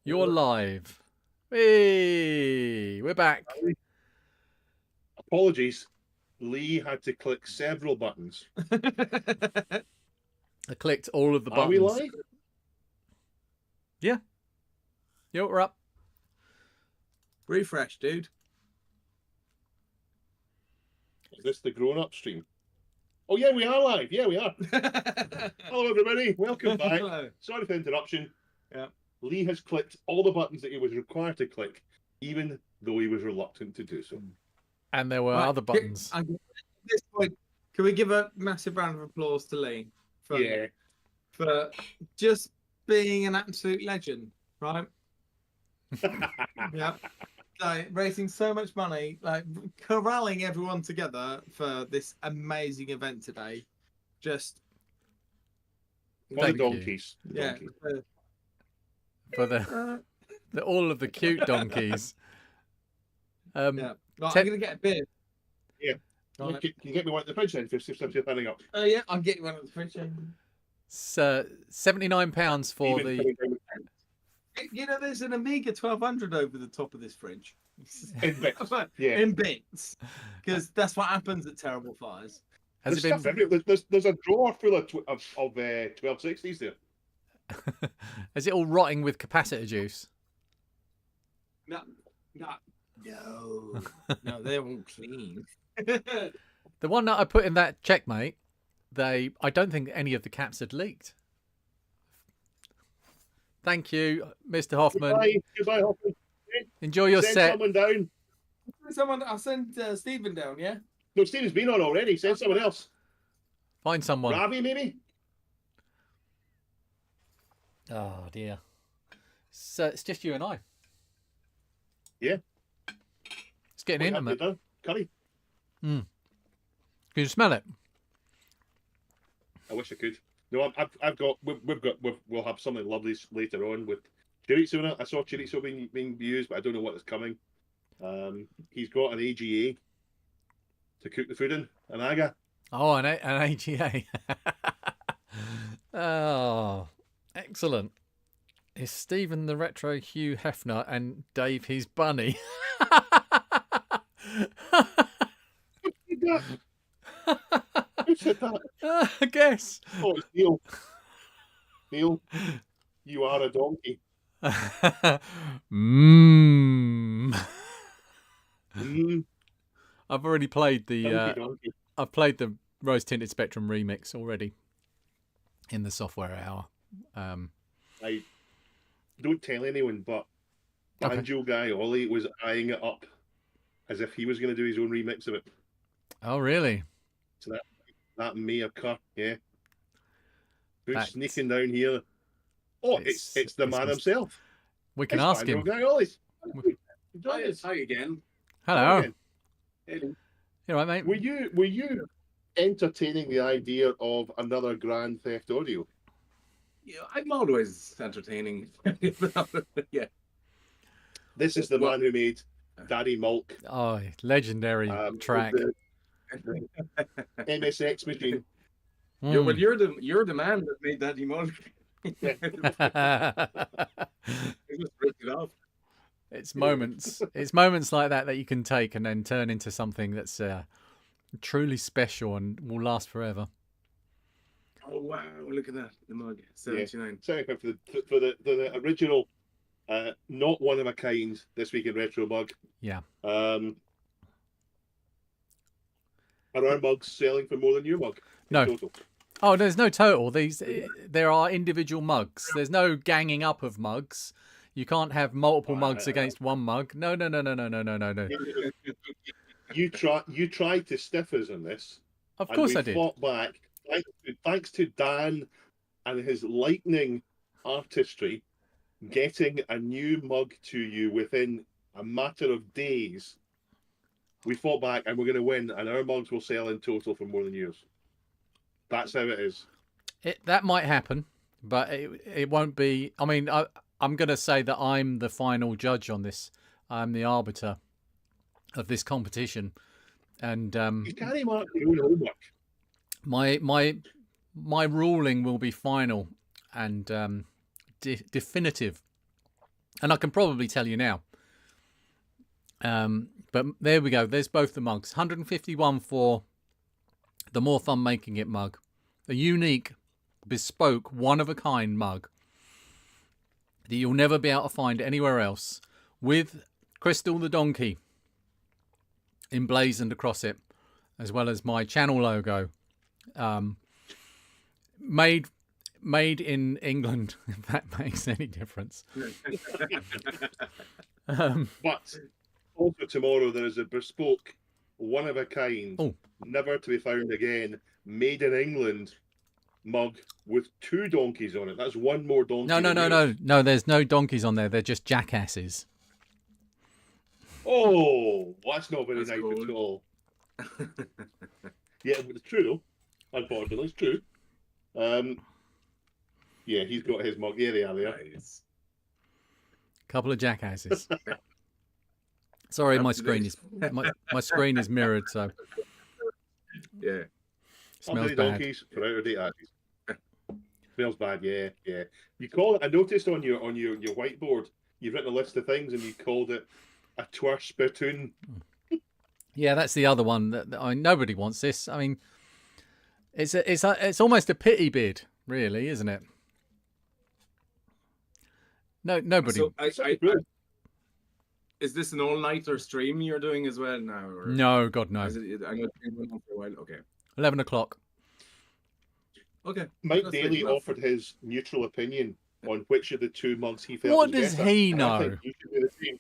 You're live. Hey, we're back. Apologies. Lee had to click several buttons. I clicked all of the Are we buttons. live? Yeah. We're up. Refresh, dude. Is this the grown-up stream? Oh, yeah, we are live. Yeah, we are. Hello, everybody. Welcome back. Hello. Sorry for the interruption. Yeah. Lee has clicked all the buttons that he was required to click, even though he was reluctant to do so. And there were other buttons. At this point, can we give a massive round of applause to Lee for just being an absolute legend, right? Yeah. Like, raising so much money, like corralling everyone together for this amazing event today. Just Thank you. donkeys. yeah. For the all of the cute donkeys. Yeah. Right, I'm gonna get a beer. Yeah. Right. Can you get me one at the fridge then if you're planning up? Yeah, I'll get you one at the fridge. So £79 for the. You know, there's an Amiga 1200 over the top of this fridge. In bits. Yeah. In bits. Because that's what happens at terrible fires. Has it been? There's a drawer full of 1260s there. Is it all rotting with capacitor juice? No, they're all clean. The one that I put in that checkmate, I don't think any of the caps had leaked. Thank you, Mr. Hoffman. Goodbye, Hoffman. Enjoy your Send set. someone down. I'll send Stephen down, yeah? No, Stephen's been on already. Send someone else. Find someone. Ravi, maybe? Oh, dear. So it's just you and I. Yeah. It's getting What intimate. have you done? Curry? Can you smell it? I wish I could. No, we'll have something lovely later on with chorizo in it. I saw chorizo being used, but I don't know what is coming. He's got an AGA to cook the food in, an AGA. Oh, an AGA. Oh, excellent. Is Stephen the retro Hugh Hefner and Dave his bunny? Who said that? I guess. Oh, it's Neil. Neil, you are a donkey. I've already played Donkey. I've played the Rose Tinted Spectrum remix already in the software hour. I don't tell anyone, but Banjo guy Ollie was eyeing it up as if he was going to do his own remix of it. Oh, really? So that may occur. Yeah. Who's sneaking down here? Oh, it's the man himself. We can ask him. Guy Ollie. Hi again. Hello. Hey. You all right, mate? Were you entertaining the idea of another Grand Theft Audio? Yeah, I'm always entertaining. Yeah. This is the man who made Daddy Mulk. Oh, legendary track. MSX machine. Yeah, well, you're the man that made Daddy Mulk. It's moments like that you can take and then turn into something that's truly special and will last forever. Oh wow! Look at that, the mug, 79. Yeah. For the original, not one of a kind this week in retro mug. Yeah. Are our mugs selling for more than your mug? No. Total? Oh, there's no total. There are individual mugs. There's no ganging up of mugs. You can't have multiple mugs against one mug. No. You tried to stiff us on this. Of course I did. Fought back. Thanks to Dan and his lightning artistry, getting a new mug to you within a matter of days. We fought back and we're going to win, and our mugs will sell in total for more than yours. That's how it is. That might happen, but it won't be. I mean, I'm going to say that I'm the final judge on this. I'm the arbiter of this competition, and you can't mark your own homework. My ruling will be final, and definitive. And I can probably tell you now. But there we go. There's both the mugs. 151 for the More Fun Making It mug. A unique, bespoke, one-of-a-kind mug that you'll never be able to find anywhere else, with Crystal the donkey emblazoned across it, as well as my channel logo. Made in England, if that makes any difference. But also tomorrow there is a bespoke, one of a kind, never to be found again, made in England mug with 2 donkeys on it. That's one more donkey. No. There's no donkeys on there. They're just jackasses. Oh, that's not very nice cool. at all. Yeah, but it's true though. Unfortunately, it's true. Yeah, he's got his mug. Yeah, they are there. Nice. Couple of jackasses. Sorry, my screen is mirrored, so Yeah. smells Updated bad. donkeys for out of date asses. Smells bad. Yeah. You call it. I noticed on your whiteboard, you've written a list of things, and you called it a twer spittoon. Yeah, that's the other one. Nobody wants this. I mean, it's almost a pity bid, really, isn't it? No, nobody. So is this an all-nighter stream you're doing as well now? Or No, God, no. is it, I know it's been going on for a while. Okay. 11 o'clock. Okay. Mike That's Daly fair enough. offered his neutral opinion on which of the 2 mugs he felt What was does better, he and I know? think you should do the same.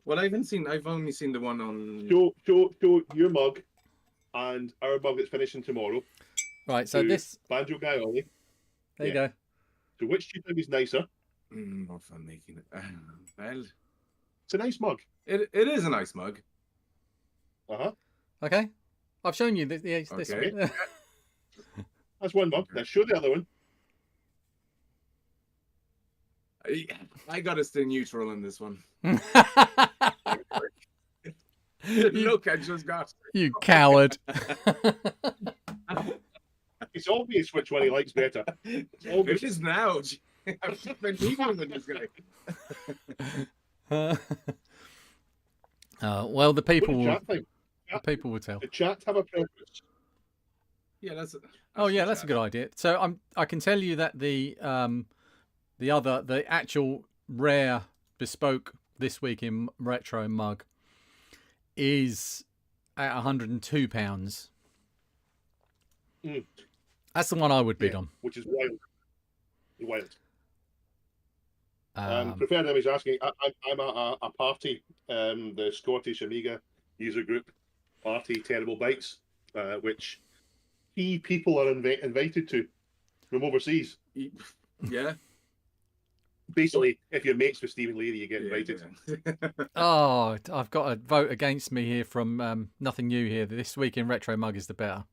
Well, I've only seen the one on. Show your mug and our mug that's finishing tomorrow. Right, so to this... Banjo Guy Ollie. There you Yeah. go. So which do you think is nicer? More fun making it. Well, It's a nice mug. it is a nice mug. Uh-huh. Okay. I've shown you this Okay. one. That's one mug. Now show the other one. I gotta stay neutral in this one. you, Look, I just got. you coward. It's obvious which one he likes better. It's obvious. It is now. I've just been eating with this guy. Well, the people What will, did chat think? the people will tell. The chat have a preference. Yeah, that's. Oh yeah, that's a good idea. So I can tell you that the actual rare bespoke this week in retro mug is at £102. That's the one I would bid on. Which is wild. Wild. Um, Preferred Image asking, I'm at a party, the Scottish Amiga user group party, Terrible Bites, which key people are invited to from overseas. Yeah. Basically, if you're mates with Stephen Leary, you get invited. Yeah. Oh, I've got a vote against me here from Nothing New here. This week in retro mug is the better.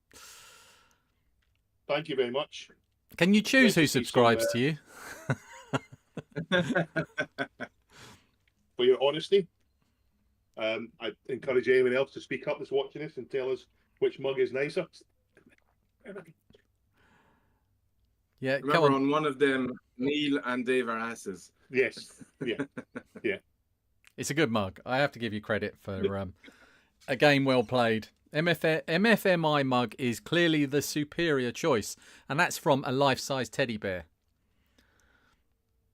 Thank you very much. Can you choose Nice who to see subscribes some, to you? For your honesty. I encourage anyone else to speak up that's watching this and tell us which mug is nicer. Yeah, Remember, come on. on one of them, Neil and Dave are asses. Yes. Yeah. It's a good mug. I have to give you credit for a game well played. MFMI mug is clearly the superior choice, and that's from a life-size teddy bear.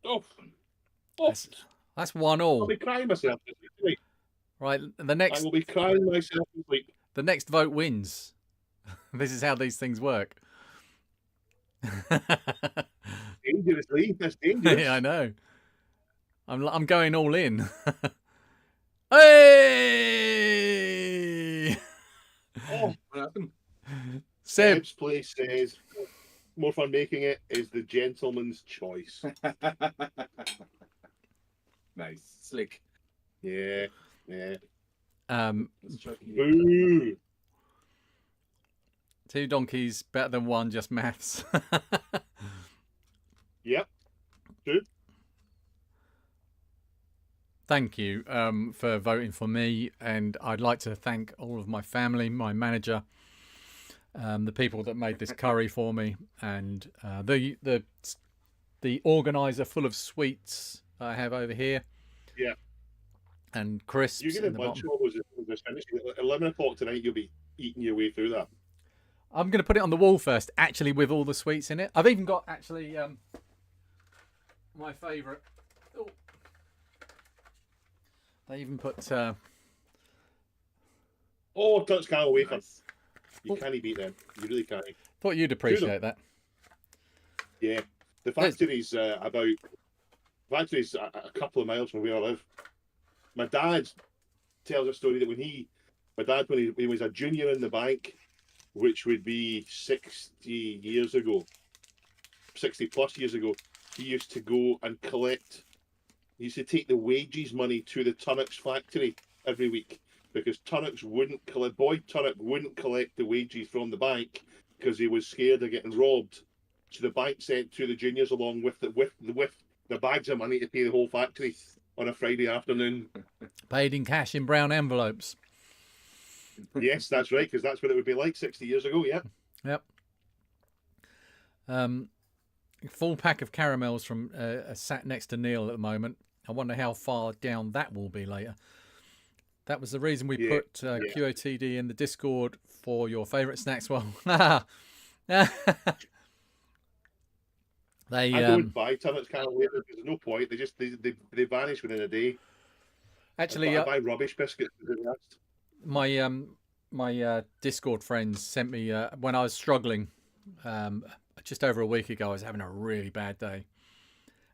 Oh. That's 1-1. I'll be crying myself this week. Right, the I next will be crying myself this week. the next vote wins. This is how these things work. Dangerously. That's dangerous. Yeah, I know. I'm going all in. Hey! Oh, What happened? Seb, Seb's Place says, More Fun Making It is the gentleman's choice. Nice. Slick. Yeah. two Boo. donkeys better than one, just maths. Yep. True. Thank you for voting for me, and I'd like to thank all of my family, my manager, the people that made this curry for me, and the the organizer full of sweets I have over here. Yeah. And crisps. You get a bunch of those finished. At 11 o'clock tonight, you'll be eating your way through that. I'm going to put it on the wall first, actually, with all the sweets in it. I've even got, actually, my favourite. Oh. They even put... Touch caramel wafer. Nice. You can't beat them. You really can't. Thought you'd appreciate that. Yeah. The factory's a couple of miles from where I live. My dad tells a story that when he was a junior in the bank, which would be 60 plus years ago, he used to go and collect. He used to take the wages money to the Tunnocks factory every week because Tunnocks wouldn't collect. Boyd Tunnock wouldn't collect the wages from the bank because he was scared of getting robbed. So the bank sent to the juniors along with the bags of money to pay the whole factory on a Friday afternoon. Paid in cash in brown envelopes. Yes, that's right, because that's what it would be like 60 years ago, yeah. Yep. Full pack of caramels from sat next to Neil at the moment. I wonder how far down that will be later. That was the reason we put QOTD in the Discord for your favourite snacks. Well, I don't buy Tunnocks caramel wafers. There's no point. They vanish within a day. Actually, I buy rubbish biscuits to do that. My Discord friends sent me when I was struggling just over a week ago. I was having a really bad day,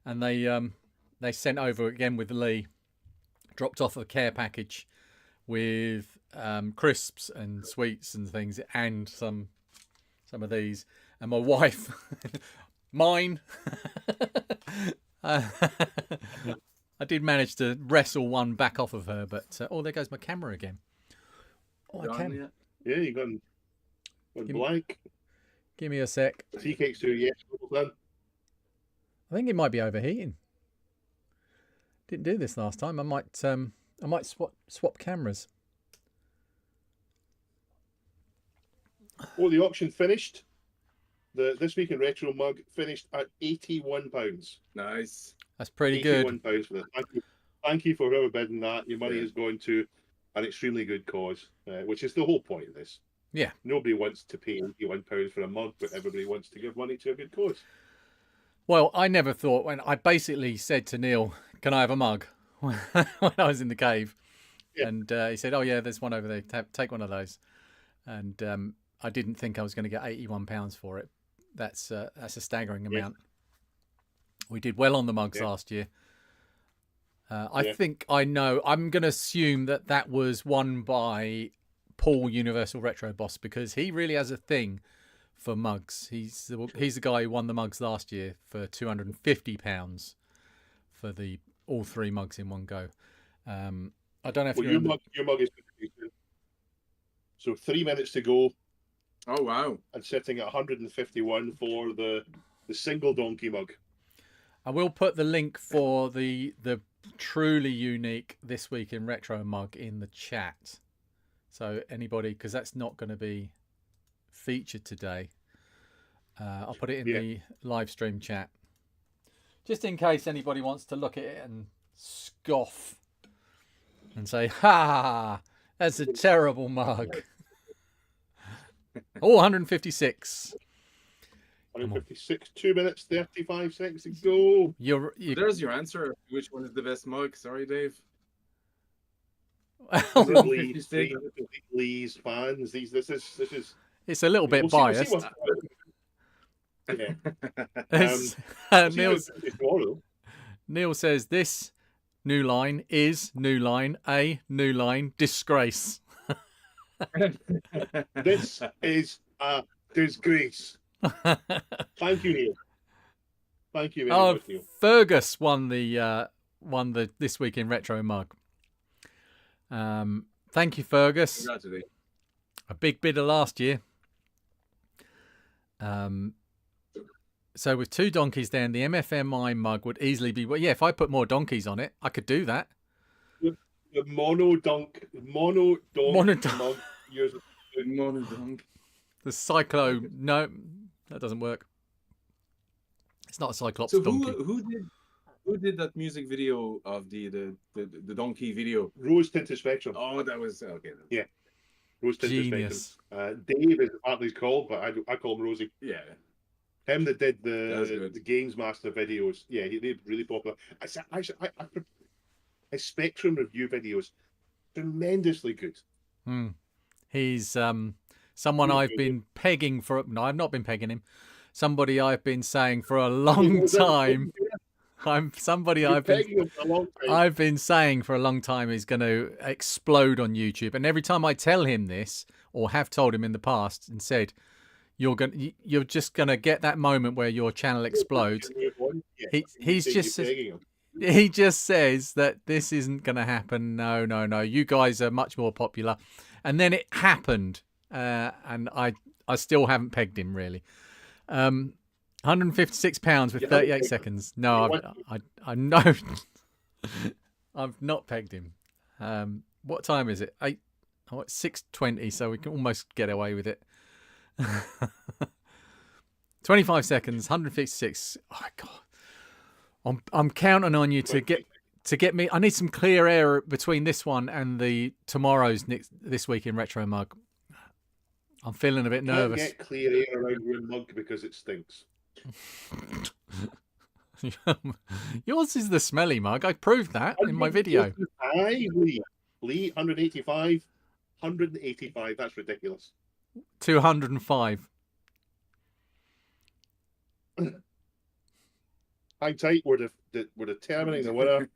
and they sent over again with Lee, dropped off a care package with crisps and sweets and things, and some of these. And my wife, mine. I did manage to wrestle one back off of her, but there goes my camera again. Oh, I can. Yeah, you got blank. Give me a sec. Tea cakes too, yes. Well, I think it might be overheating. Didn't do this last time. I might swap cameras. Oh, the auction finished. The This Week in Retro mug finished at £81. Nice. That's pretty good. £81 for this. Thank you for whoever bidding that. Your money is going to an extremely good cause, which is the whole point of this. Yeah. Nobody wants to pay £81 for a mug, but everybody wants to give money to a good cause. Well, I never thought, when I basically said to Neil, can I have a mug? When I was in the cave. Yeah. And he said, oh yeah, there's one over there. Take one of those. And I didn't think I was going to get £81 for it. That's a staggering amount. We did well on the mugs last year. I think I know. I'm going to assume that was won by Paul, Universal Retro Boss, because he really has a thing for mugs. He's the guy who won the mugs last year for £250 for all three mugs in one go. I don't know if your mug is so 3 minutes to go. Oh wow! And sitting at 151 for the single donkey mug. I will put the link for the truly unique This Week in Retro mug in the chat. So anybody, because that's not going to be featured today, I'll put it in the live stream chat. Just in case anybody wants to look at it and scoff and say, ha, that's a terrible mug. Oh, 156. 156, 2 minutes, 35 seconds to go. There's your answer. Which one is the best mug? Sorry, Dave. Lee's fans. This is. It's a little bit biased. Neil says this new line is new line, a new line disgrace. This is a disgrace. Thank you, Neil. Thank you very much, Neil. Fergus won the This Week in Retro mug. Thank you, Fergus. Congratulations. A big bidder last year. So with two donkeys down, the MFMI mug would easily be. Well, yeah, if I put more donkeys on it, I could do that. The mono donk mug. Monodonk. The Cyclo. No, that doesn't work. It's not a Cyclops So donkey. who did that music video of the donkey video? Rose Tinted Spectrum. Oh, that was okay. Yeah. Rose Tinted Genius. Spectrum. Dave is apparently called, but I call him Rosie. Yeah. Him that did That's good. the Games Master videos. Yeah, they're really popular. His Spectrum review videos, tremendously good. He's someone I've been pegging for. No, I've not been pegging him. Somebody I've been saying for a long time. I've been saying for a long time he's going to explode on YouTube, and every time I tell him this, or have told him in the past, and said, you're just going to get that moment where your channel explodes. He just says that this isn't going to happen. No. You guys are much more popular, and then it happened, and I still haven't pegged him really. £156 with 38 seconds. No, I know. I've not pegged him. What time is it? 6:20, so we can almost get away with it. 25 seconds, 156. Oh my God. I'm counting on you to get me. I need some clear air between this one and the tomorrow's this week in Retro Mug. I'm feeling a bit nervous. Can't get clear air around your mug because it stinks. Yours is the smelly mug. I proved that in my video. Lee, 185. 185. That's ridiculous. 205. Hang tight. We're determining the winner.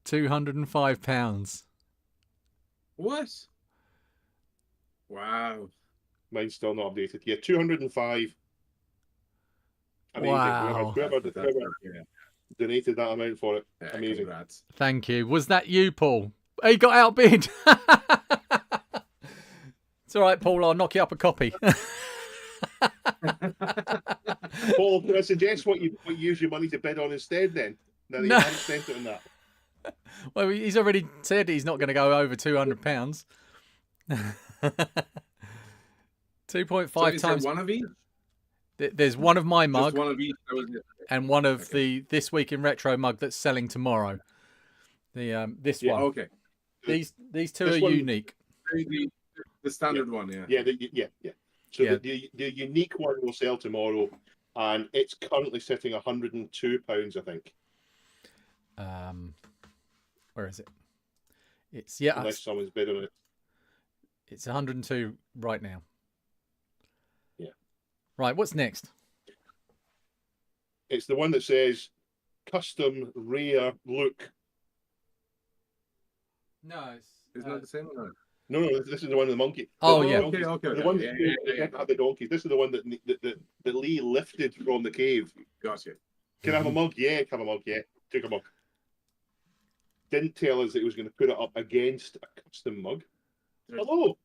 £205. What? Wow. Mine's still not updated. Yeah, 205. Amazing. Wow. Whoever donated that amount for it. Yeah, amazing. Congrats. Thank you. Was that you, Paul? He got outbid. It's all right, Paul. I'll knock you up a copy. Paul, can I suggest what you use your money to bid on instead then? Now that you haven't spent it on that. Well, he's already said he's not going to go over £200. 2.5 So times. one of each? There's one of my mug. Just one of each. That was it. And one of the This Week in Retro mug that's selling tomorrow. This one. Okay. These two This are one- unique. The standard one, yeah. Yeah. So Yeah. The unique one will sell tomorrow, and it's currently sitting £102, I think. Where is it? It's Unless someone's bid on it. It's 102 right now. Yeah. Right. What's next? It's the one that says custom rare look. No, Isn't that the same one? No, this is the one with the monkey. Oh, The yeah. donkeys- Okay. The one Yeah. that had the donkeys. This is the one that Lee lifted from the cave. Gotcha. Can I have a mug? Yeah, can I have a mug? Yeah, took a mug. Didn't tell us that he was going to put it up against a custom mug. Hello.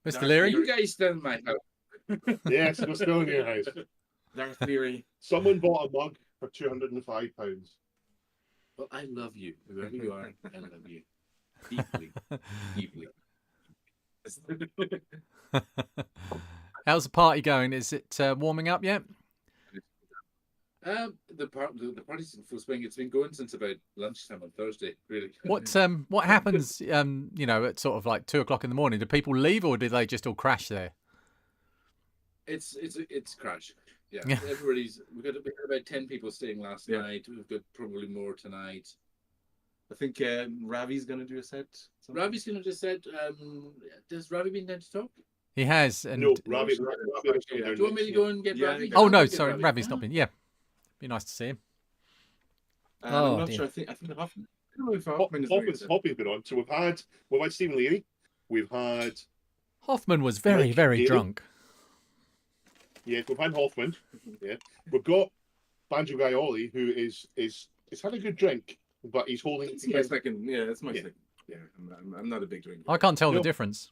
Mr. Leary. You guys still in my house. Yes, we're still in your house. Darth Leary. Someone bought a mug for £205. Well, I love you. Whoever you are, I love you. Deeply. Deeply. How's the party going? Is it warming up yet? The party's in full swing. It's been going since about lunchtime on Thursday, really. What happens at sort of like 2 o'clock in the morning? Do people leave or do they just all crash there? It's crash. Yeah. Yeah. We had about 10 people staying last Yeah. night. We've got probably more tonight. I think Ravi's going to do a set. Ravi's going to just said, has Ravi been down to talk? He has. And No, Ravi was coming Do down you want me to next go year. and get Yeah, Ravi? Oh I'll no, get sorry, Ravi. Ravi's not been. Yeah, be nice to see him. I'm Oh, not dear. sure. I think Hoffman. I don't know if Hoffman is doing a Hopping's set. been on. So we've had Stephen Leary. We've had Hoffman was very, Mike very Daly. drunk. we've had Hoffman. Yeah, we've got Banjo Guy Ollie, who is had a good drink, but he's holding it That's my together. second. Yeah, that's my Yeah. second. Yeah, I'm not a big drinker. I can't tell No. the difference.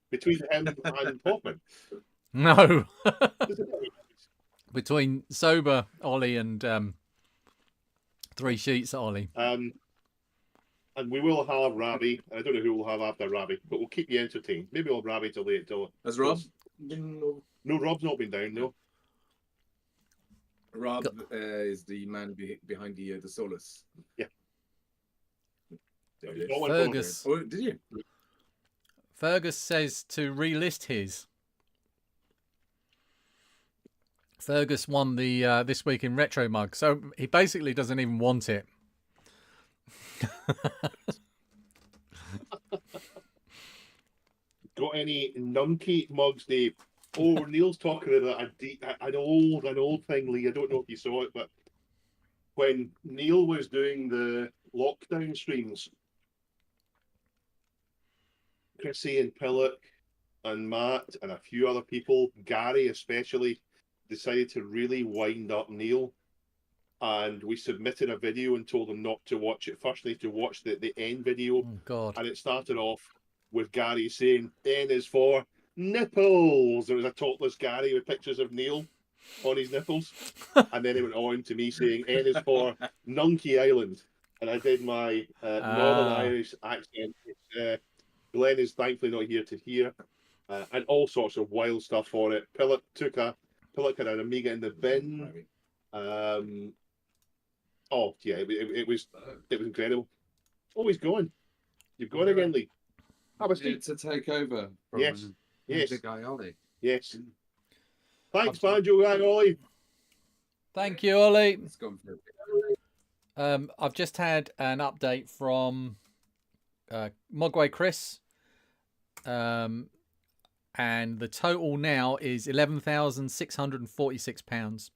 Between him and Hoffman. No. Between sober Ollie and 3 sheets Ollie. And we will have Ravi. I don't know who we'll have after Ravi, but we'll keep you entertained. Maybe we'll have Ravi till late. Has Rob been No, Rob's not been down. No. Rob is the man behind the Solus. Yeah. There it is. Not one Fergus. Oh, did you? Fergus says to relist his. Fergus won the This Week in Retro mug, so he basically doesn't even want it. Got any Nunkey mugs, Dave? Oh, Neil's talking about an old thing, Lee. I don't know if you saw it, but when Neil was doing the lockdown streams, Chrissy and Pillock and Matt and a few other people, Gary especially, decided to really wind up Neil. And we submitted a video and told him not to watch it first. They had to watch the end video. Oh, God. And it started off with Gary saying, N is for nipples. There was a topless Gary with pictures of Neil on his nipples. And then it went on to me saying, N is for Nunkey Island. And I did my Northern Irish accent, which Glenn is thankfully not here to hear. And all sorts of wild stuff for it. Pillock had an Amiga in the bin. Oh, yeah, it was incredible. Oh, he's gone. You've gone again, Lee. Have a seat. To take over from Yes. Yes. the guy Ollie. Yes. Thanks, Banjo Gang Ollie. Thank you, Ollie. It's gone for a bit. I've just had an update from Mogwai Chris. And the total now is £11,646.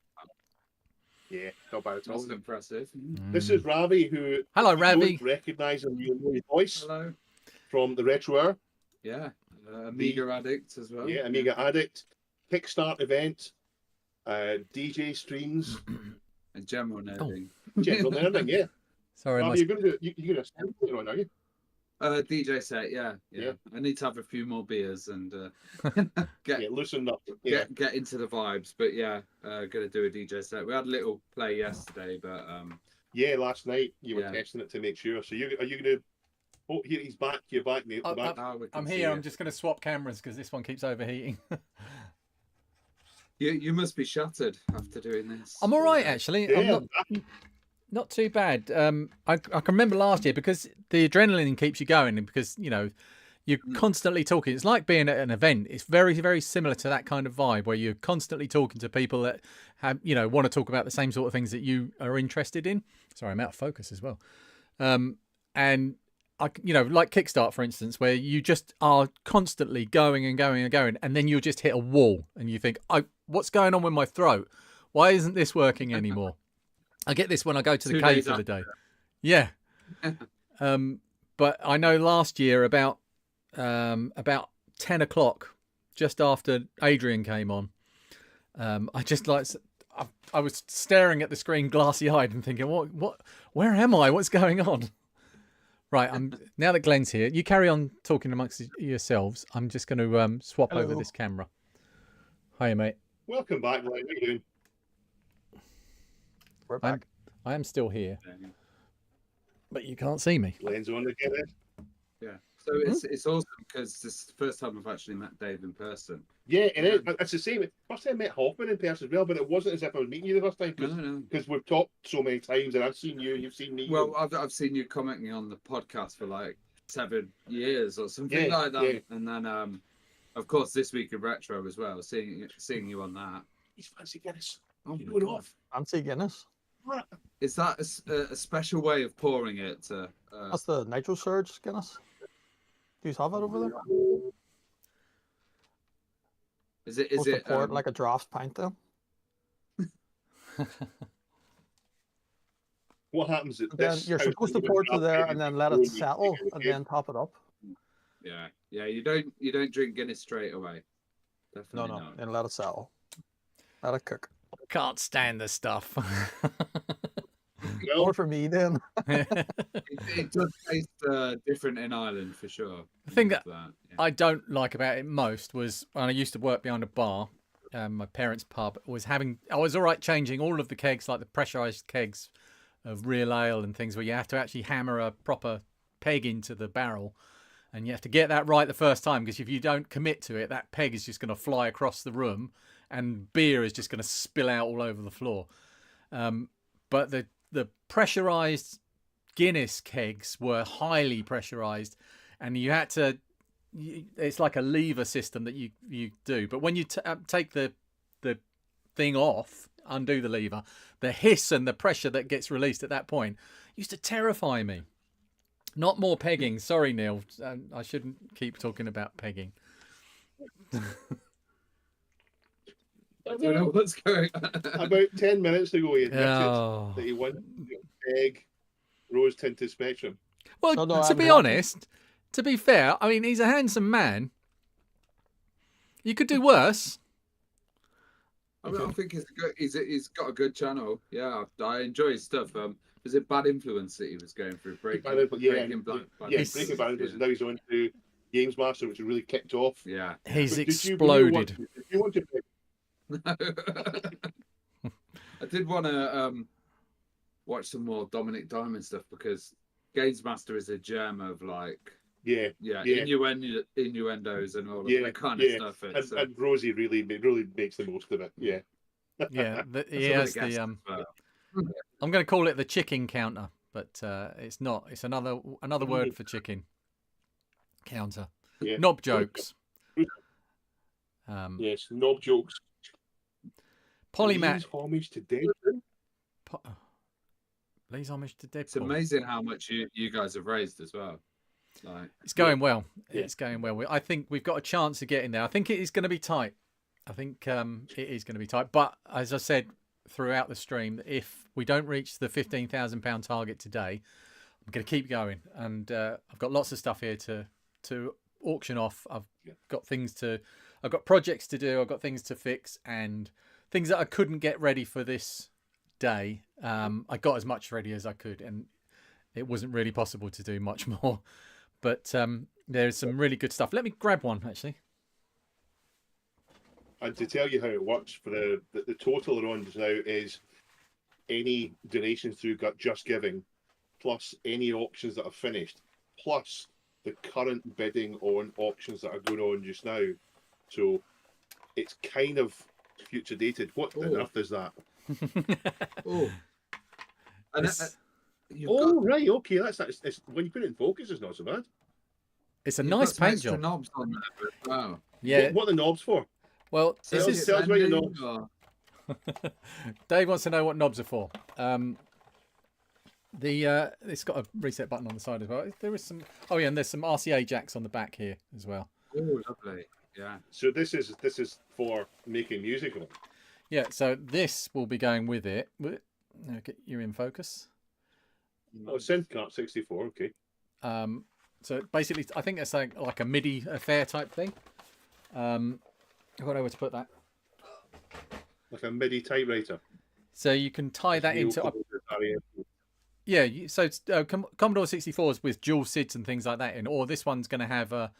Yeah, not bad at all. That's impressive. This is Ravi, who Hello, you Ravi. don't recognise him, you know his voice Hello. from the Retro Hour. Yeah. Amiga addict as well. Yeah, Amiga Addict, Kickstart event, DJ streams, And general nerding. general nerding. Yeah, Sorry, Ravi, my... you're going to send it on, are you? DJ set, yeah. I need to have a few more beers and Yeah, loosen up. Yeah, get into the vibes. But yeah, gonna do a DJ set. We had a little play yesterday, but yeah. Last night you were Yeah. testing it to make sure. So are you going to? Oh, here he's back. You're back, mate. Oh, Back. now we can I'm see here. it. I'm just going to swap cameras because this one keeps overheating. You must be shattered after doing this. I'm all right, actually. Yeah, I'm not too bad. I can remember last year because the adrenaline keeps you going, and because you're constantly talking. It's like being at an event. It's very, very similar to that kind of vibe where you're constantly talking to people that have want to talk about the same sort of things that you are interested in. Sorry, I'm out of focus as well. And like Kickstart, for instance, where you just are constantly going and going and going, and then you'll just hit a wall, and you think, what's going on with my throat? Why isn't this working anymore? I get this when I go to the 2 cave days for the after. day. Yeah. But I know last year about 10 o'clock, just after Adrian came on, I just I was staring at the screen glassy-eyed and thinking, where am I? What's going on? Right, now that Glenn's here, you carry on talking amongst yourselves. I'm just going to swap over Hello. this camera. Hiya, mate. Welcome back, Glenn. How you doing? We're back. I am still here, but you can't see me. Glenn's on again. Yeah. So it's awesome because this is the first time I've actually met Dave in person. Yeah, it is. It's the same. First time I met Hoffman in person as well, but it wasn't as if I was meeting you the first time No. because we've talked so many times and I've seen you, you've seen me. Well, I've seen you commenting on the podcast for like 7 years or something Yeah, like that, yeah. and then of course this week in retro as well. Seeing you on that. He's fancy Guinness. Oh You my know God. what? Fancy Guinness. Is that a special way of pouring it? That's the Nitro Surge Guinness. Do you have it over there? Is it? Supposed to pour it like a draft pint then? What happens at Then this? you're house supposed to when you pour went it to up there in and then the let it room, settle you and then top it up. Yeah. You don't drink Guinness straight away. Definitely No, not. and let it settle. Let it cook. Can't stand this stuff. No, More for me then. It does taste different in Ireland for sure. The thing that Yeah. I don't like about it most was when I used to work behind a bar, my parents' pub, I was all right changing all of the kegs, like the pressurized kegs of real ale and things where you have to actually hammer a proper peg into the barrel. And you have to get that right the first time, because if you don't commit to it, that peg is just going to fly across the room and beer is just going to spill out all over the floor. But the pressurized Guinness kegs were highly pressurized, and you had to, it's like a lever system that you do. But when you take the thing off, undo the lever, the hiss and the pressure that gets released at that point used to terrify me. Not more pegging. Sorry, Neil. I shouldn't keep talking about pegging. I don't know what's going on. About 10 minutes ago, he admitted Oh. that he wanted to peg rose tinted Spectrum. Well, No, to I'm be happy. honest, to be fair, I mean, he's a handsome man. You could do worse. I mean, I think he's got a good channel. Yeah, I enjoy his stuff. Was it Bad Influence that he was going through? Breaking Bad Boundaries. Now he's on to Games Master, which has really kicked off. Yeah. He's But exploded. Did you want to I did want to watch some more Dominic Diamond stuff, because Games Master is a gem of like innuendos and all of that kind of stuff. And Rosie really makes the most of it. Yeah. Yeah, he has the I'm going to call it the chicken counter, but it's not. It's another word for chicken counter. Yeah. Knob jokes. Yes, knob jokes. Polymath. Please homage to Deadpool. Please homage to Deadpool. It's amazing how much you guys have raised as well. Like, it's going well. It's going well. I think we've got a chance of getting there. I think it is going to be tight. I think it is going to be tight. But as I said throughout the stream, if we don't reach the £15,000 target today, I'm going to keep going. And I've got lots of stuff here to auction off. I've got projects to do. I've got things to fix and things that I couldn't get ready for this day. I got as much ready as I could, and it wasn't really possible to do much more. But there's some really good stuff. Let me grab one, actually. And to tell you how it works, for the total they're on just now is any donations through Just Giving, plus any auctions that are finished, plus the current bidding on auctions that are going on just now. So it's kind of future dated. What on earth is that? And right, okay. That's when you put it in focus, it's not so bad. It's a nice paint job. Knobs on there. Wow. Yeah. What are the knobs for? Well, this is. Tells me your knobs. Dave wants to know what knobs are for. It's got a reset button on the side as well. There is some. Oh yeah, and there's some RCA jacks on the back here as well. Oh, lovely. Yeah. So this is for making music on. Yeah. So this will be going with it. Get you in focus. Oh, SynthCart 64. Okay. So basically, I think it's like a MIDI affair type thing. I've got nowhere to put that. Like a MIDI typewriter. So you can tie that into. Yeah, so it's, Commodore 64s with dual SIDs and things like that in, or this one's going to have a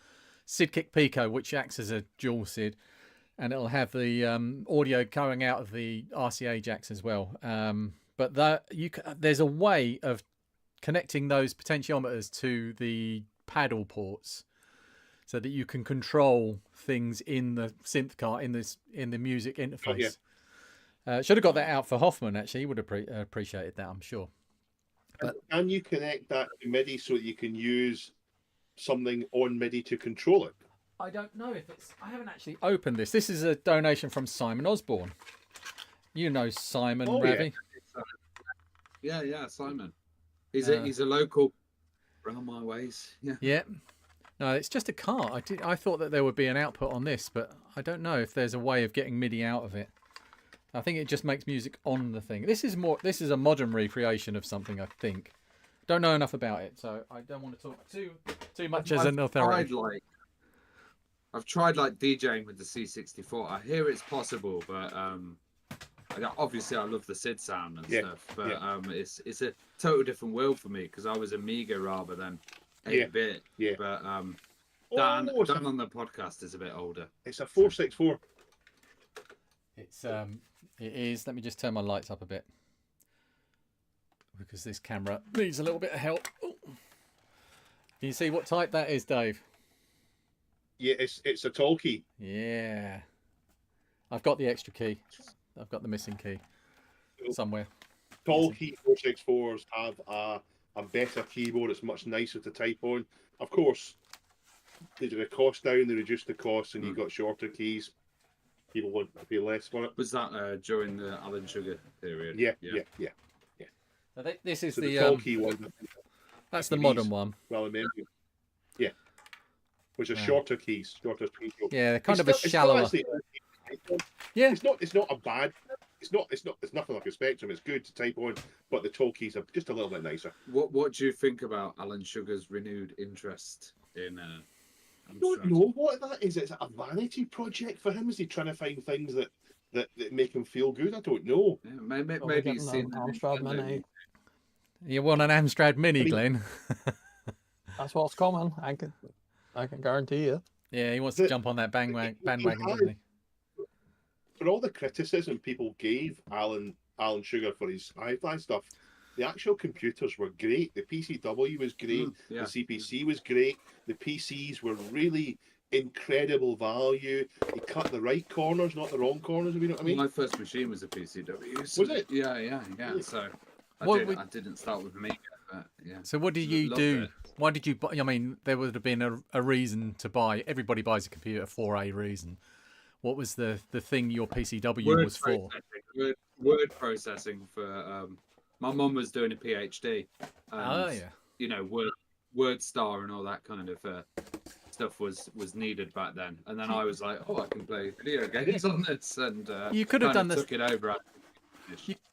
SID Kick Pico, which acts as a dual SID, and it'll have the audio going out of the RCA jacks as well. But there's a way of connecting those potentiometers to the paddle ports, so that you can control things in the synth cart in the music interface. Oh, yeah. Should have got that out for Hoffman. Actually, he would have appreciated that, I'm sure. But can you connect that to MIDI so that you can use something on MIDI to control it? I don't know if it's. I haven't actually opened this. This is a donation from Simon Osborne. You know Simon, Ravi. Yeah, Simon. He's a local. Round my ways. Yeah. Yeah. No, it's just a cart. I thought that there would be an output on this, but I don't know if there's a way of getting MIDI out of it. I think it just makes music on the thing. This is a modern recreation of something, I think. Don't know enough about it, so I don't want to talk too much as an authority. I've tried DJing with the C64. I hear it's possible, but obviously I love the SID sound and stuff. But it's a total different world for me, because I was Amiga rather than 8-bit. Yeah. But Dan on the podcast is a bit older. It's a 464. It is. Let me just turn my lights up a bit, because this camera needs a little bit of help. Ooh. Can you see what type that is, Dave? Yeah, it's a tall key. Yeah. I've got the extra key. I've got the missing key somewhere. Tall key 464s have a better keyboard. It's much nicer to type on. Of course, they took the cost down, they reduced the cost, and you got shorter keys. People want to pay less for it. Was that during the Alan Sugar period? Yeah. So this is So the tall key one. that's the modern one. Well, yeah, which are shorter keys, shorter keys. Yeah, they're kind It's of a still shallower. actually- Yeah. It's not a bad. It's nothing like a Spectrum. It's good to type on, but the tall keys are just a little bit nicer. What do you think about Alan Sugar's renewed interest in? I don't know what that is. It's a vanity project for him. Is he trying to find things that make him feel good? I don't know. Yeah, maybe Probably he's getting seen an Amstrad Mini. You want an Amstrad Mini, Glenn? That's what's coming. I can guarantee you. Yeah, he wants to jump on that bandwagon, doesn't he? For all the criticism people gave Alan Sugar for his hi-fi stuff, the actual computers were great. The PCW was great. The CPC was great. The PCs were really incredible value. He cut the right corners, not the wrong corners, if you know what I mean. My first machine was a PCW. So Was it? Yeah. So I didn't start with Amiga, but yeah. So what did you Loved do? it. Why did you buy? I mean, there would have been a reason to buy. Everybody buys a computer for a reason. What was the thing your PCW was for? Word processing for. My mum was doing a PhD. And, you know, Word Star and all that kind of stuff was needed back then. And then I was like, oh, I can play video games on this, and You could have done this. took it over.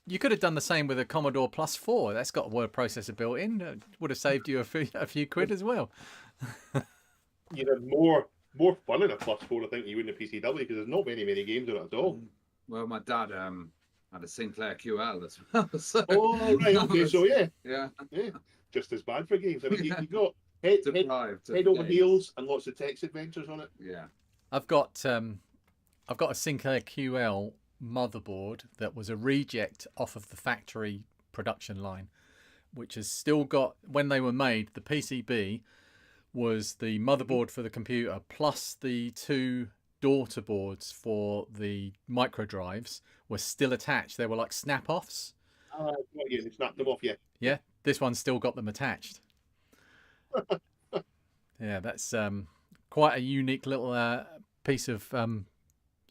You could have done the same with a Commodore Plus 4. That's got a word processor built in. It would have saved you a few quid as well. You'd have more fun in a Plus 4, I think, you would in a PCW, because there's not many games in it at all. Well, my dad had a Sinclair QL as well. So Oh, right, okay, so yeah, just as bad for games. I mean, you got head over heels and lots of text adventures on it. Yeah. I've got a Sinclair QL motherboard that was a reject off of the factory production line, which has still got, when they were made, the PCB was the motherboard for the computer plus the two daughter boards for the micro drives were still attached. They were like snap-offs. Yeah, they snapped them off, yeah. Yeah, this one's still got them attached. Yeah, that's quite a unique little piece of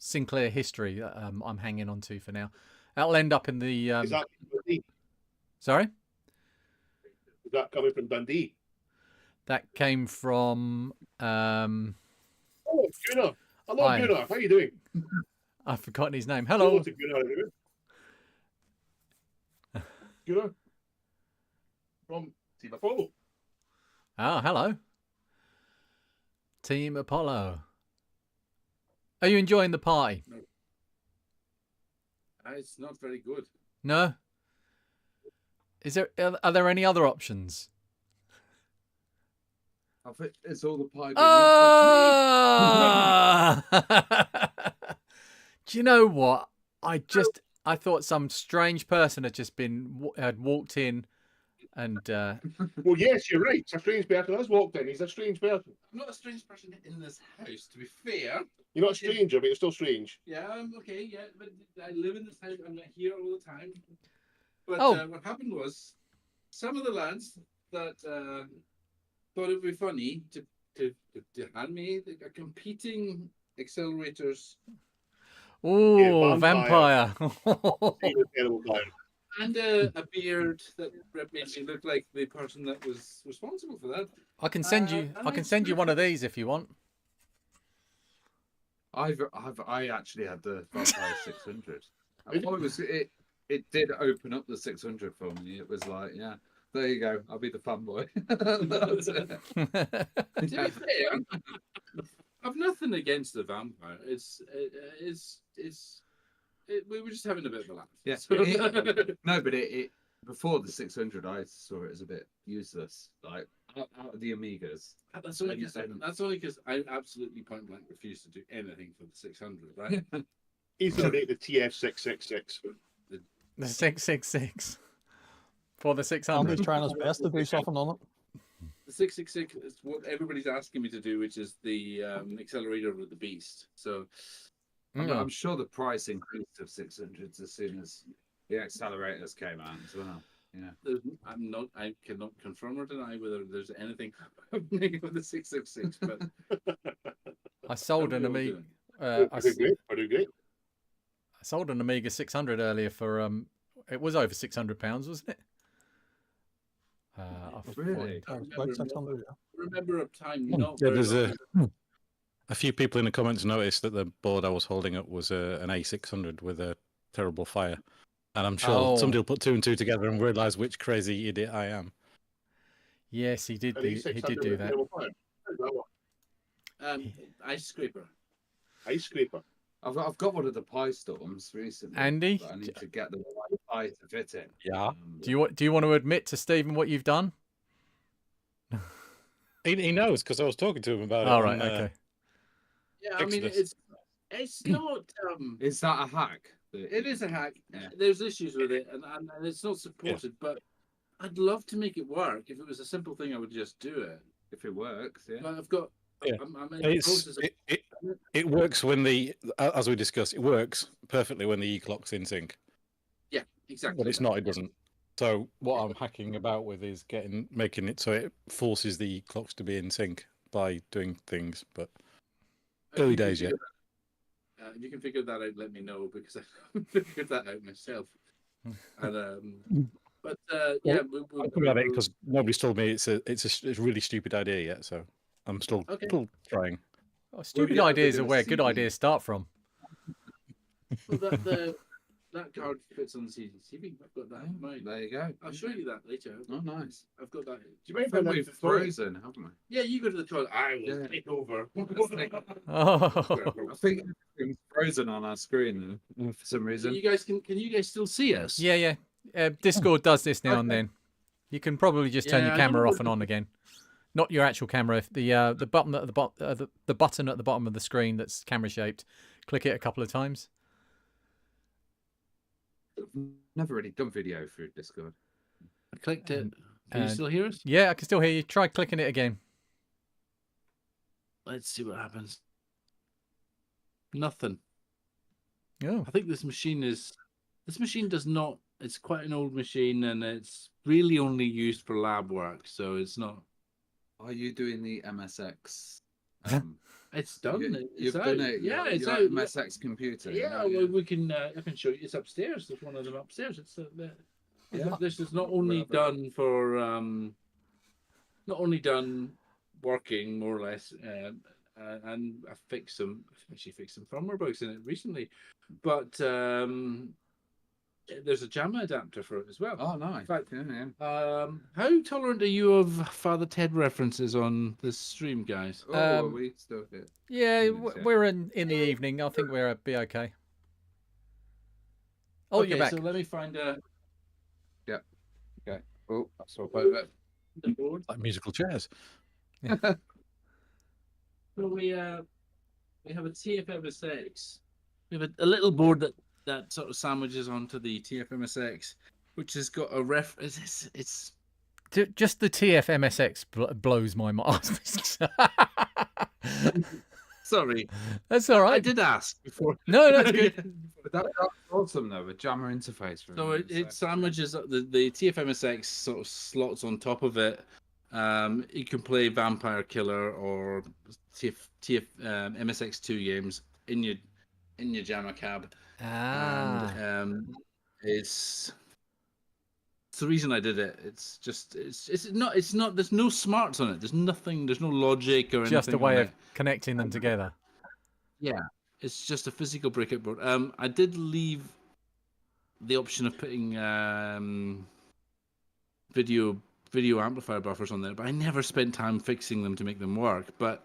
Sinclair history that I'm hanging on to for now. That'll end up in the... Is that Dundee? Sorry? Is that coming from Dundee? That came from... Oh, Gunnar. Hello, Gunnar. How are you doing? I've forgotten his name. Hello. To Gunnar. Gunnar from Team Apollo. Ah, hello. Team Apollo. Are you enjoying the party? No. It's not very good. No? Are there any other options? It's all the pie. Do you know what? I thought some strange person had walked in and Well, yes, you're right. It's a strange person has walked in. He's a strange person. I'm not a strange person in this house, to be fair. You're not a stranger, but you're still strange. Yeah, I'm okay, yeah, but I live in this house. I'm not here all the time. But what happened was, some of the lads that thought it would be funny to hand me a competing accelerators. oh, Yeah, vampire. He's a terrible guy. And a beard that made me look like the person that was responsible for that. I can send you one of these if you want. I actually had the Vampire 600. It did open up the 600 for me. It was like, yeah, there you go. I'll be the fanboy. To be fair, I've nothing against the Vampire. We were just having a bit of a laugh. Yeah. No, but it before the 600, I saw it as a bit useless. Like out of the Amigas. That's only because I absolutely point blank refuse to do anything for the 600, right? He's going to make the TF666. The 666 for the 600. Andy's trying his best to do something on it. the 666 is what everybody's asking me to do, which is the accelerator with the beast. So I'm sure the price increased of 600s as soon as the accelerators came out as well. Yeah, I cannot confirm or deny whether there's anything happening with the 666, but I sold an Amiga. Pretty great. I sold an Amiga 600 earlier for it was over £600, wasn't it? Really? I £600, yeah. remember a time not Yeah, very there's long a few people in the comments noticed that the board I was holding up was an A600 with a terrible fire. And I'm sure somebody will put two and two together and realise which crazy idiot I am. Yes, he did. He did do that. Ice scraper. Ice scraper. I've got one of the pie storms recently. Andy, but I need to get the right pie to fit in. Yeah. Do you want to admit to Stephen what you've done? He knows because I was talking to him about it. All right. Okay. Yeah, I mean it's not. Is that a hack? It is a hack. Yeah. There's issues with it, and it's not supported. But I'd love to make it work. If it was a simple thing, I would just do it. If it works, yeah. But I've got. Yeah. I'm in the process of... It works when as we discussed, it works perfectly when the E-clock's in sync. Yeah, exactly. But it's not, it doesn't. So what I'm hacking about with is making it so it forces the E-clocks to be in sync by doing things, but early days yet. If you can figure that out, let me know, because I haven't figured that out myself. And but yeah, I'll come at it because nobody's told me it's a really stupid idea yet, so I'm still trying. Oh, stupid ideas are where good ideas start from. Well, that card fits on the CCTV. I've got that in mind. There you go. I'll show you that later. Oh, nice. I've got that. Do you mind I think we've frozen, haven't we? Yeah, you go to the toilet. I will take over. Oh. I think everything's frozen on our screen for some reason. You guys can you guys still see us? Yeah. Discord does this now and then. You can probably just turn your camera off and on again. Not your actual camera. The button at the button at the bottom of the screen that's camera shaped. Click it a couple of times. Never really done video through Discord. I clicked it. Can you still hear us? Yeah, I can still hear you. Try clicking it again. Let's see what happens. Nothing. Oh. I think this machine does not. It's quite an old machine, and it's really only used for lab work, so it's not. Are you doing the MSX? It's done. You've out. done it. Yeah, it's your out. MSX computer. Yeah, well, we can. I can show you. It's upstairs. There's one of them upstairs. It's this is not only done for not only done working more or less, and I fixed some firmware bugs in it recently, but there's a JAMA adapter for it as well. Oh, nice. In fact, yeah. how tolerant are you of Father Ted references on this stream, guys? Oh, we still here. Yeah, we're in the evening. I think we'll be okay. Oh, okay, you're back. So let me find a. Yeah. Okay. Oh, that's all about the board. Like musical chairs. So we have a TFMSX. We have a little board that sort of sandwiches onto the TFMSX, which has got a ref. It's just the TFMSX blows my mind. Sorry, that's all right. I did ask before. No, that's good. That's awesome though. A JAMA interface. For So it sandwiches the TFMSX sort of slots on top of it. You can play Vampire Killer or MSX2 games in your JAMA cab. And it's the reason I did it. It's just it's not there's no smarts on it. There's nothing, there's no logic or anything. Just a way of connecting them together. Yeah, it's just a physical breakout board. I did leave the option of putting video amplifier buffers on there, but I never spent time fixing them to make them work. But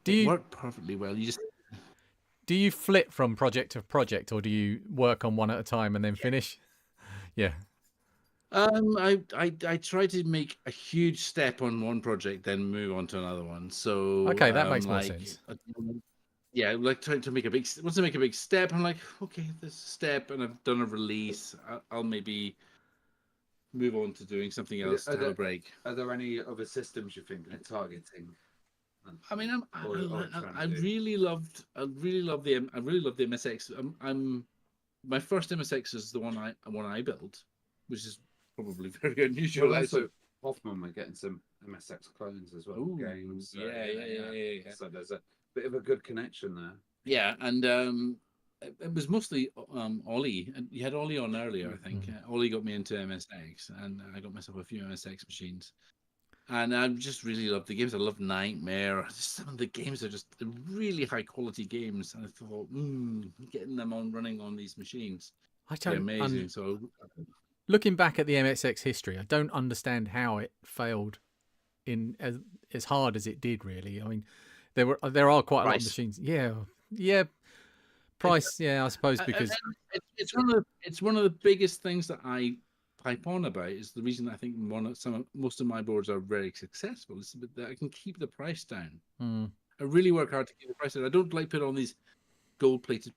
it worked perfectly well. Do you flip from project to project, or do you work on one at a time and then finish? Yeah. I try to make a huge step on one project, then move on to another one. So okay, that makes more sense. Yeah, like trying to make a big. Once I make a big step, I'm like, okay, this step, and I've done a release. I'll maybe move on to doing something else to have a break. Are there any other systems you think they're targeting? I mean, I do? really loved the MSX. My first MSX is the one I built, which is probably very unusual. Well, also, Hoffman were getting some MSX clones as well. Ooh, Games. Yeah. So there's a bit of a good connection there. Yeah, and it was mostly Ollie, and you had Ollie on earlier, I think. Ollie got me into MSX, and I got myself a few MSX machines. And I just really loved the games. I loved Nightmare. Just some of the games are just really high quality games, and I thought, getting them running on these machines, amazing. So, looking back at the MSX history, I don't understand how it failed in as hard as it did. Really, I mean, there are quite a lot of machines. Yeah. Price, I suppose, because it's one of the biggest things that I pipe on about is the reason I think most of my boards are very successful is that I can keep the price down. I really work hard to keep the price down. I don't like put on these gold-plated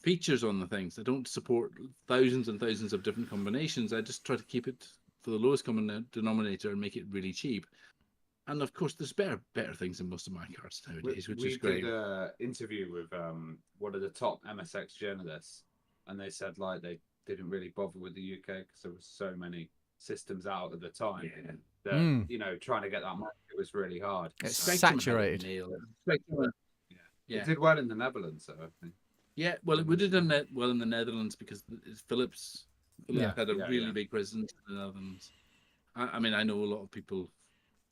features on the things. I don't support thousands and thousands of different combinations. I just try to keep it for the lowest common denominator and make it really cheap. And of course, there's better things in most of my cards nowadays, which is great. We did an interview with one of the top MSX journalists, and they said like they didn't really bother with the UK because there was so many systems out at the time that trying to get that market was really hard. It's saturated. It did well in the Netherlands, though, I think. Yeah, well, it would have done well in the Netherlands because Philips had a really big presence in the Netherlands. I mean, I know a lot of people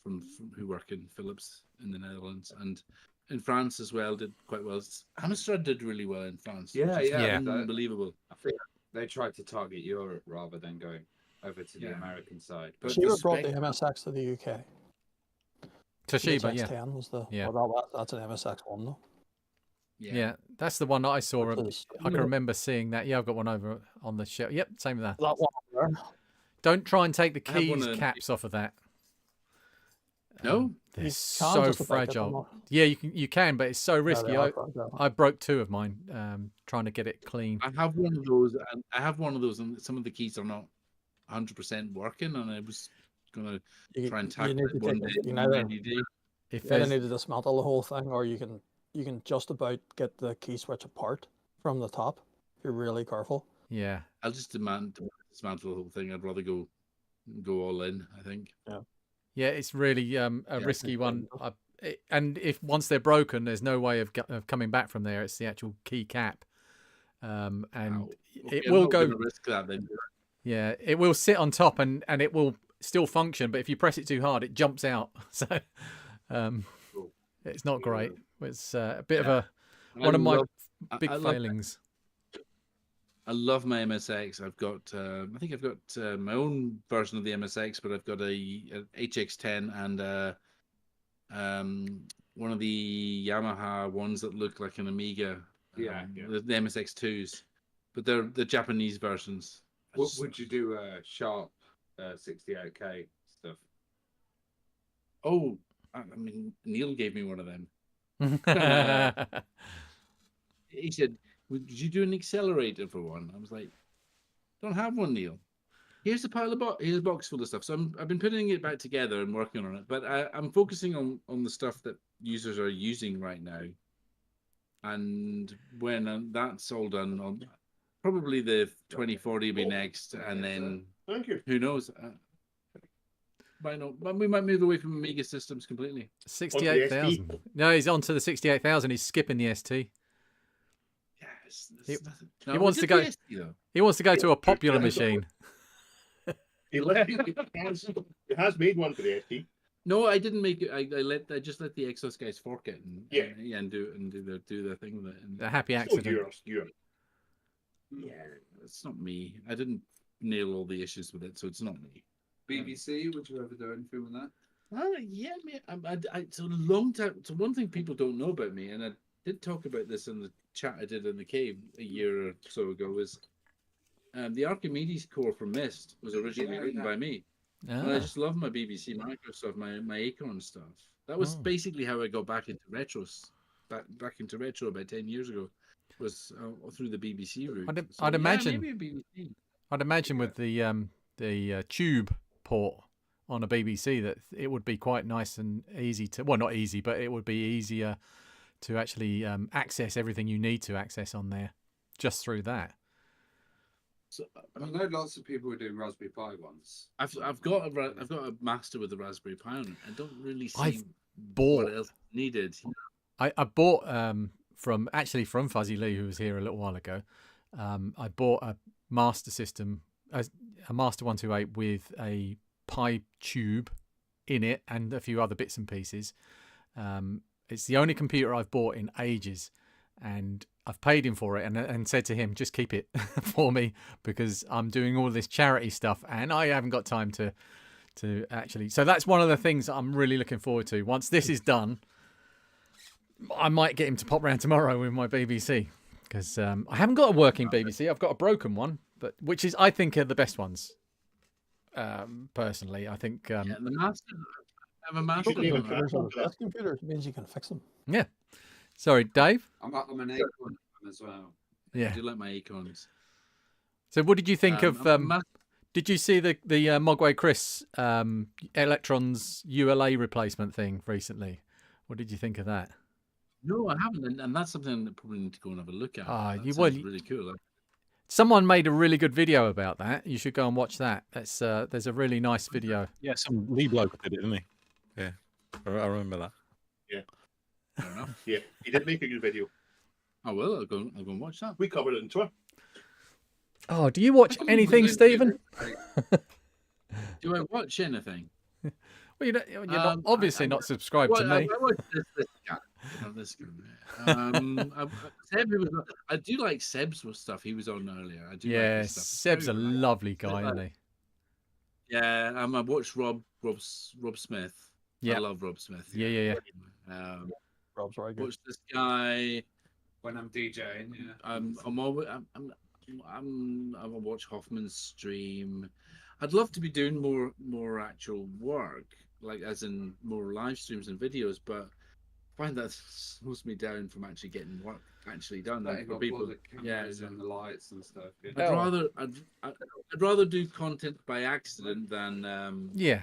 from who work in Philips in the Netherlands, and in France as well did quite well. Amstrad did really well in France. Unbelievable. I think they tried to target Europe rather than going over to the American side. But Toshiba brought the MSX to the UK. Toshiba, the MSX10 was the that's an MSX one though. Yeah, that's the one that I saw. I can remember seeing that. Yeah, I've got one over on the shelf. Yep, same with that. That one there. Don't try and take the keys caps off of that. No, they're so fragile. Yeah, you can, but it's so risky. I broke two of mine trying to get it clean. I have one of those, and some of the keys are not 100% working, and I was going to try and tackle it one day. You either need to dismantle the whole thing, or you can just about get the key switch apart from the top if you're really careful. Yeah, I'll just dismantle the whole thing. I'd rather go all in, I think. Yeah, it's really a risky one. And if once they're broken, there's no way of coming back from there. It's the actual key cap, and it will go. Risk that, then. Yeah, it will sit on top and it will still function, but if you press it too hard, it jumps out. So it's not great. It's a bit of one of my big failings. I love my MSX. I've got, I think I've got my own version of the MSX, but I've got a HX10 and one of the Yamaha ones that look like an Amiga. The MSX2s, but they're the Japanese versions. Would you do sharp 68K stuff? Oh, I mean, Neil gave me one of them. He said, "Would you do an accelerator for one?" I was like, "Don't have one, Neil. Here's a pile of here's a box full of stuff." So I've been putting it back together and working on it, but I'm focusing on the stuff that users are using right now. And when that's all done, probably the 2040 will be next, and then who knows? Might not, but we might move away from Amiga systems completely. 68,000. No, he's on to the 68,000. He's skipping the ST. He wants to go. He wants to go to a popular machine. He has made one for the ST. No, I didn't make it. I just let the Exos guys fork it and do their thing with it. And a happy accident. Yeah, it's not me. I didn't nail all the issues with it, so it's not me. BBC, would you ever do anything with that? Yeah, man. It's a long time. So one thing people don't know about me, and I did talk about this in the chat I did in the cave a year or so ago, was the Archimedes core for Myst was originally written by me. And I just love my BBC Micro stuff, my Acorn stuff. That was basically how I got back into retros. back into retro about 10 years ago was through the BBC route. I'd imagine. Maybe a BBC. I'd imagine with the tube port on a BBC that it would be quite nice and easy to, well, not easy, but it would be easier to actually access everything you need to access on there just through that. So, I know lots of people are doing Raspberry Pi ones. I've got a master with a Raspberry Pi on it. I don't really see I've bought what else needed. I bought from Fuzzy Lee, who was here a little while ago. I bought a master system, a Master 128 with a Pi tube in it and a few other bits and pieces. It's the only computer I've bought in ages, and I've paid him for it and said to him, just keep it for me because I'm doing all this charity stuff and I haven't got time to actually. So that's one of the things that I'm really looking forward to. Once this is done, I might get him to pop round tomorrow with my BBC because I haven't got a working BBC. I've got a broken one, but which is, I think, are the best ones. Personally, I think. The master. I have a master. Computers means you can fix them. Yeah. Sorry, Dave. I'm an Acorn as well. Yeah. I do like my Acorns. So, what did you think of? Did you see the Mogwai Chris Electrons ULA replacement thing recently? What did you think of that? No, I haven't, and that's something that probably need to go and have a look at. Really cool. Someone made a really good video about that. You should go and watch that. That's there's a really nice video. Yeah, some Lee bloke did it, didn't he? Yeah, I remember that. Yeah. Fair enough. Yeah, he did make a good video. Oh well, I'll go and watch that. We covered it in Twitter. Oh, do you watch anything, Stephen? Do I watch anything? Well, you're not, obviously not subscribed to me. I watch this guy. I do like Seb's stuff. He was on earlier. I do. Yeah, like his stuff. Seb's a lovely guy, isn't he? Yeah, I watched Rob Smith. Yeah, I love Rob Smith. Yeah. Rob's very good. Watch this guy when I'm DJing. Yeah. I'll watch Hoffman's stream. I'd love to be doing more actual work, like as in more live streams and videos, but I find that slows me down from actually getting work actually done. Like for people, and the lights and stuff. Yeah. I'd rather do content by accident than yeah.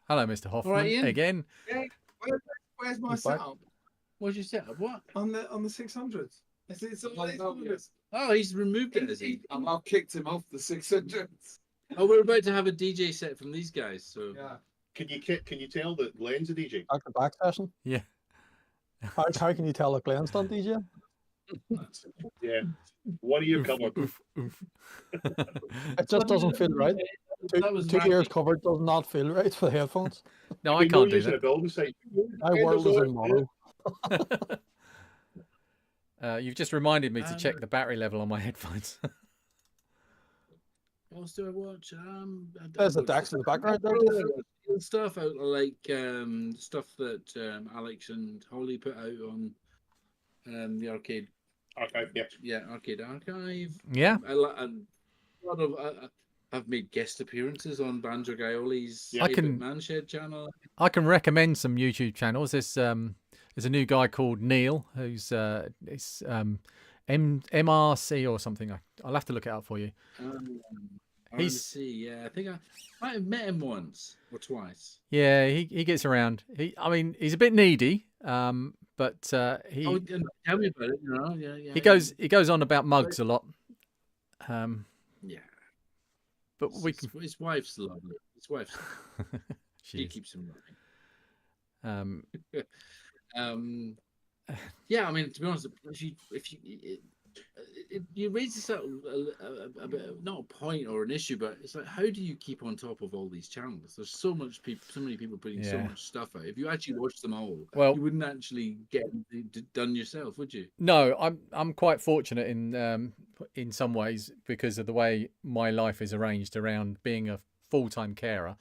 Hello, Mr. Hoffman. All right, Ian. Again. Hey, where's my setup? What's your setup? What on the 600s? Oh, he's removed it. Has he? I've kicked him off the 600s. Oh, we're about to have a DJ set from these guys. So yeah. Can you tell that Glenn's a DJ? Back to back session. Yeah. How can you tell that Glenn's done DJ? Yeah. What are you covered? It just doesn't feel right. Two ears covered does not feel right for the headphones. No, I can't do that. My world is in mono. You've just reminded me to check the battery level on my headphones. What else do I watch? There's the DAX in the background there. Stuff I like stuff that Alex and Holly put out on the arcade archive. Yeah, arcade archive. Yeah, a lot of I've made guest appearances on Banjo Gaioli's Manshed channel. I can recommend some YouTube channels. There's a new guy called Neil who's it's MRC or something. I'll have to look it up for you. Yeah, I think I might have met him once or twice. Yeah, he gets around. He's a bit needy, but he. Oh, tell me about it. You know, yeah. He goes on about mugs a lot. Yeah. But his wife's lovely. His wife's she keeps him running. Yeah, I mean, to be honest, you raise this up a bit, not a point or an issue, but it's like, how do you keep on top of all these channels? There's so many people putting so much stuff out. If you actually watch them all, you wouldn't actually get it done yourself, would you? No, I'm quite fortunate in some ways because of the way my life is arranged around being a full-time carer,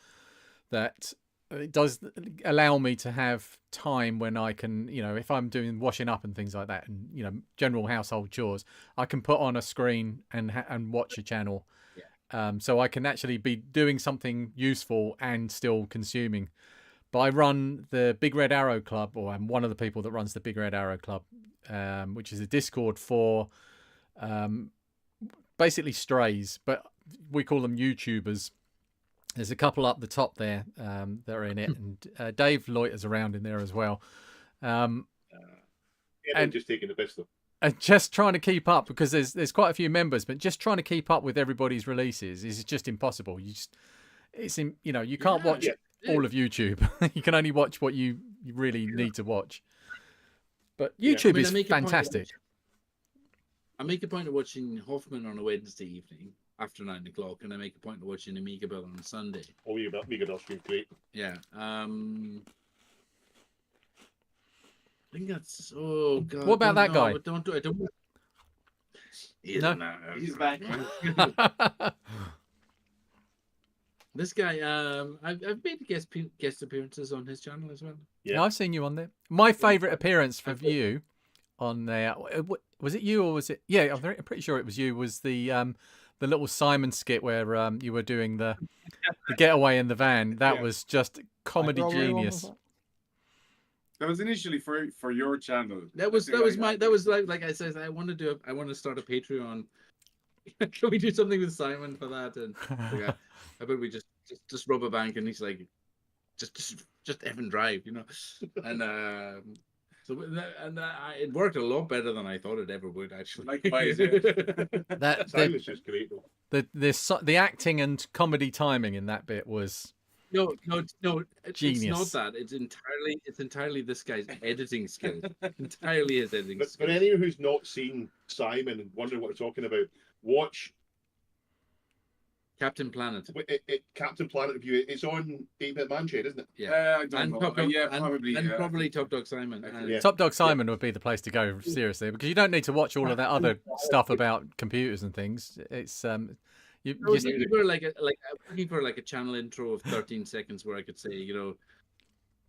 that it does allow me to have time when I can, if I'm doing washing up and things like that, and general household chores, I can put on a screen and watch a channel, so I can actually be doing something useful and still consuming. But I run the Big Red Arrow Club, or I'm one of the people that runs the Big Red Arrow Club, which is a Discord for basically strays, but we call them YouTubers. There's a couple up the top there that are in it, and Dave loiters around in there as well. And just taking the piss though. And just trying to keep up, because there's quite a few members, but just trying to keep up with everybody's releases is just impossible. You can't watch all of YouTube. You can only watch what you really need to watch. But YouTube is fantastic. I make a point of watching Hoffman on a Wednesday evening after 9 o'clock, and I make a point of watching Amiga Bill on a Sunday. Oh, Amiga Bill's been great. Yeah. I think that's. Oh God. What about that guy? Don't do it. Don't. He's back. This guy, I've made guest appearances on his channel as well. Yeah, I've seen you on there. My favourite appearance for you on there, was it you or was it? Yeah, I'm pretty sure it was you. Was the little Simon skit where you were doing the getaway in the van? That was just comedy genius. That was initially for your channel. That was like I said, I want to start a Patreon. Can we do something with Simon for that? And like, I bet we just rob a bank, and he's like, just effing drive, you know. And it worked a lot better than I thought it ever would, actually. Likewise, Simon's just great though. The acting and comedy timing in that bit was no. Genius. It's not that. It's entirely this guy's editing skills. Entirely his editing skills. But anyone who's not seen Simon and wondering what we're talking about, watch Captain Planet. Captain Planet View. It's on 8-Bit Manshed, isn't it? Yeah. I don't know. Probably. And probably Top Dog Simon. Top Dog Simon would be the place to go, seriously, because you don't need to watch all of that other stuff about computers and things. It's I was looking for like a channel intro of 13 seconds where I could say, you know,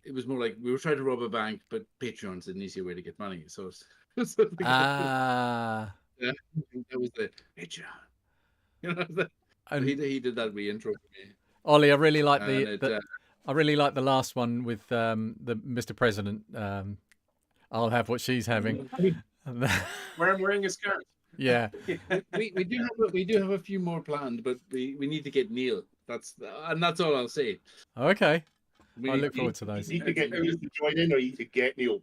it was more like we were trying to rob a bank, but Patreon's an easier way to get money. So that was the Patreon. You know, and he did that re-intro for me. Ollie, I really like I really like the last one with the Mr. President. I'll have what she's having. Where I'm wearing a skirt. Yeah. we do have a few more planned, but we need to get Neil. That's all I'll say. Okay. I look forward to those. You need to get Neil to join in, or you need to get Neil.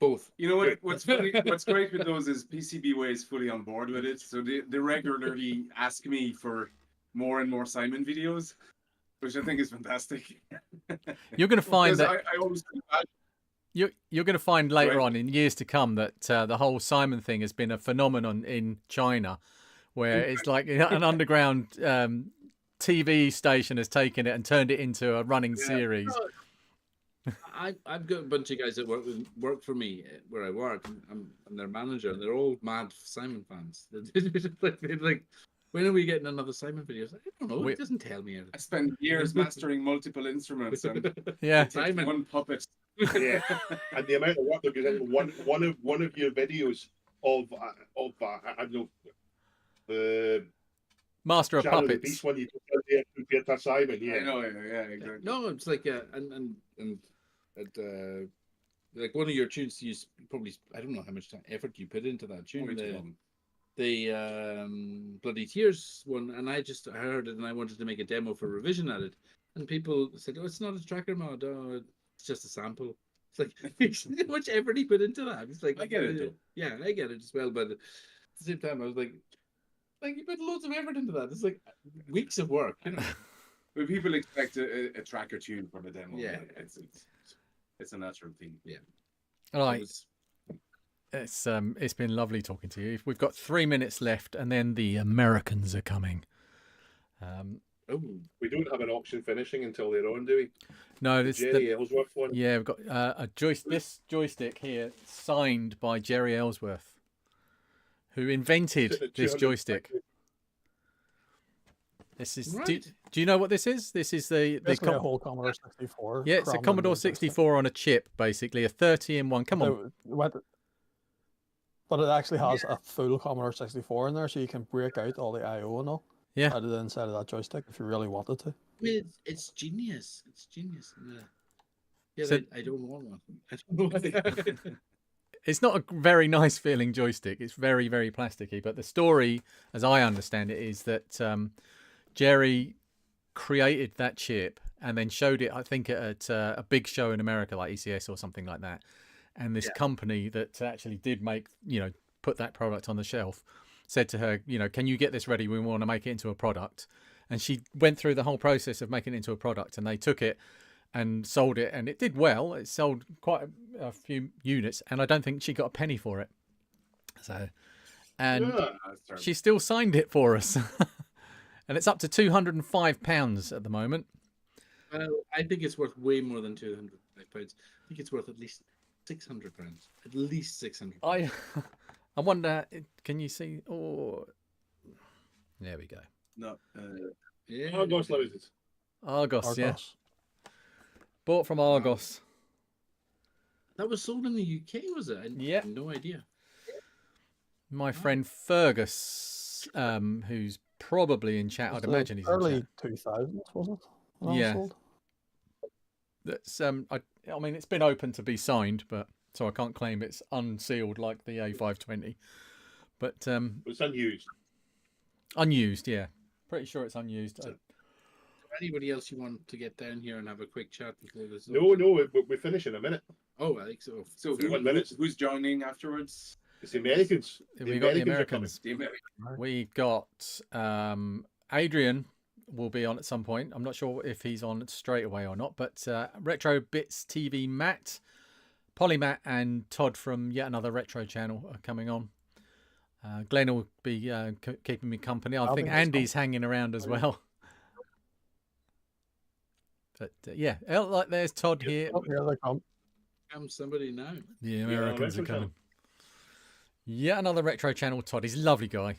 Both. You know what? What's funny? What's great with those is PCBWay is fully on board with it, so they regularly ask me for more and more Simon videos, which I think is fantastic. You're going to find that I always you're going to find later on in years to come that the whole Simon thing has been a phenomenon in China, where it's like an underground TV station has taken it and turned it into a running series. I've got a bunch of guys that work for me where I work. I'm their manager, and they're all mad Simon fans. They're like, when are we getting another Simon video? I don't know. It doesn't tell me. I spent years mastering multiple instruments and Simon. one puppet. Yeah, and the amount of work that goes into one of your videos of I don't know, the Master of Shadow Puppets. The Beast one you took out there compared to Simon. Yeah, I know, yeah, exactly. No, it's like like one of your tunes. You probably, I don't know how much effort you put into that tune. The Bloody Tears one, and I heard it and I wanted to make a demo for revision at it, and people said, "Oh, it's not a tracker mod. Oh, it's just a sample." It's like how much effort he put into that. It's like, I get it though. Yeah, I get it as well, but at the same time, I was like you put loads of effort into that. It's like weeks of work, you know. When people expect a tracker tune for the demo, yeah, it's a natural thing. Yeah. All right. It's been lovely talking to you. We've got 3 minutes left, and then the Americans are coming. We don't have an auction finishing until they're on, do we? No, this Jerry Ellsworth one. Yeah, we've got this joystick here signed by Jerry Ellsworth, who invented this joystick. This is. Right. Do you know what this is? This is the whole Commodore 64. Yeah, it's a Commodore 64 on a chip, basically a 30-in-1. Come on. But it actually has a full Commodore 64 in there, so you can break out all the I/O and all. Yeah. Out of the inside of that joystick if you really wanted to. I mean, it's genius. It's genius. Yeah. Yeah, So- I don't want one. I don't know why. It's not a very nice feeling joystick. It's very, very plasticky. But the story, as I understand it, is that Jerry created that chip and then showed it, I think, at a big show in America, like ECS or something like that. And this company that actually did make, put that product on the shelf, said to her, can you get this ready? We want to make it into a product. And she went through the whole process of making it into a product, and they took it and sold it, and it did well. It sold quite a few units, and I don't think she got a penny for it. So, and she still signed it for us, and it's up to £205 at the moment. I think it's worth way more than £205. I think it's worth at least £600. At least £600. I wonder. Can you see? Oh, there we go. No. Yeah. Argos Limited. Argos, yeah. Bought from Argos. That was sold in the UK, was it? I had no idea. My friend Fergus, who's probably in chat, I'd imagine he's early in chat. 2000s, wasn't it? When Yeah. it was sold? That's I mean, it's been open to be signed, but so I can't claim it's unsealed like the A520. But It's unused. Unused, yeah. Pretty sure it's unused. Anybody else you want to get down here and have a quick chat before this? No, we finish in a minute. Oh, I think so. So 1 minute. who's joining afterwards? It's the Americans. We got the Americans. The Americans. We got Adrian will be on at some point. I'm not sure if he's on straight away or not, but Retro Bits TV Matt, Polymatt, and Todd from yet another retro channel are coming on. Glenn will be keeping me company. I think Andy's hanging around as well. But yeah, like there's Todd here. Oh, here they come. Comes somebody now. The Americans are retro coming. Yeah, another retro channel. Todd, he's a lovely guy.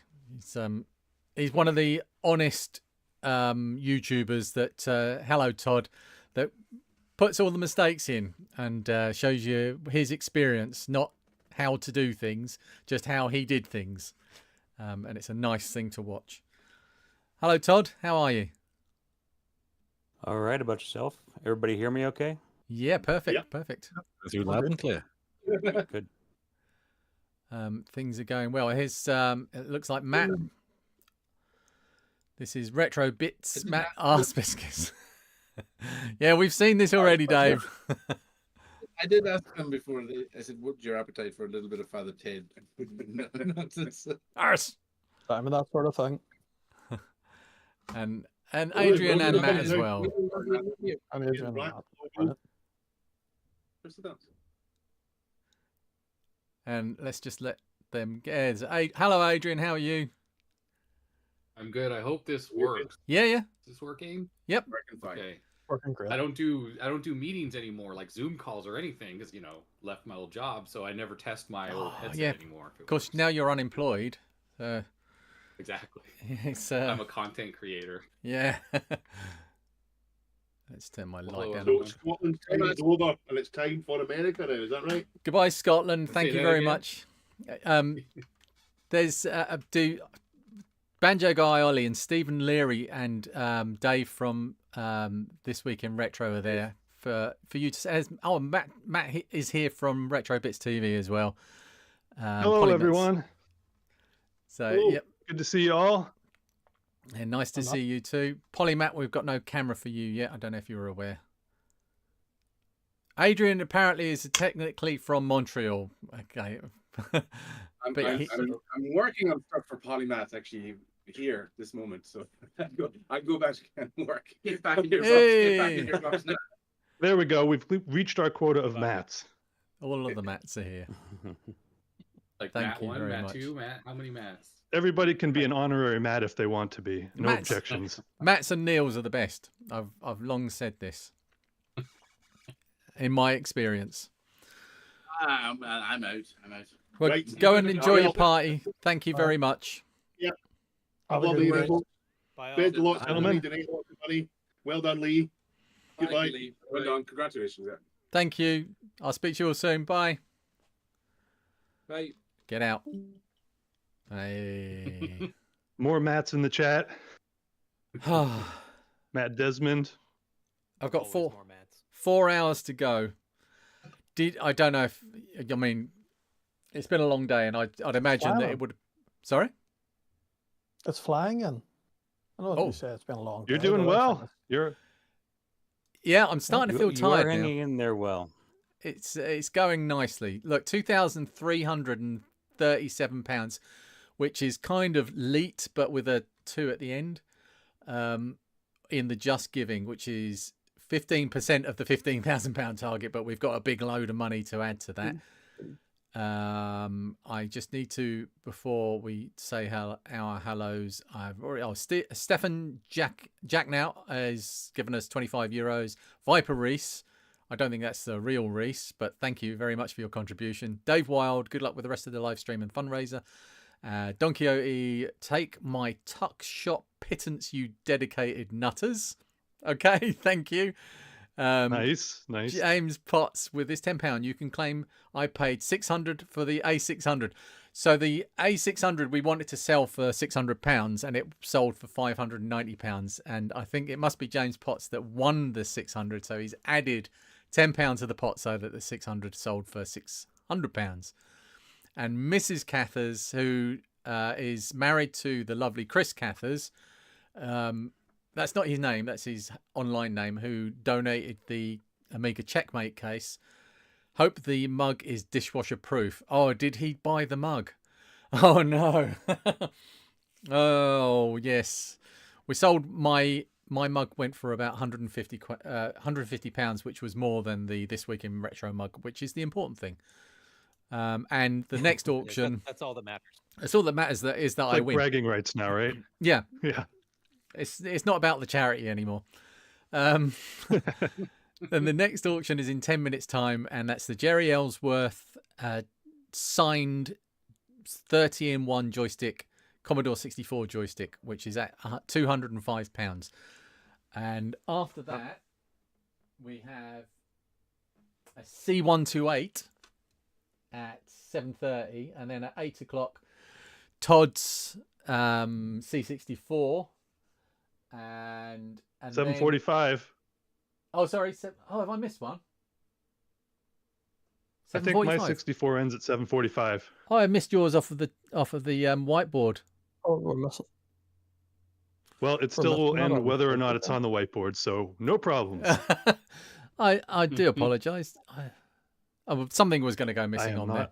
He's one of the honest YouTubers that hello Todd, that puts all the mistakes in and shows you his experience, not how to do things, just how he did things. And it's a nice thing to watch. Hello Todd, how are you? All right, about yourself? Everybody hear me okay? Yeah, perfect, Yep. perfect. Through loud and clear. Good. Things are going well. Here's it looks like Matt. This is Retro Bits Matt Arse Biscuits. Yeah, we've seen this already, Dave. I did ask them before. I said, "What's your appetite for a little bit of Father Ted?" Arse. Time and that sort of thing. And Adrian and Matt as well. And Adrian and Matt. And let's just let them get. Hello, Adrian. How are you? I'm good. I hope this works. Yeah. Is this working? Yep. Working fine. Okay. Working great. I don't do meetings anymore, like Zoom calls or anything, because left my old job, so I never test my old headset anymore. Of course, now you're unemployed. Exactly. It's, I'm a content creator. Yeah. Let's turn my light down. So Scotland's time is over and it's time for America now, is that right? Goodbye, Scotland. Thank Say you that very again. much. There's Banjo Guy Ollie and Stephen Leary and Dave from This Week in Retro are there for you to say. Oh, Matt is here from Retro Bits TV as well. Hello, everyone. So, Hello. yep. Good to see you all. Yeah, nice to see you too. Polymatt, we've got no camera for you yet. I don't know if you were aware. Adrian apparently is technically from Montreal. Okay. I'm working on stuff for Polymath actually here this moment, so I go back and work. Get back in your box. Hey. Get back in your box now. There we go. We've reached our quota of mats. All of the mats are here. Like Thank Matt you 1, very Matt much. 2, Matt. How many Matts? Everybody can be an honorary mat if they want to be. No Mats. objections. Mats and Neils are the best. I've long said this. In my experience. I'm out. Well, Right. go and enjoy your party. Thank you very much. Have a Have a lovely good night. night. Bid lots of Gentlemen. money, donate lots of money. Well done, Lee. Goodbye. Well done. Congratulations. Yeah. Thank you. I'll speak to you all soon. Bye. Bye. Get out. Hey. More mats in the chat. I've Matt Desmond. got 4 hours to go. I don't know if, I mean, it's been a long day, and I'd imagine that it would. Sorry? It's flying in. I know Oh. you say it's been a long day. You're doing but I think well. You're Yeah, I'm starting to feel You tired are now. hanging in there well. It's going nicely. Look, £2,337, which is kind of leet, but with a 2 at the end. In the Just Giving, which is 15% of the £15,000 target, but we've got a big load of money to add to that. I just need to, before we say our hellos, I've already. Stefan Jack now has given us €25. Viper Reese, I don't think that's the real Reese, but thank you very much for your contribution. Dave Wild, good luck with the rest of the live stream and fundraiser. Don Quixote, take my tuck shop pittance, you dedicated nutters. Okay, thank you. nice. James Potts, with this £10, you can claim I paid £600 for the A600. So the A600 we wanted to sell for £600, and it sold for £590. And I think it must be James Potts that won the 600. So he's added £10 to the pot so that the 600 sold for £600. And Mrs. Cathers, who is married to the lovely Chris Cathers, that's not his name, that's his online name, who donated the Amiga Checkmate case. Hope the mug is dishwasher proof. Oh, did he buy the mug? Oh, no. Oh, yes. We sold my mug went for about £150, which was more than the This Week in Retro mug, which is the important thing. And the next auction... that's all that matters. That's all that matters, that it's I like win. bragging rights now, right? Yeah. Yeah. It's not about the charity anymore. And the next auction is in 10 minutes' time, and that's the Jerry Ellsworth signed 30-in-1 joystick, Commodore 64 joystick, which is at £205. And after that, we have a C128 at 7:30, and then at 8 o'clock, Todd's C64. And 7:45. Oh, sorry. Have I missed one? I think my 64 ends at 7:45. Oh, I missed yours off of the whiteboard. Oh, we're missing. Well, it still will end whether or not it's on the whiteboard, so no problems. I do apologise. Something was going to go missing on there.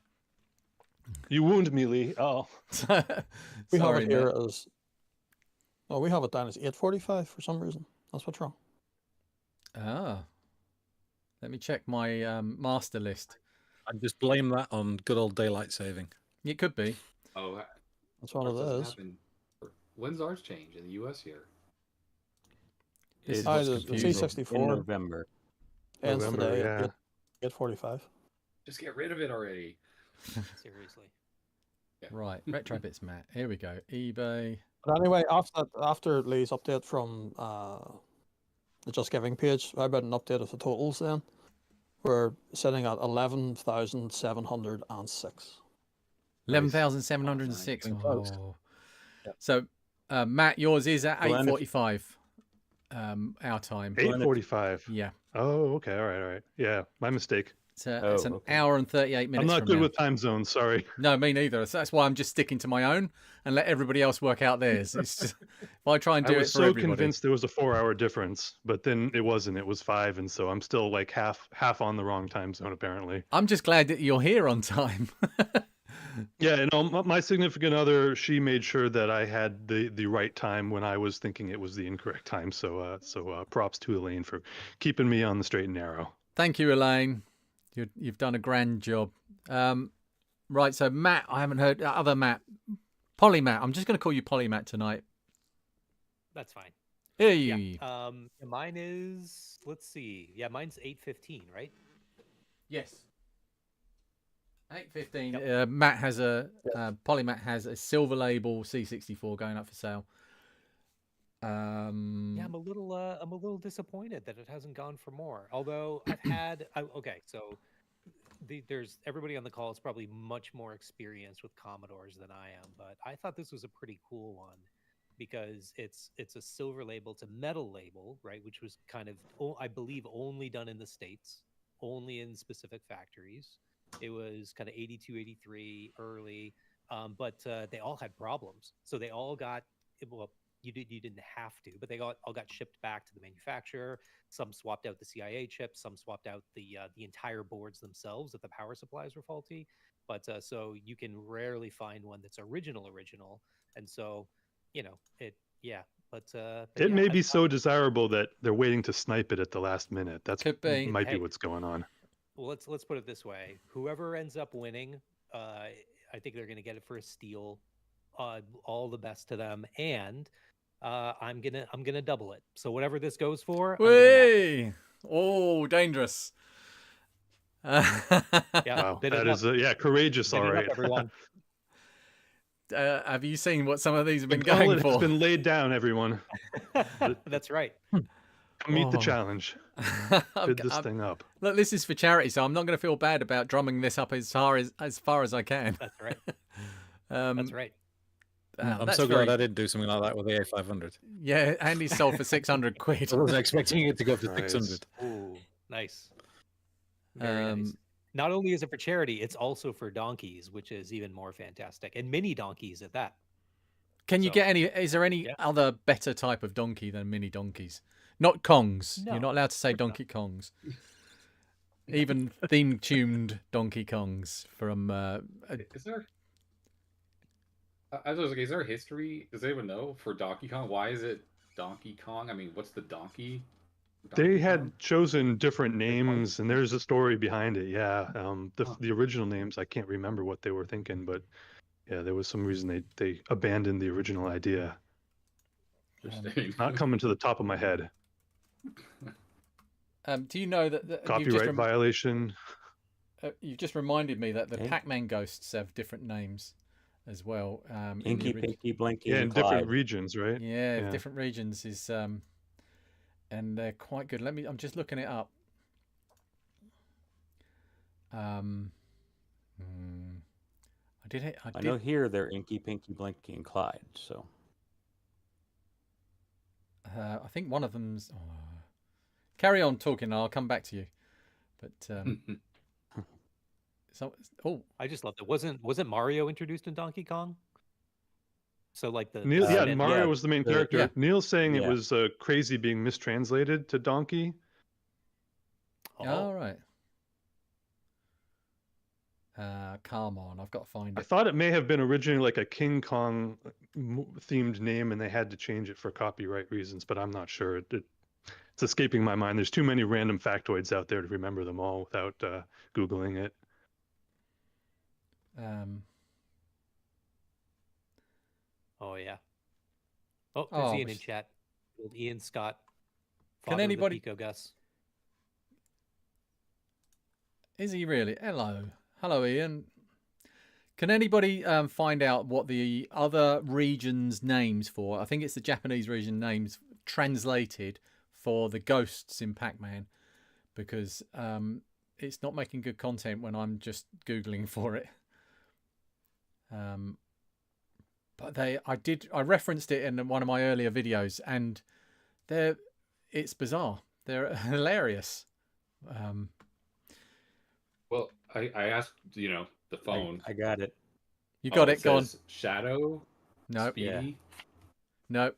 You wound me, Lee. Oh, we have it here as. Oh, we have it down as 8:45 for some reason. That's what's wrong. Ah, let me check my master list. I'd just blame that on good old daylight saving. It could be. Oh, that's what it is. When's ours change in the US here? It's the C64 in November. Ends today at 8:45. Just get rid of it already. Seriously. Yeah. Right, Retrobits Matt. Here we go. eBay. But anyway, after Lee's update from the Just Giving page, how about an update of the totals then? We're sitting at 11,706. 11,706. Oh. So, Matt, yours is at 8:45. Our time. 8:45. Yeah. Oh, okay. All right. Yeah, my mistake. It's an hour and 38 minutes. I'm not good with time zones. Sorry. No, me neither. So that's why I'm just sticking to my own and let everybody else work out theirs. It's just, if I try and do it for everybody. I was so convinced there was a 4-hour difference, but then it wasn't. It was 5, and so I'm still like half on the wrong time zone apparently. I'm just glad that you're here on time. Yeah, my significant other, she made sure that I had the right time when I was thinking it was the incorrect time. So props to Elaine for keeping me on the straight and narrow. Thank you, Elaine. You've done a grand job. Right, so Matt, I haven't heard other Matt. Polymatt. I'm just going to call you Polymatt tonight. That's fine. Hey. Yeah. Mine is, let's see. Yeah, mine's 8:15, right? Yes. 8:15. Yep. Matt has Polymatt has a silver label C64 going up for sale. Yeah, I'm a little disappointed that it hasn't gone for more. Although I've had so there's everybody on the call is probably much more experienced with Commodores than I am, but I thought this was a pretty cool one. because it's a silver label, it's a metal label, right? Which was kind of, I believe, only done in the States, only in specific factories. It was kind of 82, 83 early, but they all had problems. So they all got, well, you didn't have to, but they all got shipped back to the manufacturer. Some swapped out the CIA chips, some swapped out the entire boards themselves if the power supplies were faulty. But so you can rarely find one that's original, and so it, yeah. But It yeah, may be so desirable that they're waiting to snipe it at the last minute. That's Could be. might be Hey. what's going on. Well, let's put it this way: whoever ends up winning, I think they're going to get it for a steal. All the best to them, and I'm gonna double it. So whatever this goes for, I'm gonna match it. Whee! Oh, dangerous. Yeah, Wow, bid it that up. is courageous. Bid All it up, right. everyone. Have you seen what some of these have The been going gauntlet has for? been laid down, everyone. That's right. Meet the Oh. challenge. Bid this thing up. Look, this is for charity, so I'm not going to feel bad about drumming this up as far as I can. That's right. Um, That's right. I'm that's so glad very- I did do something like that with the A500. Yeah, Andy's sold for 600 quid. I wasn't expecting it to go for Nice. 600. Ooh, nice. Very nice. Not only is it for charity, it's also for donkeys, which is even more fantastic, and mini donkeys at that. Can you So, get any? Is there any yeah. other better type of donkey than mini donkeys? Not Kongs. No, You're not allowed to say of course Donkey Kongs. Even theme-tuned Donkey Kongs from. Is there? I was like, is there a history? Does anyone know for Donkey Kong? Why is it Donkey Kong? I mean, what's the donkey? They Donkey had Kong? chosen different names, and there's a story behind it. Yeah, the Huh. the original names I can't remember what they were thinking, but yeah, there was some reason they abandoned the original idea. Interesting. Not coming to the top of my head. do you know that you've Copyright violation. you've just reminded me that the Okay. Pac-Man ghosts have different names as well. In the Inky, orig- Pinky, Blinky, Yeah, in and different Clyde. regions, right? Yeah, Yeah. different regions is and they're quite good. I'm just looking it up. I did it. I know here they're Inky, Pinky, Blinky, and Clyde. So I think one of them's. Carry on talking. And I'll come back to you. But I just loved it. Wasn't Mario introduced in Donkey Kong? So like the Neil, the yeah, Senate- Mario was the main character. yeah. Neil's saying it Yeah. was crazy being mistranslated to donkey. all right. Come on, I've got to find I it. thought it may have been originally like a King Kong themed name, and they had to change it for copyright reasons, but I'm not sure. It's escaping my mind. There's too many random factoids out there to remember them all without Googling it. Oh yeah. Oh, there's Oh, Ian in s- chat. Old Ian Scott. Can father of the anybody- Pico Gus? Is he really? Hello, Ian. Can anybody find out what the other regions' names for? I think it's the Japanese region names translated for the ghosts in Pac-Man, because it's not making good content when I'm just googling for it. But I referenced it in one of my earlier videos, and it's bizarre. They're hilarious. Well, I asked, the phone. I got it. You got it. Go on. Says Shadow, Nope. Speedy, Nope.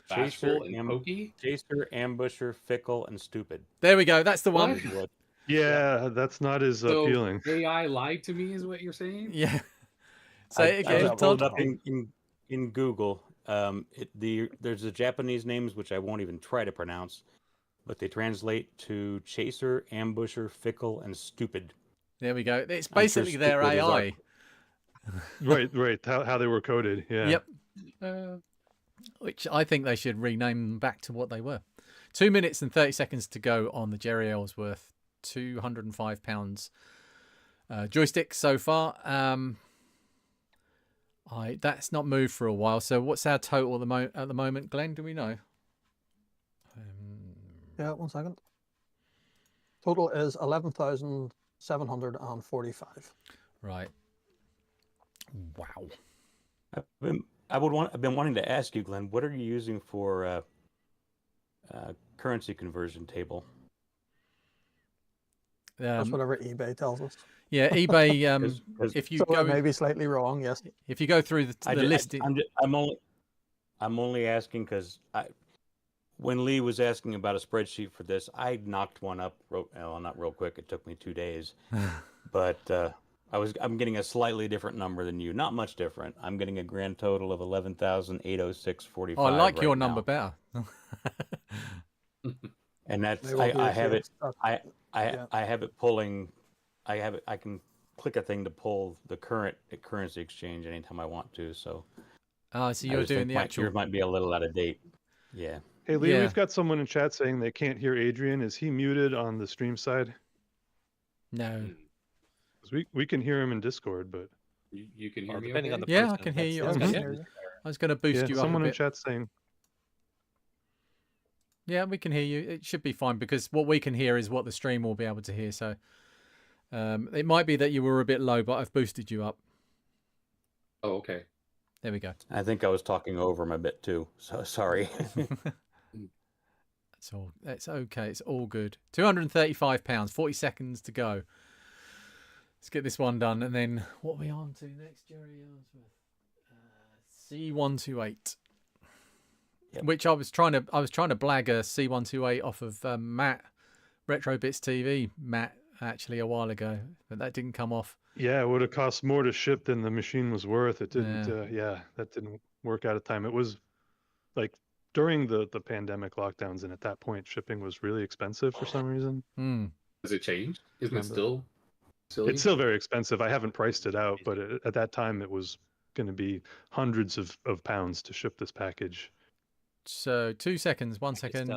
Bashful, and Pokey. Chaser, Ambusher, Fickle, and Stupid. There we go. That's the one. What? Yeah, that's not as So appealing. AI lied to me, is what you're saying? Yeah. Say it again, I pulled Todd. up in Google. There's the Japanese names which I won't even try to pronounce, but they translate to Chaser, Ambusher, Fickle, and Stupid. There we go. It's I'm sure basically their Stupid is our- AI. Right. How they were coded. Yeah. Yep. Which I think they should rename them back to what they were. 2 minutes and 30 seconds to go on the Jerry Ellsworth £205 joystick so far. That's not moved for a while. So what's our total at the moment, Glenn? Do we know? Yeah, 1 second. Total is 11,745. Right. Wow. I've been wanting to ask you, Glenn, what are you using for currency conversion table? That's whatever eBay tells us. Yeah, eBay. If you so go, I may be slightly wrong. Yes. If you go through the listing, I'm only asking because when Lee was asking about a spreadsheet for this, I knocked one up. Not real quick. It took me 2 days, but I'm getting a slightly different number than you. Not much different. I'm getting a grand total of 11,806.45. Oh, I like right your now. number better. And that's I have it. I have it pulling. I can click a thing to pull the current currency exchange anytime I want to. So. So you're doing the actual. Yours might be a little out of date. Yeah. Hey Lee, we've got someone in chat saying they can't hear Adrian. Is he muted on the stream side? No. We can hear him in Discord, but you can hear me. Depending on the yeah, person, I can hear you. I that's was going to boost you up. Someone a in bit. chat saying. Yeah, we can hear you. It should be fine because what we can hear is what the stream will be able to hear. So it might be that you were a bit low, but I've boosted you up. Oh, okay. There we go. I think I was talking over him a bit too. So sorry. It's okay. It's all good. £235. 40 seconds to go. Let's get this one done, and then what are we on to next, Jerry? C128. Yep. Which I was trying to blag a C128 off of Matt Retrobits TV, Matt, actually a while ago, but that didn't come off. Yeah, it would have cost more to ship than the machine was worth. It didn't. That didn't work out of time. It was like during the pandemic lockdowns, and at that point, shipping was really expensive for some reason. Has it changed? Isn't it still silly? It's still very expensive. I haven't priced it out, but at that time, it was going to be hundreds of pounds to ship this package. So 2 seconds, 1 second,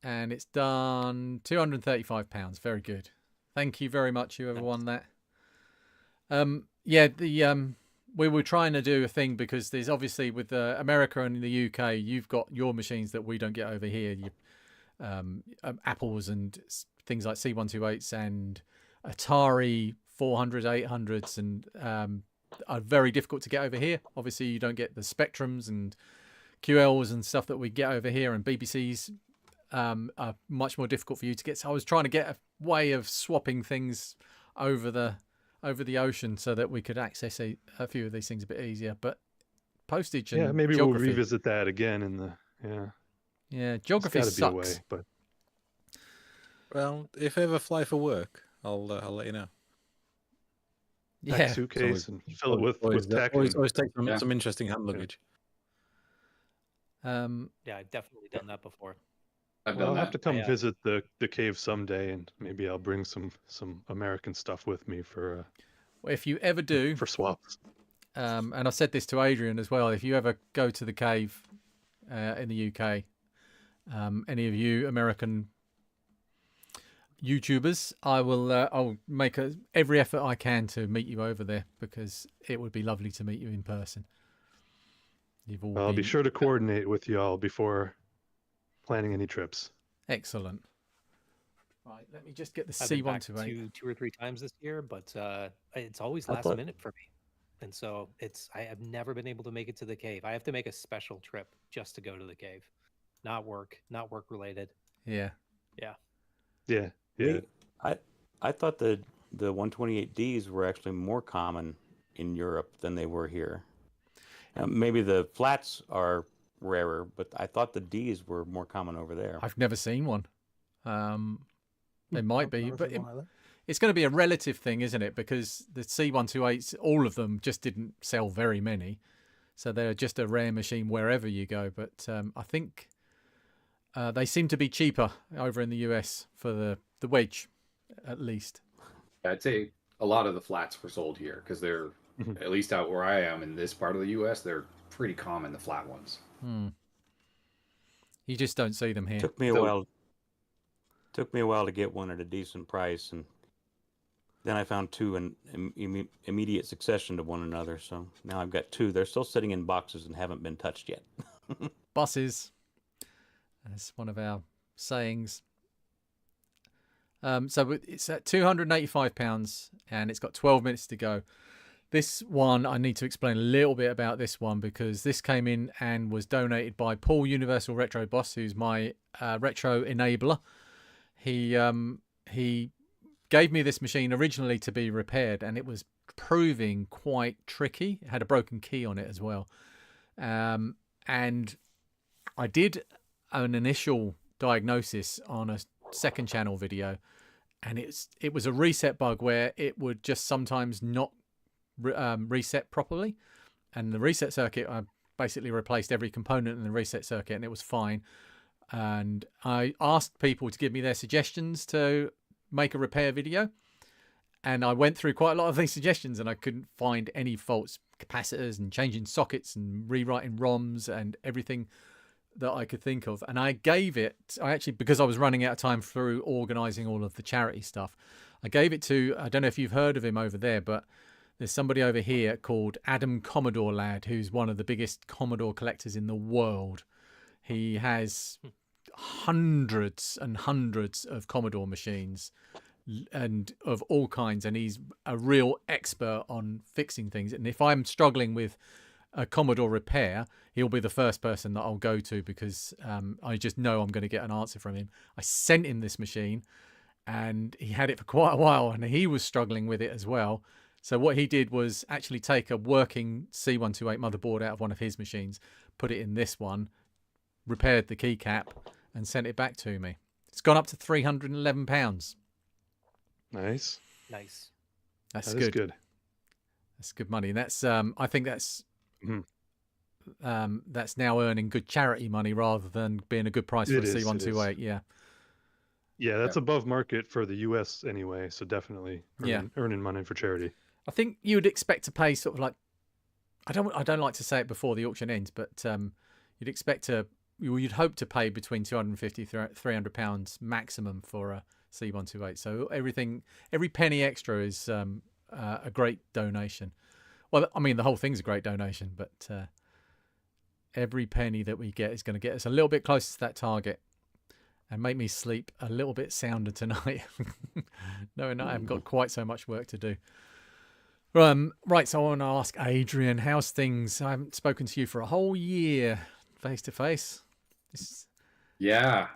and it's done. £235. Very good. Thank you very much, whoever won that. We were trying to do a thing because there's obviously with America and the UK, you've got your machines that we don't get over here. Apples and things like C128s and Atari 400s, 800s, and are very difficult to get over here. Obviously, you don't get the Spectrums and QLs and stuff that we get over here, and BBCs are much more difficult for you to get. So I was trying to get a way of swapping things over the ocean so that we could access a few of these things a bit easier. But postage and maybe geography, we'll revisit that again in the geography sucks. Be a way, but well, if I ever fly for work, I'll let you know. Pack a suitcase and fill it with tech. Always take some interesting hand luggage. I've definitely done that before. I'll have to come visit the cave someday, and maybe I'll bring some American stuff with me for. If you ever do, for swaps. And I said this to Adrian as well. If you ever go to the cave in the UK, any of you American YouTubers, I'll make every effort I can to meet you over there because it would be lovely to meet you in person. I'll be sure to coordinate with you all before planning any trips. Excellent. Right, let me just get the I've been back C128. two or three times this year, but it's always last minute for me, and so I have never been able to make it to the cave. I have to make a special trip just to go to the cave, not work related. Yeah. I thought the 128Ds were actually more common in Europe than they were here. Maybe the flats are rarer, but I thought the Ds were more common over there. I've never seen one. They might be, but it's going to be a relative thing, isn't it? Because the C128s, all of them just didn't sell very many. So they're just a rare machine wherever you go. But I think they seem to be cheaper over in the US for the wedge, at least. I'd say a lot of the flats were sold here because they're, at least out where I am in this part of the US, they're pretty common, the flat ones. You just don't see them here. Took me a while to get one at a decent price, and then I found two in immediate succession to one another. So now I've got two. They're still sitting in boxes and haven't been touched yet. Buses. That's one of our sayings. So it's at £285 and it's got 12 minutes to go. This one, I need to explain a little bit about this one because this came in and was donated by Paul Universal Retro Boss, who's my retro enabler. He gave me this machine originally to be repaired, and it was proving quite tricky. It had a broken key on it as well. And I did an initial diagnosis on a second channel video, and it was a reset bug where it would just sometimes not reset properly. And the reset circuit, I basically replaced every component in the reset circuit, and it was fine. And I asked people to give me their suggestions to make a repair video, and I went through quite a lot of these suggestions, and I couldn't find any faults. Capacitors and changing sockets and rewriting ROMs and everything that I could think of. And I gave it, because I was running out of time through organizing all of the charity stuff, I gave it to, I don't know if you've heard of him over there, but there's somebody over here called Adam Commodore Lad, who's one of the biggest Commodore collectors in the world. He has hundreds and hundreds of Commodore machines and of all kinds, and he's a real expert on fixing things. And if I'm struggling with a Commodore repair, he'll be the first person that I'll go to, because I just know I'm going to get an answer from him. I sent him this machine, and he had it for quite a while, and he was struggling with it as well. So what he did was actually take a working C128 motherboard out of one of his machines, put it in this one, repaired the keycap, and sent it back to me. It's gone up to £311. Nice. That's good. good. That's good money. And that's I think that's now earning good charity money rather than being a good price for a C128. Yeah, that's above market for the US anyway, so definitely earning money for charity. I think you would expect to pay sort of like, I don't like to say it before the auction ends, but you'd hope to pay between £250 £300 maximum for a C128. So every penny extra is a great donation. Well, I mean, the whole thing's a great donation, but every penny that we get is going to get us a little bit closer to that target and make me sleep a little bit sounder tonight, knowing I haven't got quite so much work to do. Right, so I want to ask Adrian, how's things? I haven't spoken to you for a whole year face to face. Yeah,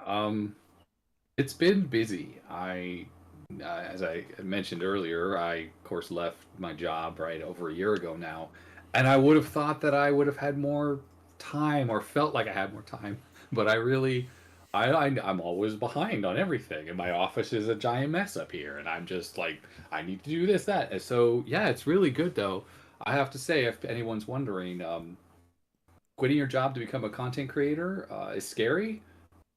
it's been busy. As I mentioned earlier, I of course left my job right over a year ago now, and I would have thought that I would have had more time, or felt like I had more time, but I'm always behind on everything, and my office is a giant mess up here, and I'm just like, I need to do this, that. And so yeah, it's really good though. I have to say, if anyone's wondering, quitting your job to become a content creator is scary,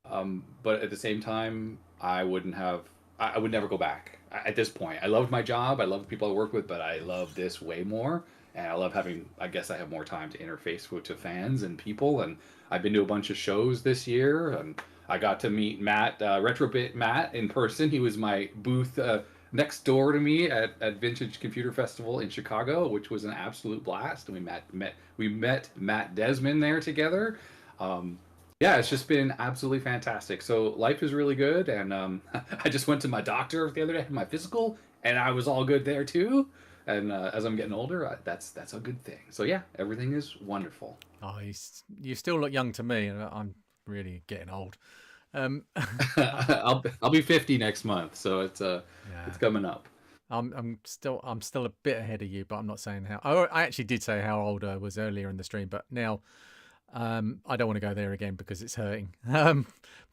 but at the same time, I would never go back at this point. I loved my job, I love the people I work with, but I love this way more, and I love I guess I have more time to interface to fans and people, and I've been to a bunch of shows this year, and I got to meet Matt, Retrobit Matt, in person. He was my booth next door to me at Vintage Computer Festival in Chicago, which was an absolute blast. And we met Matt Desmond there together. Yeah, it's just been absolutely fantastic. So life is really good, and I just went to my doctor the other day, had my physical, and I was all good there too. And as I'm getting older, that's a good thing. So yeah, everything is wonderful. Oh, you still look young to me, and I'm really getting old. I'll be 50 next month, so it's coming up. I'm still a bit ahead of you, but I'm not saying how. I actually did say how old I was earlier in the stream, but now I don't want to go there again because it's hurting.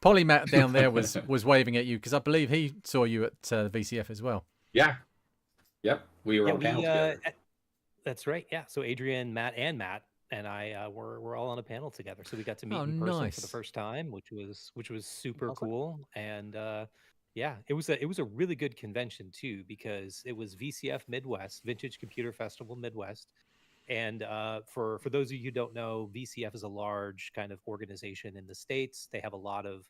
Polymat down there was waving at you because I believe he saw you at VCF as well. Yeah. Yep. We were on panel together. That's right. Yeah. So Adrian, Matt, and I were all on a panel together. So we got to meet in person for the first time, which was super cool. And yeah, it was a really good convention too, because it was VCF Midwest, Vintage Computer Festival Midwest. And for those of you who don't know, VCF is a large kind of organization in the States. They have a lot of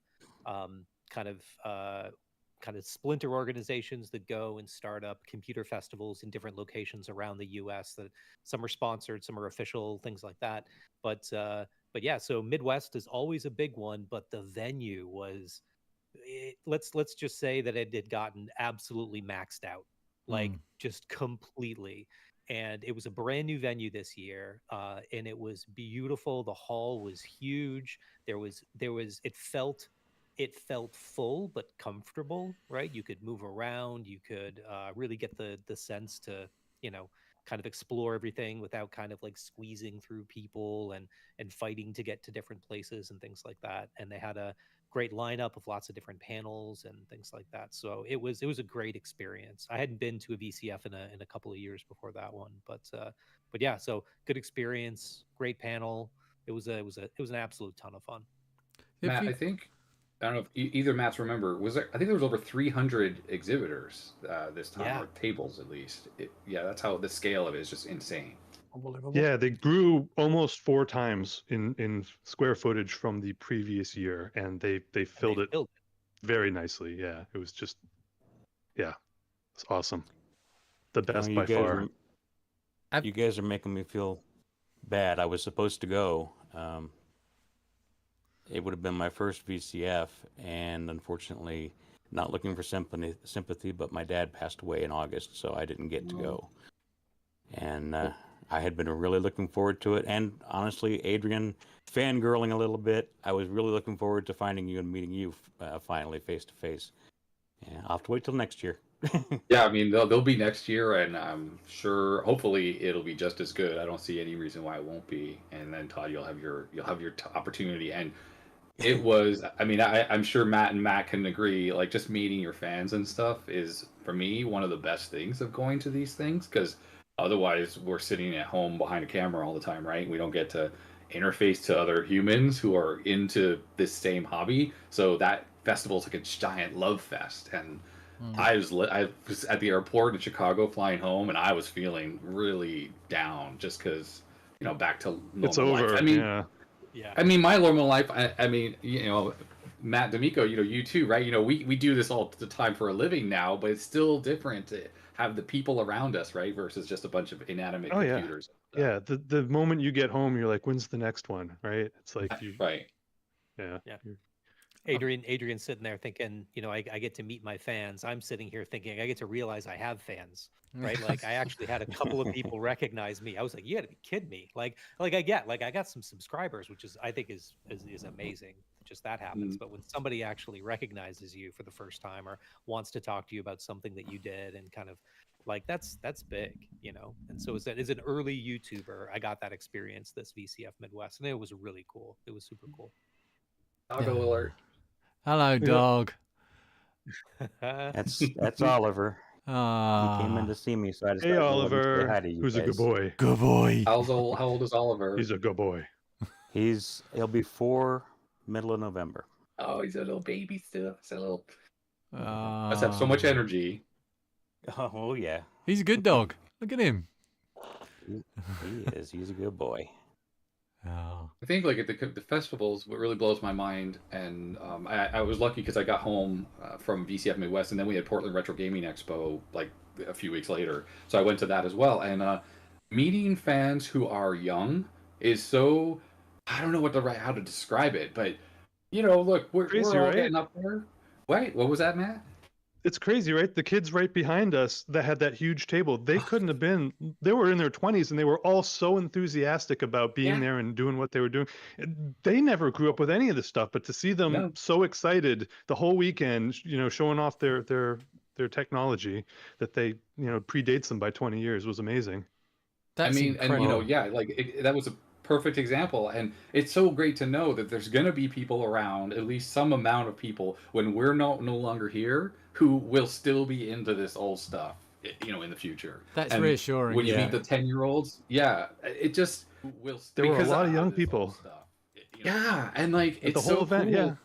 kind of splinter organizations that go and start up computer festivals in different locations around the U.S. That some are sponsored, some are official, things like that. But yeah, so Midwest is always a big one, but the venue was, let's just say that it had gotten absolutely maxed out, like just completely. and it was a brand new venue this year, and it was beautiful. The hall was huge. It felt full but comfortable, right? You could move around. You could really get the sense to, kind of explore everything without kind of like squeezing through people and fighting to get to different places and things like that. And they had a great lineup of lots of different panels and things like that. So it was a great experience. I hadn't been to a VCF in a couple of years before that one, but yeah, so good experience, great panel. It was an absolute ton of fun. Matt, I don't know if either Matt's remember. I think there was over 300 exhibitors this time, or tables at least. That's how the scale of it is just insane. Yeah, they grew almost 4 times in square footage from the previous year, and they filled it very nicely. Yeah, it was just, it's awesome. The best by far. You guys are making me feel bad. I was supposed to go. It would have been my first VCF, and unfortunately, not looking for sympathy, but my dad passed away in August, so I didn't get to go. And I had been really looking forward to it, and honestly, Adrian, fangirling a little bit, I was really looking forward to finding you and meeting you finally face to face. Yeah, I'll have to wait till next year. Yeah, I mean they'll be next year, and I'm sure, hopefully, it'll be just as good. I don't see any reason why it won't be. And then Todd, you'll have your opportunity. And it was, I mean, I'm sure Matt and Matt can agree. Like, just meeting your fans and stuff is, for me, one of the best things of going to these things, because otherwise we're sitting at home behind a camera all the time, right? We don't get to interface to other humans who are into this same hobby. So that festival is like a giant love fest. And I was at the airport in Chicago flying home, and I was feeling really down just because, back to normal it's over. life. I mean, yeah. I mean, my normal life. I mean, Matt D'Amico, you too, right? We do this all the time for a living now, but it's still different to have the people around us, right? Versus just a bunch of inanimate computers. Yeah. The moment you get home, you're like, when's the next one, right? It's like right. Yeah. Adrian's sitting there thinking, I get to meet my fans. I'm sitting here thinking I get to realize I have fans, right? Like I actually had a couple of people recognize me. I was like, you got to be kidding me. Like I got some subscribers, which I think is amazing. Just that happens. But when somebody actually recognizes you for the first time or wants to talk to you about something that you did and kind of like that's big, And so as an early YouTuber, I got that experience this VCF Midwest, and it was really cool. It was super cool. Doggo alert. Hello, dog. That's Oliver. He came in to see me, so I decided to let him say hi to you who's guys. a good boy. Good boy. How old is Oliver? He's a good boy. He'll be 4 middle of November. Oh, he's a little baby still. He's a little. Must have so much energy. Oh yeah. He's a good dog. Look at him. He is. He's a good boy. Oh. I think like at the festivals, what really blows my mind, and I was lucky because I got home from VCF Midwest, and then we had Portland Retro Gaming Expo like a few weeks later, so I went to that as well. And meeting fans who are young is so, I don't know how to describe it, but look, we're all right? getting up there. Wait, what was that, Matt? It's crazy, right? The kids right behind us that had that huge table, they couldn't have been, they were in their 20s and they were all so enthusiastic about being there and doing what they were doing. They never grew up with any of this stuff, but to see them so excited the whole weekend, showing off their technology that they, predates them by 20 years was amazing. That's incredible. And that was a perfect example, and it's so great to know that there's going to be people around, at least some amount of people, when we're no longer here, who will still be into this old stuff, in the future. That's reassuring. When you meet the 10-year-olds, it just will. There were a lot of young people. Yeah, and like it's the whole so event, cool.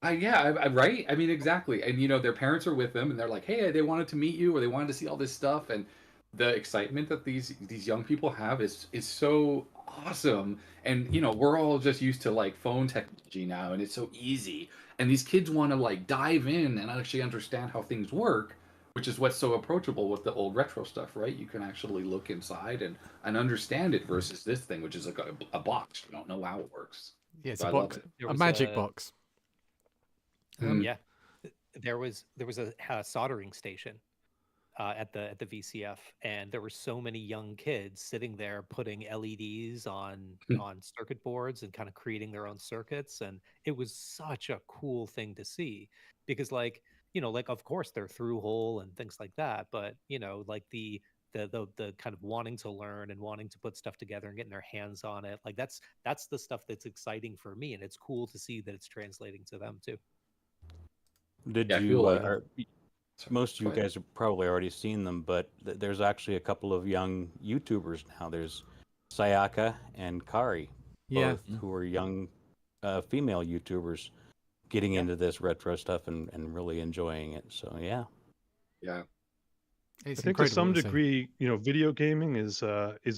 Right. I mean, exactly. And their parents are with them, and they're like, "Hey, they wanted to meet you, or they wanted to see all this stuff." And the excitement that these young people have is so awesome. And we're all just used to like phone technology now, and it's so easy. And these kids want to like dive in and actually understand how things work, which is what's so approachable with the old retro stuff, right? You can actually look inside and understand it versus this thing, which is like a box. You don't know how it works. Yeah, it's a box, a magic box. Yeah, there was a soldering station at the VCF, and there were so many young kids sitting there putting LEDs on circuit boards and kind of creating their own circuits, and it was such a cool thing to see because, like, like of course they're through hole and things like that, but like the kind of wanting to learn and wanting to put stuff together and getting their hands on it, like that's the stuff that's exciting for me, and it's cool to see that it's translating to them too. Did Yeah, I you? feel like- Most of you Go ahead. guys have probably already seen them, but there's actually a couple of young YouTubers now. There's Sayaka and Kari, Yeah. both who are young female YouTubers getting into this retro stuff and really enjoying it. So yeah. Yeah. It's I think to some incredible to see. degree, video gaming is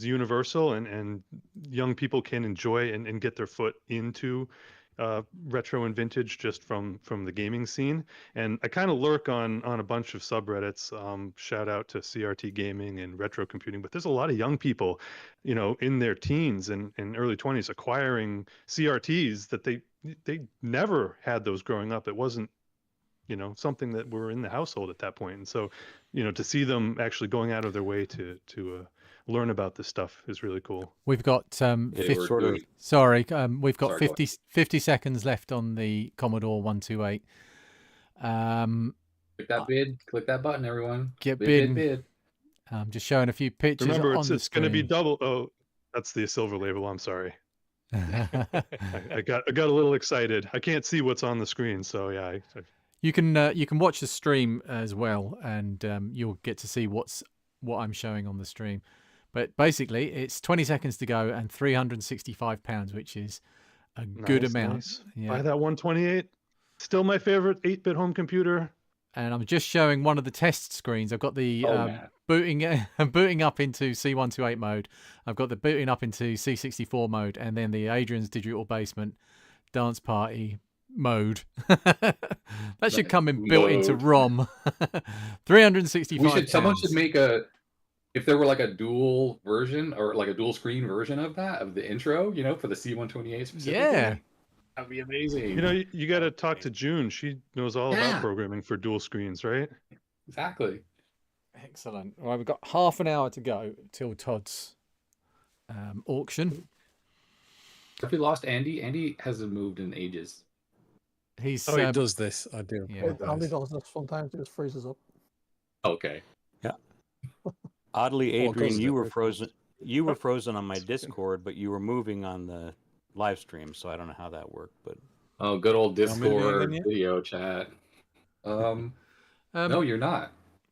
universal, and young people can enjoy and get their foot into retro and vintage just from the gaming scene. And I kind of lurk on a bunch of subreddits. Shout out to CRT Gaming and Retro Computing, but there's a lot of young people, in their teens and early 20s acquiring CRTs that they never had those growing up. It wasn't something that were in the household at that point. And so, to see them actually going out of their way to learn about this stuff is really cool. We've got They were sort of- doing- sorry, we've got Sorry, go 50 seconds left on the Commodore 128. Click that bid. Click that button, everyone. Get Bid. I'm just showing a few pictures Remember, on the it's going to be screen. double. Oh, that's the silver label. I'm sorry. I got a little excited. I can't see what's on the screen, so yeah. You can watch the stream as well, and you'll get to see what I'm showing on the stream. But basically, it's 20 seconds to go and £365, which is a good amount. Nice. Yeah. Buy that 128. Still my favorite 8-bit home computer. And I'm just showing one of the test screens. I've got the man. booting up into C128 mode. I've got the booting up into C64 mode, and then the Adrian's Digital Basement Dance Party mode. That should come in built into ROM. 365. Someone should make if there were like a dual version or like a dual screen version of that, of the intro, for the C128 specifically. Yeah. That'd be amazing. You got to talk to June. She knows all about programming for dual screens, right? Exactly. Excellent. Well, we've got half an hour to go till Todd's auction. Have we lost Andy? Andy hasn't moved in ages. He's he does this. I do. Yeah. Andy does this sometimes. He just freezes up. Okay. Oddly, Adrian, because you of were it. frozen. You were frozen on my Discord, but you were moving on the live stream, so I don't know how that worked. But Oh, good old I'm moving Discord again, yeah? video chat. No, you're not.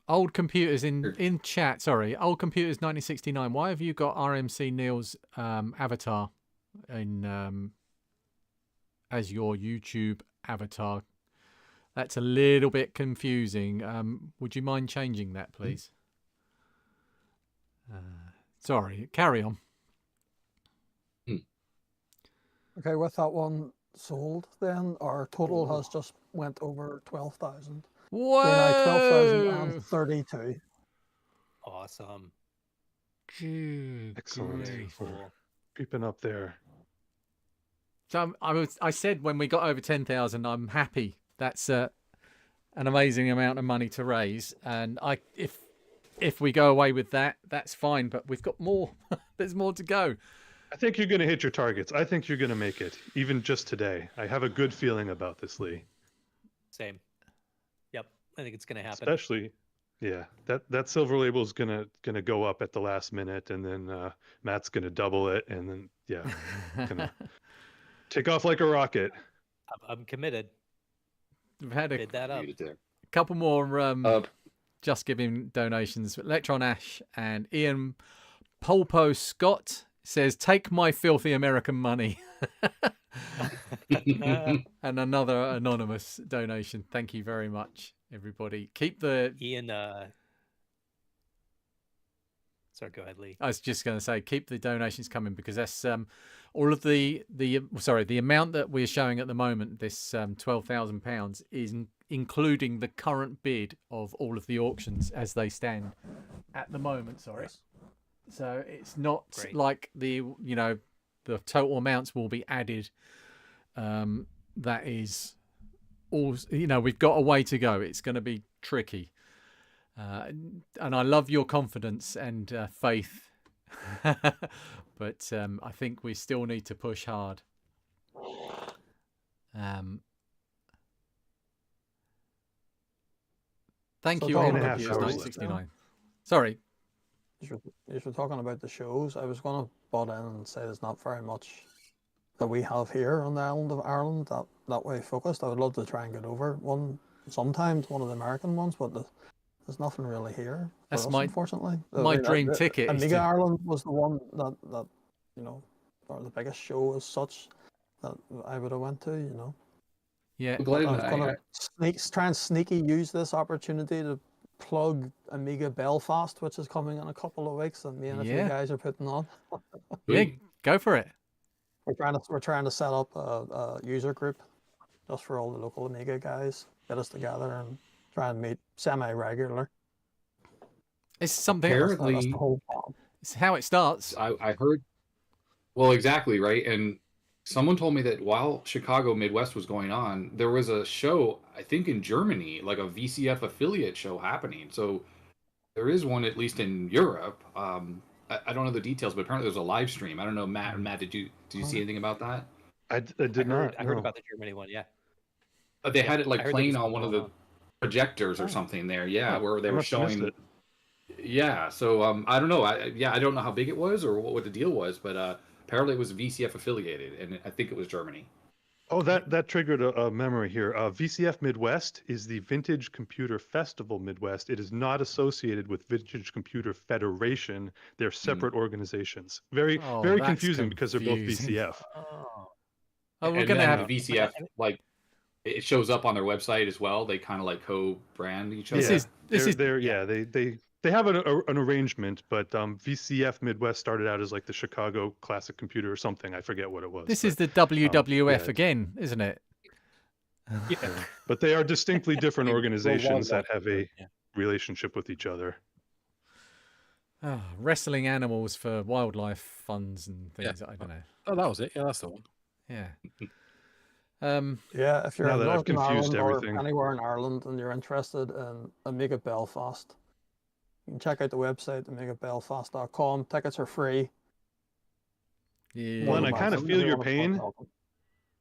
Old computers in chat. Sorry, old computers 1969. Why have you got RMC Neil's avatar in as your YouTube avatar? That's a little bit confusing. Would you mind changing that, please? Sorry, carry on. Okay, with that one sold, then our total has just went over 12,000. Whoa! We're now 12,032. Awesome. Good Excellent. grief. For creeping up there. So I said when we got over 10,000, I'm happy. That's an amazing amount of money to raise, and if we go away with that, that's fine. But we've got more. There's more to go. I think you're going to hit your targets. I think you're going to make it, even just today. I have a good feeling about this, Lee. Same. Yep, I think it's going to happen. Especially, yeah, that silver label is gonna go up at the last minute, and then Matt's gonna double it, and then gonna take off like a rocket. I'm committed. We've had a Bid that up. couple more Just Giving donations. Electron Ash and Ian Polpo Scott says, "Take my filthy American money." And another anonymous donation. Thank you very much, everybody. Keep the Ian. Sorry, go ahead, Lee. I was just going to say, keep the donations coming, because that's all of the amount that we're showing at the moment. This £12,000 is including the current bid of all of the auctions as they stand at the moment. Sorry, so it's not like the total amounts will be added. That is all. We've got a way to go. It's going to be tricky. And I love your confidence and faith, but I think we still need to push hard. Thank you, NWS969. Sorry. You were talking about the shows. I was going to butt in and say there's not very much that we have here on the island of Ireland that way focused. I would love to try and get over one of the American ones, but there's nothing really here. That's us, unfortunately. My dream ticket. Amiga Ireland was the one that or the biggest show as such that I would have went to. Yeah. I was going to try and sneaky use this opportunity to plug Amiga Belfast, which is coming in a couple of weeks, and me and a few guys are putting on. Yeah, go for it. We're trying to set up a user group just for all the local Amiga guys, get us together and try and meet semi-regular. It's something. Apparently, that's the whole plan. It's how it starts. I heard. Well, exactly right, and someone told me that while Chicago Midwest was going on, there was a show, I think in Germany, like a VCF affiliate show happening. So there is one at least in Europe. I don't know the details, but apparently there's a live stream. I don't know, Matt. Did you see anything about that? I did not. I heard about the Germany one. Yeah. They had it like playing on one of the projectors or something there. Yeah, where they were showing. Yeah. So I don't know. I don't know how big it was or what the deal was, but apparently it was VCF affiliated, and I think it was Germany. Oh, that triggered a memory here. VCF Midwest is the Vintage Computer Festival Midwest. It is not associated with Vintage Computer Federation. They're separate organizations. Very confusing because they're both VCF. We're going to have a VCF, like, it shows up on their website as well. They kind of like co-brand each other. They have an arrangement, but VCF Midwest started out as like the Chicago Classic Computer or something. I forget what it was. This is the WWF again, isn't it? Yeah, but they are distinctly different organizations that have a relationship with each other. Wrestling animals for wildlife funds and things. I don't know. Oh, that was it. Yeah, that's the one. Yeah. If you're in Northern Ireland or anywhere in Ireland and you're interested in Amiga Belfast, you can check out the website, amigabelfast.com. Tickets are free. Yeah. Well, and I kind of feel your pain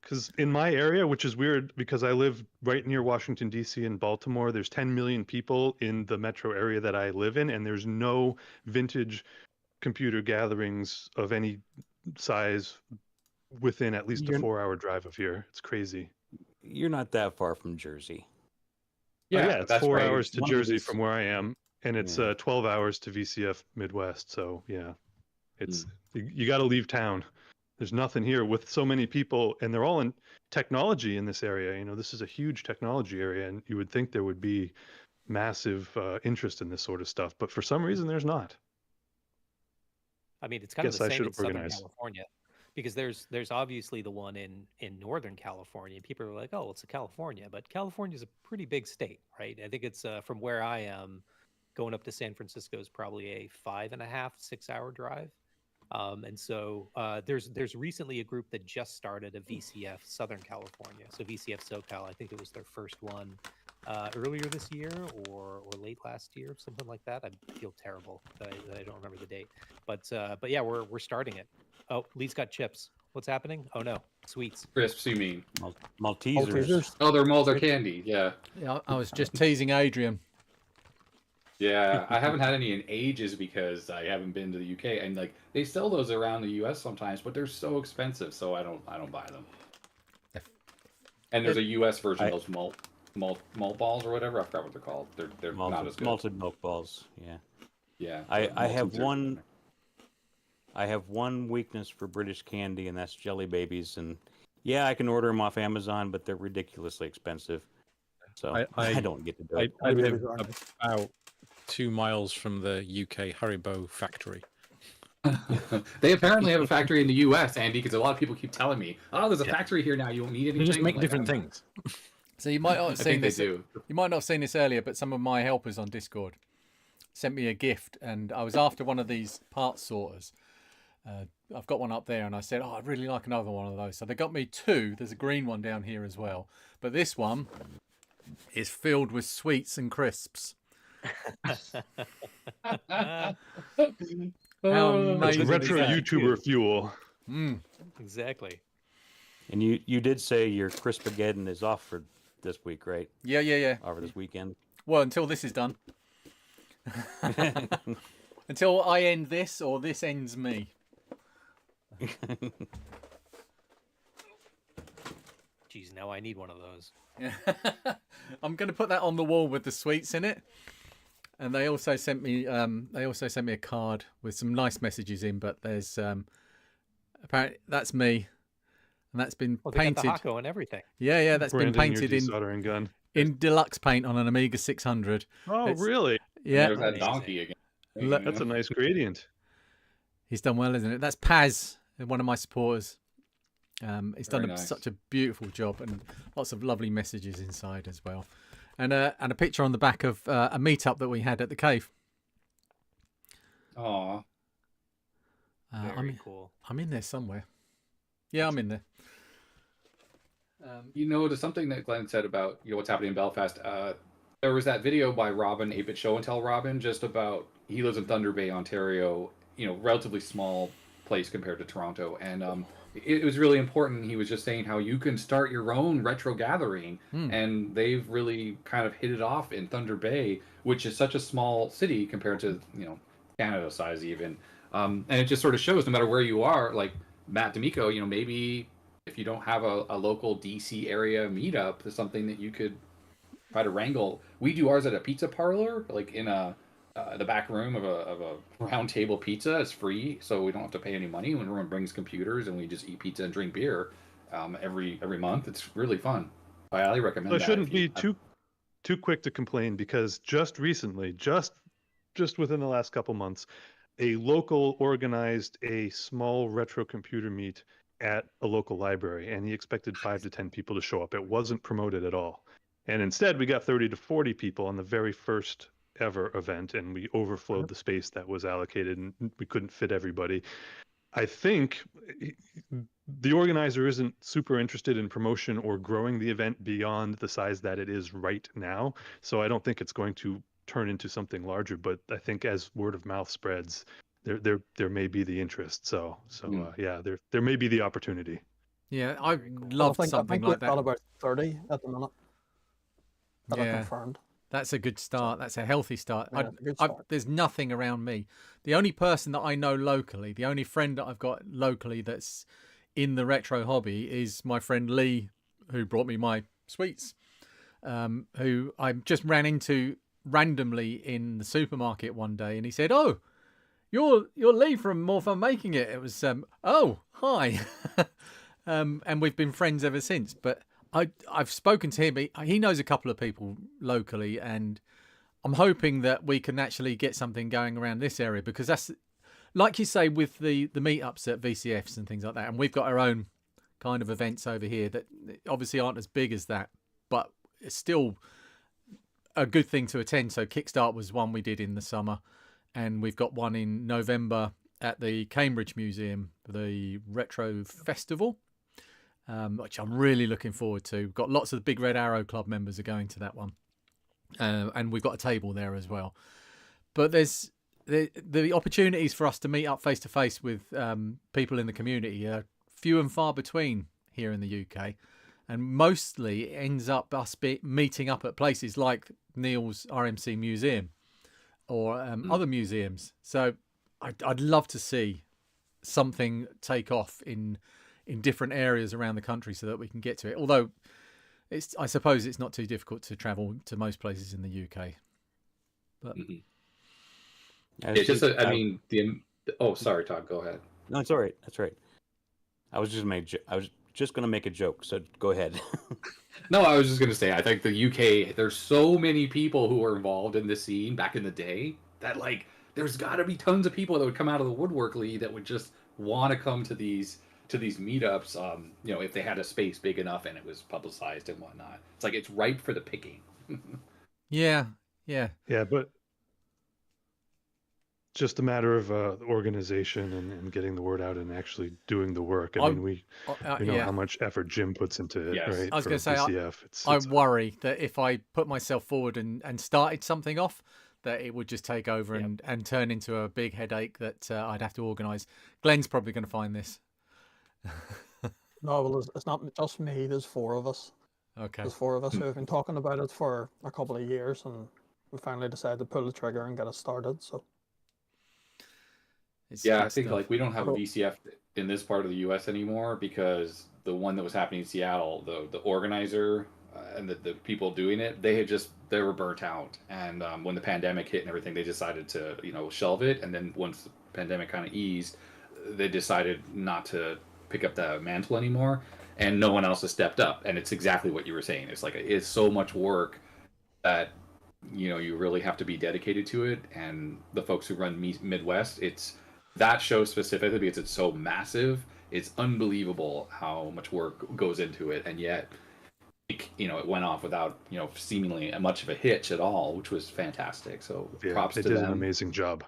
because in my area, which is weird because I live right near Washington, D.C. and Baltimore, there's 10 million people in the metro area that I live in, and there's no vintage computer gatherings of any size within at least a 4-hour drive of here. It's crazy. You're not that far from Jersey. Yeah, it's 4 hours to Jersey from where I am. And it's 12 hours to VCF Midwest. So, yeah, it's you got to leave town. There's nothing here with so many people, and they're all in technology in this area. This is a huge technology area, and you would think there would be massive interest in this sort of stuff. But for some reason, there's not. I mean, it's kind of the same in Southern California, because there's obviously the one in Northern California. People are like, oh, it's California. But California is a pretty big state, right? I think it's from where I am. Going up to San Francisco is probably a 5.5, 6-hour drive. And so there's recently a group that just started a VCF Southern California. So VCF SoCal, I think it was their first one earlier this year or late last year, something like that. I feel terrible that I don't remember the date. But yeah, we're starting it. Oh, Lee's got chips. What's happening? Oh no, sweets. Crisps, you mean? Maltesers. Oh, they're Mulder candy. Yeah. Yeah, I was just teasing Adrian. Yeah, I haven't had any in ages because I haven't been to the UK, and like they sell those around the US sometimes, but they're so expensive, so I don't buy them. And there's a US version of those malt balls or whatever. I forgot what they're called. They're not as good. Malted milk balls. Yeah. Yeah. I have one weakness for British candy, and that's Jelly Babies. And yeah, I can order them off Amazon, but they're ridiculously expensive. So I don't get to do it. I live about 2 miles from the UK Haribo factory. They apparently have a factory in the US, Andy, because a lot of people keep telling me, "Oh, there's a factory here now. You won't need anything." They just make different things. So you might not have seen this. You might not have seen this earlier, but some of my helpers on Discord sent me a gift, and I was after one of these parts sorters. I've got one up there, and I said, "Oh, I'd really like another one of those." So they got me 2. There's a green one down here as well, but this one is filled with sweets and crisps. How It's amazing is retro that? YouTuber fuel. Exactly. And you did say your Crispageddon is off for this week, right? Yeah. Over this weekend. Well, until this is done. Until I end this or this ends me. Geez, now I need one of those. I'm going to put that on the wall with the sweets in it. And they also sent me a card with some nice messages in, but there's apparently that's me. And that's been painted. They got the Hako and everything. Yeah, that's Brandon, been painted your desoldering gun. in deluxe paint on an Amiga 600. Oh, really? Yeah. There's that donkey again. That's a nice gradient. He's done well, isn't it? That's Paz, one of my supporters. He's done such a beautiful job, and lots of lovely messages inside as well. And a picture on the back of a meetup that we had at the cave. Aw. Very cool. I'm in there somewhere. Yeah, I'm in there. There's something that Glenn said about what's happening in Belfast. There was that video by Robin, 8-Bit Show and Tell Robin, just about he lives in Thunder Bay, Ontario. Relatively small place compared to Toronto, and it was really important. He was just saying how you can start your own retro gathering, and they've really kind of hit it off in Thunder Bay, which is such a small city compared to Canada size even. And it just sort of shows no matter where you are, like Matt D'Amico, maybe if you don't have a local DC area meetup, there's something that you could try to wrangle. We do ours at a pizza parlor, like in the back room of a round table pizza. It's free, so we don't have to pay any money. When everyone brings computers and we just eat pizza and drink beer every month. It's really fun. I highly recommend that. I shouldn't be too quick to complain, because just recently, just within the last couple months, a local organized a small retro computer meet at a local library, and he expected 5 to 10 people to show up. It wasn't promoted at all, and instead we got 30 to 40 people on the very first ever event, and we overflowed the space that was allocated, and we couldn't fit everybody. I think the organizer isn't super interested in promotion or growing the event beyond the size that it is right now, so I don't think it's going to turn into something larger. But I think as word of mouth spreads, there may be the interest. So yeah, there may be the opportunity. Yeah, I love something like that. We've got about 30 at the minute that are confirmed. That's a good start. That's a healthy start. Yeah, a good start. There's nothing around me. The only person that I know locally, the only friend that I've got locally that's in the retro hobby is my friend Lee, who brought me my sweets, who I just ran into randomly in the supermarket one day, and he said, "Oh, you're Lee from More Fun Making It." It was, "Oh, hi," and we've been friends ever since. But I've spoken to him. He knows a couple of people locally, and I'm hoping that we can actually get something going around this area, because that's, like you say, with the meetups at VCFs and things like that. And we've got our own kind of events over here that obviously aren't as big as that, but it's still a good thing to attend. So Kickstart was one we did in the summer, and we've got one in November at the Cambridge Museum, the Retro Festival, which I'm really looking forward to. We've got lots of the Big Red Arrow Club members are going to that one. And we've got a table there as well. But there's the opportunities for us to meet up face to face with people in the community are few and far between here in the UK. And mostly it ends up us meeting up at places like Neil's RMC Museum or other museums. So I'd love to see something take off in different areas around the country so that we can get to it. Although I suppose it's not too difficult to travel to most places in the UK. But it's just, oh, sorry, Todd, go ahead. No, it's all right. That's right. I was just going to make a joke, so go ahead. No, I was just going to say, I think the UK, there's so many people who were involved in the scene back in the day that, like, there's got to be tons of people that would come out of the woodwork, Lee, that would just want to come to these meetups, if they had a space big enough and it was publicized and whatnot. It's like, it's ripe for the picking. Yeah, but just a matter of organization and getting the word out and actually doing the work. I mean, we know how much effort Jim puts into it. Yes. Right? I was going to say, BCF. I worry that if I put myself forward and started something off, that it would just take over and turn into a big headache that I'd have to organise. Glenn's probably going to find this. No, well, it's not just me. There's 4 of us. Okay. There's 4 of us who have been talking about it for a couple of years, and we finally decided to pull the trigger and get it started. So. I think like we don't have a VCF in this part of the U.S. anymore because the one that was happening in Seattle, the organizer and the people doing it, they were burnt out. And when the pandemic hit and everything, they decided to shelve it. And then once the pandemic kind of eased, they decided not to pick up the mantle anymore. And no one else has stepped up. And it's exactly what you were saying. It's like it's so much work that you really have to be dedicated to it. And the folks who run Midwest, it's that show specifically because it's so massive. It's unbelievable how much work goes into it, and yet it went off without seemingly much of a hitch at all, which was fantastic. So props to them. They did an amazing job.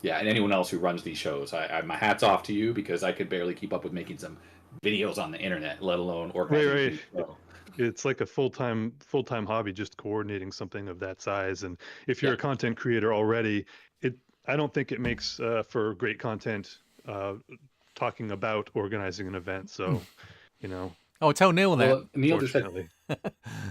Yeah, and anyone else who runs these shows, my hat's off to you because I could barely keep up with making some videos on the internet, let alone organizing. Right. It's like a full-time hobby, just coordinating something of that size. And if you're a content creator already, I don't think it makes for great content talking about organizing an event. So, Oh, tell Neil that. Well, Neil just said.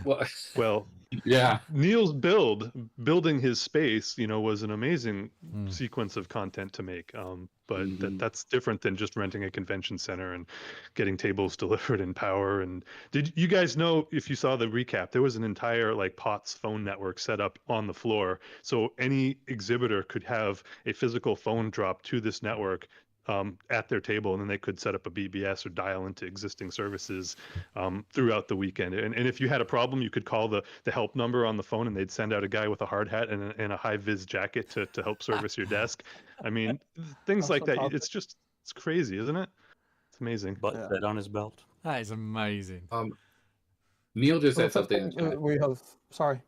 Well, yeah. Neil's building his space, was an amazing sequence of content to make. But that's different than just renting a convention center and getting tables delivered in power. And did you guys know, if you saw the recap, there was an entire POTS phone network set up on the floor. So any exhibitor could have a physical phone drop to this network at their table, and then they could set up a BBS or dial into existing services throughout the weekend. And if you had a problem, you could call the help number on the phone, and they'd send out a guy with a hard hat and a high-vis jacket to help service your desk. I mean, things like that. It's crazy, isn't it? It's amazing. Button that on his belt. That is amazing. Neil just said something. We have, sorry.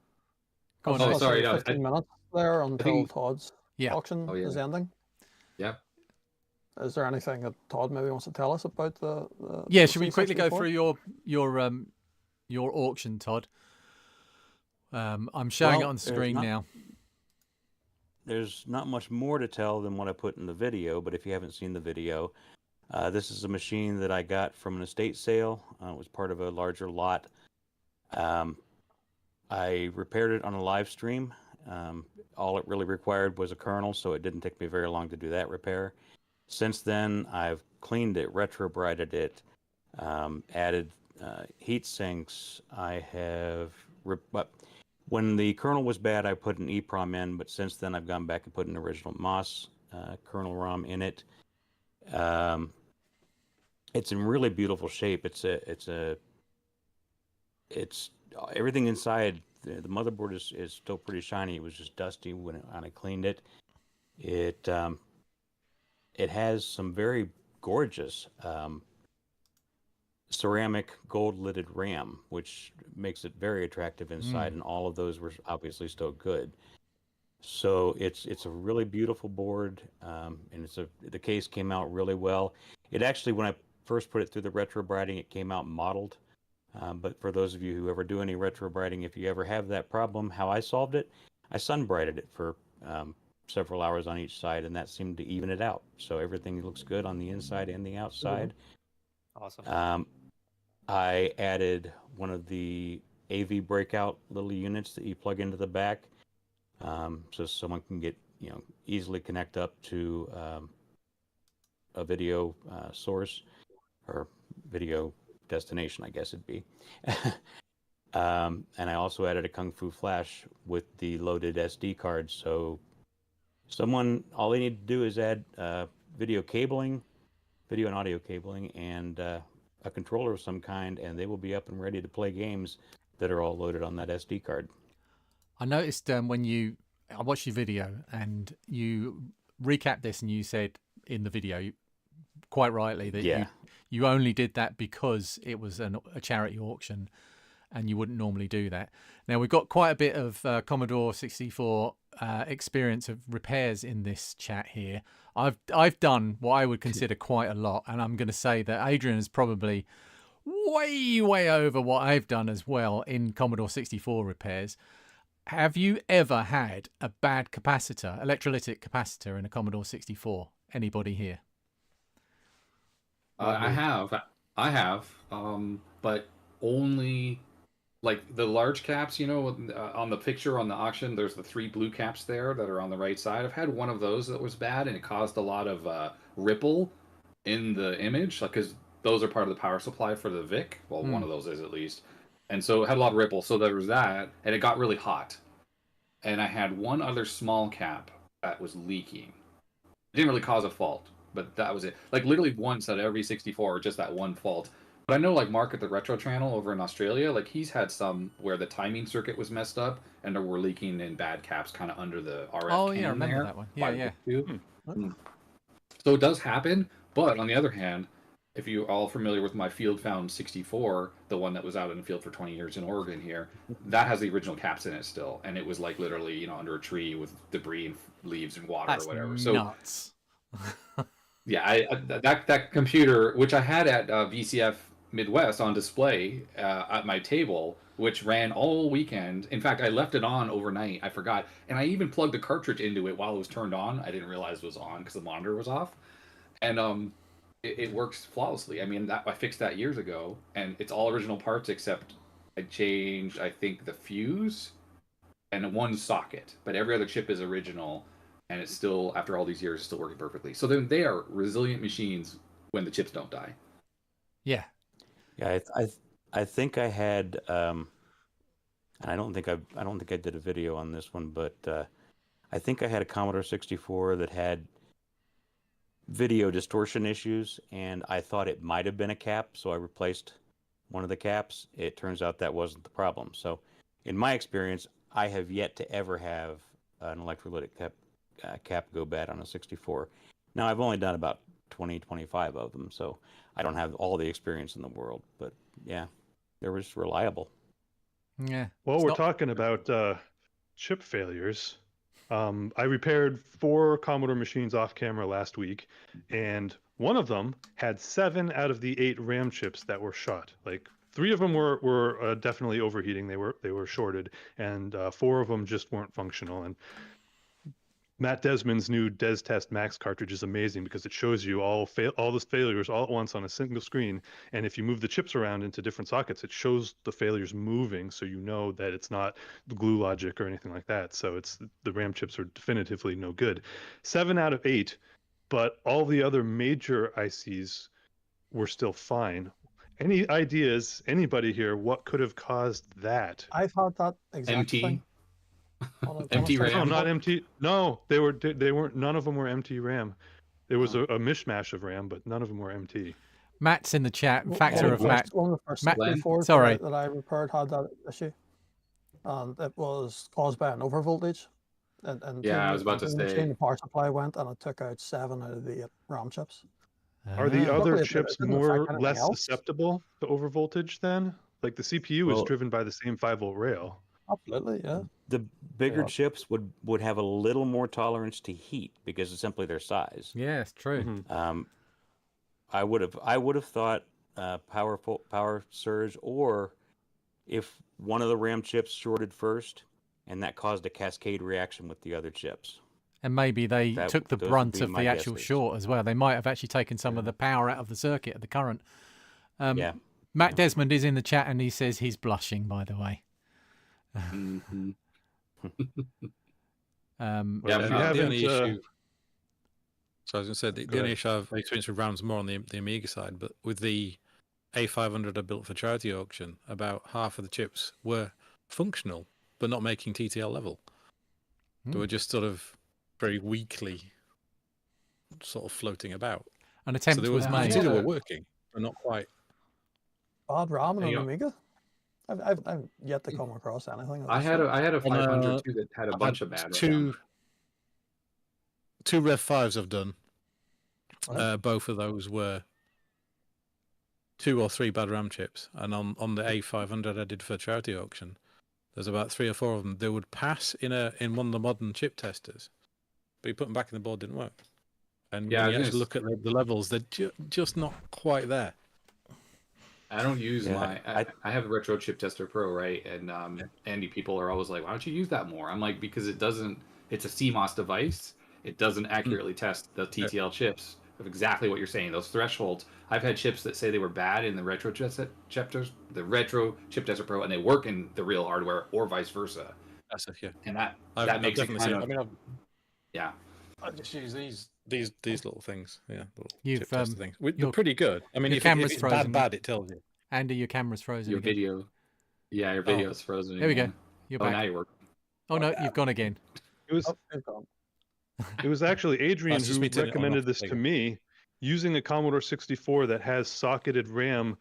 Go on, oh, sorry. 15 minutes there until Todd's auction is ending. Yeah. Is there anything that Todd maybe wants to tell us about the should we quickly go through your auction, Todd? I'm showing it on screen now. There's not much more to tell than what I put in the video, but if you haven't seen the video, this is a machine that I got from an estate sale. It was part of a larger lot. I repaired it on a live stream. All it really required was a kernel, so it didn't take me very long to do that repair. Since then, I've cleaned it, retrobrided it, added heat sinks. I have, when the kernel was bad, I put an EEPROM in, but since then I've gone back and put an original MOS kernel ROM in it. It's in really beautiful shape. It's everything inside. The motherboard is still pretty shiny. It was just dusty when I cleaned it. It has some very gorgeous ceramic gold-lidded RAM, which makes it very attractive inside, and all of those were obviously still good. So it's a really beautiful board, and the case came out really well. It actually, when I first put it through the retrobriding, it came out modeled. But for those of you who ever do any retrobriding, if you ever have that problem, how I solved it, I sun-brighted it for several hours on each side, and that seemed to even it out. So everything looks good on the inside and the outside. Awesome. I added one of the AV breakout little units that you plug into the back, so someone can get easily connect up to a video source or video destination, I guess it'd be. And I also added a Kung Fu Flash with the loaded SD card, so all they need to do is add video and audio cabling, and a controller of some kind, and they will be up and ready to play games that are all loaded on that SD card. I noticed I watched your video and you recapped this, and you said in the video, quite rightly, that you only did that because it was a charity auction, and you wouldn't normally do that. Now, we've got quite a bit of Commodore 64 experience of repairs in this chat here. I've done what I would consider quite a lot, and I'm going to say that Adrian is probably way over what I've done as well in Commodore 64 repairs. Have you ever had a bad capacitor, electrolytic capacitor in a Commodore 64? Anybody here? I have, but only like the large caps. On the picture on the auction, there's the 3 blue caps there that are on the right side. I've had one of those that was bad, and it caused a lot of ripple in the image, like because those are part of the power supply for the VIC. Well, one of those is at least, and so it had a lot of ripple. So there was that, and it got really hot. And I had one other small cap that was leaking. It didn't really cause a fault, but that was it. Like literally once out of every 64, just that one fault. But I know like Mark at the Retro Channel over in Australia, like he's had some where the timing circuit was messed up and there were leaking in bad caps kind of under the RF Oh, can yeah, I remember there. that one. Yeah. So it does happen, but on the other hand, if you're all familiar with my Field Found 64, the one that was out in the field for 20 years in Oregon here, that has the original caps in it still, and it was like literally, under a tree with debris and leaves and water That's or whatever. nuts. So yeah, that computer, which I had at VCF Midwest on display at my table, which ran all weekend. In fact, I left it on overnight. I forgot, and I even plugged a cartridge into it while it was turned on. I didn't realize it was on because the monitor was off, and it works flawlessly. I mean, I fixed that years ago, and it's all original parts except I changed, I think, the fuse and one socket, but every other chip is original, and it's still, after all these years, still working perfectly. So then they are resilient machines when the chips don't die. Yeah. Yeah, I think I had, and I don't think I did a video on this one, but I think I had a Commodore 64 that had video distortion issues, and I thought it might have been a cap, so I replaced one of the caps. It turns out that wasn't the problem. So in my experience, I have yet to ever have an electrolytic cap go bad on a 64. Now, I've only done about 20, 25 of them, so I don't have all the experience in the world, but yeah, they were just reliable. Yeah. Well, we're talking about chip failures. I repaired 4 Commodore machines off camera last week, and one of them had 7 out of the 8 RAM chips that were shot. Like 3 of them were definitely overheating. They were shorted, and 4 of them just weren't functional. And Matt Desmond's new DesTest Max cartridge is amazing because it shows you all the failures all at once on a single screen. And if you move the chips around into different sockets, it shows the failures moving, so you know that it's not the glue logic or anything like that. So the RAM chips are definitively no good. 7 out of 8, but all the other major ICs were still fine. Any ideas, anybody here, what could have caused that? I've had that exact thing. Empty RAM? No, not empty. No, they weren't. None of them were empty RAM. There was a mishmash of RAM, but none of them were empty. Matt's in the chat. Factor of Matt. One of the first 64s that I repaired had that issue, and it was caused by an overvoltage. And yeah, I was about to say the power supply went, and it took out 7 out of the 8 RAM chips. Are the other chips more or less susceptible to overvoltage then? Like the CPU is driven by the same 5-volt rail. Absolutely, yeah. The bigger chips would have a little more tolerance to heat because it's simply their size. Yeah, it's true. Mm-hmm. I would have thought power surge, or if one of the RAM chips shorted first, and that caused a cascade reaction with the other chips. And maybe they took the brunt of the actual short as well. They might have actually taken some of the power out of the circuit, of the current. Matt Desmond is in the chat, and he says he's blushing, by the way. Mm-hmm. The only issue. So I was going to say the only issue I've experienced with RAMs more on the Amiga side, but with the A500 I built for charity auction, about half of the chips were functional but not making TTL level. They were just sort of very weakly sort of floating about. An attempt was made. They were working, but not quite. Bad RAM on an Amiga? I've yet to come across anything. I had a 500 too that had a bunch of bad RAM. Two Rev 5s I've done. Both of those were 2 or 3 bad RAM chips, and on the A500 I did for charity auction, there's about 3 or 4 of them. They would pass in one of the modern chip testers, but you put them back in the board, didn't work. And when you actually look at the levels, they're just not quite there. I don't use Yeah, I have a Retro Chip Tester Pro, right? And Andy, people are always like, why don't you use that more? I'm like, because it doesn't. It's a CMOS device. It doesn't accurately test the TTL chips of exactly what you're saying. Those thresholds. I've had chips that say they were bad in the Retro Chip Tester Pro, and they work in the real hardware, or vice versa. That's it, yeah. And that I've makes it definitely kind seen. of, I mean, yeah. I just use these little things. Yeah, little You've, chip tester things. They're your- pretty good. I mean, your if camera's it's frozen. bad, it tells you. Andy, your camera's frozen Your again. video, yeah, your video's frozen. There we go. again. You're Oh, back. now you're working. Oh no, you've gone again. It was Oh, it's gone. it was actually Adrian just who me turning it on and recommended off this the to me, using a Commodore 64 that has socketed RAM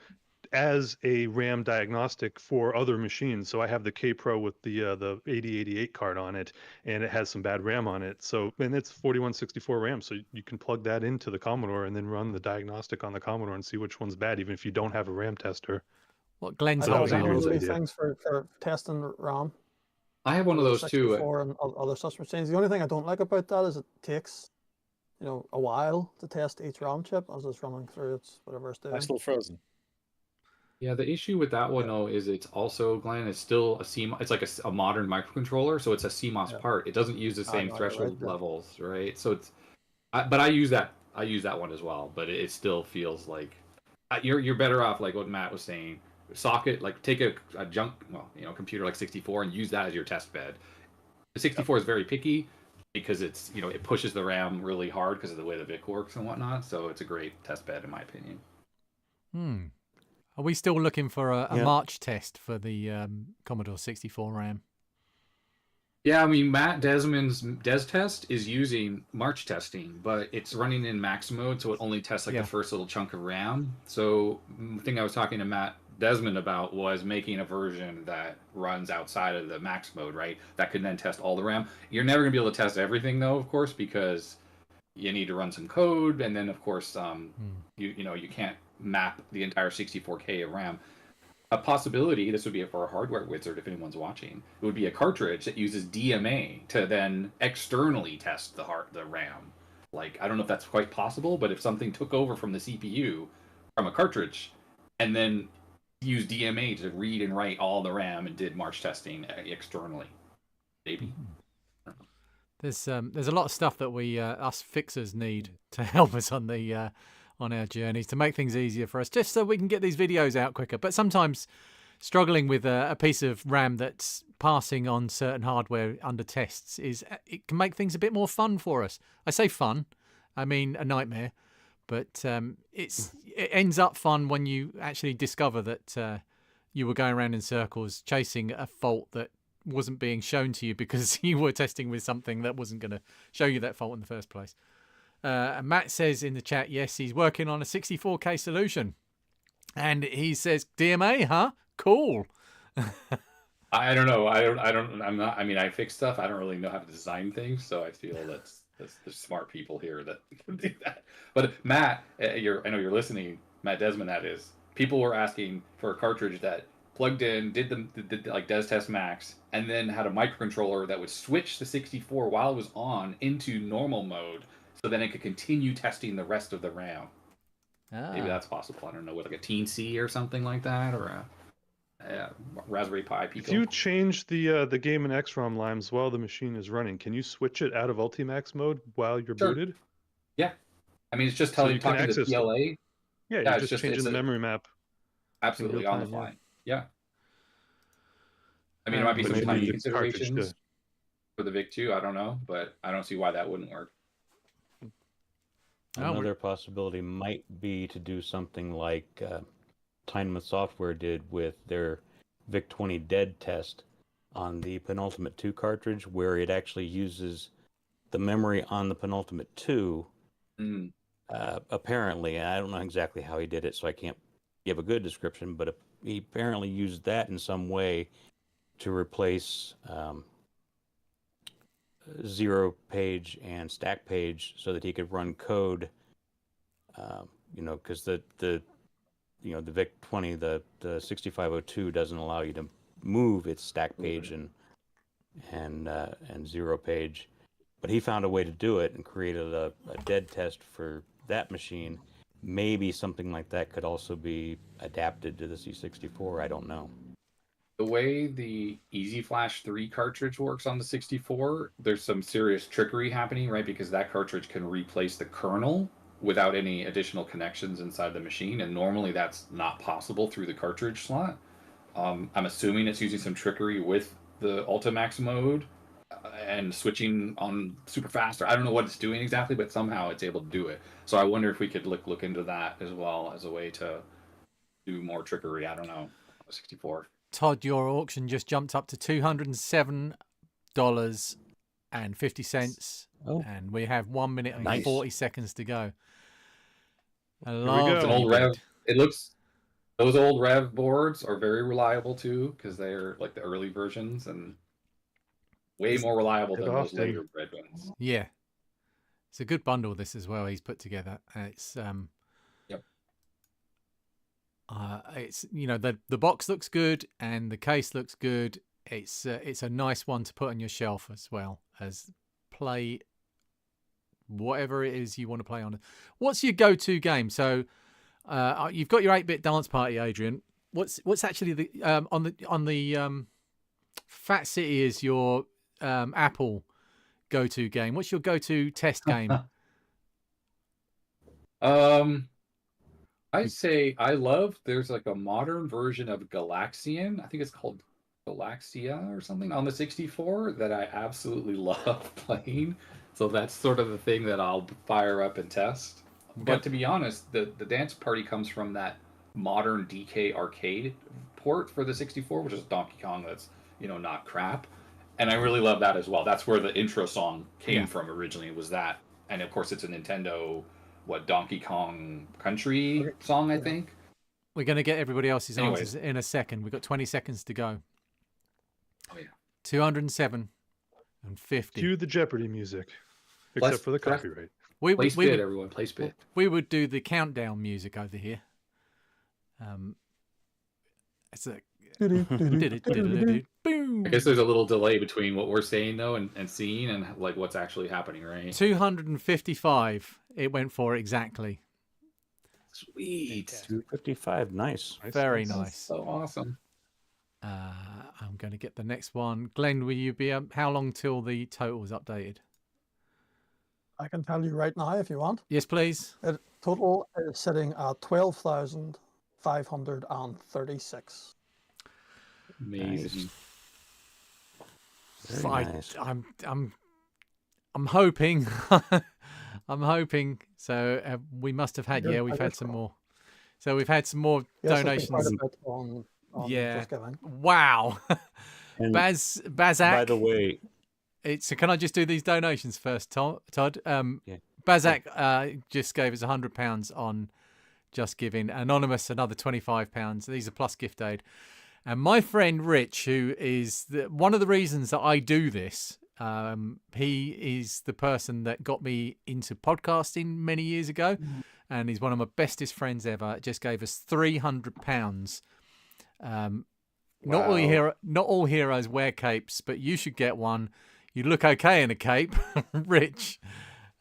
as a RAM diagnostic for other machines. So I have the K Pro with the 8088 card on it, and it has some bad RAM on it. So, and it's 4164 RAM, so you can plug that into the Commodore and then run the diagnostic on the Commodore and see which one's bad, even if you don't have a RAM tester. What Glenn's So that was One of Adrian's those idea. things for testing RAM. I have one of for the those too. 64 and other such machines. The only thing I don't like about that is it takes, a while to test each RAM chip as it's running through its whatever it's doing. I'm still frozen. Yeah, the issue with that one though is it's also, Glenn, it's still a CMOS. It's like a modern microcontroller, so it's a CMOS part. It doesn't use the same no, you're threshold right, yeah. levels, right? So it's, but I use that. I use that one as well, but it still feels like you're better off, like what Matt was saying. Socket, like take a junk, computer like 64 and use that as your test bed. The 64 is very picky because it's, it pushes the RAM really hard because of the way the VIC works and whatnot. So it's a great test bed in my opinion. Are we still looking for a Yeah. March test for the Commodore 64 RAM? Yeah, I mean, Matt Desmond's Des test is using March testing, but it's running in max mode, so it only tests Yeah. the first little chunk of RAM. So the thing I was talking to Matt Desmond about was making a version that runs outside of the max mode, right? That could then test all the RAM. You're never going to be able to test everything, though, of course, because you need to run some code, and then, of course, you can't map the entire 64K of RAM. A possibility, this would be for a hardware wizard if anyone's watching, it would be a cartridge that uses DMA to then externally test the RAM. Like, I don't know if that's quite possible, but if something took over from the CPU from a cartridge and then used DMA to read and write all the RAM and did March testing externally, maybe. There's a lot of stuff that we us fixers need to help us on the on our journeys to make things easier for us, just so we can get these videos out quicker. But sometimes struggling with a piece of RAM that's passing on certain hardware under tests it can make things a bit more fun for us. I say fun, I mean a nightmare, but it ends up fun when you actually discover that you were going around in circles chasing a fault that wasn't being shown to you because you were testing with something that wasn't going to show you that fault in the first place. And Matt says in the chat, yes, he's working on a 64K solution. And he says, DMA, huh? Cool. I don't know. I mean, I fix stuff. I don't really know how to design things, so I feel that's there's smart people here that can do that. But Matt, I know you're listening. Matt Desmond, that is. People were asking for a cartridge that plugged in, did like Des Test Max, and then had a microcontroller that would switch the 64 while it was on into normal mode, so then it could continue testing the rest of the RAM. Maybe that's possible. I don't know, with like a Teen C or something like that, or a Raspberry Pi Pico. If you change the game and XROM lines while the machine is running, can you switch it out of Ultimax mode while you're booted? Yeah, I mean, it's just So talking you can to access PLA. Yeah, you're just changing the memory map. Absolutely on the time, fly. Yeah. I mean, it might be But some maybe tiny the cartridge considerations for the VIC-2. I don't know, but I don't see why that wouldn't work. Another possibility might be to do something like Tynemuth Software did with their VIC-20 dead test on the Penultimate 2 cartridge, where it actually uses the memory on the Penultimate 2, apparently, and I don't know exactly how he did it, so I can't give a good description, but he apparently used that in some way to replace zero page and stack page so that he could run code, because the VIC-20, the 6502 doesn't allow you to move its stack page and zero page, but he found a way to do it and created a dead test for that machine, maybe something like that could also be adapted to the C64. I don't know. The way the Easy Flash 3 cartridge works on the 64, there's some serious trickery happening, right? Because that cartridge can replace the kernel without any additional connections inside the machine, and normally that's not possible through the cartridge slot. I'm assuming it's using some trickery with the Ultimax mode and switching on super fast, or I don't know what it's doing exactly, but somehow it's able to do it. So I wonder if we could look into that as well as a way to do more trickery. I don't know. 64. Todd, your auction just jumped up to $207.50, and we have 1 minute and 40 seconds to go. It's an old Rev. It looks, those old Rev boards are very reliable too, because they're like the early versions and way more reliable than those later Red ones. Yeah, it's a good bundle. This as well. He's put together. It's it's the box looks good and the case looks good. It's a nice one to put on your shelf as well as play whatever it is you want to play on. What's your go-to game? So you've got your 8-bit dance party, Adrian. What's actually the on the Fat City is your Apple go-to game. What's your go-to test game? I say there's like a modern version of Galaxian. I think it's called Galaxia or something on the 64 that I absolutely love playing. So that's sort of the thing that I'll fire up and test. But to be honest, the dance party comes from that modern DK arcade port for the 64, which is Donkey Kong that's, not crap. And I really love that as well. That's where the intro song came from originally, was that. And of course it's a Nintendo Donkey Kong Country song, I think. We're going to get everybody else's answers in a second. We've got 20 seconds to go. Oh, yeah. 207 and 50. Cue the Jeopardy music, except for the copyright. Play spit, everyone. Play spit. We would do the countdown music over here. It's a... Boom. I guess there's a little delay between what we're saying though and seeing and like what's actually happening, right? 255 it went for exactly. Sweet. 255, nice. Very nice. So awesome. I'm going to get the next one. Glenn, will you be how long till the total is updated? I can tell you right now if you want. Yes, please. Total is sitting at 12,536. Amazing. Nice. I'm hoping. I'm hoping. So we must have had. Yeah, we've had some more. So we've had some more donations. On yeah. Wow. Bazak. By the way, so can I just do these donations first, Todd? Bazak just gave us £100 on Just Giving. Anonymous, another £25. These are plus gift aid. And my friend Rich, who is one of the reasons that I do this, he is the person that got me into podcasting many years ago, and he's one of my bestest friends ever. Just gave us £300. Wow. Not all heroes wear capes, but you should get one. You look okay in a cape, Rich.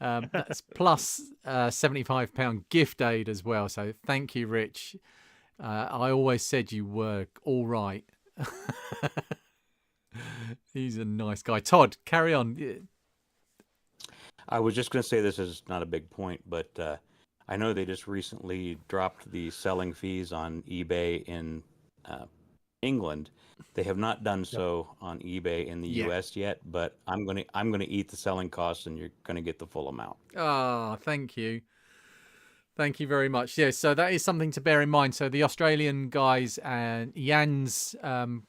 That's plus £75 gift aid as well. So thank you, Rich. I always said you were all right. He's a nice guy. Todd, carry on. I was just going to say this is not a big point, but I know they just recently dropped the selling fees on eBay in England. They have not done so on eBay in the US yet, but I'm gonna eat the selling costs, and you're gonna get the full amount. Oh, thank you. Thank you very much. Yes, so that is something to bear in mind. So the Australian guys and Jan's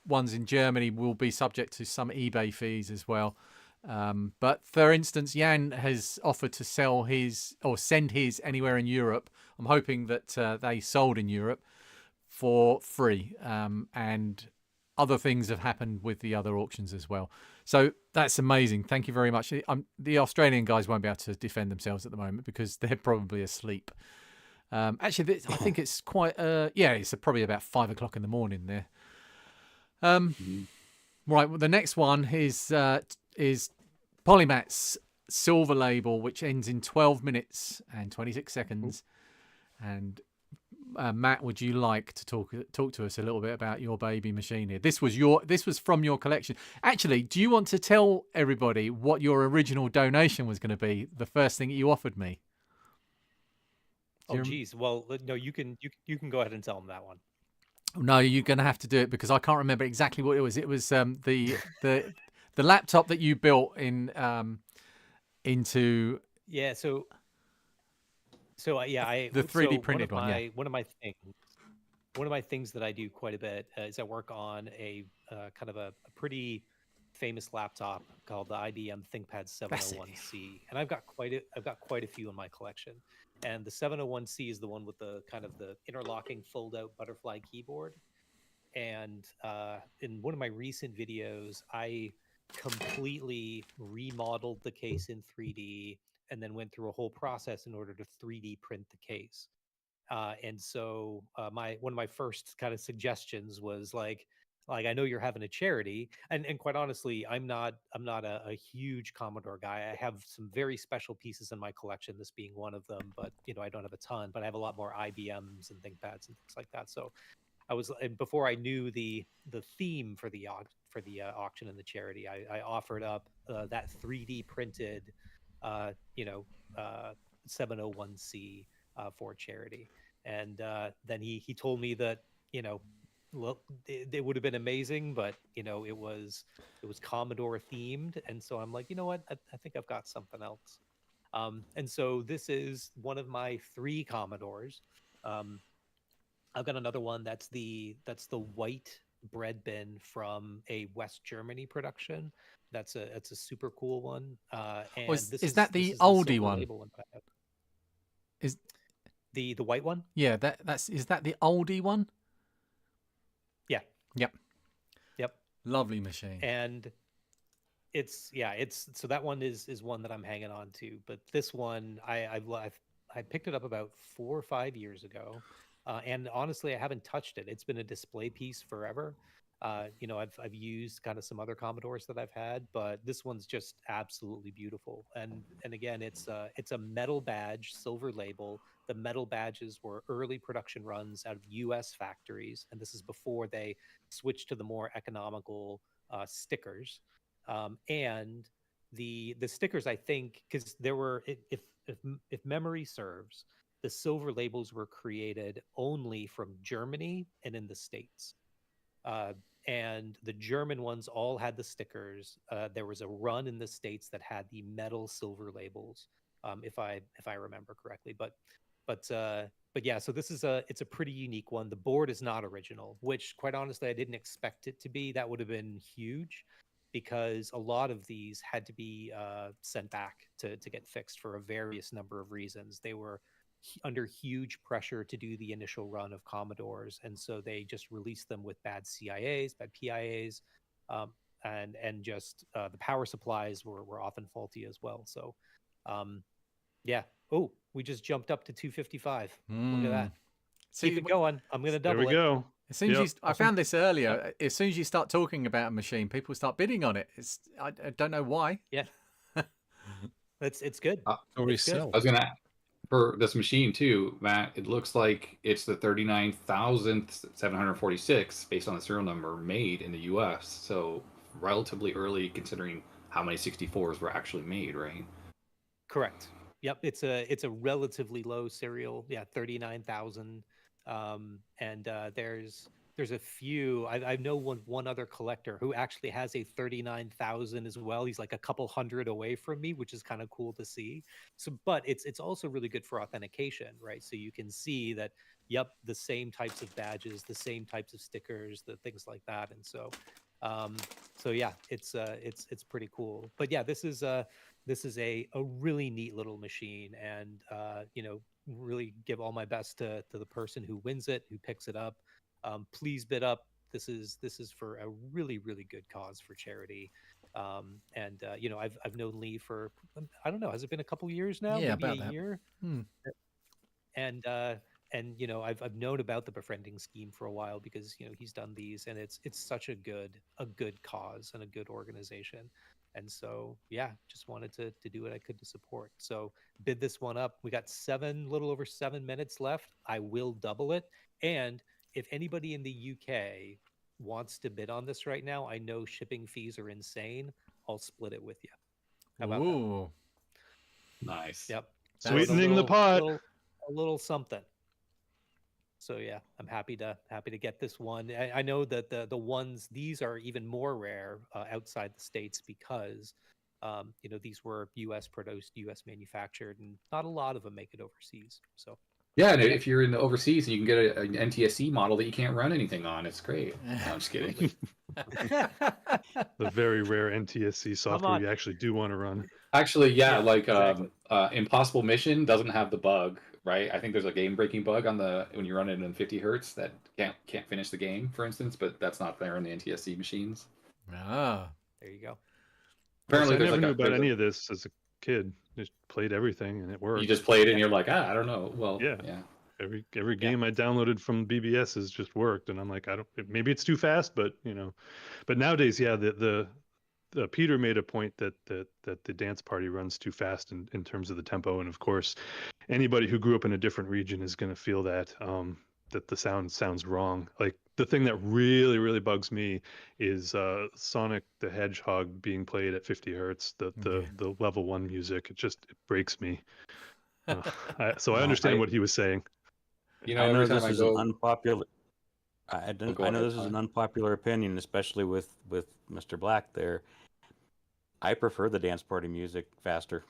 ones in Germany will be subject to some eBay fees as well. But for instance, Jan has offered to sell his or send his anywhere in Europe. I'm hoping that they sold in Europe for free. And other things have happened with the other auctions as well. So that's amazing. Thank you very much. The Australian guys won't be able to defend themselves at the moment because they're probably asleep. Actually, I think it's quite... it's probably about 5 o'clock in the morning there. Right, well, the next one is Polymat's Silver Label, which ends in 12 minutes and 26 seconds. And Matt, would you like to talk to us a little bit about your baby machine here? This was from your collection. Actually, do you want to tell everybody what your original donation was going to be? The first thing that you offered me. Oh, geez. Well, no, you can go ahead and tell them that one. No, you're going to have to do it because I can't remember exactly what it was. It was the laptop that you built into. Yeah. So yeah, the 3D printed one. Yeah. One of my things that I do quite a bit is I work on a kind of a pretty famous laptop called the IBM ThinkPad 701C, and I've got quite a few in my collection. And the 701C is the one with the kind of the interlocking fold-out butterfly keyboard. And in one of my recent videos, I completely remodeled the case in 3D and then went through a whole process in order to 3D print the case. And so one of my first kind of suggestions was like I know you're having a charity, and quite honestly, I'm not a huge Commodore guy. I have some very special pieces in my collection, this being one of them, but I don't have a ton, but I have a lot more IBMs and ThinkPads and things like that. So and before I knew the theme for the auction and the charity, I offered up that 3D printed 701C for charity. And then he told me that look, it would have been amazing, but it was Commodore themed, and so I'm like, you know what, I think I've got something else. And so this is one of my 3 Commodores. I've got another one that's the white bread bin from a West Germany production. It's a super cool one. And is that the oldie one? Is the white one? Yeah, is that the oldie one? Yeah. Yep. Lovely machine. And so that one is one that I'm hanging on to. But this one, I picked it up about 4 or 5 years ago, and honestly, I haven't touched it. It's been a display piece forever. I've used kind of some other Commodores that I've had, but this one's just absolutely beautiful. And again, it's a metal badge, silver label. The metal badges were early production runs out of U.S. factories, and this is before they switched to the more economical stickers. And the stickers, I think, because there were, if memory serves, the silver labels were created only from Germany and in the States. And the German ones all had the stickers. There was a run in the States that had the metal silver labels, if I remember correctly. But yeah, so it's a pretty unique one. The board is not original, which quite honestly I didn't expect it to be. That would have been huge, because a lot of these had to be sent back to get fixed for a various number of reasons. They were under huge pressure to do the initial run of Commodores, and so they just released them with bad CIAs, bad PIAs, and just the power supplies were often faulty as well. So yeah. Oh, we just jumped up to 255. Look at that. Keep it going. I'm going to double it. There we go. As soon as I found this earlier. As soon as you start talking about a machine, people start bidding on it. I don't know why. Yeah. It's good. It's good. I was going to, for this machine too, Matt, it looks like it's the 39,746 based on the serial number made in the U.S. So relatively early considering how many 64s were actually made, right? Correct. Yep, it's a relatively low serial. Yeah, 39,000. And there's a few. I know one other collector who actually has a 39,000 as well. He's like a couple hundred away from me, which is kind of cool to see. So, but it's also really good for authentication, right? So you can see that, yep, the same types of badges, the same types of stickers, the things like that. And so yeah, it's pretty cool. But yeah, this is a really neat little machine, and really give all my best to the person who wins it, who picks it up. Please bid up. This is for a really, really good cause for charity. And I've known Lee for, I don't know, has it been a couple years now? Yeah, maybe about a that. year. And I've known about the Befriending scheme for a while, because he's done these, and it's such a good cause and a good organization. And so, yeah, just wanted to do what I could to support. So bid this one up. We got little over 7 minutes left. I will double it. And if anybody in the UK wants to bid on this right now, I know shipping fees are insane. I'll split it with you. How about Ooh, Nice. that? Yep. Sweetening the pot. A little something. So yeah, I'm happy to get this one. I know that the ones, these are even more rare outside the States because these were U.S. produced, U.S. manufactured, and not a lot of them make it overseas. So Yeah, and if you're in the overseas and you can get an NTSC model that you can't run anything on, it's great. No, I'm just kidding. The very rare NTSC software on. you actually do want to run. Actually, yeah, like exactly. Impossible Mission doesn't have the bug, right? I think there's a game-breaking bug on when you run it in 50 hertz that can't finish the game, for instance, but that's not there in the NTSC machines. ah, There you go. Apparently, I never knew about there's any of this as a kid. Just played everything and it worked. You just played it and you're like, I don't know. Well, Yeah. yeah. Every game I downloaded from BBS has just worked, and I'm like, maybe it's too fast, but but nowadays, yeah, the Peter made a point that the dance party runs too fast in terms of the tempo, and of course, anybody who grew up in a different region is going to feel that that the sound sounds wrong. Like the thing that really really bugs me is Sonic the Hedgehog being played at 50 hertz. The level 1 music, it breaks me. So I understand what he was saying. I know this is an unpopular. I know this is an unpopular opinion, especially with Mr. Black there. I prefer the dance party music faster.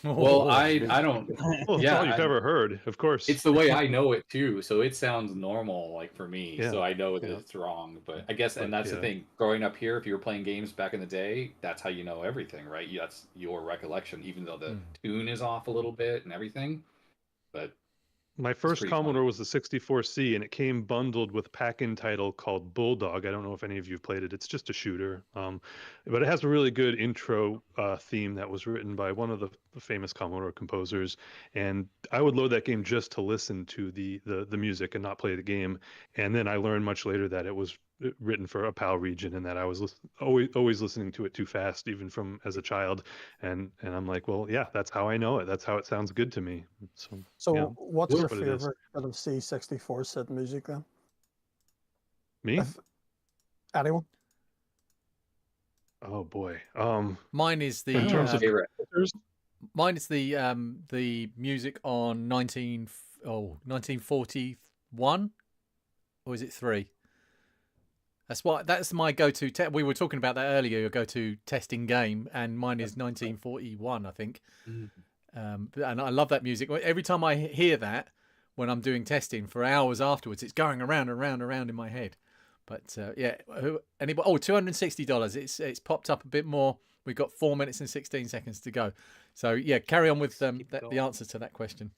Well, I don't. Well, it's all you've ever heard, of course. It's the way I know it too, so it sounds normal, like for me. Yeah. So I know that it's wrong, but I guess, and that's the thing. Growing up here, if you were playing games back in the day, that's how you know everything, right? That's your recollection, even though the tune is off a little bit and everything. But my first Commodore was the 64C, and it came bundled with a pack-in title called Bulldog. I don't know if any of you have played it. It's just a shooter, but it has a really good intro theme that was written by one of the famous Commodore composers. And I would load that game just to listen to the music and not play the game. And then I learned much later that it was written for a PAL region, and that I was always listening to it too fast, even from as a child. And I'm like, well, yeah, that's how I know it. That's how it sounds good to me. So what's your favorite bit of C64 SID music then? Me? Anyone? Oh boy. Mine is the in terms of mine is the music on 1941, or is it 3? That's my go-to. We were talking about that earlier. Your go-to testing game, and mine is 1941, I think. And I love that music. Every time I hear that, when I'm doing testing for hours afterwards, it's going around and around and around in my head. But yeah, anybody? Oh, $260. It's popped up a bit more. We've got 4 minutes and 16 seconds to go. So yeah, carry on with the answer to that question.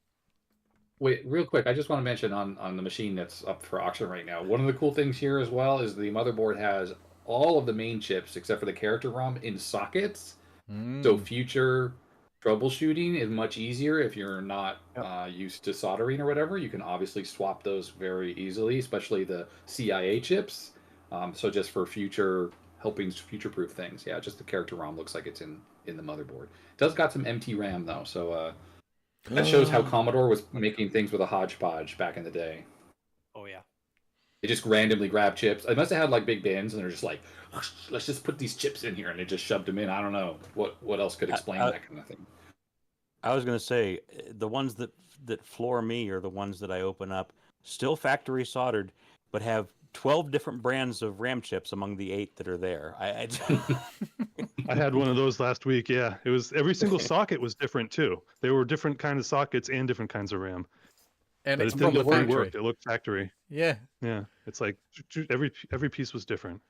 Wait, real quick, I just want to mention on the machine that's up for auction right now, one of the cool things here as well is the motherboard has all of the main chips except for the character ROM in sockets. So future troubleshooting is much easier if you're not used to soldering or whatever. You can obviously swap those very easily, especially the CIA chips. So just for helping future-proof things. Yeah, just the character ROM looks like it's in the motherboard. It does got some MT RAM though, so that shows how Commodore was making things with a hodgepodge back in the day. Oh yeah. They just randomly grabbed chips. They must have had like big bins, and they're just like, let's just put these chips in here, and they just shoved them in. I don't know what else could explain that kind of thing. I was going to say the ones that floor me are the ones that I open up, still factory soldered, but have 12 different brands of RAM chips among the 8 that are there. I had one of those last week. Yeah, it was every single socket was different too. They were different kinds of sockets and different kinds of RAM. And but it's from the factory. Worked. It looked factory. Yeah. It's like every piece was different.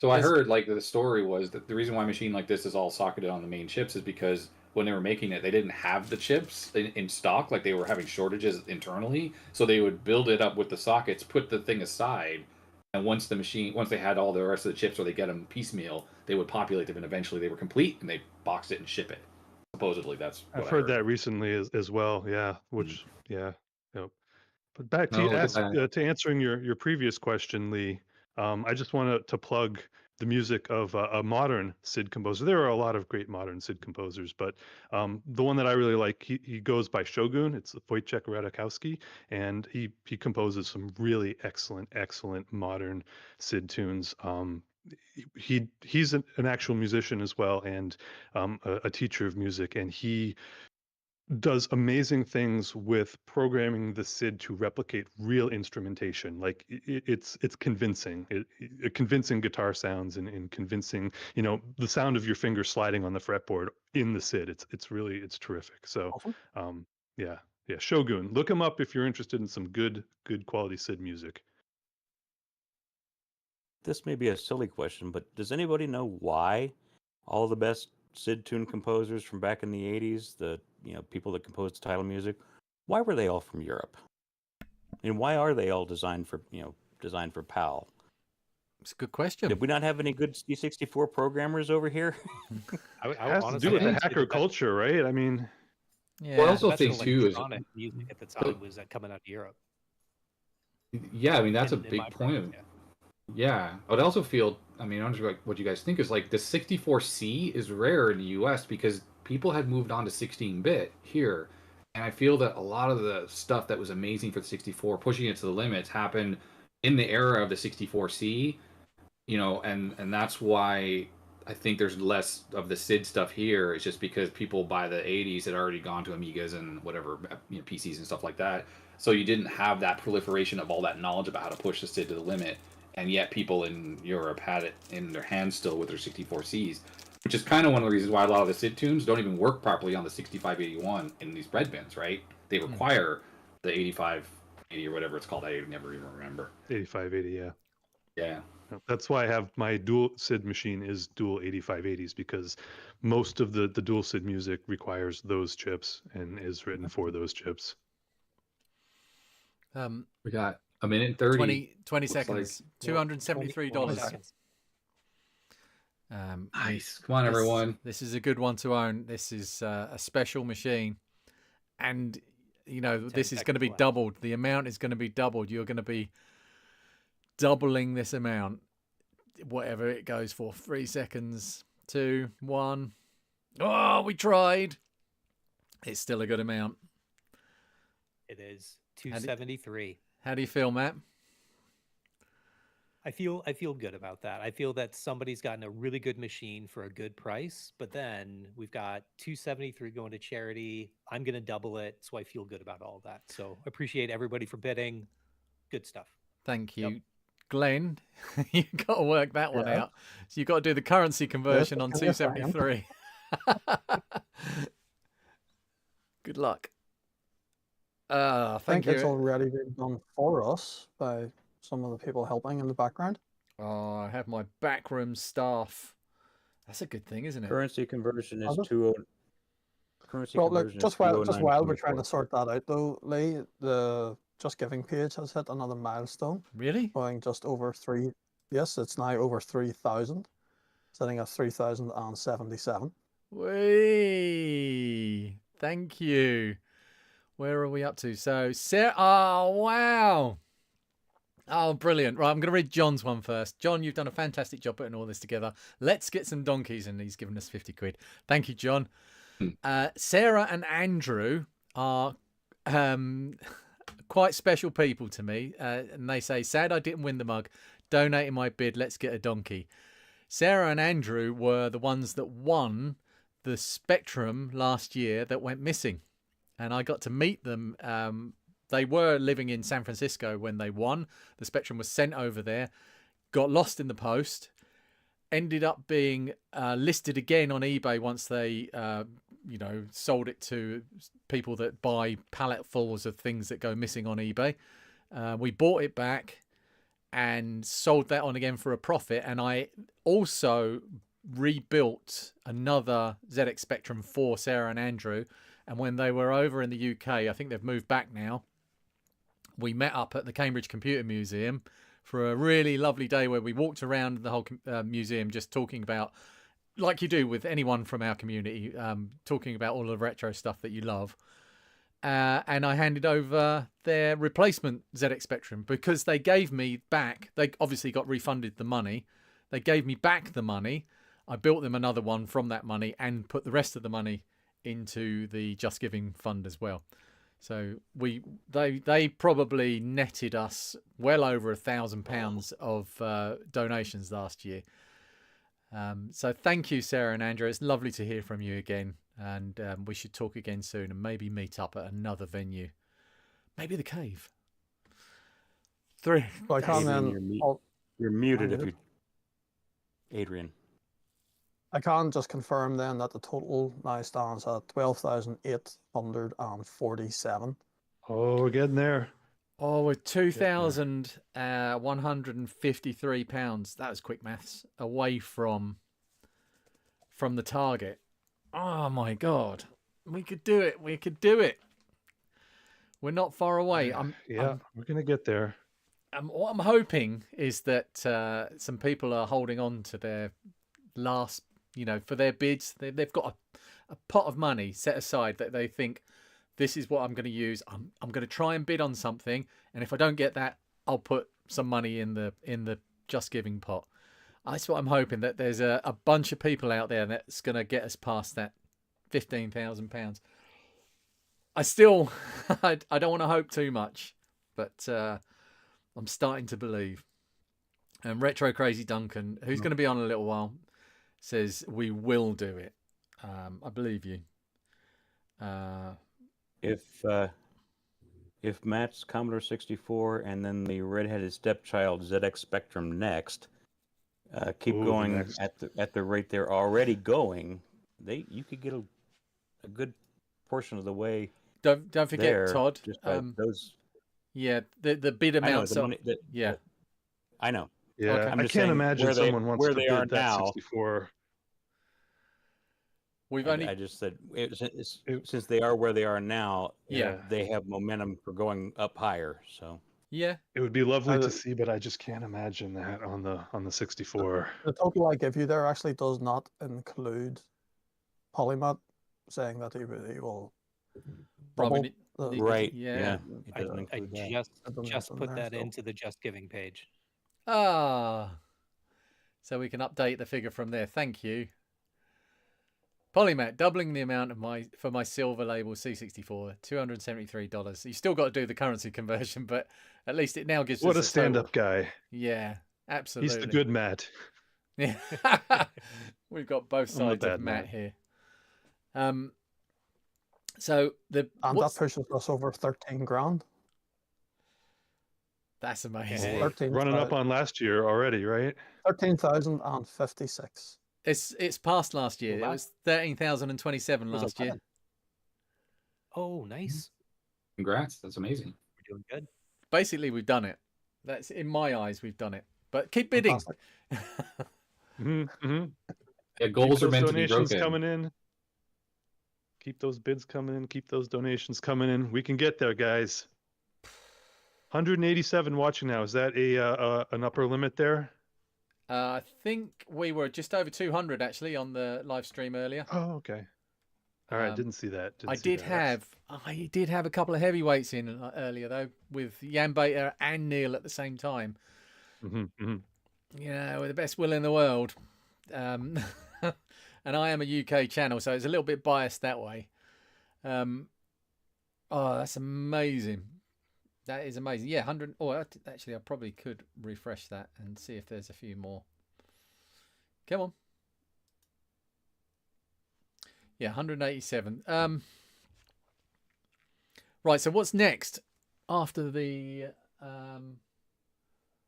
So I heard like the story was that the reason why a machine like this is all socketed on the main chips is because when they were making it, they didn't have the chips in stock. Like they were having shortages internally, so they would build it up with the sockets, put the thing aside, and once they had all the rest of the chips, or they get them piecemeal, they would populate them, and eventually they were complete, and they boxed it and ship it. Supposedly, that's what I've heard that recently as well. Yeah, which But back to answering your previous question, Lee. I just want to plug the music of a modern SID composer. There are a lot of great modern SID composers, but the one that I really like, he goes by Shogun. It's Wojciech Radikowski, and he composes some really excellent modern SID tunes. He's an actual musician as well, and a teacher of music, and he does amazing things with programming the SID to replicate real instrumentation. Like it's convincing, convincing guitar sounds and convincing, the sound of your finger sliding on the fretboard in the SID. It's terrific. So, Awesome. yeah, Shogun. Look him up if you're interested in some good quality SID music. This may be a silly question, but does anybody know why all the best SID tune composers from back in the 80s, the people that composed the title music, why were they all from Europe? And why are they all designed for PAL? It's a good question. Did we not have any good C64 programmers over here? It has to do with the hacker culture, right? I mean, yeah. Well, I also think too is music at the time was coming out of Europe. Yeah, I mean that's a big point of it. Yeah, I would also feel. I mean, I don't know what you guys think is like the 64C is rare in the U.S. because people had moved on to 16-bit here, and I feel that a lot of the stuff that was amazing for the 64, pushing it to the limits, happened in the era of the 64C. And that's why I think there's less of the SID stuff here. It's just because people by the 80s had already gone to Amigas and whatever, PCs and stuff like that. So you didn't have that proliferation of all that knowledge about how to push the SID to the limit. And yet people in Europe had it in their hands still with their 64Cs, which is kind of one of the reasons why a lot of the SID tunes don't even work properly on the 6581 in these bread bins, right? They require the 8580 or whatever it's called. I never even remember. 8580, yeah. Yeah. That's why I have my dual SID machine is dual 8580s, because most of the dual SID music requires those chips and is written for those chips. We got a minute and 30. 20 seconds. Like, $273. Nice. Come on, everyone. This is a good one to own. This is a special machine. And, this is going to be doubled. The amount is going to be doubled. You're going to be doubling this amount, whatever it goes for. 3 seconds. 2, 1. Oh, we tried. It's still a good amount. It is. 273. How do you feel, Matt? I feel good about that. I feel that somebody's gotten a really good machine for a good price, but then we've got 273 going to charity. I'm going to double it, so I feel good about all of that. So appreciate everybody for bidding. Good stuff. Thank you. Yep. Glenn, you got to work that one out. So you've got to do the currency conversion on 273. Good luck. I think it's already been done for us by some of the people helping in the background. Oh, I have my backroom staff. That's a good thing, isn't it? Currency conversion is 20. Just while we're trying to sort that out, though, Lee, the Just Giving page has hit another milestone. Really? Going just over 3. Yes, it's now over 3,000, sitting at 3,077. Whee! Thank you. Where are we up to? So, Sarah, oh, wow. Oh, brilliant. Right, I'm going to read John's one first. John, you've done a fantastic job putting all this together. Let's get some donkeys, and he's given us 50 quid. Thank you, John. Sarah and Andrew are quite special people to me. And they say, sad I didn't win the mug. Donating my bid. Let's get a donkey. Sarah and Andrew were the ones that won the Spectrum last year that went missing. And I got to meet them. They were living in San Francisco when they won. The Spectrum was sent over there, got lost in the post, ended up being listed again on eBay once they, sold it to people that buy palletfuls of things that go missing on eBay. We bought it back and sold that on again for a profit. And I also rebuilt another ZX Spectrum for Sarah and Andrew. And when they were over in the UK, I think they've moved back now, we met up at the Cambridge Computer Museum for a really lovely day where we walked around the whole museum just talking about, like you do with anyone from our community, talking about all the retro stuff that you love. And I handed over their replacement ZX Spectrum because they gave me back, they obviously got refunded the money. They gave me back the money. I built them another one from that money and put the rest of the money into the Just Giving fund as well. So they probably netted us well over £1,000 of donations last year. So thank you, Sarah and Andrew. It's lovely to hear from you again, and we should talk again soon and maybe meet up at another venue, maybe the cave. 3. So I can't then. You're muted if you, Adrian. I can just confirm then that the total now stands at 12,847. Oh, we're getting there. Oh, we're £2,153. That was quick maths. Away from the target. Oh my God, we could do it. We could do it. We're not far away. We're gonna get there. What I'm hoping is that some people are holding on to their last, for their bids. They've got a pot of money set aside that they think, this is what I'm going to use. I'm going to try and bid on something, and if I don't get that, I'll put some money in the Just Giving pot. That's what I'm hoping, that there's a bunch of people out there that's going to get us past that £15,000. I still, I don't want to hope too much, but I'm starting to believe. And Retro Crazy Duncan, who's going to be on in a little while, says we will do it. I believe you. If Matt's Commodore 64 and then the redheaded stepchild ZX Spectrum next keep going at the rate they're already going, you could get a good portion of the way. Don't forget, Todd. Just by those. Yeah, the bid amounts. Yeah, I know. Yeah, Okay. I can't imagine someone wants to bid that now. 64. I just said since they are where they are now, they have momentum for going up higher. So yeah, it would be lovely to see, but I just can't imagine that on the 64. The total I give you there actually does not include Polymat saying that he will. Right. Yeah. I just put that into the Just Giving page. So we can update the figure from there. Thank you. Polymat, doubling the amount for my silver label C64, $273. You still got to do the currency conversion, but at least it now gives us a stand-up guy. Yeah, absolutely. He's the good Matt. Yeah, we've got both sides of Matt here. So that pushes us over 13 grand. That's amazing. Running up on last year already, right? 13,056. It's past last year. It was 13,027 last year. Oh, nice. Congrats. That's amazing. We're doing good. Basically, we've done it. That's, in my eyes, we've done it. But keep bidding. Yeah, goals are meant to be broken. Coming in. Keep those bids coming in. Keep those donations coming in. We can get there, guys. 187 watching now. Is that an upper limit there? I think we were just over 200 actually on the live stream earlier. Oh, okay. All right, didn't see that. I did have a couple of heavyweights in earlier though, with Jan Bater and Neil at the same time. With the best will in the world. And I am a UK channel, so it's a little bit biased that way. Oh, that's amazing. That is amazing. Yeah, 100. Oh, actually, I probably could refresh that and see if there's a few more. Come on. Yeah, 187. Right, so what's next? After the...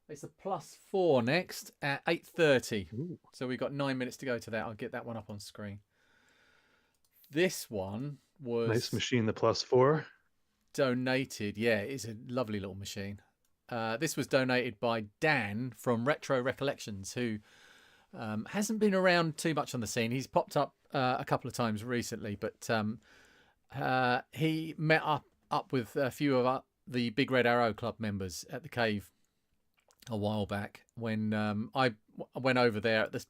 it's a +4 next at 8:30. So we've got 9 minutes to go to that. I'll get that one up on screen. This one was... Nice machine, the +4. Donated. Yeah, it's a lovely little machine. This was donated by Dan from Retro Recollections, who hasn't been around too much on the scene. He's popped up a couple of times recently, but he met up with a few of the Big Red Arrow Club members at the cave a while back when I went over there at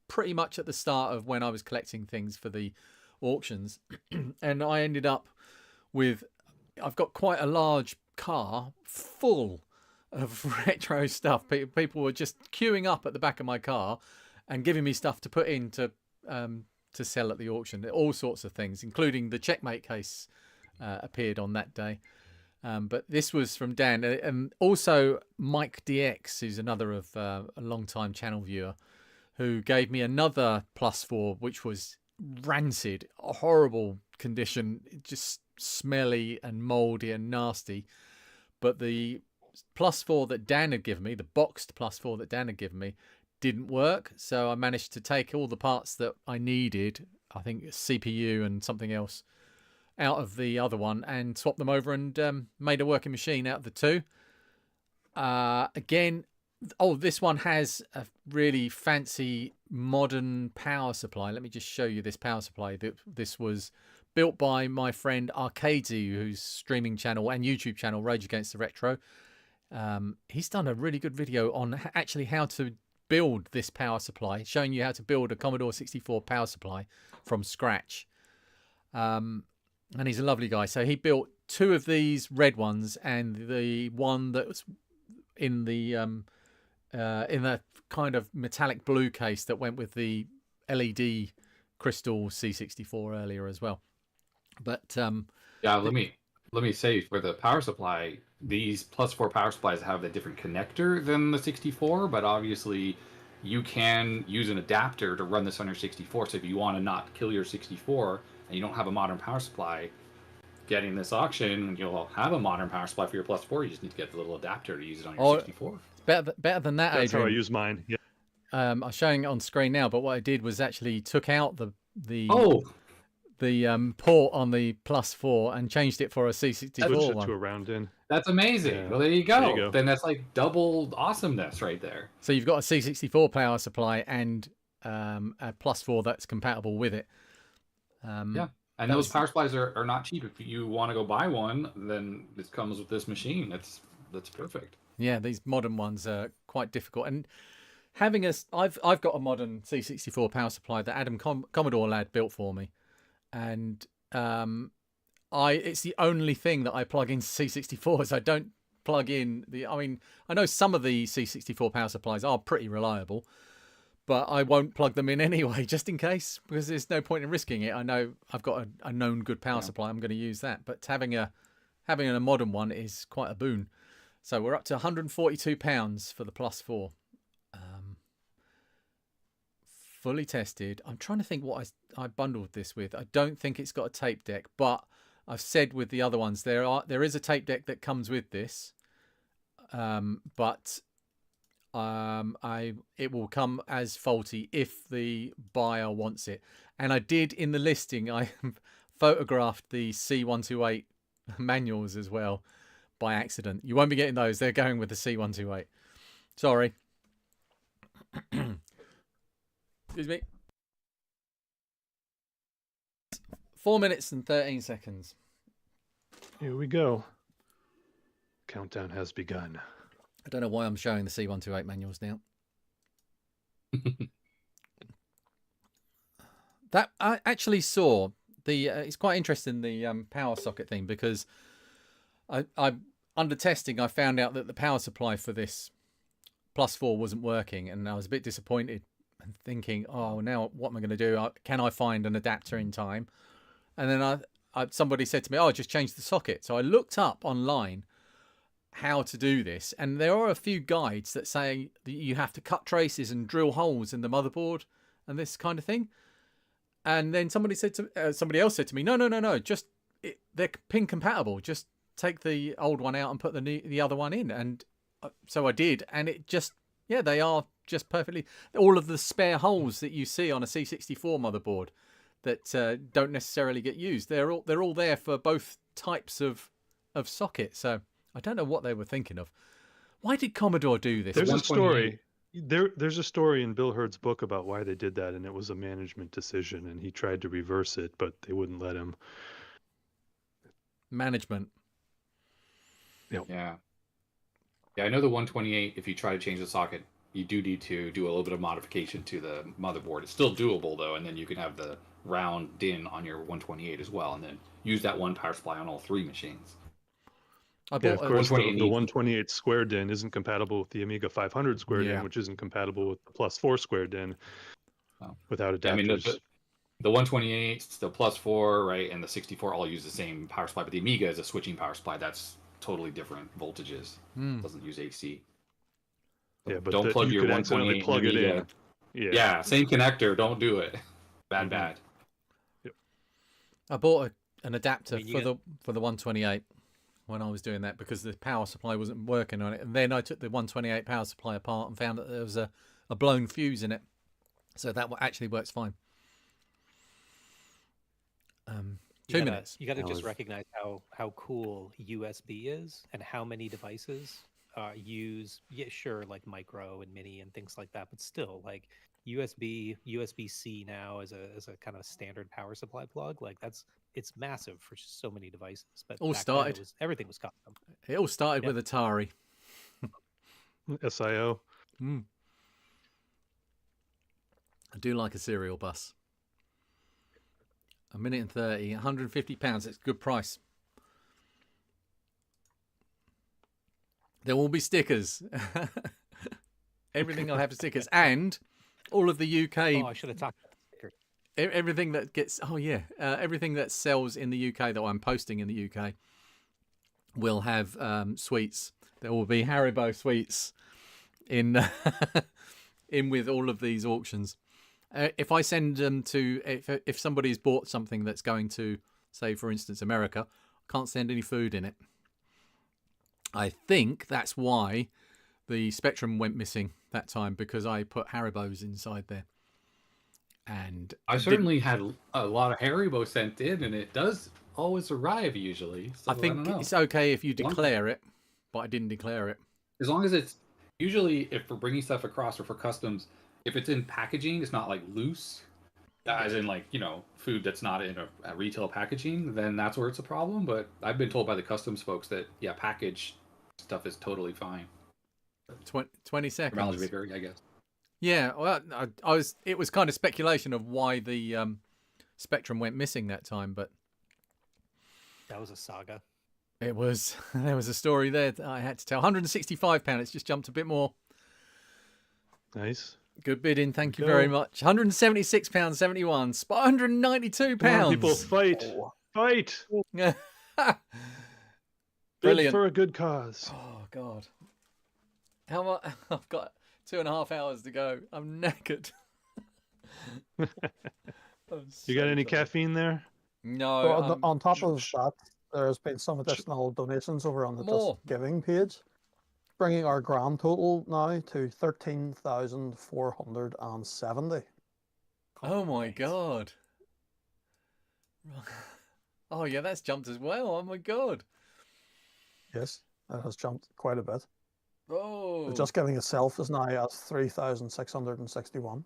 pretty much at the start of when I was collecting things for the auctions. And I ended up with... I've got quite a large car full of retro stuff. People were just queuing up at the back of my car and giving me stuff to put in to sell at the auction. All sorts of things, including the Checkmate case appeared on that day. But this was from Dan, and also Mike DX, who's another of a long-time channel viewer, who gave me another +4, which was rancid, a horrible condition, just smelly and mouldy and nasty. But the +4 that Dan had given me, the boxed +4 that Dan had given me, didn't work. So I managed to take all the parts that I needed, I think CPU and something else, out of the other one and swap them over and made a working machine out of the two. Again, this one has a really fancy modern power supply. Let me just show you this power supply. This was built by my friend Arcadey, whose streaming channel and YouTube channel, Rage Against the Retro. He's done a really good video on actually how to build this power supply, showing you how to build a Commodore 64 power supply from scratch. And he's a lovely guy. So he built two of these red ones and the one that was in the kind of metallic blue case that went with the LED crystal C64 earlier as well. But yeah, let me say, for the power supply, these +4 power supplies have a different connector than the 64, but obviously you can use an adapter to run this on your 64. So if you want to not kill your 64 and you don't have a modern power supply, getting this auction, you'll have a modern power supply for your +4. You just need to get the little adapter to use it on your 64. Better than that, That's Adrian. how I use mine. Yeah. I'm showing it on screen now, but what I did was actually took out the port on the +4 and changed it for a C64 Switched it one. to a round in. That's amazing. Yeah. Well, there you go. There you go. Then that's like double awesomeness right there. So you've got a C64 power supply and a +4 that's compatible with it. Yeah, and those power supplies are not cheap. If you want to go buy one, then it comes with this machine. That's perfect. Yeah, these modern ones are quite difficult. And having I've got a modern C64 power supply that Adam Commodore lad built for me, and it's the only thing that I plug into C64s. I don't plug in I know some of the C64 power supplies are pretty reliable, but I won't plug them in anyway, just in case, because there's no point in risking it. I know I've got a known good power supply. I'm going to use that, but having a modern one is quite a boon. So we're up to £142 for the +4. Fully tested. I'm trying to think what I bundled this with. I don't think it's got a tape deck, but I've said with the other ones there is a tape deck that comes with this, but it will come as faulty if the buyer wants it. And I did in the listing, I photographed the C128 manuals as well by accident. You won't be getting those. They're going with the C128. Sorry. Excuse me. 4 minutes and 13 seconds. Here we go. Countdown has begun. I don't know why I'm showing the C128 manuals now. That I actually saw it's quite interesting, the power socket thing, because I under testing I found out that the power supply for this +4 wasn't working, and I was a bit disappointed and thinking, oh, now what am I going to do? Can I find an adapter in time? And then somebody said to me, oh, just change the socket. So I looked up online how to do this, and there are a few guides that say that you have to cut traces and drill holes in the motherboard and this kind of thing. And then somebody else said to me, no, just they're pin compatible. Just take the old one out and put the other one in. And so I did, and it just, they are just perfectly. All of the spare holes that you see on a C64 motherboard that don't necessarily get used, they're all there for both types of socket. So I don't know what they were thinking of. Why did Commodore do this? There's a story. There's a story in Bill Hurd's book about why they did that, and it was a management decision, and he tried to reverse it, but they wouldn't let him. Management. Yep. Yeah, I know the 128, if you try to change the socket, you do need to do a little bit of modification to the motherboard. It's still doable, though, and then you can have the round DIN on your 128 as well, and then use that one power supply on all three machines. I Yeah, bought of course, the 128. 128 square DIN isn't compatible with the Amiga 500 square Yeah. DIN, which isn't compatible with the +4 square DIN Oh. without Yeah, I mean, adapters. the 128, the +4, right, and the 64 all use the same power supply, but the Amiga is a switching power supply. That's totally different voltages. Hmm. It doesn't use AC. So Yeah, but don't plug you your could accidentally 128 plug it in. Amiga. Yeah. Yeah, same connector. Don't do it. Bad, Mhm. bad. I bought an adapter I mean, for the 128 when I was doing that because the power supply wasn't working on it, and then I took the 128 power supply apart and found that there was a blown fuse in it, so that actually works fine. 2 minutes. You got to That just was- recognize how cool USB is and how many devices use, yeah, sure, like micro and mini and things like that, but still, like USB-C now as a kind of standard power supply plug, like it's massive for so many devices. But All back then started. everything was custom. It all started Yeah. with Atari. SIO. I do like a serial bus. 1 minute and 30, £150. It's a good price. There will be stickers. Everything will have stickers, and all of the UK. Oh, I should have talked about stickers. Everything that gets. Oh yeah, everything that sells in the UK that I'm posting in the UK will have sweets. There will be Haribo sweets in in with all of these auctions. If I send them to, if somebody's bought something that's going to, say, for instance, America, I can't send any food in it. I think that's why the Spectrum went missing that time, because I put Haribos inside there. And I certainly had a lot of Haribo sent in, and it does always arrive usually. So I think don't know. it's okay if you declare it, but I didn't declare it. As long as it's usually, if we're bringing stuff across or for customs, if it's in packaging, it's not like loose, as in like, you know, food that's not in a retail packaging, then that's where it's a problem. But I've been told by the customs folks that, yeah, packaged stuff is totally fine. 20 seconds. Knowledge maker, I guess. Yeah, well, I was. It was kind of speculation of why the Spectrum went missing that time, but That was a saga. it was. There was a story there that I had to tell. £165. It's just jumped a bit more. Nice. Good bidding, thank you Go. very much. £176.71. Spot £192. Come on, people, fight. Fight. Bid Brilliant. for a good cause. Oh God. How much? I've got 2.5 hours to go. I'm knackered. I'm You got so any tired. caffeine there? No. So on top of that, there's been some additional donations over on the More. Just Giving page, bringing our grand total now to 13,470. Oh my God. Oh yeah, that's jumped as well. Oh my God. Yes, it has jumped quite a bit. Oh. The Just Giving itself is now at 3,661.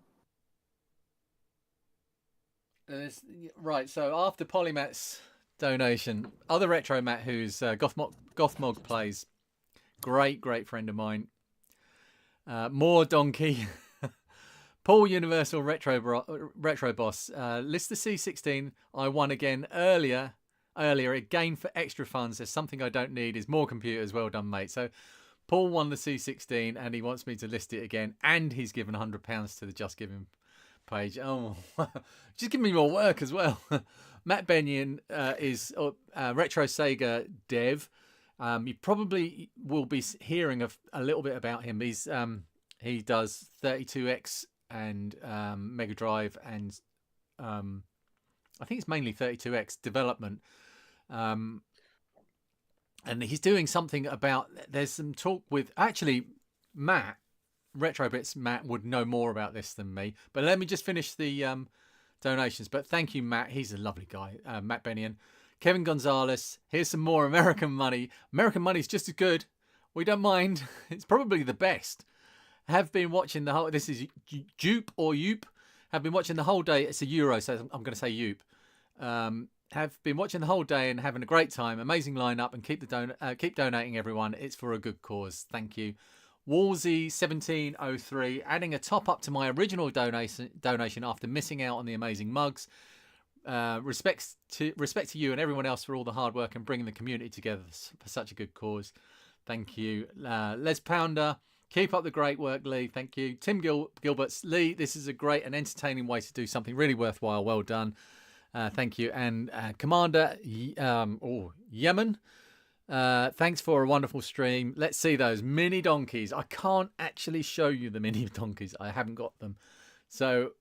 Right, so after Polymat's donation, other Retro Matt, who's Gothmog plays, great friend of mine, more Donkey, Paul Universal Retro Boss, list the C16 I won again earlier again for extra funds. There's something I don't need, is more computers. Well done, mate. So Paul won the C16 and he wants me to list it again, and he's given £100 to the Just Giving page. Oh, just give me more work as well. Matt Benyon is Retro Sega dev. You probably will be hearing a little bit about him. He does 32X and Mega Drive, and I think it's mainly 32X development. And he's doing something about, there's some talk with, actually, Matt, Retrobits Matt would know more about this than me, but let me just finish the donations. But thank you, Matt. He's a lovely guy. Matt Benyon. Kevin Gonzalez. Here's some more American money. American money's just as good. We don't mind. It's probably the best. Have been watching the whole, this is Jupe or Yoop. Have been watching the whole day. It's a euro, so I'm going to say Yoop. Have been watching the whole day and having a great time. Amazing lineup, and keep donating, everyone. It's for a good cause. Thank you. Wolsey1703, adding a top up to my original donation after missing out on the amazing mugs. respect to you and everyone else for all the hard work and bringing the community together for such a good cause. Thank you. Les Pounder, keep up the great work, Lee. Thank you. Tim Gilberts, Lee, this is a great and entertaining way to do something really worthwhile. Well done. Thank you. And Commander Yemen, thanks for a wonderful stream. Let's see those mini donkeys. I can't actually show you the mini donkeys. I haven't got them. So,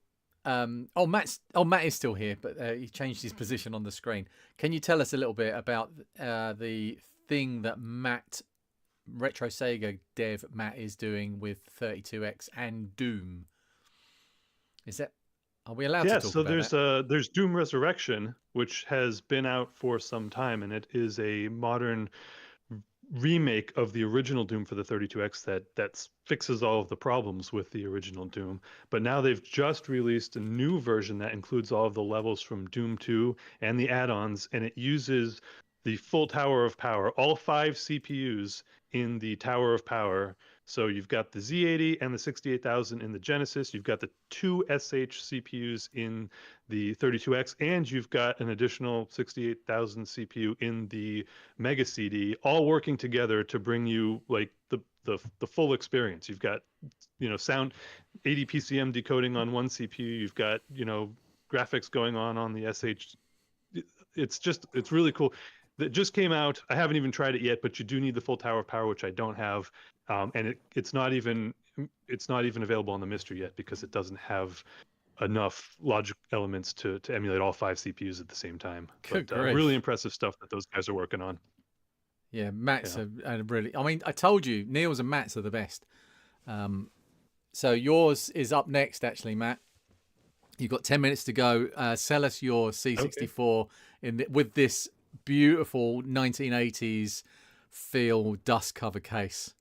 Matt is still here, but he changed his position on the screen. Can you tell us a little bit about the thing that Retro Sega dev Matt is doing with 32X and Doom? Are we allowed to talk about that? So there's Doom Resurrection, which has been out for some time, and it is a modern remake of the original Doom for the 32X that fixes all of the problems with the original Doom. But now they've just released a new version that includes all of the levels from Doom 2 and the add-ons, and it uses the full Tower of Power, all 5 CPUs in the Tower of Power. So you've got the Z80 and the 68,000 in the Genesis. You've got the 2 SH CPUs in the 32X, and you've got an additional 68,000 CPU in the Mega CD, all working together to bring you like the full experience. You've got sound 80 PCM decoding on one CPU. You've got graphics going on the SH. It's really cool. That just came out. I haven't even tried it yet, but you do need the full Tower of Power, which I don't have, and it's not even available on the Mystery yet because it doesn't have enough logic elements to emulate all 5 CPUs at the same time. But really impressive stuff that those guys are working on. Yeah, Matt's a really. I mean, I told you, Neil's and Matt's are the best. So yours is up next, actually, Matt. You've got 10 minutes to go. Sell us your C64 with this beautiful 1980s feel dust cover case.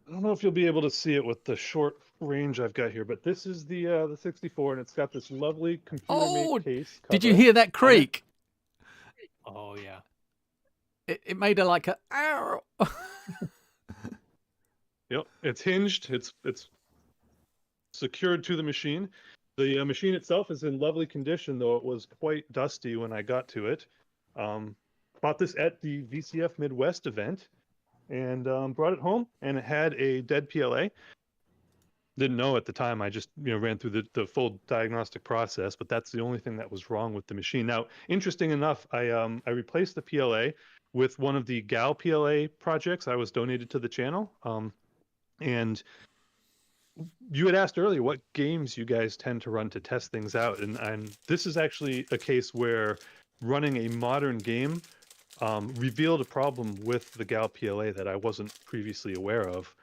I don't know if you'll be able to see it with the short range I've got here, but this is the 64, and it's got this lovely computer-made case cover. Did you hear that creak? Oh yeah. It made a like a ow. Yep, it's hinged. It's secured to the machine. The machine itself is in lovely condition, though it was quite dusty when I got to it. Bought this at the VCF Midwest event and brought it home, and it had a dead PLA. Didn't know at the time. I just ran through the full diagnostic process, but that's the only thing that was wrong with the machine. Now, interesting enough, I replaced the PLA with one of the GAL PLA projects I was donated to the channel. And you had asked earlier what games you guys tend to run to test things out, and this is actually a case where running a modern game revealed a problem with the GAL PLA that I wasn't previously aware of.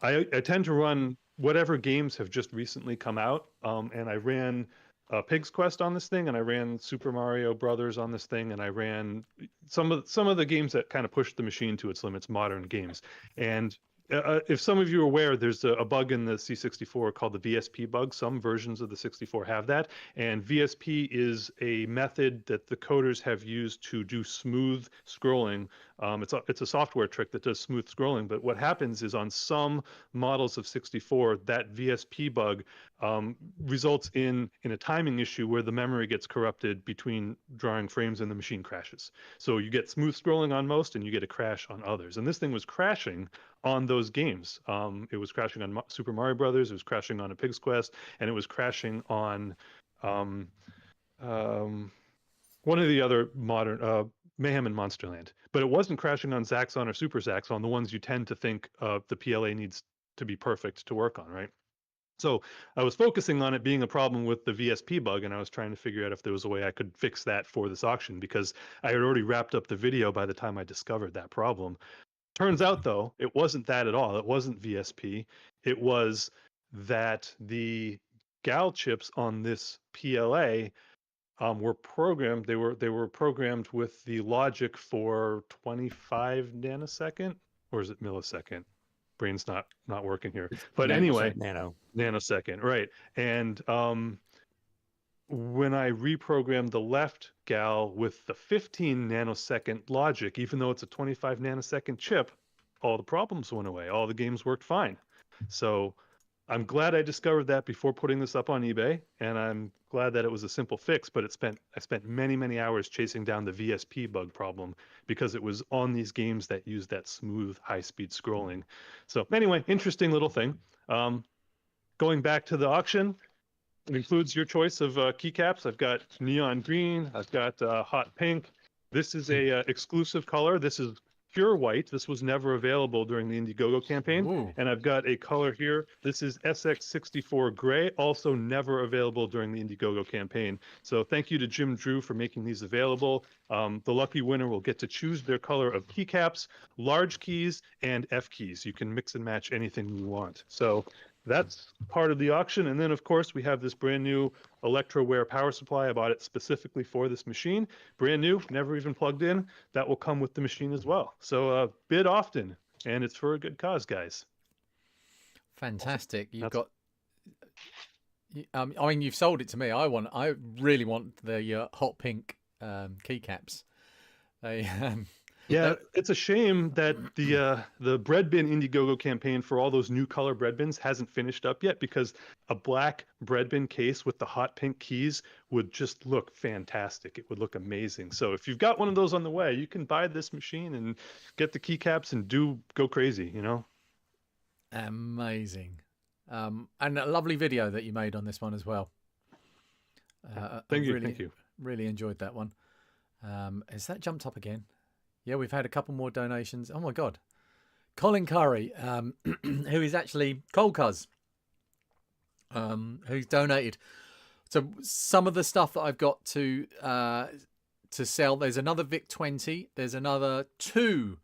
I tend to run whatever games have just recently come out, and I ran Pig's Quest on this thing, and I ran Super Mario Brothers on this thing, and I ran some of the games that kind of pushed the machine to its limits, modern games. And if some of you are aware, there's a bug in the C64 called the VSP bug. Some versions of the 64 have that, and VSP is a method that the coders have used to do smooth scrolling. It's a software trick that does smooth scrolling, but what happens is on some models of 64, that VSP bug results in a timing issue where the memory gets corrupted between drawing frames and the machine crashes. So you get smooth scrolling on most, and you get a crash on others. And this thing was crashing on those games. It was crashing on Super Mario Brothers, it was crashing on a Pig's Quest, and it was crashing on one of the other modern Mayhem and Monsterland. But it wasn't crashing on Zaxxon or Super Zaxxon, the ones you tend to think the PLA needs to be perfect to work on, right? So I was focusing on it being a problem with the VSP bug, and I was trying to figure out if there was a way I could fix that for this auction, because I had already wrapped up the video by the time I discovered that problem. Turns out, though, it wasn't that at all. It wasn't VSP. It was that the GAL chips on this PLA were programmed. They were programmed with the logic for 25 nanosecond, or is it millisecond? Brain's not working here. But anyway, nanosecond, right? And when I reprogrammed the left GAL with the 15 nanosecond logic, even though it's a 25 nanosecond chip, all the problems went away. All the games worked fine. So I'm glad I discovered that before putting this up on eBay, and I'm glad that it was a simple fix. But I spent many hours chasing down the VSP bug problem because it was on these games that use that smooth, high-speed scrolling. So anyway, interesting little thing. Going back to the auction, it includes your choice of keycaps. I've got neon green. I've got hot pink. This is a exclusive color. This is pure white. This was never available during the Indiegogo campaign. Ooh. And I've got a color here. This is SX64 gray, also never available during the Indiegogo campaign. So thank you to Jim Drew for making these available. The lucky winner will get to choose their color of keycaps, large keys, and F keys. You can mix and match anything you want. So that's part of the auction. And then, of course, we have this brand new ElectroWare power supply. I bought it specifically for this machine. Brand new, never even plugged in. That will come with the machine as well. So bid often, and it's for a good cause, guys. Fantastic. You've got... I mean, you've sold it to me. I really want the hot pink keycaps. They... Yeah, it's a shame that the bread bin Indiegogo campaign for all those new color bread bins hasn't finished up yet, because a black bread bin case with the hot pink keys would just look fantastic. It would look amazing. So if you've got one of those on the way, you can buy this machine and get the keycaps and go crazy, you know? Amazing. And a lovely video that you made on this one as well. Thank you. Really enjoyed that one. Has that jumped up again? Yeah, we've had a couple more donations. Oh, my God. Colin Curry, who is actually Colcuz, who's donated. So some of the stuff that I've got to sell, there's another VIC-20. There's another 2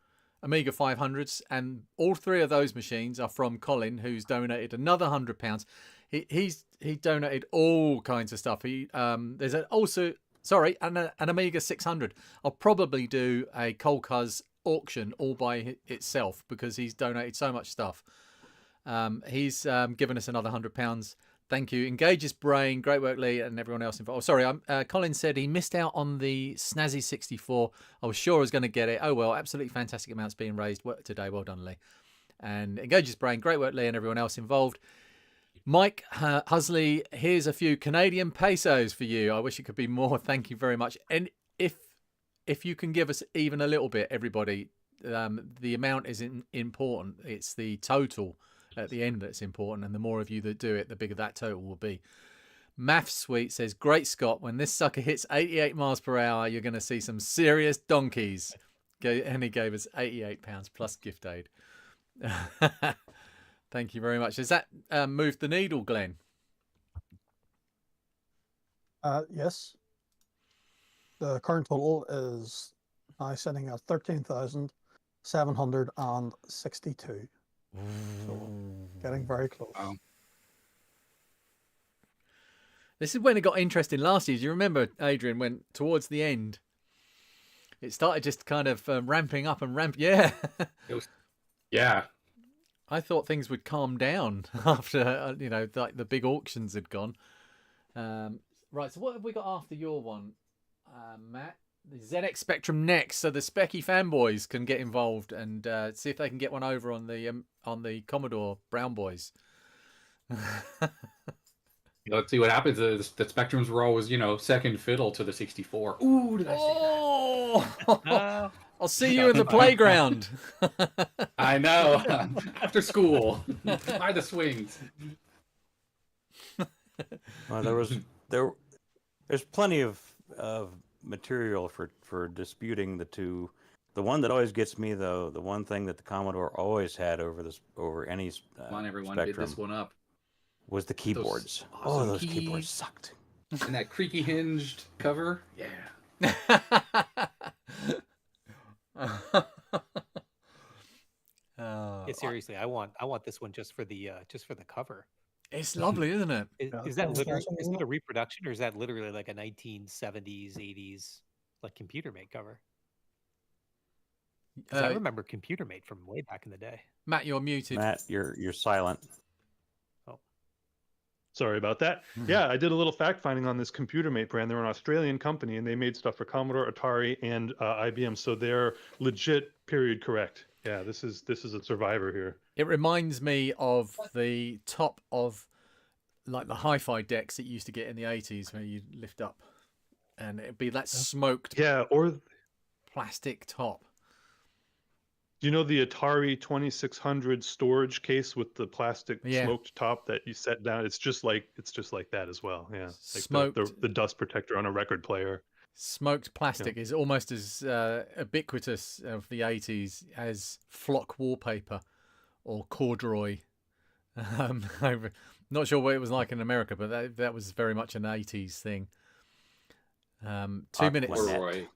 Amiga 500s. And all 3 of those machines are from Colin, who's donated another £100. He donated all kinds of stuff. There's an Amiga 600. I'll probably do a Colcuz auction all by itself because he's donated so much stuff. He's given us another £100. Thank you. Engage's Brain, great work, Lee, and everyone else involved. Oh, sorry, Colin said he missed out on the Snazzy 64. I was sure I was going to get it. Oh, well, absolutely fantastic amounts being raised today. Well done, Lee. And Engage's Brain, great work, Lee, and everyone else involved. Mike Husley, here's a few Canadian pesos for you. I wish it could be more. Thank you very much. And if you can give us even a little bit, everybody, the amount isn't important. It's the total at the end that's important. And the more of you that do it, the bigger that total will be. Math Sweet says, great Scott, when this sucker hits 88 miles per hour, you're going to see some serious donkeys. And he gave us £88 plus gift aid. Thank you very much. Has that moved the needle, Glenn? Yes. The current total is now sitting at 13,762. So getting very close. Wow. This is when it got interesting last year. Do you remember, Adrian, when towards the end, it started just kind of ramping up and Yeah. Yeah. I thought things would calm down after, like the big auctions had gone. Right, so what have we got after your one, Matt? The ZX Spectrum next, so the Specky fanboys can get involved and see if they can get one over on the Commodore Brown Boys. Let's see what happens. The Spectrums were always, second fiddle to the 64. Ooh, did I say that? I'll see you in the playground. I know. After school, by the swings. Well, there's plenty of material for disputing the two. The one that always gets me, though, the one thing that the Commodore always had over any Come on, everyone, Spectrum, bid this one up. Was the keyboards. Those keyboards sucked. And that creaky hinged cover. Yeah. Seriously, I want this one just for the cover. It's lovely, isn't it? Is that a reproduction, or is that literally like a 1970s, 80s like computer made cover? I remember computer made from way back in the day. Matt, you're muted. Matt, you're silent. Oh, sorry about that. Yeah, I did a little fact finding on this Computer Mate brand. They're an Australian company, and they made stuff for Commodore, Atari, and IBM. So they're legit, period, correct. Yeah, this is a survivor here. It reminds me of the top of like the hi-fi decks that you used to get in the 80s where you lift up and it'd be that smoked or plastic top. You know the Atari 2600 storage case with the plastic smoked top that you set down? It's just like that as well. Yeah. Like Smoked the dust protector on a record player. Smoked plastic is almost as ubiquitous of the 80s as flock wallpaper or corduroy. I'm not sure what it was like in America, but that was very much an 80s thing. 2 minutes. Corduroy.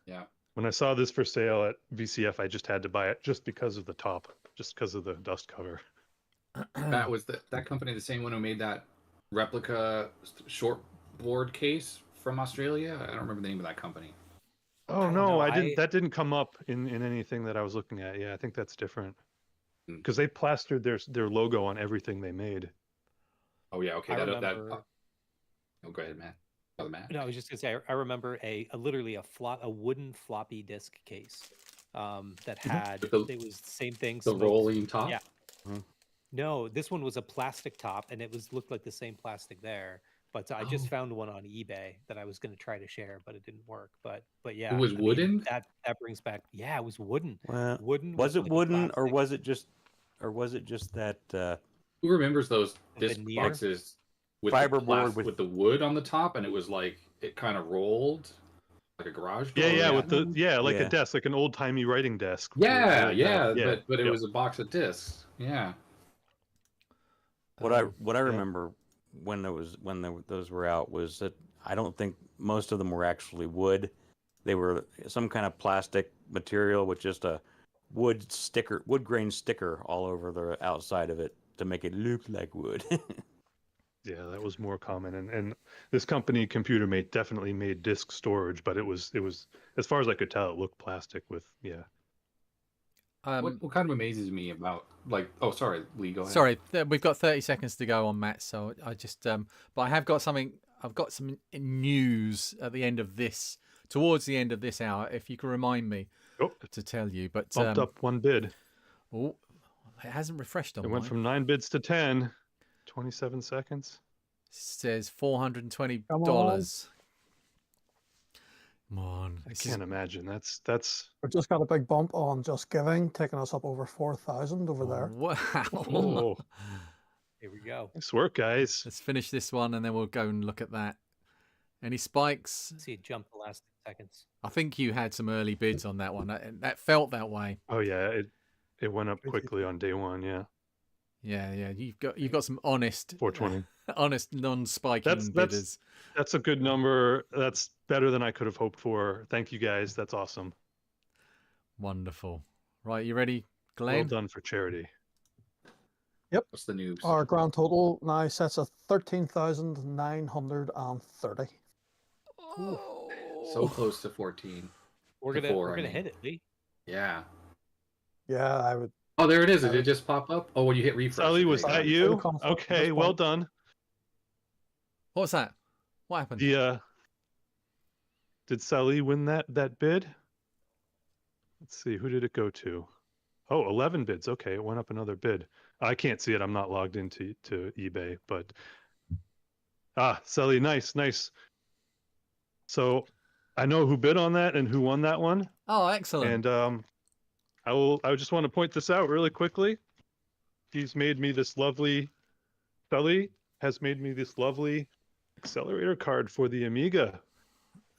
Yeah. When I saw this for sale at VCF, I just had to buy it just because of the top, just because of the dust cover. That was that company, the same one who made that replica short board case from Australia? I don't remember the name of that company. Oh no, I didn't. That didn't come up in anything that I was looking at. Yeah, I think that's different because they plastered their logo on everything they made. Oh yeah, okay. Oh, go ahead, Matt. Matt. No, I was just gonna say I remember literally a wooden floppy disk case that had it was the same thing. The rolling top. Yeah. Mm-hmm. No, this one was a plastic top, and it looked like the same plastic there. But I just found one on eBay that I was going to try to share, but it didn't work. But yeah, it was wooden. That brings back. Yeah, it was wooden. Well, wooden. Was it like wooden, or was it just that? Who remembers those disc boxes with fiberboard with the wood on the top, and it was like it kind of rolled like a garage door? Yeah, with the a desk, like an old timey writing desk. Yeah, but it was a box of discs. Yeah. What I remember when those were out was that I don't think most of them were actually wood. They were some kind of plastic material with just a wood grain sticker all over the outside of it to make it look like wood. Yeah, that was more common, and this company, Computer Mate, definitely made disk storage, but it was as far as I could tell, it looked plastic with What kind of amazes me about sorry, Lee, go ahead. Sorry, we've got 30 seconds to go on Matt, so I just but I have got something. I've got some news at the end of this, towards the end of this hour, if you can remind me to tell you. But bumped up one bid. Oh, it hasn't refreshed on. It went from 9 bids to 10. 27 seconds. Says $420. Come on. I can't imagine. That's. We just got a big bump on Just Giving, taking us up over 4,000 over there. Wow. Oh. Here we go. Nice work, guys. Let's finish this one and then we'll go and look at that. Any spikes? See it jump the last seconds. I think you had some early bids on that one. That felt that way. Oh yeah, it went up quickly on day one. Yeah. Yeah. You've got some honest 420. Honest non-spiking bidders. That's a good number. That's better than I could have hoped for. Thank you guys. That's awesome. Wonderful. Right, you ready, Glenn? Well done for charity. Yep. What's the news? Our grand total now sets at 13,930. So close to 14. We're gonna hit it, Lee. Yeah. Yeah, I would. Oh, there it is. Did it just pop up? Oh, when you hit refresh. Sally, was that you? Okay, well done. What's that? What happened? Did Sally win that bid? Let's see, who did it go to? Oh, 11 bids. Okay, it went up another bid. I can't see it. I'm not logged into eBay, but Sally, nice. So I know who bid on that and who won that one. Oh, excellent. And I just want to point this out really quickly. Sally has made me this lovely accelerator card for the Amiga.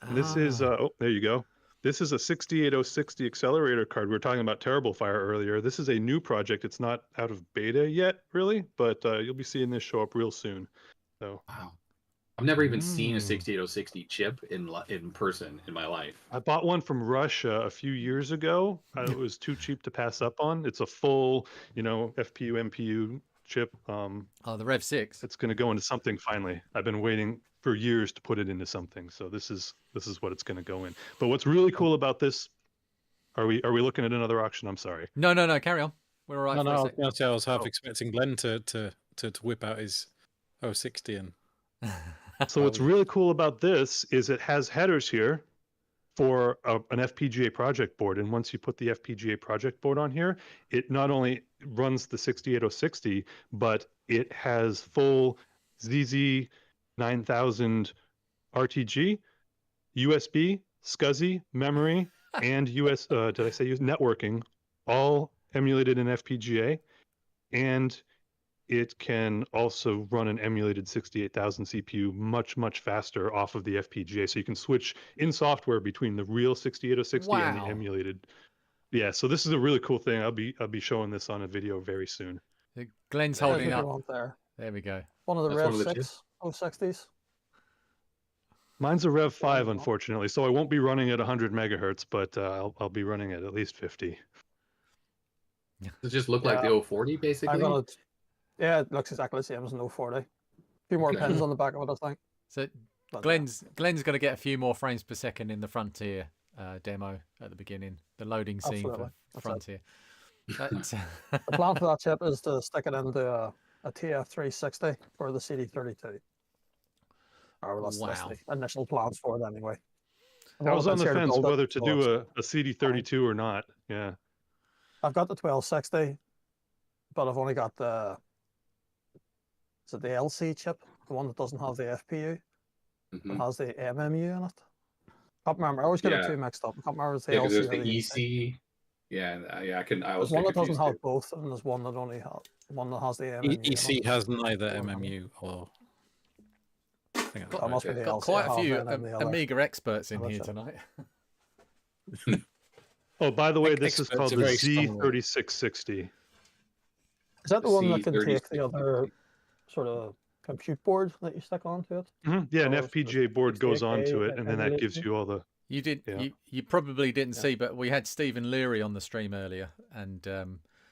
And this is there you go. This is a 68060 accelerator card. We were talking about Terrible Fire earlier. This is a new project. It's not out of beta yet, really, but you'll be seeing this show up real soon. So wow. I've never even seen a 68060 chip in person in my life. I bought one from Russia a few years ago. It was too cheap to pass up on. It's a full, FPU, MPU chip. The Rev 6. It's going to go into something finally. I've been waiting for years to put it into something. So this is what it's going to go in. But what's really cool about this? Are we looking at another auction? I'm sorry. No. Carry on. We're all right. No. I was half expecting Glenn to whip out his 060 and. So what's really cool about this is it has headers here for an FPGA project board. And once you put the FPGA project board on here, it not only runs the 68060, but it has full ZZ 9000 RTG, USB, SCSI, memory, and networking, all emulated in FPGA. And it can also run an emulated 68,000 CPU much faster off of the FPGA. So you can switch in software between the real 68060 and the emulated. Yeah, so this is a really cool thing. I'll be showing this on a video very soon. Glenn's holding up. There we go. One of the Rev 6 060s. Mine's a Rev 5, unfortunately, so I won't be running at 100 megahertz, but I'll be running at least 50. Does it just look like the 040, basically? Yeah, it looks exactly the same as an 040. A few more pins on the back of it, I think. So Glenn's going to get a few more frames per second in the Frontier demo at the beginning, the loading scene for Frontier. The plan for that chip is to stick it into a TF360 for the CD32. That's the initial plans for it anyway. I was on the fence whether to do a CD32 or not. Yeah. I've got the 1260, but I've only got the LC chip, the one that doesn't have the FPU. It has the MMU in it. Can't remember. I always get it too mixed up. I can't remember if it's the LC there's or the EC. I was There's one that doesn't have both, and there's one that only has one that has the MMU. EC has neither MMU or. Got quite a few Amiga experts in here tonight. Oh, by the way, this is called the Z3660. Is that the one that can take the other sort of compute board that you stick onto it? Yeah, an FPGA board goes onto it, and then that gives you all the. You probably didn't see, but we had Stephen Leary on the stream earlier, and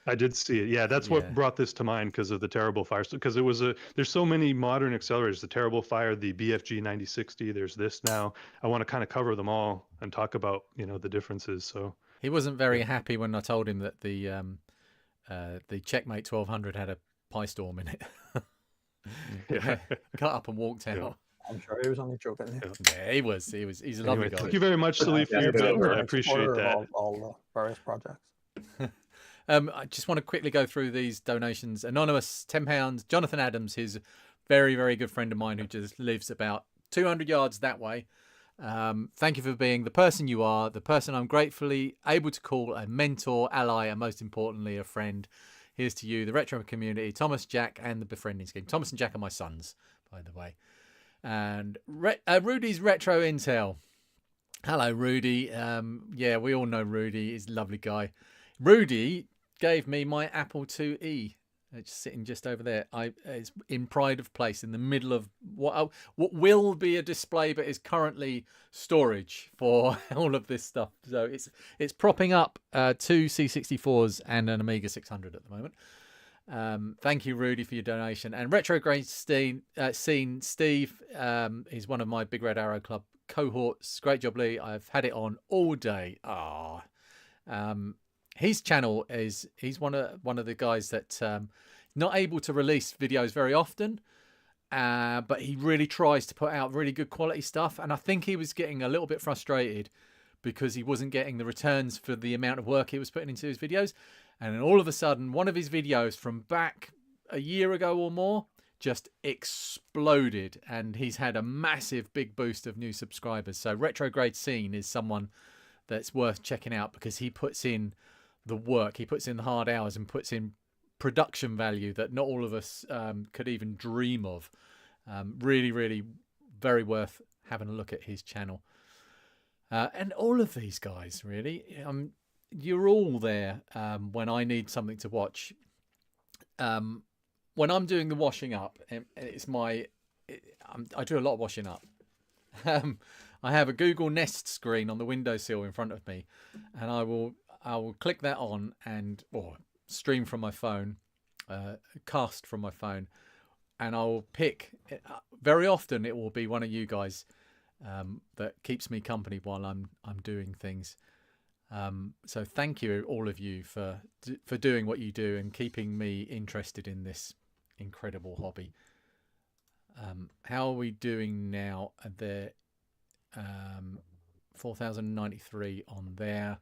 I did see it. Yeah, that's what brought this to mind because of the Terrible Fire. Because it was there's so many modern accelerators. The Terrible Fire, the BFG 9060. There's this now. I want to kind of cover them all and talk about the differences. So he wasn't very happy when I told him that the Checkmate 1200 had a Pi Storm in it. Cut up and walked out. Yeah. I'm sure he was only joking. Yeah, he was. He's a lovely guy. Thank you very much, Salif, for your bit. I appreciate that. All the various projects. I just want to quickly go through these donations. Anonymous, £10. Jonathan Adams, he's a very, very good friend of mine who just lives about 200 yards that way. Thank you for being the person you are, the person I'm gratefully able to call a mentor, ally, and most importantly, a friend. Here's to you, the Retro community, Thomas, Jack, and the Befriending scheme. Thomas and Jack are my sons, by the way. And Rudy's Retro Intel. Hello, Rudy. Yeah, we all know Rudy. He's a lovely guy. Rudy gave me my Apple IIe. It's sitting just over there. It's in pride of place in the middle of what will be a display, but is currently storage for all of this stuff. So it's propping up two C64s and an Amiga 600 at the moment. Thank you, Rudy, for your donation. And Retrograde Scene Steve is one of my Big Red Arrow Club cohorts. Great job, Lee. I've had it on all day. His channel he's one of the guys that not able to release videos very often, but he really tries to put out really good quality stuff. And I think he was getting a little bit frustrated because he wasn't getting the returns for the amount of work he was putting into his videos. And then all of a sudden, one of his videos from back a year ago or more just exploded, and he's had a massive big boost of new subscribers. So Retrograde Scene is someone that's worth checking out because he puts in the work, he puts in the hard hours, and puts in production value that not all of us could even dream of. Really, really very worth having a look at his channel. And all of these guys, really, you're all there when I need something to watch. When I'm doing the washing up, I do a lot of washing up. I have a Google Nest screen on the windowsill in front of me, and I will click that on or stream from my phone, cast from my phone, and I will pick. Very often, it will be one of you guys that keeps me company while I'm doing things. So thank you, all of you, for doing what you do and keeping me interested in this incredible hobby. How are we doing now? 4,093 on there.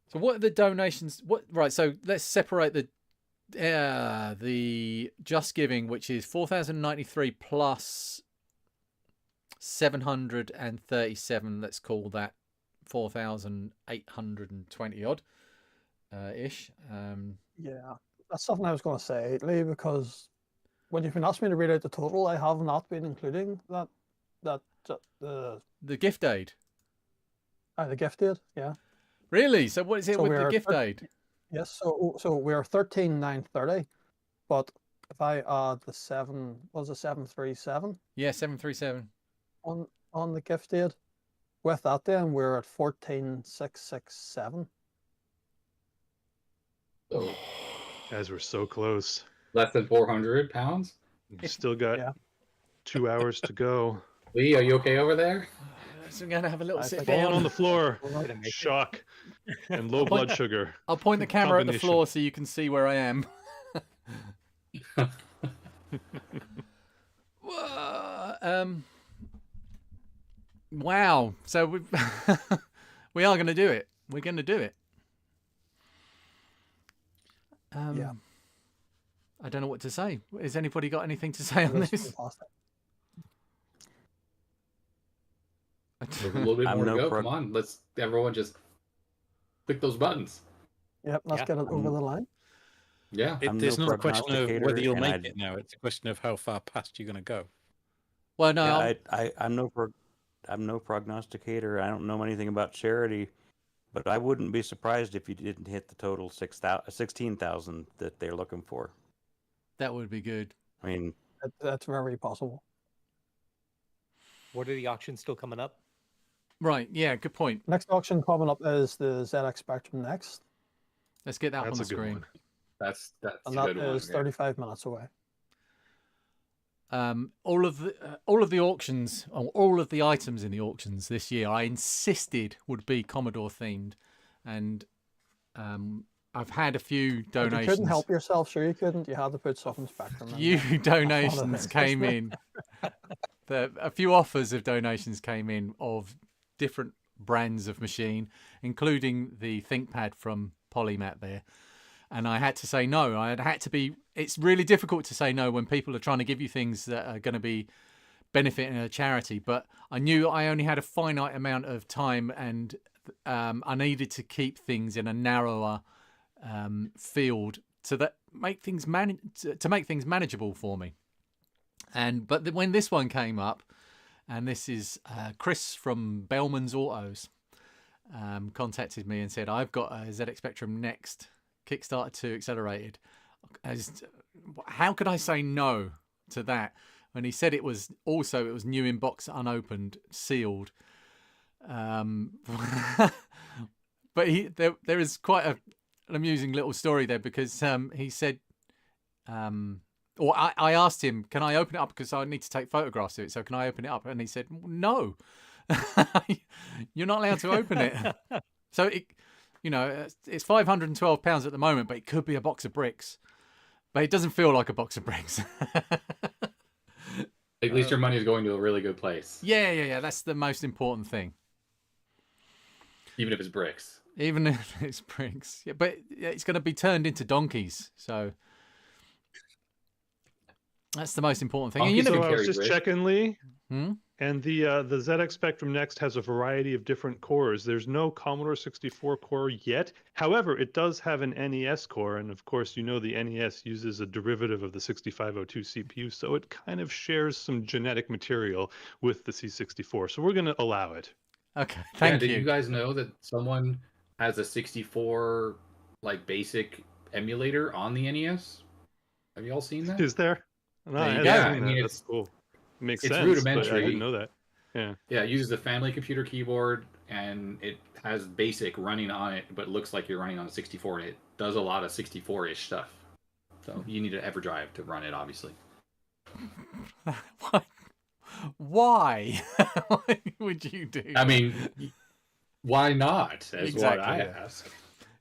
So what are the donations? Right, so let's separate the Just Giving, which is 4,093 plus 737. Let's call that 4,820 odd ish. Yeah, that's something I was going to say, Lee, because when you've been asking me to read out the total, I have not been including the gift aid. The gift aid, yeah. Really? So what is it with the gift aid? Yes, so we're 13,930, but if I add the 737? Yeah, 737. On the gift aid, with that then we're at 14,667. So, Guys, we're so close. less than 400 pounds. Still got 2 hours to go. Lee, are you okay over there? So I'm going to have a little sit Falling down. on the floor. Shock and low blood sugar. I'll point the camera at the floor so you can see where I am. Wow. So we are going to do it. We're going to do it. Yeah. I don't know what to say. Has anybody got anything to say on this? There's a little bit more to go. Come on, let's everyone just click those buttons. Yep, let's get it over the line. Yeah, there's not a question of whether you'll make it now. It's a question of how far past you're going to go. Well, no, yeah, I'm no prognosticator. I don't know anything about charity, but I wouldn't be surprised if you didn't hit the total 16,000 that they're looking for. That would be good. I mean, that's very possible. What are the auctions still coming up? Right, yeah, good point. Next auction coming up is the ZX Spectrum Next. Let's get that on the screen. That's and that is 35 minutes away. All of the auctions, or all of the items in the auctions this year, I insisted would be Commodore themed, and I've had a few donations. You couldn't help yourself, sure you couldn't. You had to put something Spectrum. Donations came in. A few offers of donations came in of different brands of machine, including the ThinkPad from Polymat there. And I had to say no. It's really difficult to say no when people are trying to give you things that are going to be benefiting a charity. But I knew I only had a finite amount of time, and I needed to keep things in a narrower field to make things manageable for me. But when this one came up, and this is Chris from Bellman's Autos, contacted me and said, I've got a ZX Spectrum Next Kickstarter 2 accelerated. How could I say no to that? And he said it was new in box, unopened, sealed. But there is quite an amusing little story there, because he said, or I asked him, can I open it up, because I need to take photographs of it, so can I open it up? And he said, no, you're not allowed to open it. So it's £512 at the moment, but it could be a box of bricks. But it doesn't feel like a box of bricks. At least your money is going to a really good place. Yeah. That's the most important thing. Even if it's bricks. Even if it's bricks. Yeah, but it's going to be turned into donkeys. So that's the most important thing. And I was just checking, Lee. Hmm? And the ZX Spectrum Next has a variety of different cores. There's no Commodore 64 core yet. However, it does have an NES core. And of course, the NES uses a derivative of the 6502 CPU. So it kind of shares some genetic material with the C64. So we're going to allow it. Okay, thank you. Did you guys know that someone has a 64 basic emulator on the NES? Have you all seen that? Is there? No, that's cool. Makes sense. Rudimentary. But I didn't know that. Yeah. Yeah, it uses the family computer keyboard, and it has BASIC running on it, but it looks like you're running on a 64, and it does a lot of 64-ish stuff. So you need an EverDrive to run it, obviously. Why? Why would you do that? I mean, why not? Is what I ask.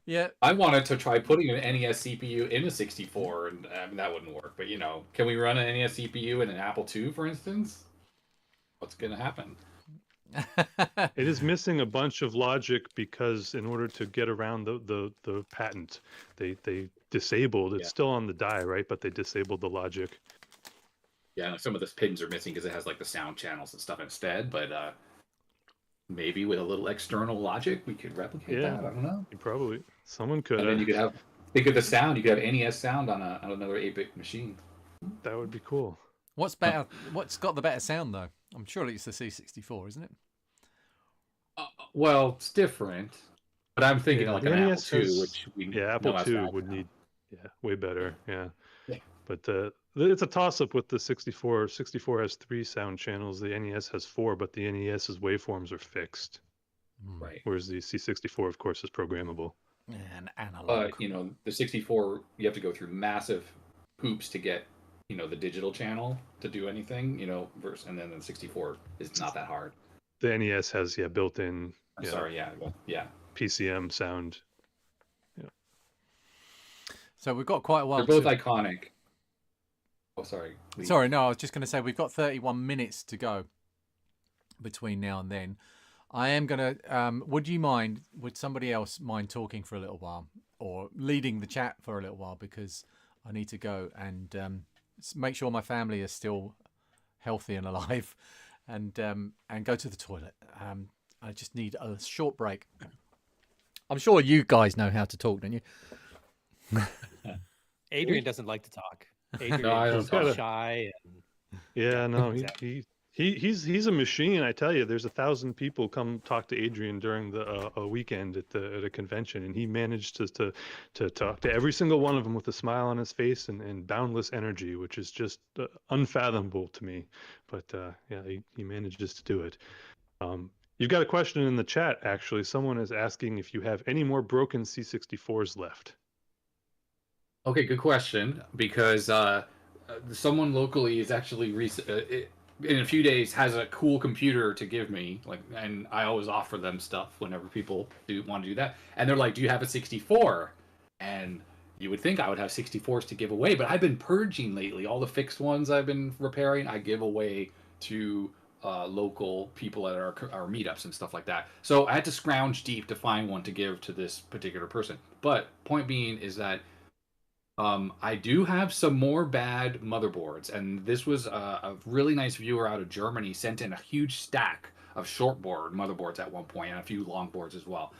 Yeah. I wanted to try putting an NES CPU in a 64, and that wouldn't work. But, can we run an NES CPU in an Apple II, for instance? What's going to happen? It is missing a bunch of logic because in order to get around the patent, they disabled. It's still on the die, right? But they disabled the logic. Yeah, some of the pins are missing because it has like the sound channels and stuff instead. But maybe with a little external logic, we could replicate that. I don't know. You probably someone could. And then you could have think of the sound. You could have NES sound on another 8-bit machine. That would be cool. What's better? What's got the better sound though? I'm sure it's the C64, isn't it? Well, it's different, but I'm thinking like an Apple II, which Apple II would need way better. Yeah. But it's a toss-up with the 64. 64 has 3 sound channels. The NES has 4, but the NES's waveforms are fixed. Right. Whereas the C64, of course, is programmable. And analog. But the 64, you have to go through massive hoops to get the digital channel to do anything. And then the 64 is not that hard. The NES has built-in. PCM sound. Yeah. So we've got quite a while. They're both iconic. Oh, sorry. Sorry, no, I was just going to say we've got 31 minutes to go between now and then. I am going to. Would somebody else mind talking for a little while or leading the chat for a little while, because I need to go and make sure my family is still healthy and alive, and go to the toilet. I just need a short break. I'm sure you guys know how to talk, don't you? Adrian doesn't like to talk. Adrian is shy. He's a machine. I tell you, there's 1,000 people come talk to Adrian during a weekend at a convention, and he managed to talk to every single one of them with a smile on his face and boundless energy, which is just unfathomable to me. But he manages to do it. You've got a question in the chat, actually. Someone is asking if you have any more broken C64s left. Okay, good question, because someone locally is actually in a few days has a cool computer to give me, and I always offer them stuff whenever people want to do that, and they're like, "Do you have a 64?" And you would think I would have 64s to give away, but I've been purging lately. All the fixed ones I've been repairing, I give away to local people at our meetups and stuff like that. So I had to scrounge deep to find one to give to this particular person. But point being is that I do have some more bad motherboards, and this was a really nice viewer out of Germany sent in a huge stack of shortboard motherboards at one point, and a few longboards as well.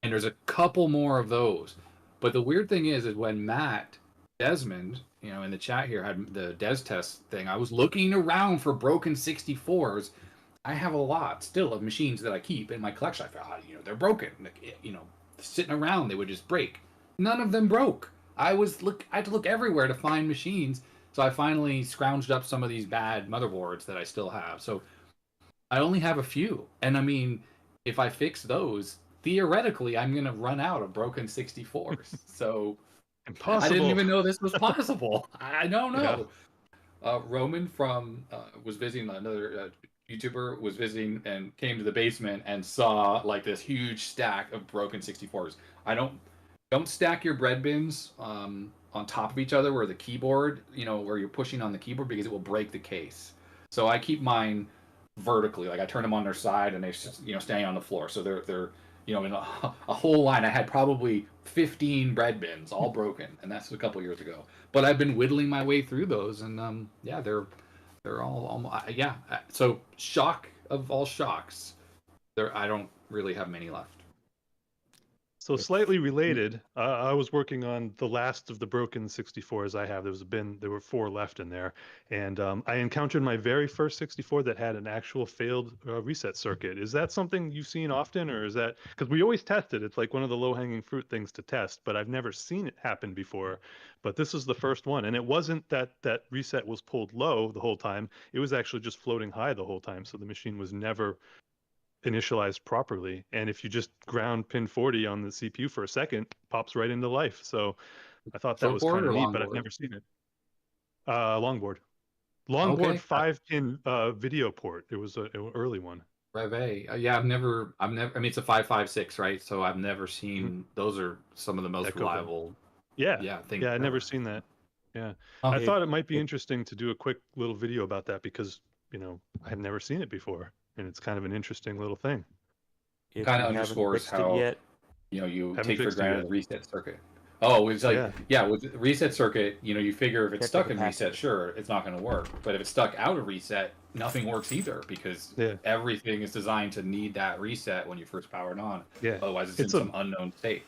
And there's a couple more of those. But the weird thing is when Matt Desmond, in the chat here had the Des test thing, I was looking around for broken 64s. I have a lot still of machines that I keep in my collection. I thought, they're broken. Sitting around, they would just break. None of them broke. I had to look everywhere to find machines, so I finally scrounged up some of these bad motherboards that I still have. So I only have a few, and I mean, if I fix those, theoretically, I'm gonna run out of broken 64s. So impossible. I didn't even know this was possible. I don't know. Yeah. Roman was visiting another YouTuber was visiting and came to the basement and saw this huge stack of broken 64s. Don't stack your bread bins on top of each other where the keyboard, where you're pushing on the keyboard, because it will break the case. So I keep mine vertically, I turn them on their side and they staying on the floor. So they're in a whole line. I had probably 15 bread bins all broken, and that's a couple years ago. But I've been whittling my way through those, and they're all almost, So shock of all shocks, I don't really have many left. So slightly related, I was working on the last of the broken 64s I have. There were 4 left in there, and I encountered my very first 64 that had an actual failed reset circuit. Is that something you've seen often, or is that, because we always test it? It's like one of the low-hanging fruit things to test, but I've never seen it happen before. But this is the first one, and it wasn't that reset was pulled low the whole time. It was actually just floating high the whole time, so the machine was never initialized properly, and if you just ground pin 40 on the CPU for a second, it pops right into life. So I thought that was kind of neat, but I've never seen it. Longboard, okay. 5-pin video port. It was an early one. Rev A. I've never. I mean, it's a 556, right? So I've never seen. Those are some of the most reliable. Things. I've never seen that. Yeah, I thought it might be interesting to do a quick little video about that, because I have never seen it before. and it's kind of an interesting little thing. If Kind you of haven't underscores fixed it how yet, you Haven't take for fixed it granted yet. the reset circuit. Oh, it's like Yeah. with the reset circuit, you figure if it's Check the stuck in reset, capacitor. sure, it's not going to work. But if it's stuck out of reset, nothing works either because Yeah. everything is designed to need that reset when you first power it on. Yeah. Otherwise, it's It's in a- some unknown state.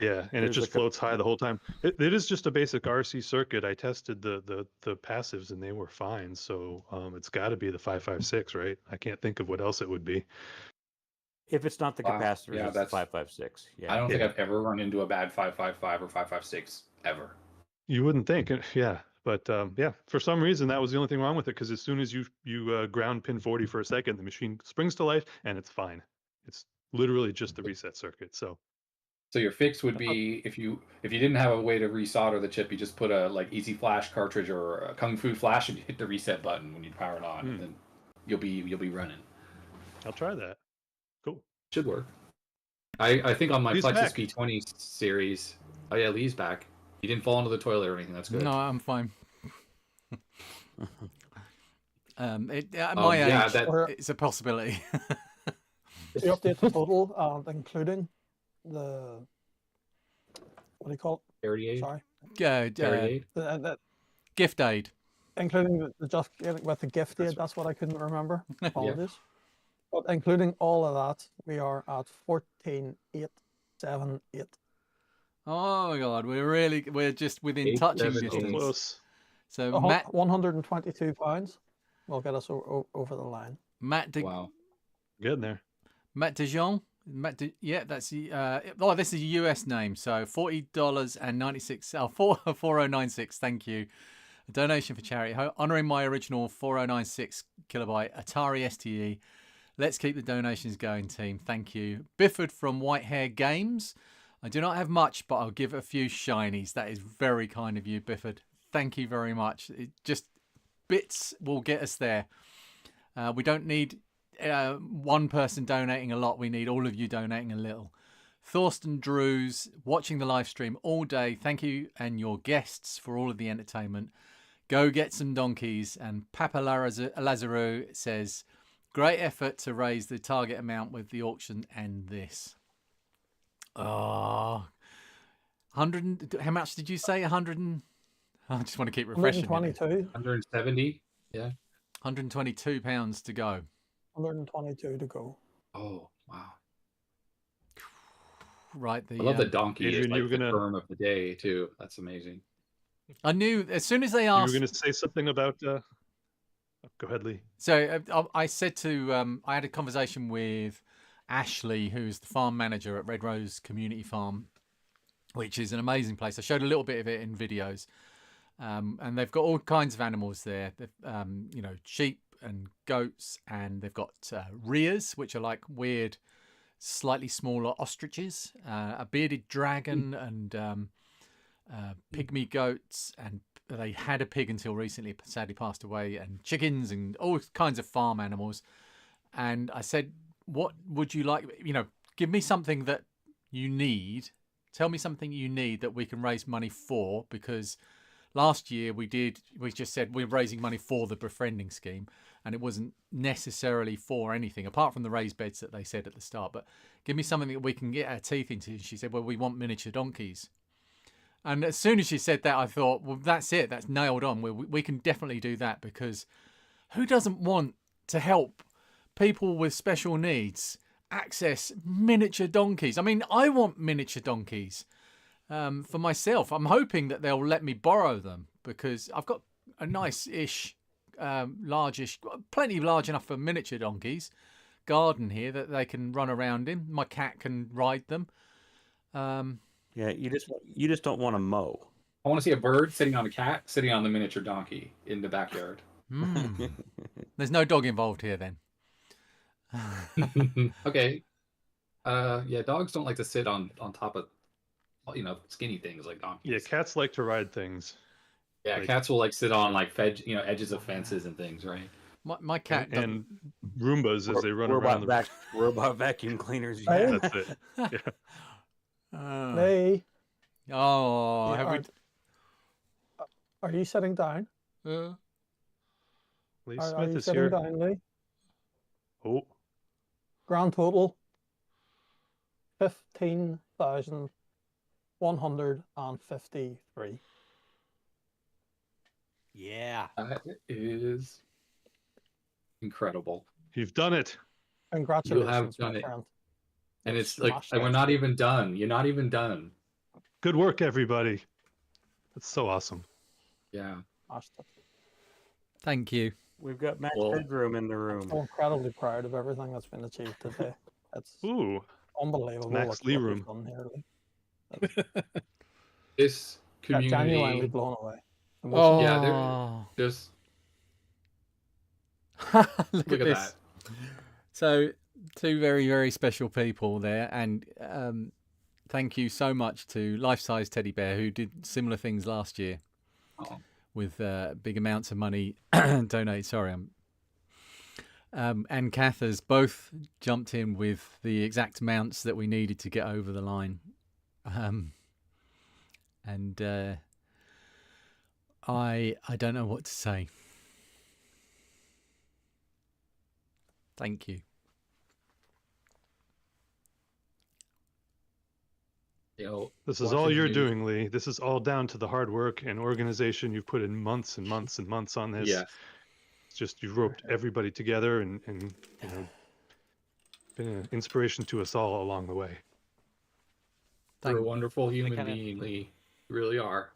Yeah, and it There's just like a- floats high the whole time. It is just a basic RC circuit. I tested the passives and they were fine. So it's got to be the 556, right? I can't think of what else it would be. if it's not the Wow. capacitor, Yeah, it's the that's- 556. I Yeah. don't think I've ever run into a bad 555 or 556 ever. You wouldn't think, yeah. But yeah, for some reason that was the only thing wrong with it because as soon as you ground pin 40 for a second, the machine springs to life and it's fine. It's literally just the reset circuit. So your fix would be if you didn't have a way to resolder the chip, you just put a Easy Flash cartridge or a Kung Fu Flash and you hit the reset button when you power it on, and then you'll be running. I'll try that. Cool. Should work. I think on my Lee's Plexus back. P20 series. Oh yeah, Lee's back. He didn't fall into the toilet or anything. That's good. No, I'm fine. At my age, it's a possibility. If you update the total, including the what do you call it? Charity aid. Sorry. Charity aid. The Gift aid. including the just with the gift aid. That's what I couldn't remember. Apologies. But including all of that, we are at 14,878. Oh my God, we're just within touching distance. Close. So Matt, £122 will get us over the line. Wow. Getting there. Matt DeJong. Yeah, that's this is a US name, so $40.96. 4096. Thank you. A donation for charity, honoring my original 4096 kilobyte Atari STE. Let's keep the donations going, team. Thank you. Bifford from Whitehair Games. I do not have much, but I'll give a few shinies. That is very kind of you, Bifford. Thank you very much. Just bits will get us there. We don't need one person donating a lot. We need all of you donating a little. Thorsten Drews, watching the live stream all day. Thank you and your guests for all of the entertainment. Go get some donkeys. And Papa Lazaro says, great effort to raise the target amount with the auction and this. Oh, 100. How much did you say? 100 and... I just want to keep refreshing. 122. 170. Yeah. £122 to go. 122 to go. Oh wow. Right. I love the donkey. Adrian, Is the term of the day too. That's amazing. I knew as soon as they asked. You were going to say something about. Go ahead, Lee. So I said to I had a conversation with Ashley, who's the farm manager at Red Rose Community Farm, which is an amazing place. I showed a little bit of it in videos, and they've got all kinds of animals there. They've, sheep and goats, and they've got rheas, which are like weird, slightly smaller ostriches, a bearded dragon, and pygmy goats, and they had a pig until recently, sadly passed away, and chickens and all kinds of farm animals. And I said, what would you like? Give me something that you need. Tell me something you need that we can raise money for, because last year we just said we're raising money for the Befriending scheme, and it wasn't necessarily for anything apart from the raised beds that they said at the start. But give me something that we can get our teeth into. She said, well, we want miniature donkeys. And as soon as she said that, I thought, well, that's it. That's nailed on. We can definitely do that, because who doesn't want to help people with special needs access miniature donkeys? I mean, I want miniature donkeys for myself. I'm hoping that they'll let me borrow them, because I've got a nice-ish, largish, plenty large enough for miniature donkeys, garden here that they can run around in. My cat can ride them. Yeah, you just don't want to mow. I want to see a bird sitting on a cat, sitting on the miniature donkey in the backyard. There's no dog involved here then. Okay. Yeah, dogs don't like to sit on top of skinny things like donkeys. Yeah, cats like to ride things. Yeah, cats will sit on edges of fences and things, right? My cat and Roombas as they run around the robot vacuum cleaners. Yeah, that's it. Yeah. Lee. Oh, are you sitting down? Lee Are Smith you is sitting here. down, Lee? Oh, Grand total 15,153. Yeah. That is incredible. you've done it. You have Congratulations, my done it. friend. And You've it's like, smashed and we're it. not even done. You're not even done. Good work, everybody. That's so awesome. Yeah. Smashed it. Thank you. We've got Max Well, Headroom in the I'm room. so incredibly proud of everything that's been achieved today. It's Ooh, unbelievable Max what Lee you've room. done here, Lee. this Genuinely community, blown away. Oh, yeah, they're just look look at at this. that. So, two very, very special people there, and thank you so much to Life Size Teddy Bear, who did similar things last year Oh. with big amounts of money donated. Sorry, and Kath has both jumped in with the exact amounts that we needed to get over the line. And I don't know what to say. Thank you. You know, This is all you're watching you- doing, Lee. This is all down to the hard work and organization you've put in months and months and months on this. Yeah. It's just you've roped everybody together and you know, been an inspiration to us all along the way. You're a wonderful human kinda- being, Lee. You really are.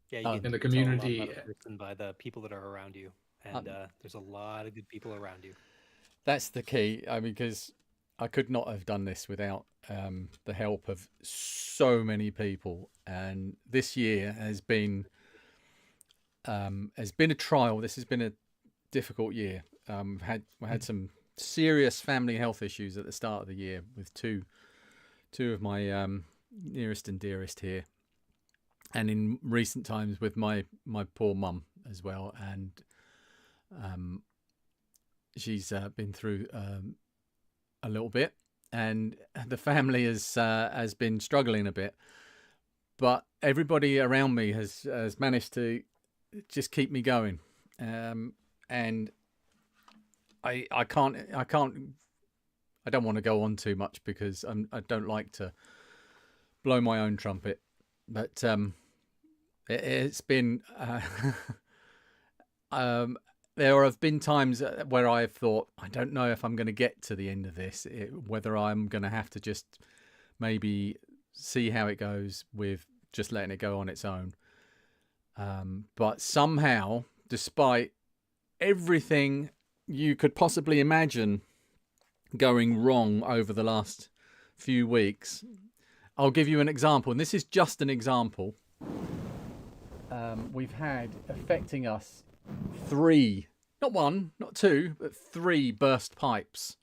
Yeah, you in can the tell a lot community. about a person by the people that are around you, and there's a lot of good people around you. That's the key. because I could not have done this without the help of so many people. And this year has been a trial. This has been a difficult year. We had some serious family health issues at the start of the year with two of my nearest and dearest here, and in recent times with my poor mum as well. And she's been through a little bit, and the family has been struggling a bit. But everybody around me has managed to just keep me going, and I don't want to go on too much because I don't like to blow my own trumpet, but it's been there have been times where I've thought, I don't know if I'm going to get to the end of this, whether I'm going to have to just maybe see how it goes with just letting it go on its own. But somehow, despite everything you could possibly imagine going wrong over the last few weeks, I'll give you an example, and this is just an example. We've had affecting us 3, not 1, not 2, but 3 burst pipes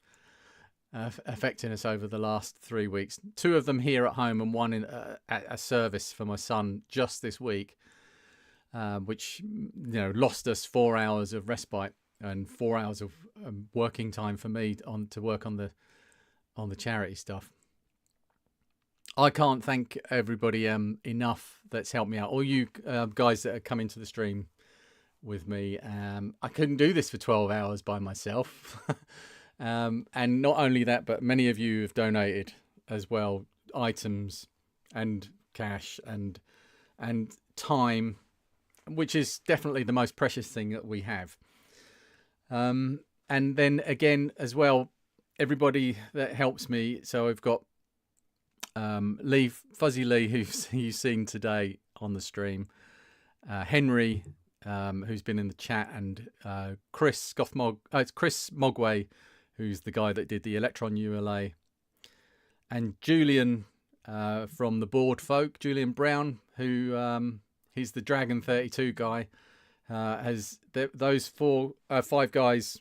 affecting us over the last 3 weeks. 2 of them here at home and 1 in at a service for my son just this week, which lost us 4 hours of respite and 4 hours of working time for me to work on the charity stuff. I can't thank everybody enough that's helped me out. All you guys that are coming to the stream with me. I couldn't do this for 12 hours by myself. And not only that, but many of you have donated as well, items and cash and time, which is definitely the most precious thing that we have. And then again as well, everybody that helps me. So I've got Lee, Fuzzy Lee, who's you've seen today on the stream, Henry, who's been in the chat, and Chris Mogway, who's the guy that did the Electron ULA, and Julian from the Board Folk, Julian Brown, who he's the Dragon 32 guy. Those 4 or 5 guys,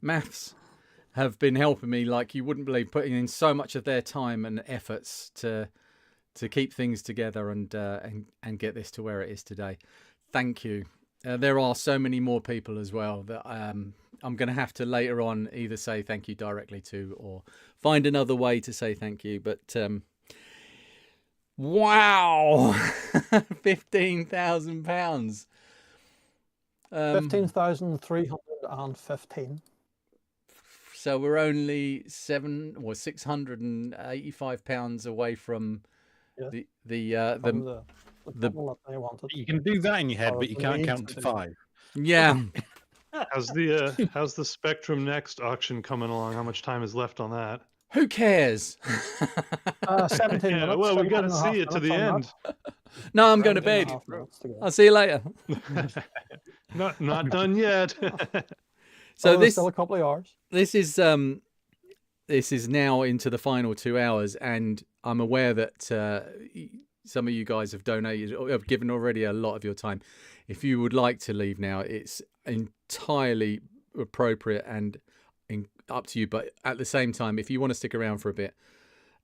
maths, have been helping me like you wouldn't believe, putting in so much of their time and efforts to keep things together and get this to where it is today. Thank you. There are so many more people as well that I'm going to have to later on either say thank you directly to or find another way to say thank you. But Wow, £15,000. 15,315. So we're only £685 away from Yeah. the couple that they wanted. You can do that in your head, Or but you the can't leads count to to- 5. yeah. How's the Spectrum Next auction coming along? How much time is left on that? Who cares? 17 Yeah, minutes. well, we 17 got to and a half see it to minutes the on end. that. No, I'm going to 17 and a bed. half minutes to go. I'll see you later. Not done yet. So there's this still a couple of hours. this is now into the final 2 hours, and I'm aware that some of you guys have donated or have given already a lot of your time. If you would like to leave now, it's entirely appropriate and up to you. But at the same time, if you want to stick around for a bit,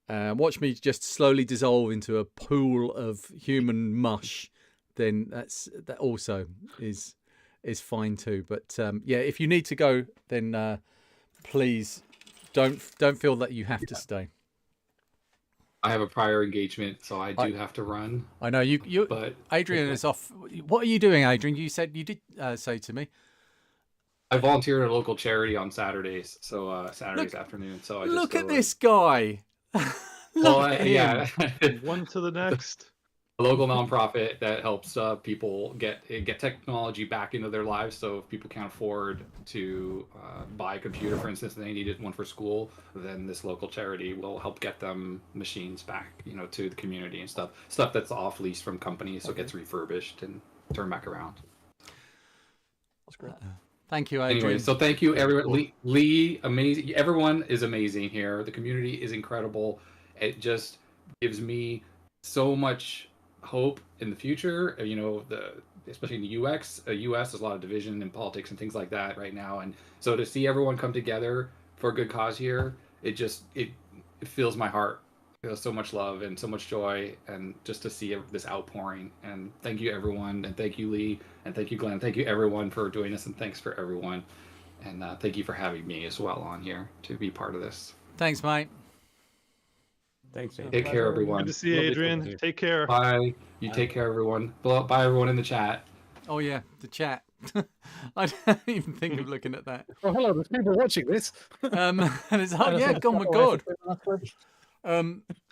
watch me just slowly dissolve into a pool of human mush, then that also is fine too. But yeah, if you need to go, then please don't feel that you have to stay. I have a prior engagement, so I do have to run. I know you. But Adrian is off. What are you doing, Adrian? You said you did say to me. I volunteer at a local charity on Saturdays, so Saturdays afternoon. So I just Look go at this guy. Well, at him. yeah, One to the next. a local nonprofit that helps people get technology back into their lives. So if people can't afford to buy a computer, for instance, and they needed one for school, then this local charity will help get them machines back, to the community and stuff that's off lease from companies, so it gets refurbished and turned back around. That's great. Thank you, Adrian. Anyway, so thank you, everyone. Lee, amazing. Everyone is amazing here. The community is incredible. It just gives me so much hope in the future. Especially in the US, there's a lot of division in politics and things like that right now. And so to see everyone come together for a good cause here, it fills my heart. So much love and so much joy, and just to see this outpouring. And thank you, everyone, and thank you, Lee, and thank you, Glenn. Thank you, everyone, for doing this, and thanks for everyone. And thank you for having me as well on here to be part of this. Thanks, mate. Thanks, Adrian. Take care, everyone. Good to see you, Adrian. Take care. Bye. You take care, everyone. Bye, everyone in the chat. Oh yeah, the chat. I don't even think of looking at that. Oh, hello, there's people watching this. And it's yeah, oh my god.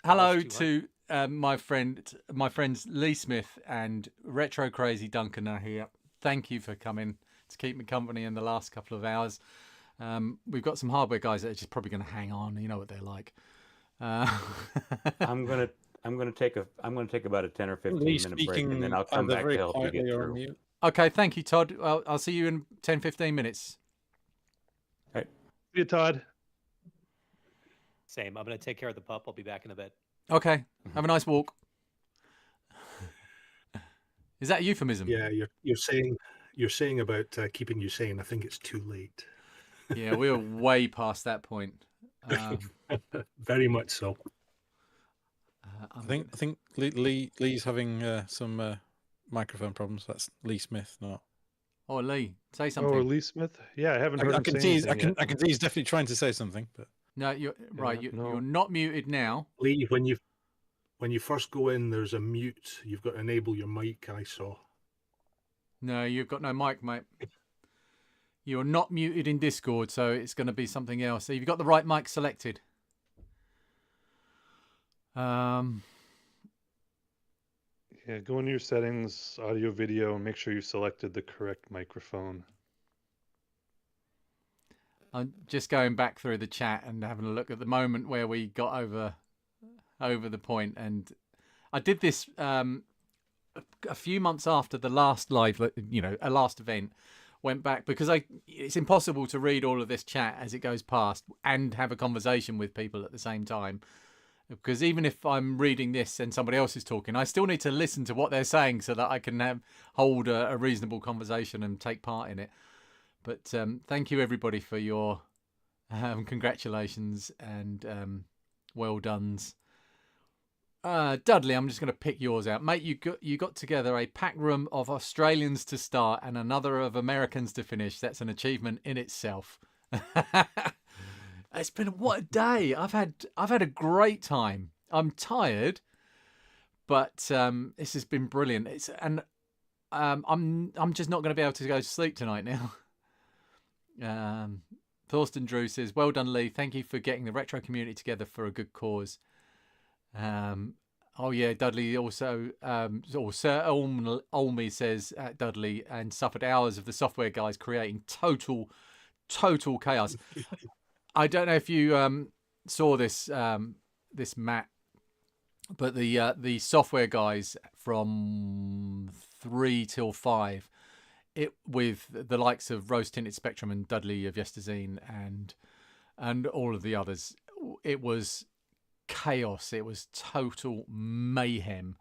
Hello to my friends Lee Smith and Retro Crazy Duncan are here. Thank you for coming to keep me company in the last couple of hours. We've got some hardware guys that are just probably going to hang on. You know what they're like. I'm gonna take about a 10 or 15 minute break, and then I'll come back to help you get through. Okay, thank you, Todd. I'll see you in 10-15 minutes. Right. See you, Todd. Same. I'm going to take care of the pup. I'll be back in a bit. Okay. Have a nice walk. Is that a euphemism? Yeah, you're saying about keeping you sane. I think it's too late. Yeah, we're way past that point. Very much so. I think Lee's having some microphone problems. That's Lee Smith, not. Oh, Lee, say something. Oh, Lee Smith. Yeah, I haven't heard him say anything I can see he's definitely trying to say something, but no, you're right. No. You're not muted now. Lee, when you first go in, there's a mute. You've got to enable your mic. I saw. No, you've got no mic, mate. You're not muted in Discord, so it's going to be something else. So you've got the right mic selected. Yeah, go into your settings, audio, video, and make sure you selected the correct microphone. I'm just going back through the chat and having a look at the moment where we got over the point, and I did this a few months after the last live, a last event. Went back because it's impossible to read all of this chat as it goes past and have a conversation with people at the same time. Because even if I'm reading this and somebody else is talking, I still need to listen to what they're saying so that I can hold a reasonable conversation and take part in it. But thank you, everybody, for your congratulations and well dones. Dudley, I'm just going to pick yours out. Mate, you got together a pack room of Australians to start and another of Americans to finish. That's an achievement in itself. It's been what a day. I've had a great time. I'm tired, But this has been brilliant. I'm just not going to be able to go to sleep tonight now. Thorsten Drew says, "Well done, Lee. Thank you for getting the retro community together for a good cause." Oh yeah, Dudley also, or Sir Olmy says Dudley, and suffered hours of the software guys creating total chaos. I don't know if you saw this, Matt, but the software guys from 3 till 5, with the likes of Rose Tinted Spectrum and Dudley of Yesterzine and all of the others, it was chaos. It was total mayhem.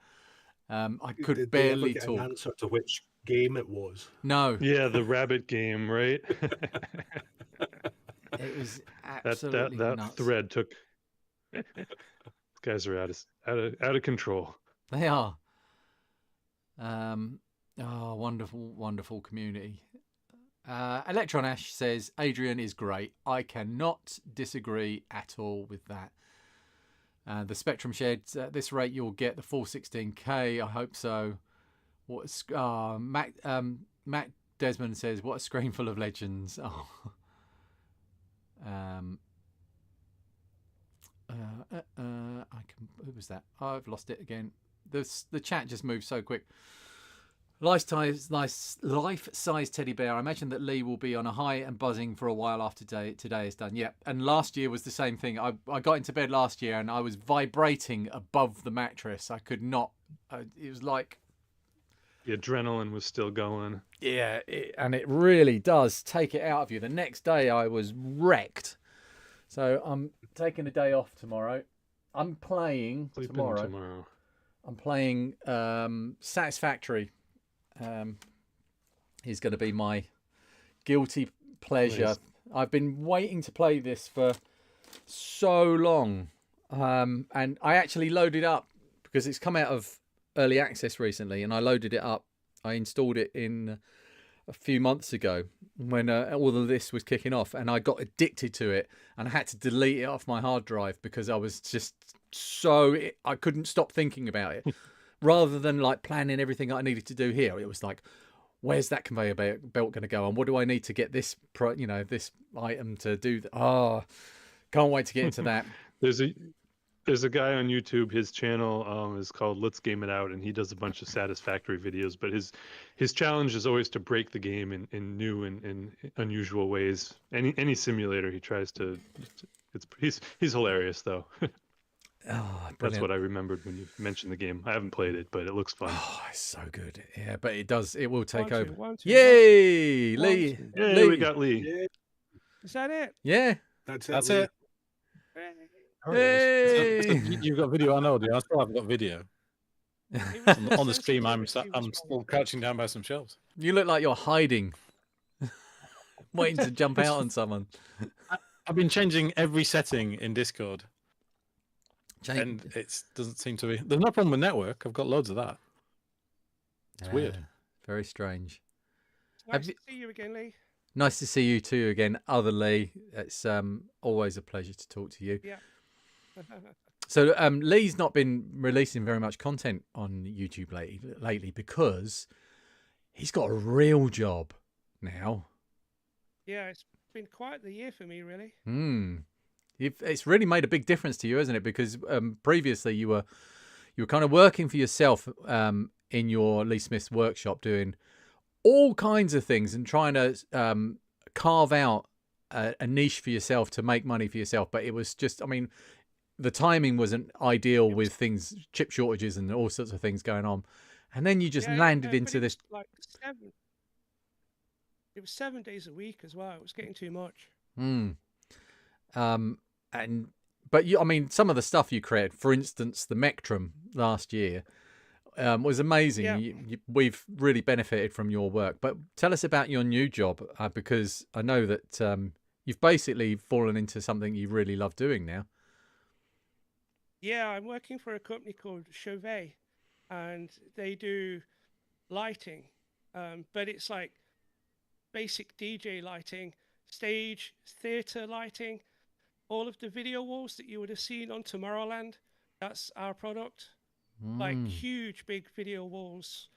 I could Did barely they ever get talk. an answer to which game it was? No. Yeah, the rabbit game, right? It was absolutely that nuts. thread took. Guys are out of control. They are. Oh, wonderful community. Electron Ash says Adrian is great. I cannot disagree at all with that. The Spectrum Sheds, at this rate you'll get the full 16K. I hope so. Matt Desmond says, what a screen full of legends. Oh. Who was that? Oh, I've lost it again. The chat just moves so quick. Life-size teddy bear. I imagine that Lee will be on a high and buzzing for a while after today is done. Yeah, and last year was the same thing. I got into bed last year and I was vibrating above the mattress. I could not. It was like the adrenaline was still going. Yeah, and it really does take it out of you. The next day I was wrecked. So I'm taking a day off tomorrow. I'm playing tomorrow. I'm playing Satisfactory. Is going to be my guilty pleasure. Nice. I've been waiting to play this for so long, and I actually loaded up because it's come out of early access recently, and I loaded it up. I installed it in a few months ago when all of this was kicking off, and I got addicted to it, and I had to delete it off my hard drive because I was just I couldn't stop thinking about it. Rather than like planning everything I needed to do here, it was like, where's that conveyor belt going to go, and what do I need to get this this item to do? Can't wait to get into that. There's a guy on YouTube. His channel is called Let's Game It Out, and he does a bunch of Satisfactory videos. But his challenge is always to break the game in new and unusual ways. Any simulator he tries to. He's hilarious though. Oh, that's what I remembered when you mentioned the game. I haven't played it, but it looks fun. Oh, it's so good. Yeah, but it will take over. Yay, Lee! Yay, Lee. We got Lee. Yeah. Is that it? Yeah. That's it. Hey! You've got video on audio. I still haven't got video. On the stream, I'm still crouching down by some shelves. You look like you're hiding, waiting to jump out on someone. I've been changing every setting in Discord. And it doesn't seem to be. There's no problem with network. I've got loads of that. It's weird. Very strange. Nice to see you again, Lee. Nice to see you too again, other Lee. It's always a pleasure to talk to you. Yeah. So Lee's not been releasing very much content on YouTube lately because he's got a real job now. Yeah, it's been quite the year for me, really. It's really made a big difference to you, hasn't it? Because previously you were kind of working for yourself in your Lee Smith's workshop, doing all kinds of things and trying to carve out a niche for yourself to make money for yourself. But it was just, I mean, the timing wasn't ideal with things, chip shortages and all sorts of things going on. And then you just landed into this. It was 7 days a week as well. It was getting too much. But I mean, some of the stuff you created, for instance, the Mectrum last year, was amazing. Yeah. We've really benefited from your work. But tell us about your new job, because I know that you've basically fallen into something you really love doing now. Yeah, I'm working for a company called Chauvet, and they do lighting, but it's like basic DJ lighting, stage, theatre lighting. All of the video walls that you would have seen on Tomorrowland, that's our product. like huge, big video walls.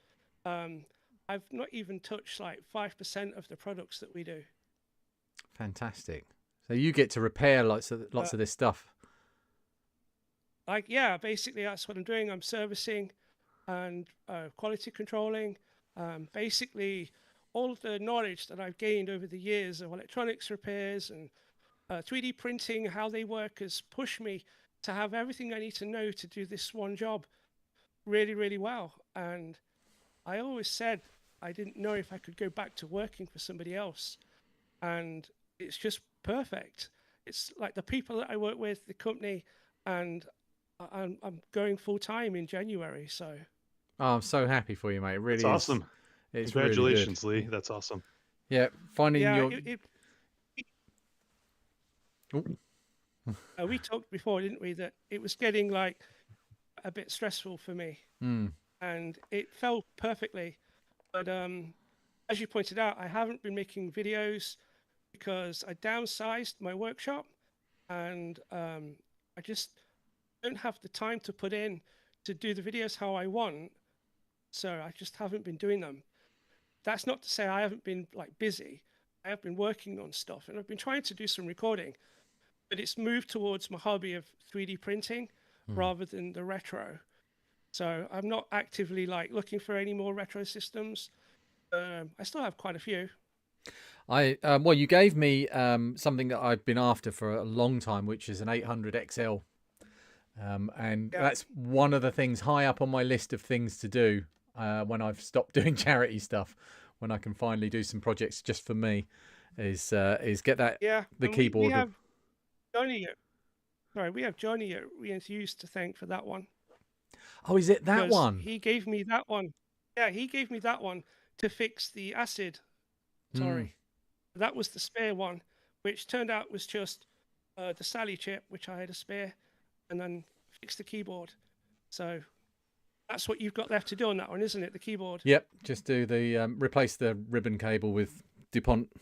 I've not even touched like 5% of the products that we do. Fantastic. So you get to repair lots of this stuff. Like, yeah, basically that's what I'm doing. I'm servicing and quality controlling. Basically, all of the knowledge that I've gained over the years of electronics repairs and 3D printing, how they work, has pushed me to have everything I need to know to do this one job really, really well. And I always said I didn't know if I could go back to working for somebody else. And it's just perfect. It's like the people that I work with, the company, and I'm going full time in January. So I'm so happy for you, mate. It really That's is. awesome. It's Congratulations, really Lee. That's awesome. Yeah, finding your. We talked before, didn't we, that it was getting like a bit stressful for me, and it fell perfectly. But as you pointed out, I haven't been making videos because I downsized my workshop, and I just don't have the time to put in to do the videos how I want. So I just haven't been doing them. That's not to say I haven't been like busy. I have been working on stuff, and I've been trying to do some recording, but it's moved towards my hobby of 3D printing rather than the retro. So I'm not actively like looking for any more retro systems. I still have quite a few. Well, you gave me something that I've been after for a long time, which is an 800 XL. And that's one of the things high up on my list of things to do when I've stopped doing charity stuff, when I can finally do some projects just for me, is get that the keyboard. We have Johnny. Sorry, we have Johnny at Reused to thank for that one. Oh, is it that one? He gave me that one. Yeah, he gave me that one to fix the acid. Sorry, that was the spare one, which turned out was just the Sally chip, which I had a spare, and then fix the keyboard. So that's what you've got left to do on that one, isn't it? The keyboard. Yep, just do the replace the ribbon cable with DuPont,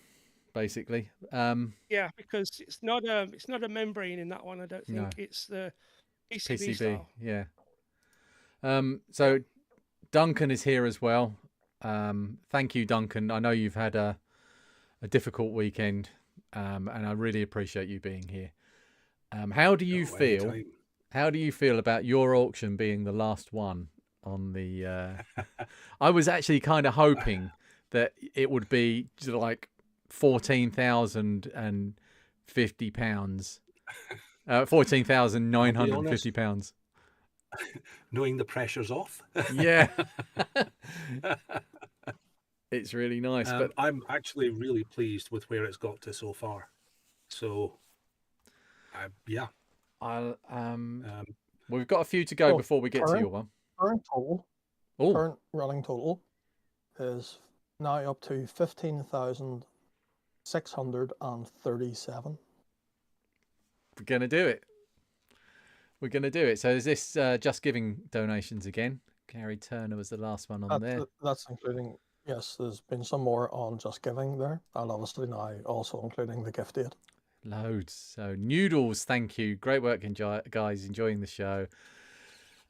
basically. Yeah, because it's not a membrane in that one. I don't think it's the PCB style. Yeah. So Duncan is here as well. Thank you, Duncan. I know you've had a difficult weekend, and I really appreciate you being here. How do you feel? Anytime. How do you feel about your auction being the last one on the? I was actually kind of hoping that it would be like £14,050, £14,950. Knowing the pressure's off. Yeah. It's really nice, but I'm actually really pleased with where it's got to so far. So, yeah. We've got a few to go before we get to your one. Current running total is now up to 15,637. We're gonna do it. We're gonna do it. So is this Just Giving donations again? Gary Turner was the last one on there. That's including. Yes, there's been some more on Just Giving there, and obviously now also including the gift aid. Loads. So Noodles, thank you. Great work, guys. Enjoying the show.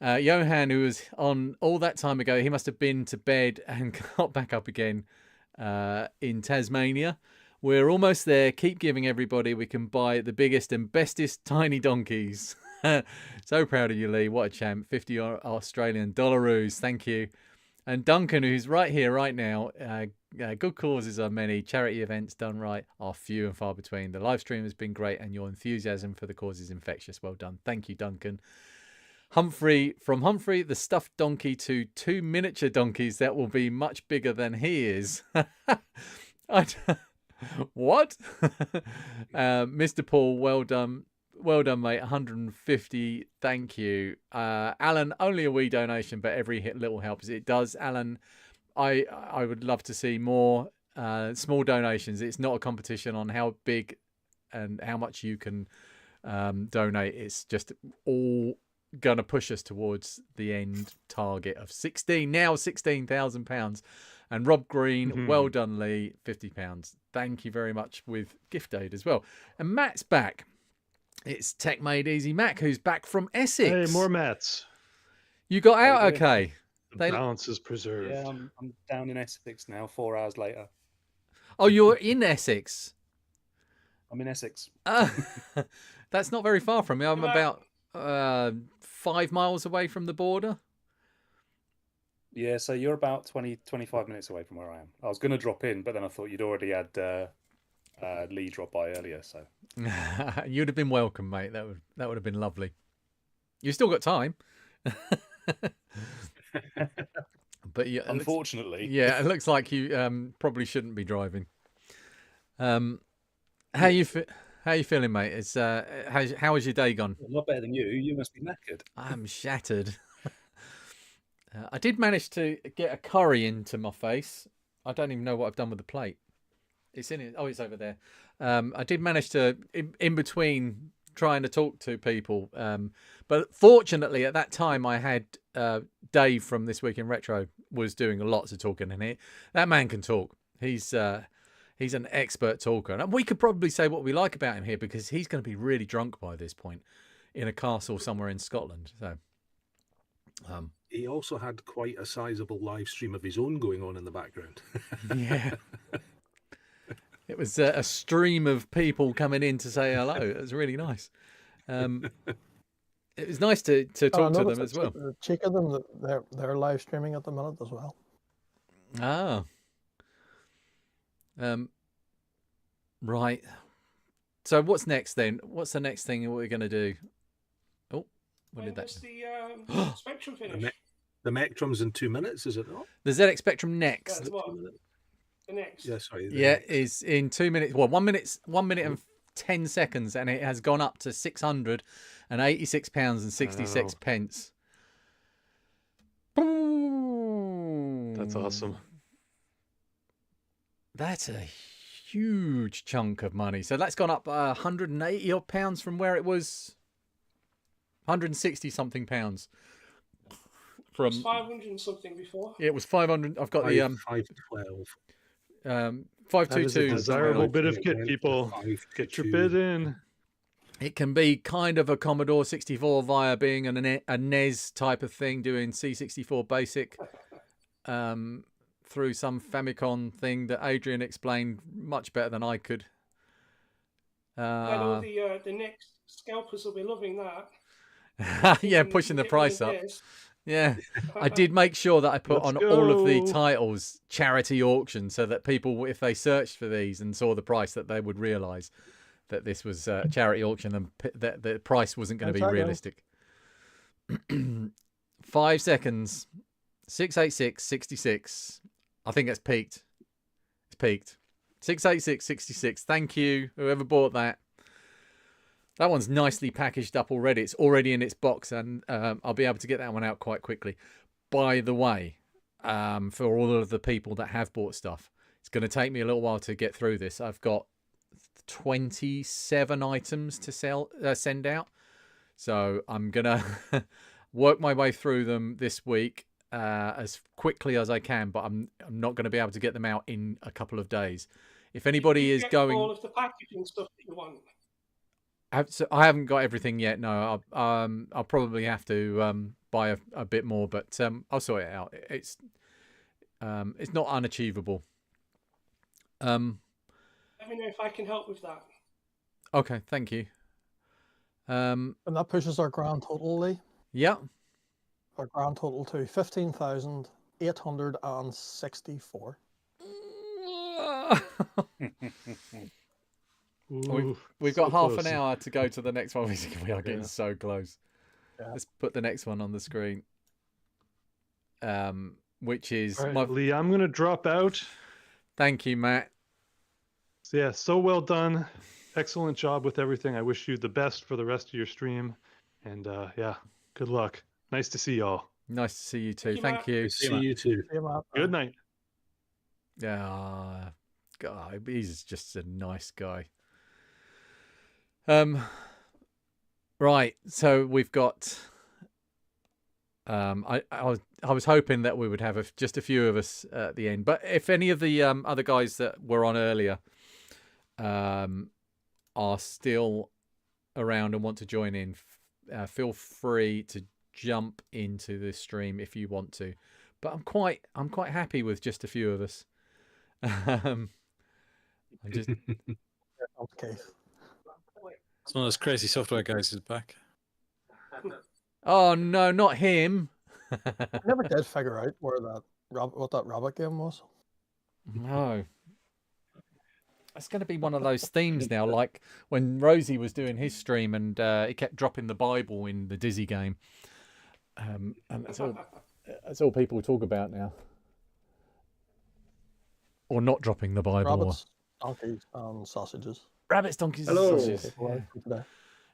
Johan, who was on all that time ago, he must have been to bed and got back up again in Tasmania. We're almost there. Keep giving, everybody. We can buy the biggest and bestest tiny donkeys. So proud of you, Lee. What a champ. 50 Australian dollaroos. Thank you. And Duncan, who's right here, right now, good causes are many. Charity events done right are few and far between. The live stream has been great, and your enthusiasm for the cause is infectious. Well done. Thank you, Duncan. Humphrey, the stuffed donkey to 2 miniature donkeys that will be much bigger than he is. What? Mr. Paul, well done. Well done, mate. 150. Thank you. Alan, only a wee donation, but every little helps. It does, Alan. I would love to see more small donations. It's not a competition on how big and how much you can donate. It's just all going to push us towards the end target of £16,000. And Rob Green, well done, Lee, £50. Thank you very much with gift aid as well. And Matt's back. It's Tech Made Easy Mac, who's back from Essex. Hey, more Matts. You got How out you doing? okay. The balance is preserved. Yeah, I'm down in Essex now. 4 hours later. Oh, you're in Essex. I'm in Essex. That's not very far from me. I'm Come out. about 5 miles away from the border. Yeah, so you're about 20, 25 minutes away from where I am. I was going to drop in, but then I thought you'd already had Lee drop by earlier. So You'd have been welcome, mate. That would have been lovely. You still got time. But yeah, unfortunately, it looks like you probably shouldn't be driving. How you feeling, mate? It's how has your day gone? a lot better than you. You must be knackered. I'm shattered. I did manage to get a curry into my face. I don't even know what I've done with the plate. It's in it. Oh, it's over there. I did manage to, in between trying to talk to people. But fortunately, at that time, I had Dave from This Week in Retro was doing lots of talking in here. That man can talk. He's an expert talker. And we could probably say what we like about him here because he's going to be really drunk by this point in a castle somewhere in Scotland. So, he also had quite a sizable live stream of his own going on in the background. Yeah. It was a stream of people coming in to say hello. It was really nice. It was nice to talk to them as well. Check of them that they're live streaming at the minute as well. Ah. Right. So what's next then? What's the next thing we're going to do? Oh, what did that? The Spectrum finish? The Mectrum's in 2 minutes, is it not? The ZX Spectrum next. That's what? The next. Yeah, sorry. Yeah, is in 2 minutes. Well, 1 minute and 10 seconds, and it has gone up to £686.66. That's awesome. That's a huge chunk of money. So that's gone up 180 odd pounds from where it was 160 something pounds. From 500 and something before. Yeah, it was 500. I've got 512. 522. Desirable bit of kit, people. Get your bid in. It can be kind of a Commodore 64 via being a NES type of thing, doing C64 basic through some Famicom thing that Adrian explained much better than I could. I know the next scalpers will be loving that. Yeah, pushing the price up. Yeah, I did make sure that I put on all of the titles charity auction so that people, if they searched for these and saw the price, that they would realise that this was charity auction and that the price wasn't going to be realistic. 5 seconds. 686.66. I think it's peaked. It's peaked. 686.66. Thank you, whoever bought that. That one's nicely packaged up already. It's already in its box, and I'll be able to get that one out quite quickly. By the way, for all of the people that have bought stuff, it's going to take me a little while to get through this. I've got 27 items to send out. So I'm going to work my way through them this week as quickly as I can, but I'm not going to be able to get them out in a couple of days. If anybody is going... all of the packaging stuff that you want. I haven't got everything yet. No, I'll probably have to buy a bit more, but I'll sort it out. It's not unachievable. Let me know if I can help with that. Okay, thank you. And that pushes our grand total, Lee. Yeah. Our grand total to 15,864. We've got half an hour to go to the next one. We are getting so close. Yeah. Let's put the next one on the screen. Which is right, Lee, I'm going to drop out. Thank you, Matt. So, yeah, so well done. Excellent job with everything. I wish you the best for the rest of your stream. And yeah, good luck. Nice to see y'all. Nice to see you too. Thank you. See you too. Good night. Yeah, God, he's just a nice guy. Right, so we've got. I was hoping that we would have just a few of us at the end, but if any of the other guys that were on earlier are still around and want to join in, feel free to jump into the stream if you want to, but I'm quite happy with just a few of us. I'm just Okay. It's one of those crazy software guys is back. Oh no, not him. I never did figure out where what that rabbit game was. No. It's going to be one of those themes now, like when Rosie was doing his stream and he kept dropping the Bible in the Dizzy game. And that's all people talk about now. Or not dropping the Bible. Rabbits, donkeys, and sausages. Rabbits, donkeys, and sausages.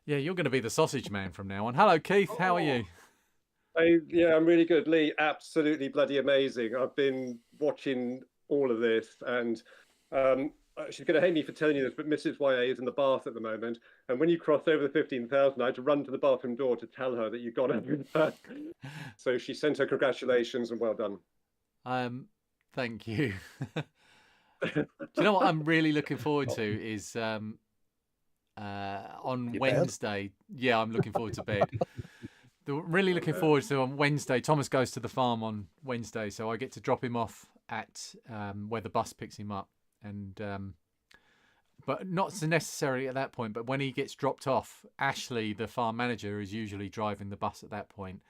Yeah, you're going to be the sausage man from now on. Hello, Keith. How are you? Yeah, I'm really good. Lee, absolutely bloody amazing. I've been watching all of this, and she's going to hate me for telling you this, but Mrs. YA is in the bath at the moment. And when you cross over the 15,000, I had to run to the bathroom door to tell her that you got her. So she sent her congratulations and well done. Thank you. Do you know what I'm really looking forward to is on Wednesday. Yeah, I'm looking forward to bed. Really looking forward to on Wednesday. Thomas goes to the farm on Wednesday, so I get to drop him off at where the bus picks him up, and but not so necessarily at that point. But when he gets dropped off, Ashley, the farm manager, is usually driving the bus at that point,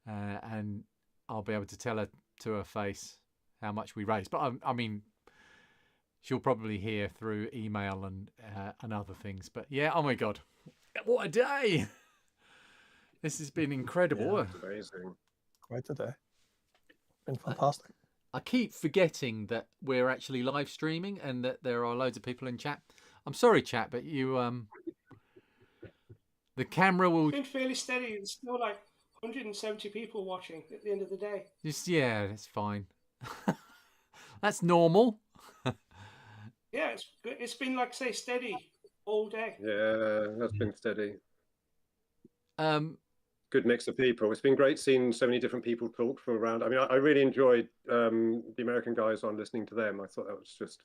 and I'll be able to tell her to her face how much we raised. But I mean, she'll probably hear through email and other things. But yeah, oh my God, what a day! This has been incredible. Yeah, amazing. Quite a day. Been fantastic. I keep forgetting that we're actually live streaming and that there are loads of people in chat. I'm sorry, chat, but you the camera will. It's been fairly steady. There's still like 170 people watching at the end of the day. Yeah, that's fine. That's normal. Yeah, it's good. It's been like say steady all day. Yeah, that's been steady. Good mix of people. It's been great seeing so many different people talk from around. I mean, I really enjoyed the American guys on listening to them. I thought that was just,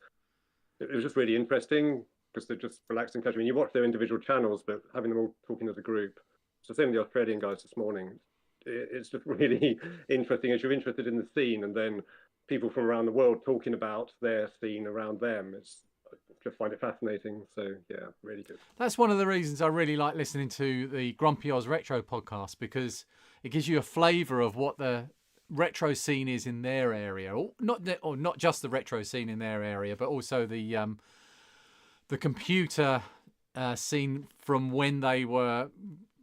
it was just really interesting because they're just relaxed and casual. I mean, you watch their individual channels, but having them all talking as a group. So same with the Australian guys this morning. It's just really interesting as you're interested in the scene, and then people from around the world talking about their scene around them. I just find it fascinating. So yeah, really good. That's one of the reasons I really like listening to the Grumpy Oz Retro podcast, because it gives you a flavour of what the retro scene is in their area, or not just the retro scene in their area, but also the computer scene from when they were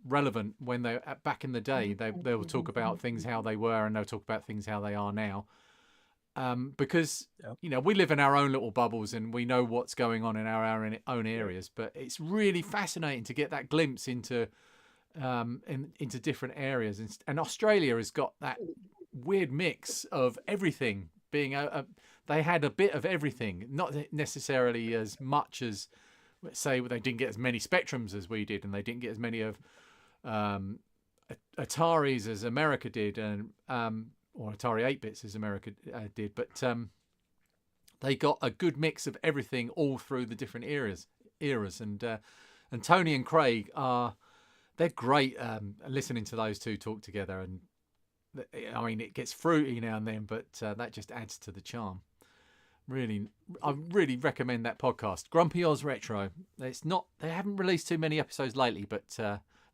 relevant, when they back in the day. They will talk about things how they were, and they'll talk about things how they are now. Because you know, we live in our own little bubbles and we know what's going on in our own areas, but it's really fascinating to get that glimpse into into different areas. And Australia has got that weird mix of everything. Being they had a bit of everything, not necessarily as much as, let's say, they didn't get as many Spectrums as we did, and they didn't get as many of Ataris as America did, and or Atari 8-bits as America did, but they got a good mix of everything all through the different eras. And Tony and Craig they're great listening to those two talk together. And I mean, it gets fruity now and then, but that just adds to the charm. Really, I really recommend that podcast, Grumpy Oz Retro. They haven't released too many episodes lately, but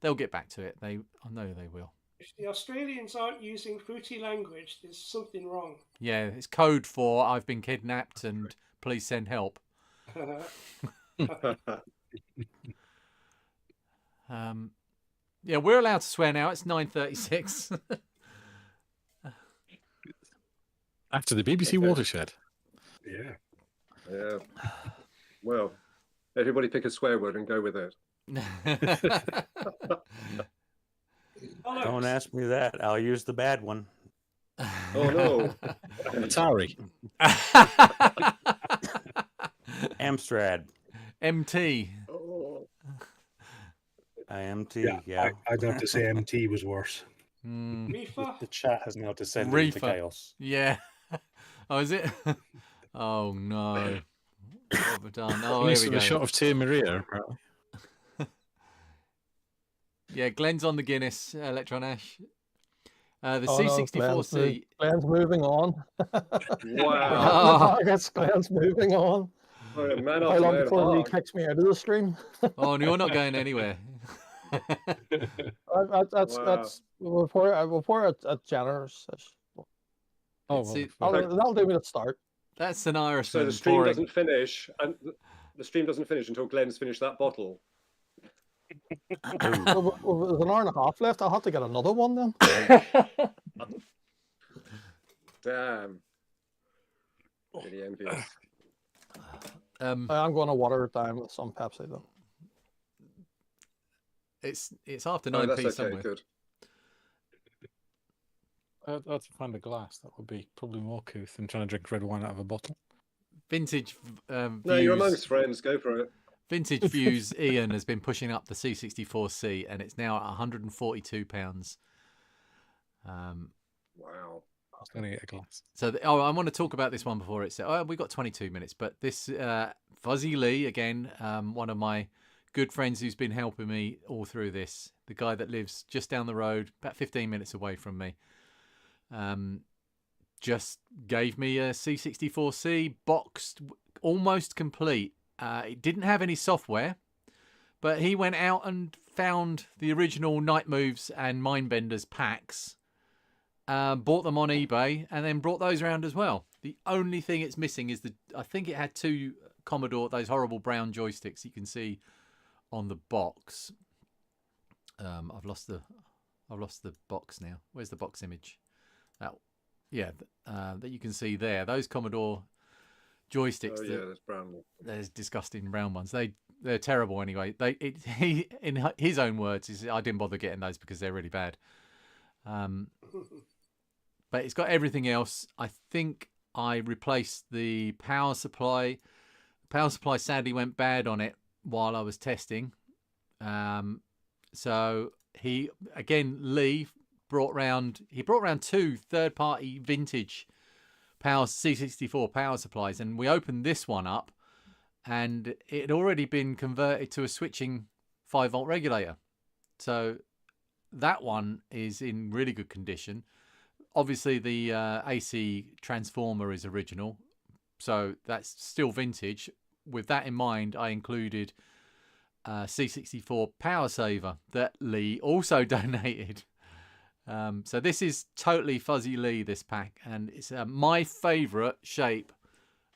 they'll get back to it. I know they will. If the Australians aren't using fruity language, there's something wrong. Yeah, it's code for I've been kidnapped and please send help. Yeah, we're allowed to swear now. It's 9:36. After the BBC watershed. Yeah. Well, everybody pick a swear word and go with it. Don't ask me that. I'll use the bad one. Oh no. Atari. Amstrad. MT. Oh. IMT, yeah. I'd have to say MT was worse. The chat has now descended Reefer. into chaos. Yeah. Oh, is it? Oh no. What have we done? Oh, Nice here we of go. a shot of Tia Maria, apparently. Yeah, Glenn's on the Guinness, Electron Ash. The Oh, no, C64C. Glenn's moving on. Wow. Glenn's moving on. Oh, a man How after my long own before he heart. kicks me out of the stream? Oh, and you're not going anywhere. That's we'll pour it at generous. Oh, See, that'll do me to start. That's an So Irishman the stream pouring. doesn't finish, and the stream doesn't finish until Glenn's finished that bottle. There's an hour and a half left. I'll have to get another one then. Damn. Really envious. I'm going to water it down with some Pepsi though. It's after Oh, 9p that's okay, somewhere. good. I'd have to find a glass. That would be probably more couth than trying to drink red wine out of a bottle. Vintage No, you're Views. amongst friends. Go for it. Vintage Views Ian has been pushing up the C64C, and it's now at £142. Wow. I was going to get a glass. So, I want to talk about this one before it's. Oh, we got 22 minutes, but this Fuzzy Lee again, one of my good friends who's been helping me all through this. The guy that lives just down the road, about 15 minutes away from me, just gave me a C64C boxed, almost complete. It didn't have any software, but he went out and found the original Night Moves and Mindbenders packs. Bought them on eBay and then brought those around as well. The only thing it's missing is I think it had two Commodore, those horrible brown joysticks you can see on the box. I've lost the box now. Where's the box image? That you can see there. Those Commodore joysticks. Oh yeah, there's brown ones. There's disgusting brown ones. They're terrible anyway. He in his own words, he said, I didn't bother getting those because they're really bad. But it's got everything else. I think I replaced the power supply. The power supply sadly went bad on it while I was testing. So Lee brought round two third-party vintage C64 power supplies, and we opened this one up, and it had already been converted to a switching 5-volt regulator. So that one is in really good condition. Obviously, the AC transformer is original, so that's still vintage. With that in mind, I included a C64 power saver that Lee also donated. So this is totally Fuzzy Lee, this pack, and it's my favourite shape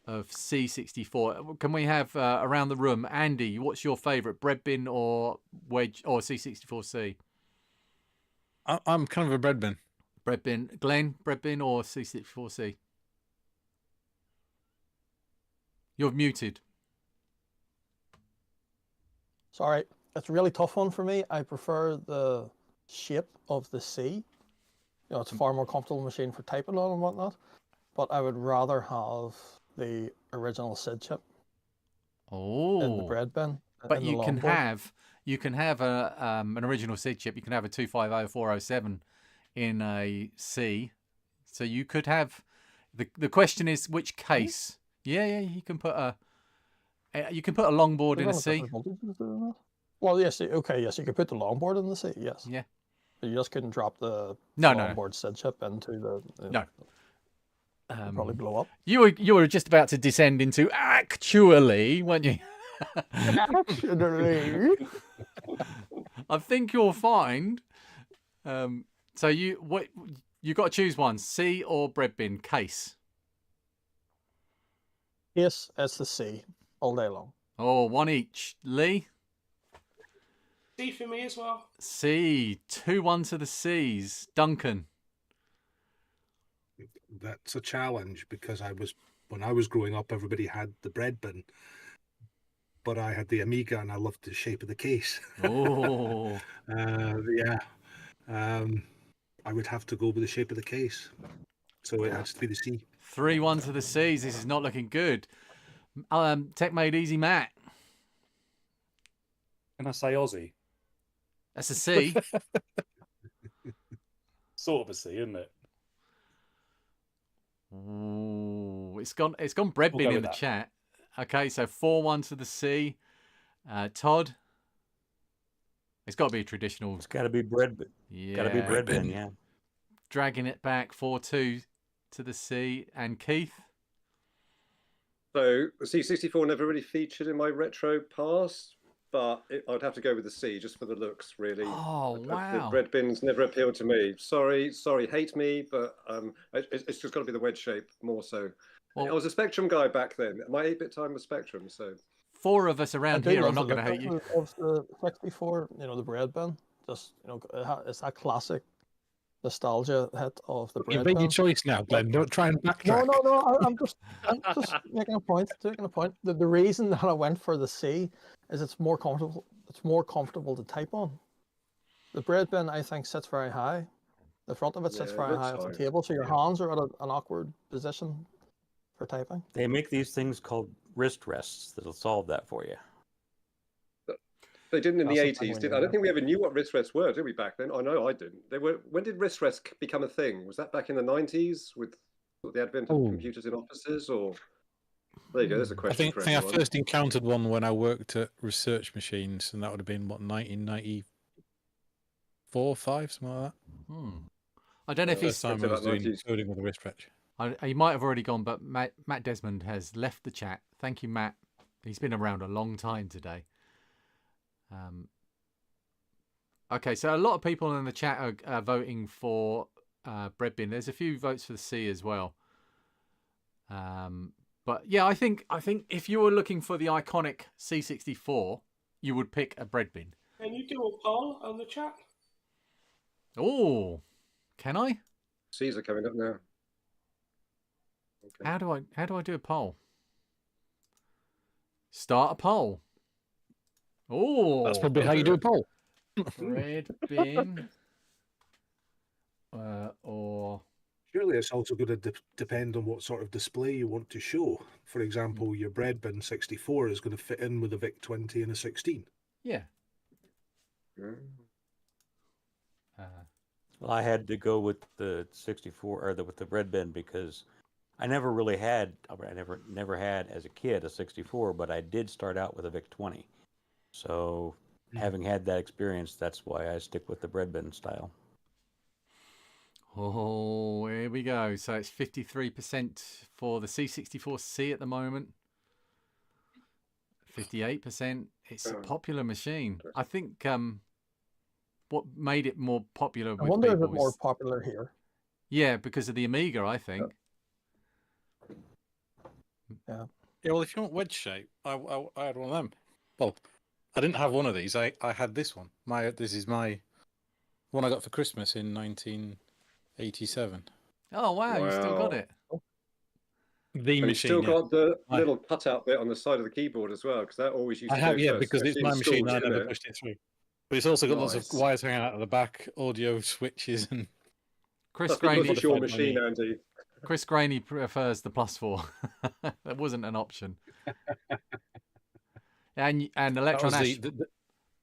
of C64. Can we have around the room, Andy, what's your favourite, bread bin or wedge or C64C? I'm kind of a bread bin. Bread bin. Glenn, bread bin or C64C? You're muted. Sorry, it's a really tough one for me. I prefer the shape of the C. You know, it's a far more comfortable machine for typing on and whatnot. But I would rather have the original SID chip. Oh. In the bread bin. But you can have an original SID chip. You can have a 250407 in a C. So you could have the question is which case. Yeah, you can put a longboard in a C. Well, yes, okay, yes, you could put the longboard in the C, yes. Yeah. But you just couldn't drop the No. longboard SID chip into the no. Probably blow up. You were just about to descend into actually, weren't you? Actually. I think you'll find. So you got to choose one, C or bread bin case. Yes, it's the C all day long. Oh, one each. Lee? C for me as well. C. 2-1 to the C's. Duncan? That's a challenge because when I was growing up, everybody had the bread bin, but I had the Amiga and I loved the shape of the case. Oh. Yeah. I would have to go with the shape of the case. So it has to be the C. 3-1 to the C's. This is not looking good. Tech Made Easy Matt. Can I say Aussie? That's a C. Sort of a C, isn't it? Ooh, it's gone bread We'll bin go in the with that. chat. Okay, so 4-1 to the C. Todd. It's got to be a traditional. It's got to be bread bin. Yeah. Got to be bread bin, yeah. dragging it back 4-2 to the C. And Keith? So the C64 never really featured in my retro past, but I'd have to go with the C just for the looks, really. Oh, The wow. bread bins never appealed to me. Sorry, hate me, but it's just got to be the wedge shape more so. Well, I was a Spectrum guy back then. My 8-bit time was Spectrum, so. 4 of us around here are not going to hate you. Of the 64, the bread bin, just it's that classic nostalgia hit of the bread You've made bin. your choice now, Glenn. Don't try and backtrack. No. I'm just making a point. The reason that I went for the C is it's more comfortable. It's more comfortable to type on. The bread bin, I think, sits very high. The front of it sits very high off the table, so your hands are at an awkward position for typing. They make these things called wrist rests that'll solve that for you. They didn't in the 80s, did I don't think we ever knew what wrist rests were, did we, back then? I know I didn't. When did wrist rests become a thing? Was that back in the 90s with the advent of computers in offices, or? There you go, there's a question for everyone. I first encountered one when I worked at Research Machines, and that would have been, 1994, 5, something like that. I don't know if he's... First time I was doing coding with a wrist stretch. He might have already gone, but Matt Desmond has left the chat. Thank you, Matt. He's been around a long time today. Okay, so a lot of people in the chat are voting for bread bin. There's a few votes for the C as well. But yeah, I think if you were looking for the iconic C64, you would pick a bread bin. Can you do a poll on the chat? Oh, can I? C's are coming up now. Okay. How do I do a poll? Start a poll. Oh, that's probably how you do a poll. Bread bin, or surely it's also going to depend on what sort of display you want to show. For example, your bread bin 64 is going to fit in with a VIC 20 and a 16. Yeah. Well, I had to go with the 64 or with the bread bin because I never really had. I never had as a kid a 64, but I did start out with a VIC 20. So, having had that experience, that's why I stick with the bread bin style. Oh, here we go. So it's 53% for the C64C at the moment. 58%. It's a popular machine. I think what made it more popular with I wonder if people it's more popular here. Yeah, because of the Amiga, I think. Yeah. Yeah, well, if you want wedge shape, I had one of them. Well, I didn't have one of these. I had this one. This is my one I got for Christmas in 1987. Oh wow, you still got it. The and machine. You still got the little cutout bit on the side of the keyboard as well, because that always used to. I have, first, because it's my machine. I never it? pushed it through. But it's also got lots of wires hanging out of the back, audio switches, and. Chris Graney, your machine, Andy. Chris Graney prefers the +4. That wasn't an option. And Electron Ash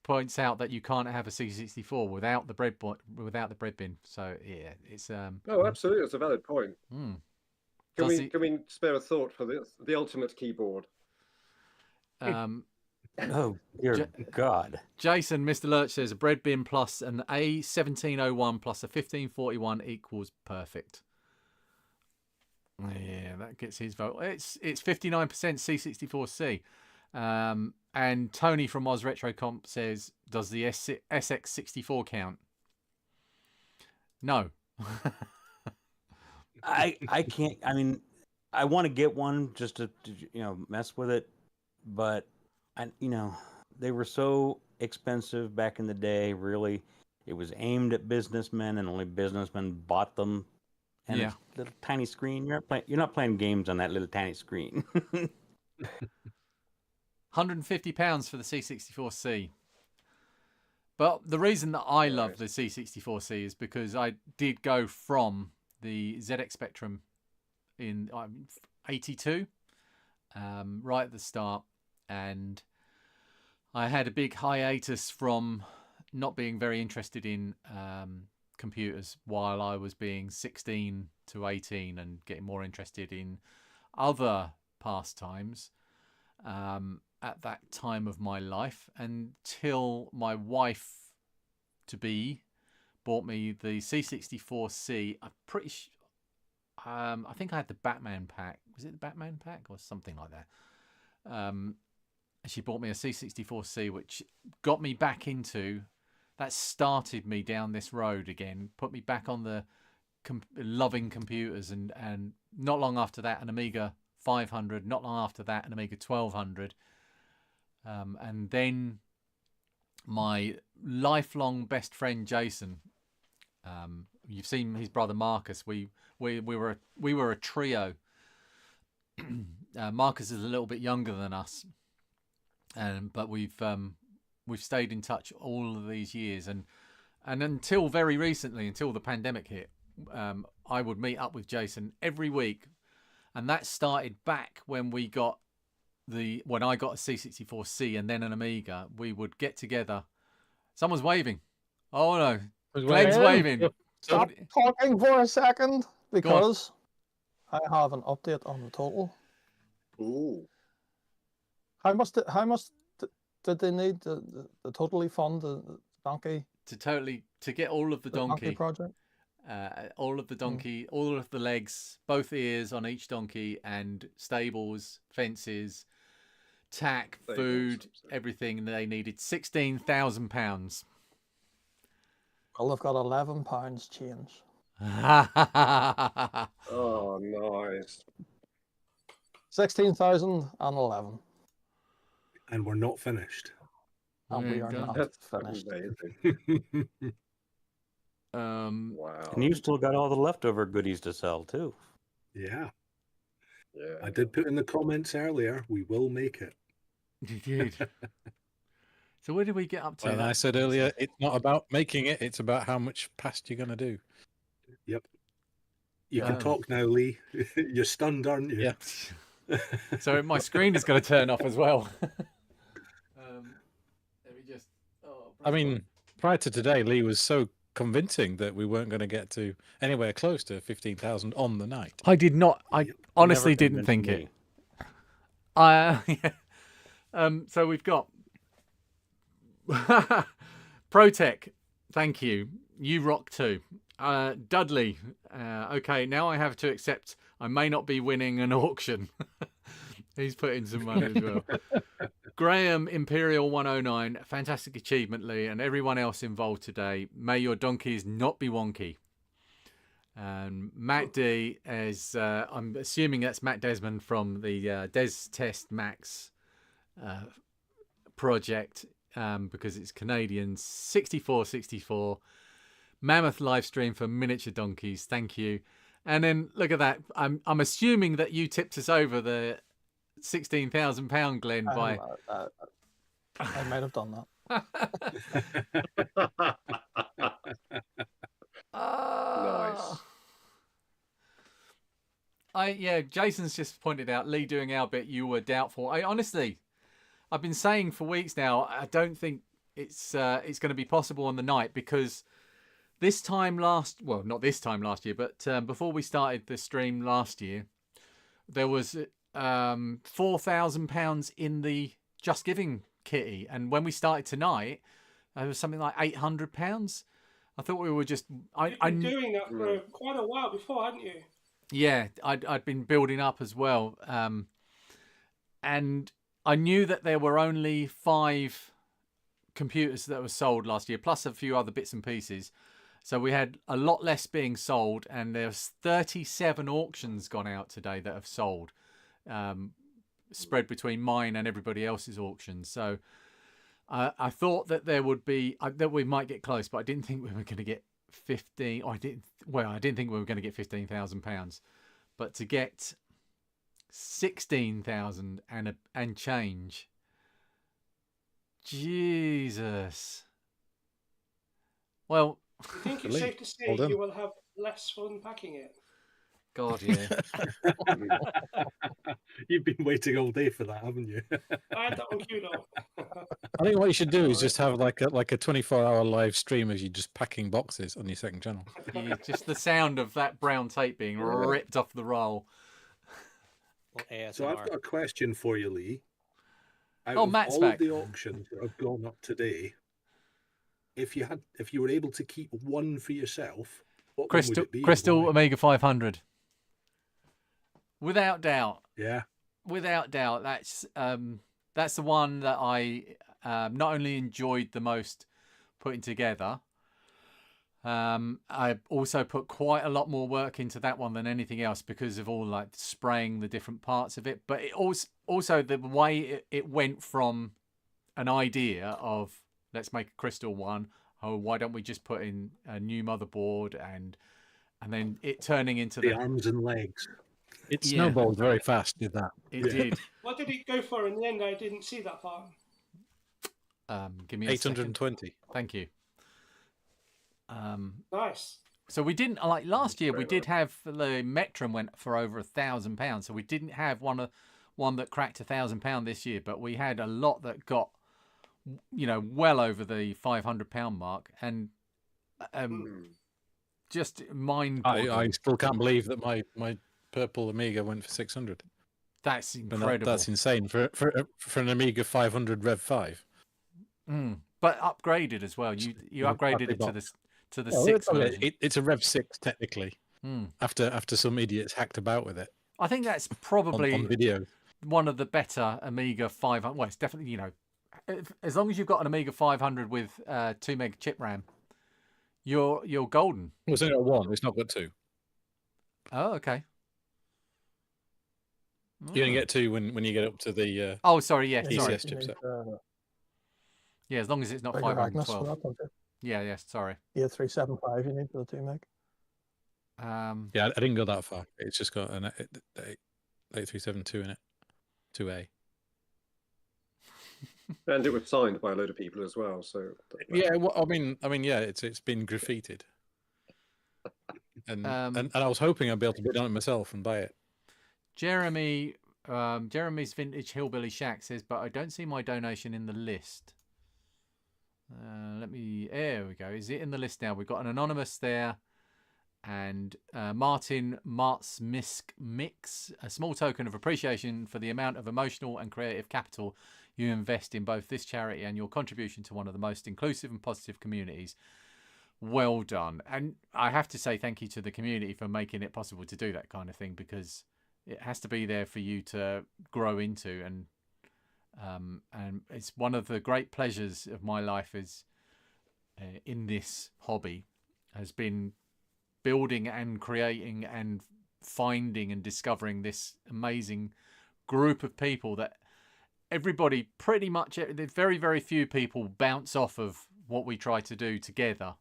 points out that you can't have a C64 without the bread bin. So yeah, it's Oh, absolutely, that's a valid point. Can we spare a thought for the ultimate keyboard? Oh dear God! Jason, Mr. Lurch says a bread bin plus an A1701 plus a 1541 equals perfect. Yeah, that gets his vote. It's 59% C64C. And Tony from Oz Retro Comp says, does the SX64 count? No. I can't. I mean, I want to get one just to mess with it, but they were so expensive back in the day. Really, it was aimed at businessmen, and only businessmen bought them. And yeah, little tiny screen. You're not playing games on that little tiny screen. £150 for the C64C. But the reason that I love the C64C is because I did go from the ZX Spectrum in 82, right at the start, and I had a big hiatus from not being very interested in computers while I was being 16 to 18 and getting more interested in other pastimes at that time of my life, until my wife to be bought me the C64C. I'm pretty I think I had the Batman pack. Was it the Batman pack or something like that? She bought me a C64C, which got me back into. That started me down this road again. Put me back on the loving computers, and not long after that, an Amiga 500. Not long after that, an Amiga 1200. And then my lifelong best friend Jason. You've seen his brother Marcus. We were a trio. Marcus is a little bit younger than us, but we've stayed in touch all of these years, and until very recently, until the pandemic hit, I would meet up with Jason every week, and that started back when I got a C64C and then an Amiga. We would get together. Someone's waving. Oh no, Glenn's waving. Stop talking for a second, because I have an update on the total. Ooh. How much did they need to totally fund the donkey? To get all of the donkey project? All of the donkey, all of the legs, both ears on each donkey, and stables, fences, tack, food, everything they needed. £16,000. Well, they've got £11 change. Oh, nice. 16,011. And we're not finished. And we are not finished. Wow. And you still got all the leftover goodies to sell too. Yeah. Yeah. I did put in the comments earlier, we will make it. You did. So where did we get up to? Well, I said earlier, it's not about making it, it's about how much past you're going to do. Yep. You can talk now, Lee. You're stunned, aren't you? Yeah. So my screen is going to turn off as well. Let me just. I mean, prior to today, Lee was so convincing that we weren't going to get to anywhere close to 15,000 on the night. I did not. I honestly didn't think it. Yeah. So we've got Protech. Thank you. You rock too. Dudley. Okay, now I have to accept I may not be winning an auction. He's put in some money as well. Graham Imperial 109. Fantastic achievement, Lee, and everyone else involved today. May your donkeys not be wonky. And Matt D is, I'm assuming that's Matt Desmond from the Des Test Max project, because it's Canadian. 6464 mammoth live stream for miniature donkeys. Thank you. And then look at that. I'm assuming that you tipped us over the £16,000, Glenn. By I might have done that. Nice. Jason's just pointed out, Lee doing our bit, you were doubtful. I've been saying for weeks now, I don't think it's going to be possible on the night, because not this time last year, but before we started the stream last year, there was £4,000 in the Just Giving kitty, and when we started tonight, there was something like £800. I thought we were just. You've been doing that for quite a while before, hadn't you? Yeah, I'd been building up as well, and I knew that there were only 5 computers that were sold last year, plus a few other bits and pieces. So we had a lot less being sold, and there's 37 auctions gone out today that have sold, spread between mine and everybody else's auctions. So I thought that there would be that we might get close, but I didn't think we were going to get 15. I didn't think we were going to get £15,000, but to get 16,000 and change. Jesus. Well, I think it's safe to say you will have less fun packing it. God, yeah. You've been waiting all day for that, haven't you? I had that on queued up. I think what you should do is just have like a 24-hour live stream of you just packing boxes on your second channel. Yeah, just the sound of that brown tape being ripped off the roll. So I've got a question for you, Lee. Matt's all back. Of the auctions that have gone up today, if you were able to keep one for yourself, what one would Crystal it be? and Crystal why? Amiga 500. Without doubt. Yeah. Without doubt, that's the one that I not only enjoyed the most putting together. I also put quite a lot more work into that one than anything else because of all like spraying the different parts of it. But it also the way it went from an idea of let's make a Crystal one. Oh, why don't we just put in a new motherboard and then it turning into the arms and legs. It snowballed very fast, did that? It did. What did it go for in the end? I didn't see that part. Give me 820. Thank you. Nice. So we didn't like last year. We did have the Metron went for over £1,000, so we didn't have one that cracked £1,000 this year. But we had a lot that got, well over the £500 mark, and just mind-boggling. I still can't believe that my purple Amiga went for 600. That's incredible. That's insane for an Amiga 500 Rev 5. But upgraded as well. You upgraded it to the 6 version. It's a Rev 6 technically. After some idiots hacked about with it. I think that's probably on video. One of the better Amiga 500. Well, it's definitely as long as you've got an Amiga 500 with 2 meg chip RAM, you're golden. It's only got 1. It's not got 2. Oh, okay. You only get 2 when you get up to the. Oh, sorry. Yeah, ECS sorry. chipset. Yeah, as long as it's not 512. Yeah, sorry. Yeah, 375 you need for the 2 meg. Yeah, I didn't go that far. It's just got an 8372 in it, 2A. And it was signed by a load of people as well. So yeah, well, I mean, yeah, it's been graffitied, and I was hoping I'd be able to bid on it myself and buy it. Jeremy's Vintage Hillbilly Shack says, but I don't see my donation in the list. There we go. Is it in the list now? We've got an anonymous there, and Martin Martzmisk Mix, a small token of appreciation for the amount of emotional and creative capital you invest in both this charity and your contribution to one of the most inclusive and positive communities. Well done. And I have to say thank you to the community for making it possible to do that kind of thing, because it has to be there for you to grow into, and it's one of the great pleasures of my life is in this hobby has been building and creating and finding and discovering this amazing group of people that everybody pretty much, there's very, very few people bounce off of what we try to do together.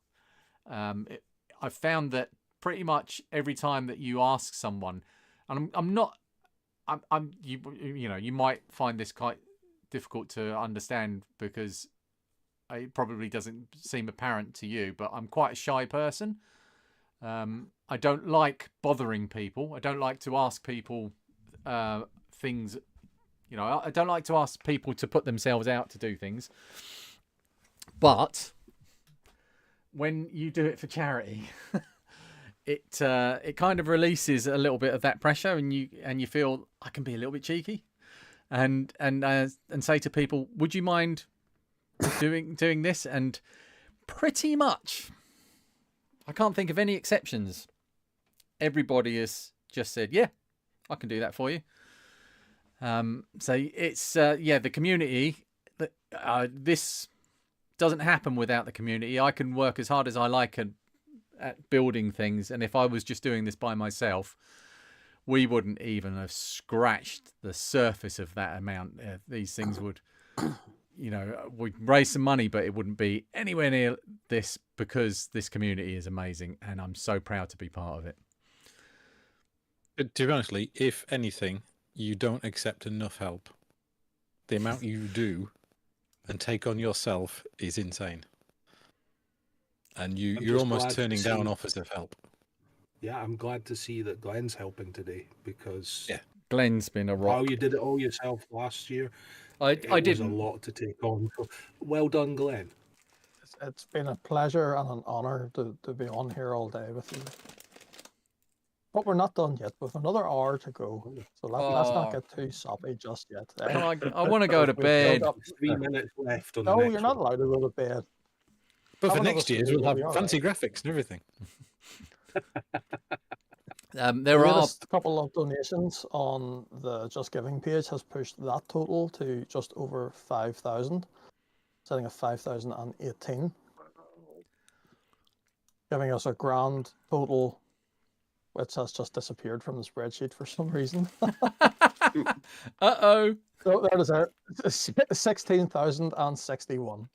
I've found that pretty much every time that you ask someone, and you might find this quite difficult to understand because it probably doesn't seem apparent to you, but I'm quite a shy person. I don't like bothering people. I don't like to ask people things. I don't like to ask people to put themselves out to do things. But when you do it for charity, it kind of releases a little bit of that pressure, and you feel I can be a little bit cheeky, and say to people, would you mind doing this? And pretty much, I can't think of any exceptions. Everybody has just said, yeah, I can do that for you. So it's the community. This doesn't happen without the community. I can work as hard as I like at building things, and if I was just doing this by myself, we wouldn't even have scratched the surface of that amount. These things would, we'd raise some money, but it wouldn't be anywhere near this, because this community is amazing, and I'm so proud to be part of it. To be honest, Lee, if anything, you don't accept enough help. The amount you do and take on yourself is insane. And you're almost turning down offers of help. Yeah, I'm glad to see that Glenn's helping today, because Glenn's been a rock. How you did it all yourself last year. I did didn't. A lot to take on. So, well done, Glenn. It's been a pleasure and an honour to be on here all day with you. But we're not done yet. We've another hour to go. So let's not get too soppy just yet. I want to go to bed. Got 3 minutes left. On no, the you're next not one. allowed to go to bed. But for Have next another year's, three, we'll we'll be have all fancy right. graphics and everything. There The are latest couple of donations on the Just Giving page has pushed that total to just over 5,000, setting at 5,018, giving us a grand total, which has just disappeared from the spreadsheet for some reason. Uh-oh. So there it is, 16,061.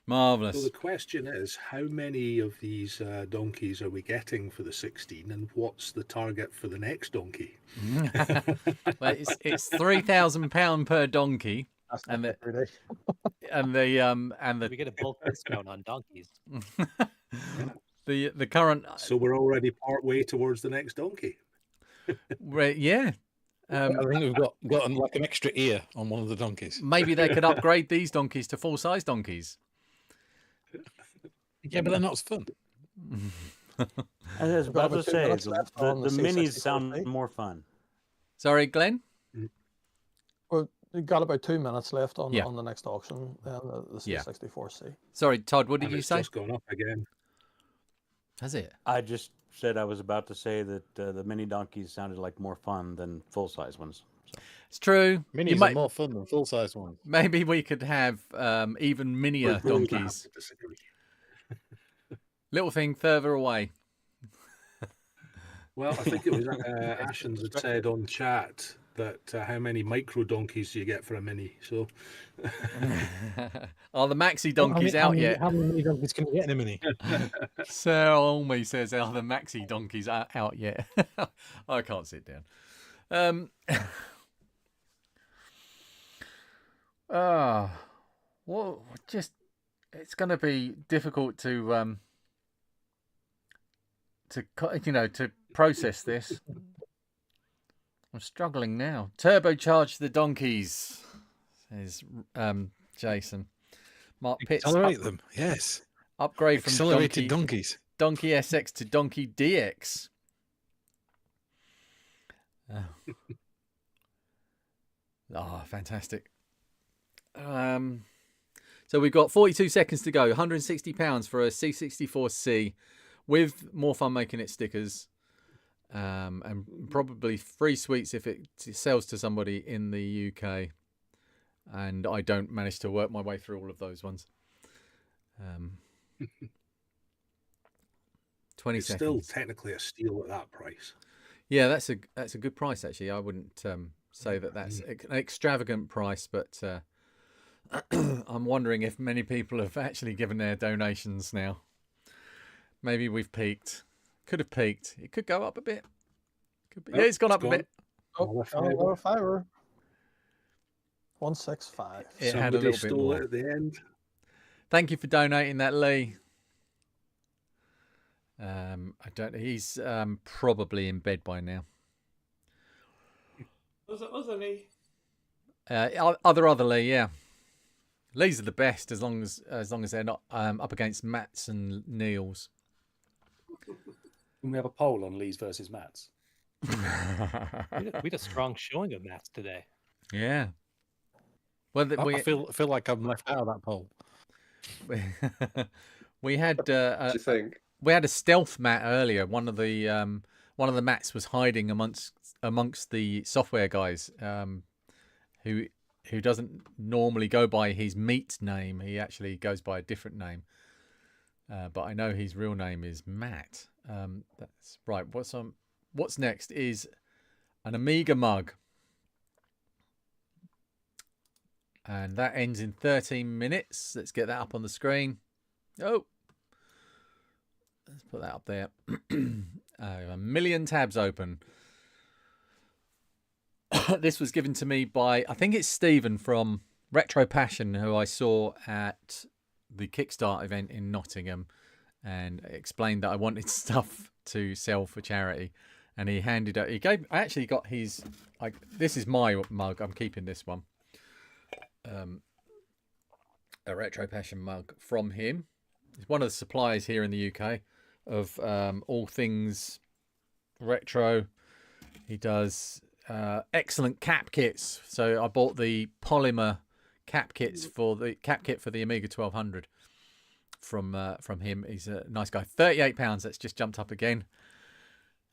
Marvelous. So the question is, how many of these donkeys are we getting for the 16, and what's the target for the next donkey? Well, it's £3,000 per donkey, and the We get a bulk discount on donkeys. the current. So we're already part way towards the next donkey. Yeah. I think we've got like an extra ear on one of the donkeys. Maybe they could upgrade these donkeys to full-size donkeys. Yeah, but they're not as fun. I was about to say, the minis C64C. sound more fun. Sorry, Glenn? Well, we've got about 2 minutes left on Yeah. on the next auction, the Yeah. C64C. Sorry, Todd, what did And you it's say? just gone up again. Has it? I just said I was about to say that the mini donkeys sounded like more fun than full-size ones. So. It's true. Minis are more fun than full-size ones. Maybe we could have even minier donkeys. Little thing further away. Well, I think it was Ashens had said on chat that how many micro donkeys do you get for a mini? So, Are the maxi donkeys out yet? How many donkeys can you get in a mini? Sir Olmy says, are the maxi donkeys out yet? I can't sit down. Well, just it's going to be difficult to process this. I'm struggling now. Turbocharge the donkeys, says Jason. Mark Pitts. Accelerate them, yes. Upgrade from Accelerated donkeys. Donkey SX to Donkey DX. Oh, fantastic. So we've got 42 seconds to go. £160 for a C64C with More Fun Making It stickers. And probably free sweets if it sells to somebody in the UK. And I don't manage to work my way through all of those ones. 20 it's seconds. still technically a steal at that price. Yeah, that's a good price actually. I wouldn't say that that's an extravagant price, but I'm wondering if many people have actually given their donations now. Maybe we've peaked. Could have peaked. It could go up a bit. Could be. Yeah, it's gone up a bit. Oh, fiver. 165. It had a little bit more at the end. Thank you for donating that, Lee. I don't. He's probably in bed by now. Was it Lee? Other Lee, yeah. Lee's are the best as long as they're not up against Matt's and Neil's. Can we have a poll on Lee's versus Matt's? We had a strong showing of Matt's today. Yeah. Well, I feel like I'm left out of that poll. We had. What do you think? We had a stealth Matt earlier. One of the Matts was hiding amongst the software guys, who doesn't normally go by his meat name. He actually goes by a different name. But I know his real name is Matt. That's right. What's next is an Amiga mug. And that ends in 13 minutes. Let's get that up on the screen. Oh. Let's put that up there. A million tabs open. This was given to me by, I think it's Stephen from Retro Passion, who I saw at the Kickstart event in Nottingham, and explained that I wanted stuff to sell for charity. And he handed out, I actually got his, this is my mug. I'm keeping this one. A Retro Passion mug from him. He's one of the suppliers here in the UK of all things retro. He does excellent cap kits. So I bought the polymer cap kit for the Amiga 1200 from him. He's a nice guy. £38. That's just jumped up again.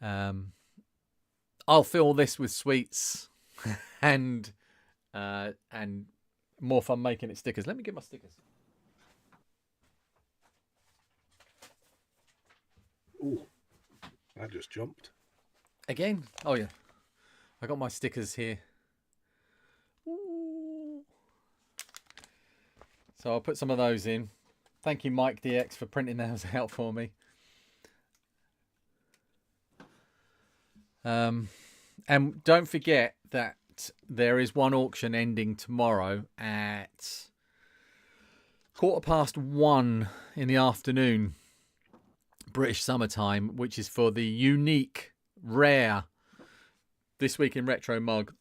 I'll fill this with sweets and more fun making it stickers. Let me get my stickers. Ooh, that just jumped. Again? Oh, yeah. I got my stickers here. Ooh. So I'll put some of those in. Thank you, Mike DX, for printing those out for me. And don't forget that there is one auction ending tomorrow at 1:15 in the afternoon, British summertime, which is for the unique, rare This Week in Retro mug,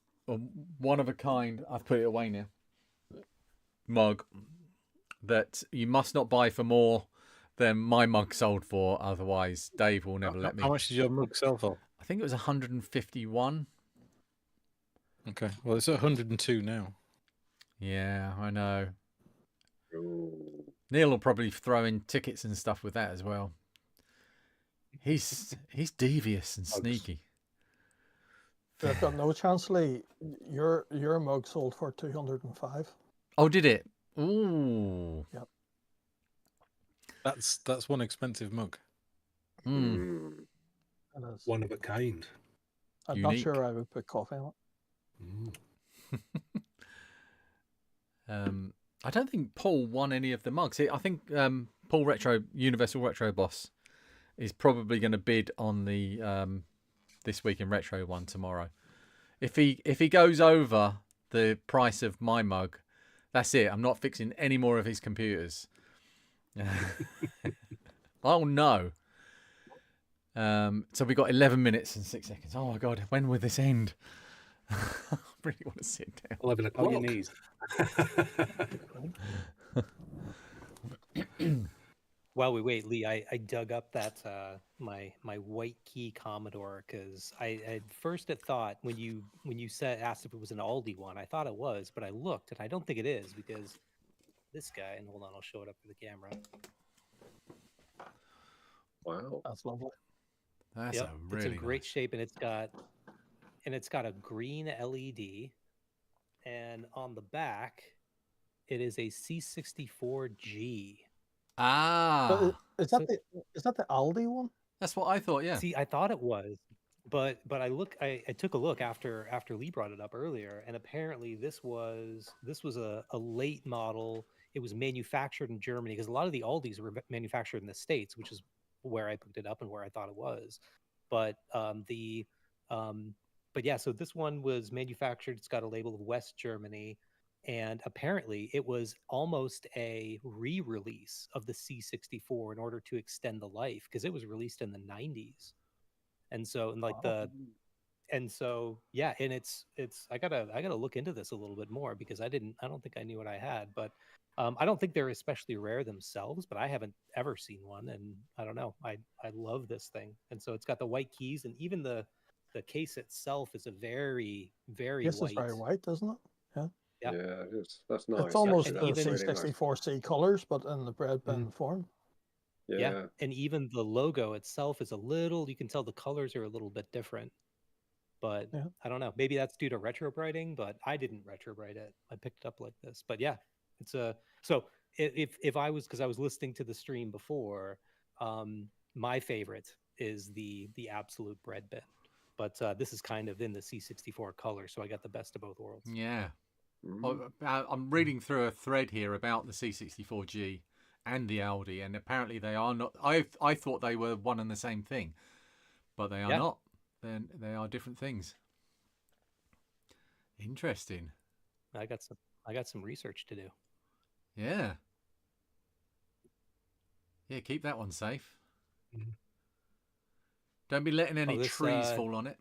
one of a kind. I've put it away now. Mug that you must not buy for more than my mug sold for. Otherwise, Dave will never let me. How much did your mug sell for? I think it was 151. Okay, well, it's at 102 now. Yeah, I know. Ooh. Neil will probably throw in tickets and stuff with that as well. He's devious and sneaky. I've got no chance, Lee. Your mug sold for 205. Oh, did it? Ooh. Yep. That's one expensive mug. Mm. One of a kind. I'm Unique. not sure I would put coffee on it. I don't think Paul won any of the mugs. I think Paul Universal Retro Boss is probably going to bid on the This Week in Retro one tomorrow. If he goes over the price of my mug, that's it. I'm not fixing any more of his computers. Oh no. So we got 11 minutes and 6 seconds. Oh my God, when will this end? I really want to sit down. 11 o'clock. On your knees. While we wait, Lee, I dug up that my white key Commodore because I first had thought when you asked if it was an Aldi one, I thought it was, but I looked and I don't think it is because this guy, and hold on, I'll show it up for the camera. Wow, that's lovely. That's yep, a really it's in great shape, and it's got a green LED, and on the back, it is a C64G. Ah, is that the Aldi one? That's what I thought. Yeah. See, I thought it was, but I took a look after Lee brought it up earlier, and apparently this was a late model. It was manufactured in Germany because a lot of the Aldis were manufactured in the States, which is where I picked it up and where I thought it was. But yeah, so this one was manufactured. It's got a label of West Germany. And apparently it was almost a re-release of the C64 in order to extend the life because it was released in the 90s. And so, yeah, and it's I gotta look into this a little bit more because I don't think I knew what I had, but I don't think they're especially rare themselves, but I haven't ever seen one, and I don't know. I love this thing, and so it's got the white keys, and even the case itself is a very, very Yes, white. it's very white, isn't it? Yeah. Yeah, it is. That's nice. It's almost actually. the That's really C64C colors, but in the bread bin form. nice. yeah, and even the logo itself is a little. You can tell the colors are a little bit different, but Yeah. I don't know. Maybe that's due to retro brighting, but I didn't retro bright it. I picked it up like this. But yeah, it's a so if I was because I was listening to the stream before, my favorite is the absolute bread bin, but this is kind of in the C64 color, so I got the best of both worlds. Yeah. I'm reading through a thread here about the C64G and the Aldi, and apparently they are not. I thought they were one and the same thing, but they are not. They are different things. Interesting. I got some research to do. Yeah. Yeah, keep that one safe. Don't be letting any trees fall on it.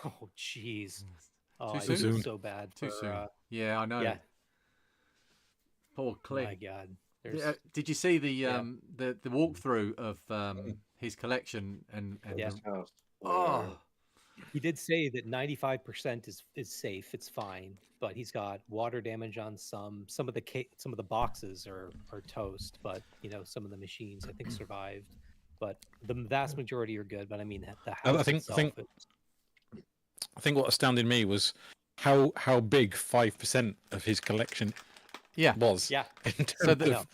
Oh, jeez. Oh, Too I soon. feel so bad. Too soon. Yeah, I know. Yeah. Poor Cliff. My God. Did you see the walkthrough of his collection and yeah. Oh, He did say that 95% is safe. It's fine, but he's got water damage on some. Some of the boxes are toast, but some of the machines I think survived. But the vast majority are good. But I mean, the house I think itself. I think what astounded me was how big 5% of his collection was. Yeah. In terms So of the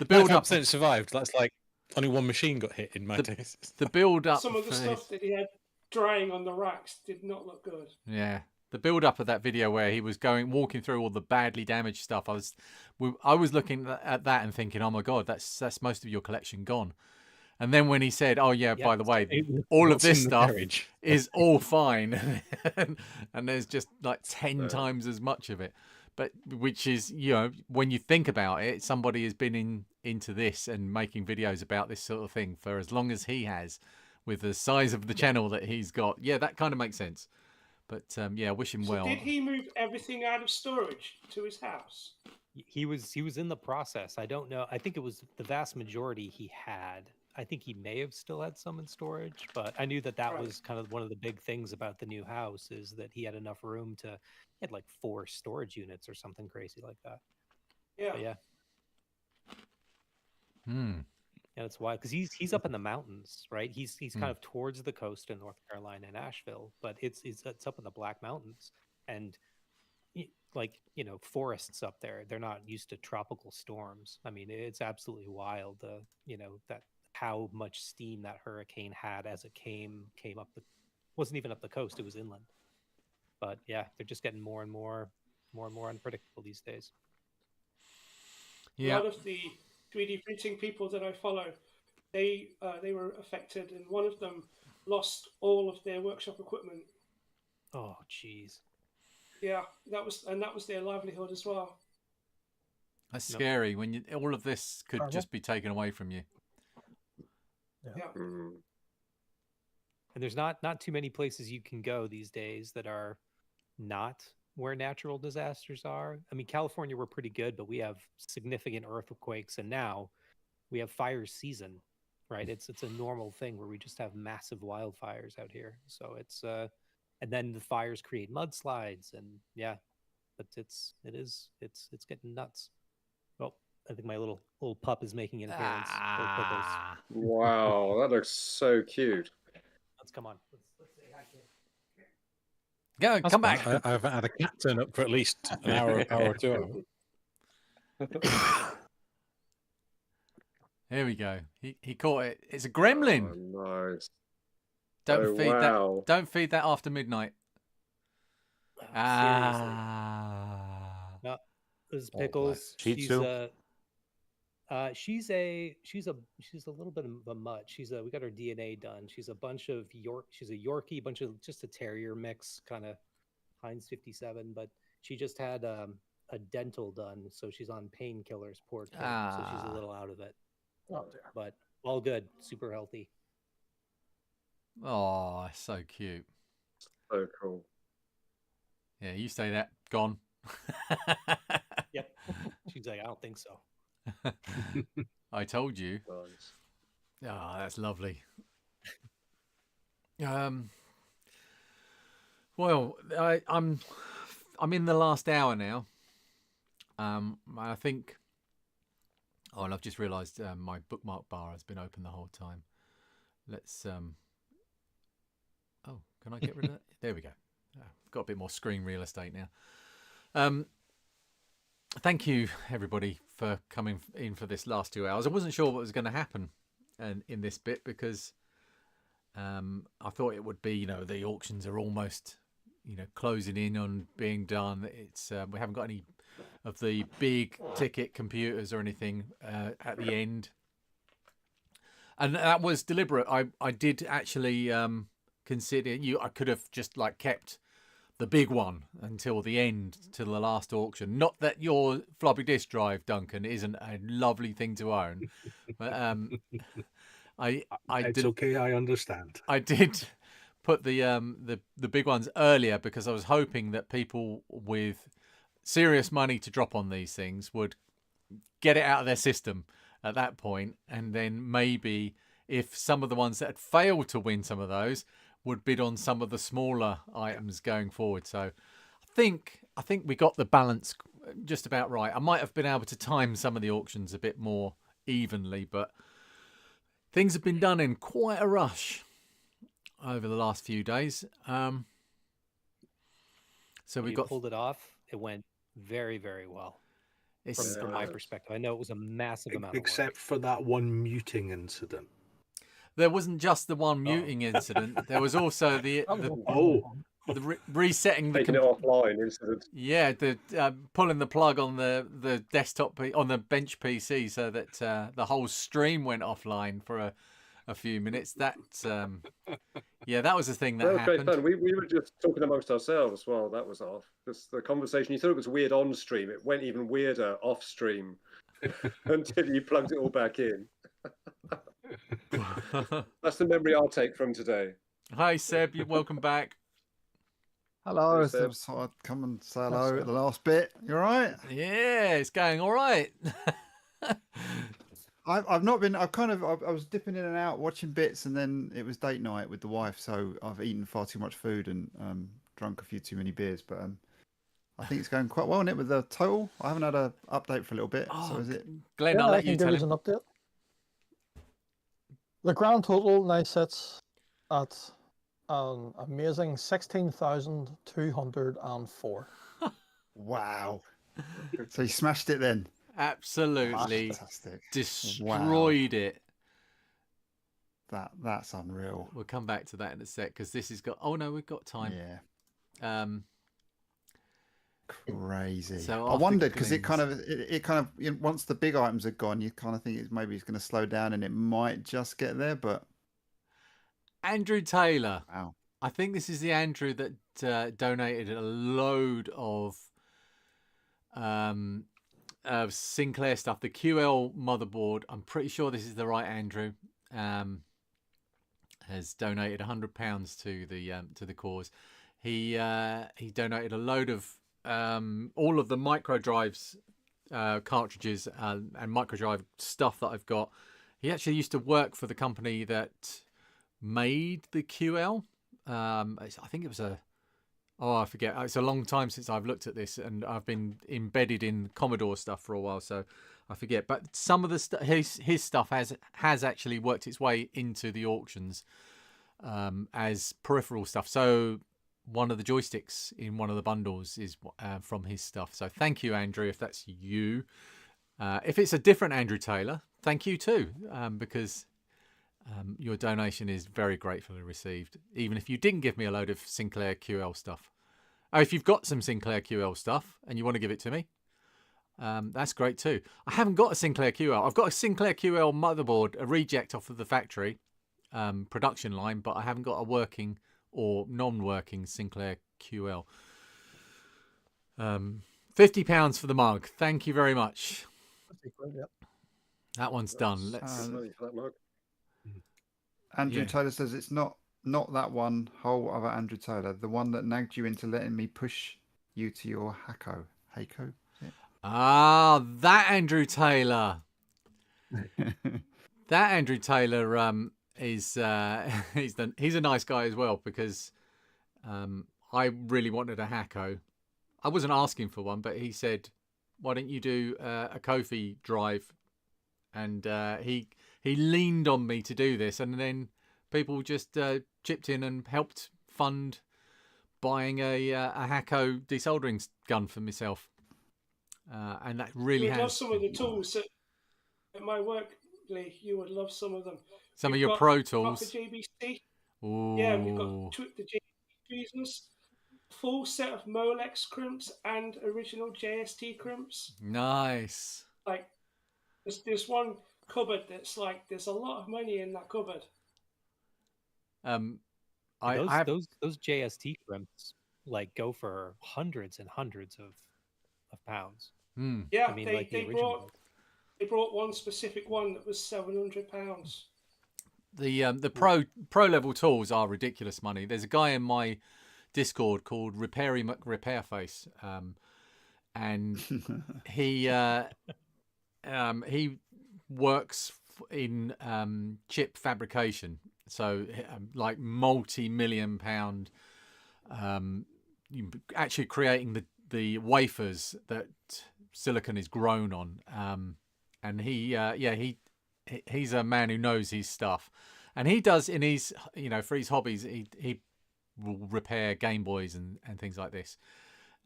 build up 5% survived. That's like only one machine got hit in my days. The build up. Some of the stuff that he had drying on the racks did not look good. Yeah, the build up of that video where he was walking through all the badly damaged stuff. I was looking at that and thinking, oh my god, that's most of your collection gone. And then when he said, "Oh yeah, by the way, all of this stuff is all fine," and there's just like 10 times as much of it, but which is, when you think about it, somebody has been into this and making videos about this sort of thing for as long as he has, with the size of the channel that he's got. Yeah, that kind of makes sense. But I wish him well. Did he move everything out of storage to his house? He was in the process. I don't know. I think it was the vast majority he had. I think he may have still had some in storage, but I knew that was kind of one of the big things about the new house, is that he had enough room he had like 4 storage units or something crazy like that. Yeah. But yeah. Yeah, that's why, because he's up in the mountains, right? He's kind of towards the coast in North Carolina and Asheville, but it's up in the Black Mountains, and forests up there. They're not used to tropical storms. I mean, it's absolutely wild. That how much steam that hurricane had as it came up wasn't even up the coast, it was inland. But yeah, they're just getting more and more unpredictable these days. Yeah. A lot of the 3D printing people that I follow, they were affected, and one of them lost all of their workshop equipment. Oh jeez. Yeah, that was their livelihood as well. That's scary when all of this could just be taken away from you. Yeah. And there's not too many places you can go these days that are not where natural disasters are. I mean, California, we're pretty good, but we have significant earthquakes, and now we have fire season, right? It's a normal thing where we just have massive wildfires out here. So it's and then the fires create mudslides, and but it's getting nuts. Well, I think my little pup is making an appearance. Wow, that looks so cute. Let's come on. Let's say hi, kid. Go, come back. I haven't had a cat turn up for at least an hour or two. Here we go. He caught it. It's a gremlin. Oh, nice. Don't feed that. Don't feed that after midnight. No, this is Pickles. She's a little bit of a mutt. We got her DNA done. She's a bunch of She's a Yorkie, just a terrier mix, kind of Heinz 57. But she just had a dental done, so she's on painkillers. Poor kid. So she's a little out of it. Oh dear. But all good, super healthy. Oh, so cute. So cool. Yeah, you say that, gone. Yep. She's like, I don't think so. I told you. Nice. Ah, that's lovely. Well, I'm in the last hour now. I think. Oh, and I've just realised my bookmark bar has been open the whole time. Let's. Oh, can I get rid of that? There we go. I've got a bit more screen real estate now. Thank you, everybody, for coming in for this last 2 hours. I wasn't sure what was going to happen in this bit because I thought it would be, the auctions are almost, closing in on being done. It's we haven't got any of the big ticket computers or anything at the end. And that was deliberate. I did actually consider I could have just kept the big one until the end, till the last auction. Not that your floppy disk drive, Duncan, isn't a lovely thing to own, but it's okay. I understand. I did put the big ones earlier because I was hoping that people with serious money to drop on these things would get it out of their system at that point, and then maybe if some of the ones that had failed to win some of those would bid on some of the smaller items going forward. So I think we got the balance just about right. I might have been able to time some of the auctions a bit more evenly, but things have been done in quite a rush over the last few days. So we pulled it off. It went very, very well. From my perspective, I know it was a massive amount of work. Except for that one muting incident. There wasn't just the one muting incident. There was also the resetting the taking it offline incident. Yeah, the pulling the plug on the desktop on the bench PC so that the whole stream went offline for a few minutes. That that was the thing that happened. Great fun. We were just talking amongst ourselves while that was off. Just the conversation. You thought it was weird on stream. It went even weirder off stream until you plugged it all back in. That's the memory I'll take from today. Hi Seb, you're welcome back. Hello, Hey, I Seb. just thought I'd come and say hello at the last bit. You all right? Yeah, it's going all right. I've not been. I was dipping in and out watching bits, and then it was date night with the wife, so I've eaten far too much food and drunk a few too many beers. But I think it's going quite well, isn't it, with the total? I haven't had an update for a little bit. So is it? Glenn, I'll let you tell give us him. an update. The grand total now sits at an amazing 16,204. Wow! So you smashed it then. Absolutely Fantastic. destroyed it. That's unreal. We'll come back to that in a sec because this has got. Oh no, we've got time. Yeah. Crazy. So I wondered because it kind of once the big items are gone, you kind of think maybe it's going to slow down and it might just get there, but Andrew Taylor. Wow. I think this is the Andrew that donated a load of Sinclair stuff. The QL motherboard. I'm pretty sure this is the right Andrew. Has donated £100 to the cause. He donated a load of all of the micro drives cartridges and micro drive stuff that I've got. He actually used to work for the company that made the QL. I think it was I forget. It's a long time since I've looked at this, and I've been embedded in Commodore stuff for a while, so I forget. But some of the his stuff has actually worked its way into the auctions as peripheral stuff. So one of the joysticks in one of the bundles is from his stuff. So thank you, Andrew, if that's you. If it's a different Andrew Taylor, thank you too, because your donation is very gratefully received, even if you didn't give me a load of Sinclair QL stuff. If you've got some Sinclair QL stuff and you want to give it to me, that's great too. I haven't got a Sinclair QL. I've got a Sinclair QL motherboard, a reject off of the factory production line, but I haven't got a working or non-working Sinclair QL. £50 for the mug. Thank you very much. That one's done. Let's. Andrew Taylor says it's not that one whole other Andrew Taylor, the one that nagged you into letting me push you to your Hako. Ah, that Andrew Taylor. That Andrew Taylor is he's a nice guy as well, because I really wanted a Hako. I wasn't asking for one, but he said, "Why don't you do a Kofi drive?" And he leaned on me to do this, and then people just chipped in and helped fund buying a Hako desoldering gun for myself, and that really has. Love some of the tools at my work, Lee. You would love some of them. Some of your Pro tools. The JBC. Ooh. Yeah, we've got the JBC tweezers, full set of Molex crimps and original JST crimps. Nice. Like, there's one cupboard that's like, there's a lot of money in that cupboard. Those JST crimps like go for hundreds and hundreds of pounds. Yeah, I mean, they brought one specific one that was £700. The pro level tools are ridiculous money. There's a guy in my Discord called Repairy McRepairface, and he works in chip fabrication. So like multi-million-pound, actually creating the wafers that silicon is grown on. And he's a man who knows his stuff, and he does in his, for his hobbies, he will repair Game Boys and things like this.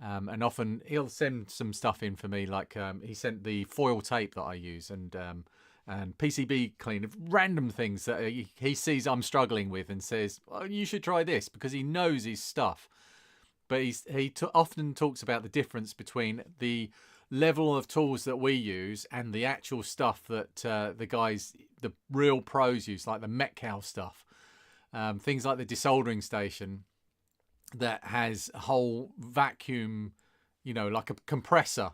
And often he'll send some stuff in for me, like he sent the foil tape that I use, and PCB clean, random things that he sees I'm struggling with and says, oh, you should try this, because he knows his stuff. But he often talks about the difference between the level of tools that we use and the actual stuff that the real pros use, like the Metcal stuff. Things like the desoldering station that has a whole vacuum, like a compressor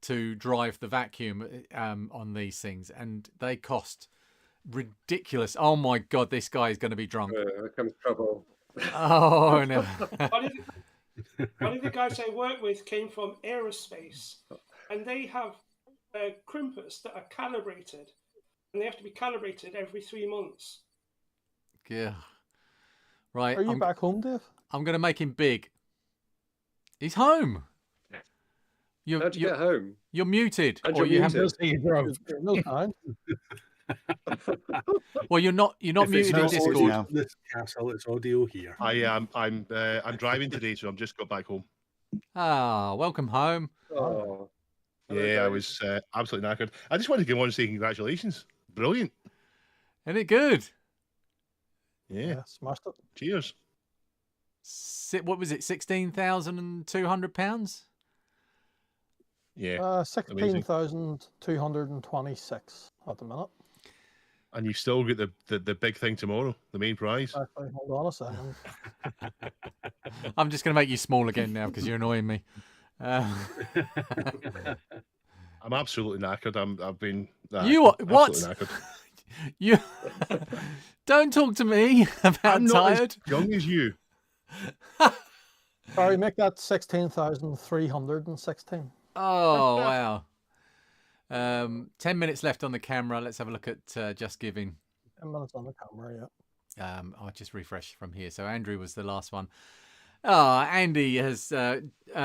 to drive the vacuum on these things, and they cost ridiculous. Oh my God, this guy is going to be drunk. Here comes trouble. Oh no. One of the guys I work with came from aerospace, and they have crimpers that are calibrated, and they have to be calibrated every 3 months. Yeah. Right. Are you back home, Dave? I'm going to make him big. He's home. How'd you get home? You're muted. And or you're you muted. No time. Well, you're not muted in Discord. This castle, it's audio here. I'm driving today, so I've just got back home. Ah, welcome home. Oh. Yeah, I was absolutely knackered. I just wanted to go on and say congratulations. Brilliant. Isn't it good? Yeah. Smashed it. Cheers. What was it? £16,200? Yeah. 16,226 at the minute. And you've still got the big thing tomorrow, the main prize. Actually, hold on a second. I'm just going to make you small again now because you're annoying me. I'm absolutely knackered. I've been. You what? Knackered. You don't talk to me about I'm not tired. as young as you. Sorry, make that 16,316. Oh wow. 10 minutes left on the camera. Let's have a look at Just Giving. 10 minutes on the camera, yeah. I'll just refresh from here. So Andrew was the last one. Oh, Andy has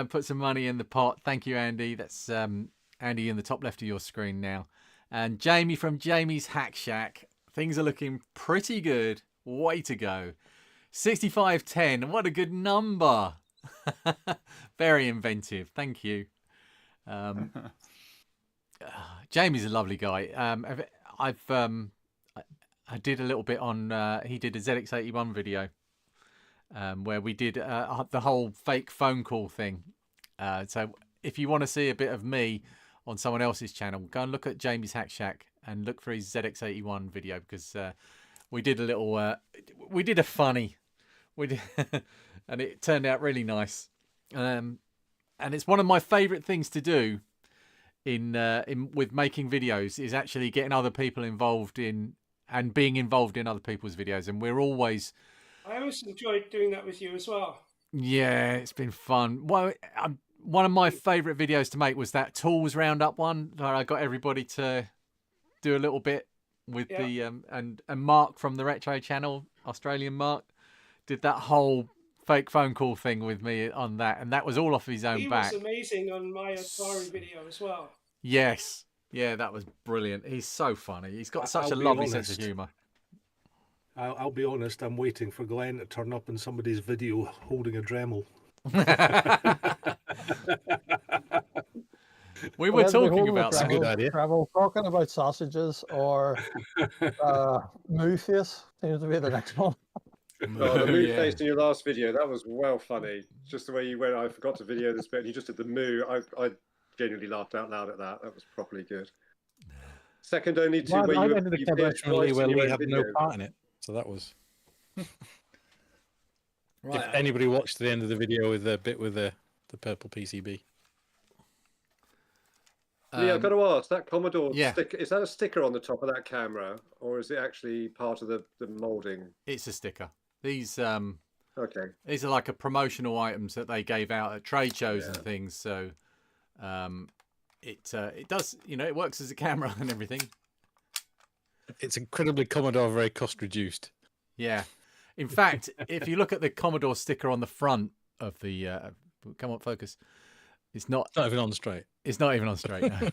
put some money in the pot. Thank you, Andy. That's Andy in the top left of your screen now. And Jamie from Jamie's Hack Shack. Things are looking pretty good. Way to go. 6510. What a good number. Very inventive. Thank you. Jamie's a lovely guy. I did a little bit on. He did a ZX81 video where we did the whole fake phone call thing. So if you want to see a bit of me on someone else's channel, go and look at Jamie's Hack Shack and look for his ZX81 video, because we did a little. We did a funny. We did, and it turned out really nice. And it's one of my favourite things to do in with making videos, is actually getting other people involved in and being involved in other people's videos. And we're always. I always enjoyed doing that with you as well. Yeah, it's been fun. Well, one of my favourite videos to make was that tools roundup one, where I got everybody to do a little bit with the and Mark from the Retro Channel, Australian Mark, did that whole fake phone call thing with me on that, and that was all off his own back. He was amazing on my Atari video as well. Yes, yeah, that was brilliant. He's so funny. He's got such a lovely sense of humour. I'll be honest, I'm waiting for Glenn to turn up in somebody's video holding a Dremel. We were talking about that. That's a good idea. Travel, talking about sausages or moo face seems to be the next one. Oh, the moo face in your last video, that was well funny. Just the way you went, I forgot to video this bit, and you just did the moo. I genuinely laughed out loud at that. That was properly good. Second only to where you Unfortunately, where we have no part in it. So that was. Right. If anybody watched the end of the video with the bit with the purple PCB. Yeah, I've got to ask, that Commodore sticker, is that a sticker on the top of that camera, or is it actually part of the moulding? It's a sticker. These okay. These are like a promotional items that they gave out at trade shows and things. So it does, it works as a camera and everything. It's incredibly Commodore, very cost reduced. Yeah. In fact, if you look at the Commodore sticker on the front of the, come on, focus. It's not even on straight. It's not even on straight. No.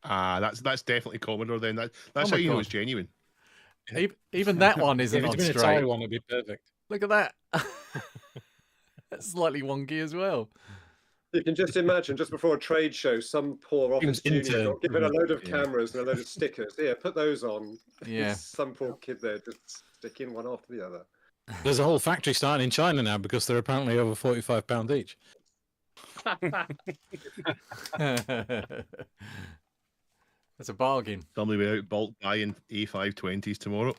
That's definitely Commodore then. That's how you know it's genuine. Even that one isn't If on it's been a straight. Atari one, it'd be perfect. Look at that. That's slightly wonky as well. You can just imagine, just before a trade show, some poor office junior got given a load of cameras and a load of stickers. Here, put those on. Yeah. Some poor kid there just sticking one after the other. There's a whole factory starting in China now because they're apparently over £45 each. That's a bargain. Somebody will be out bulk buying A520s tomorrow.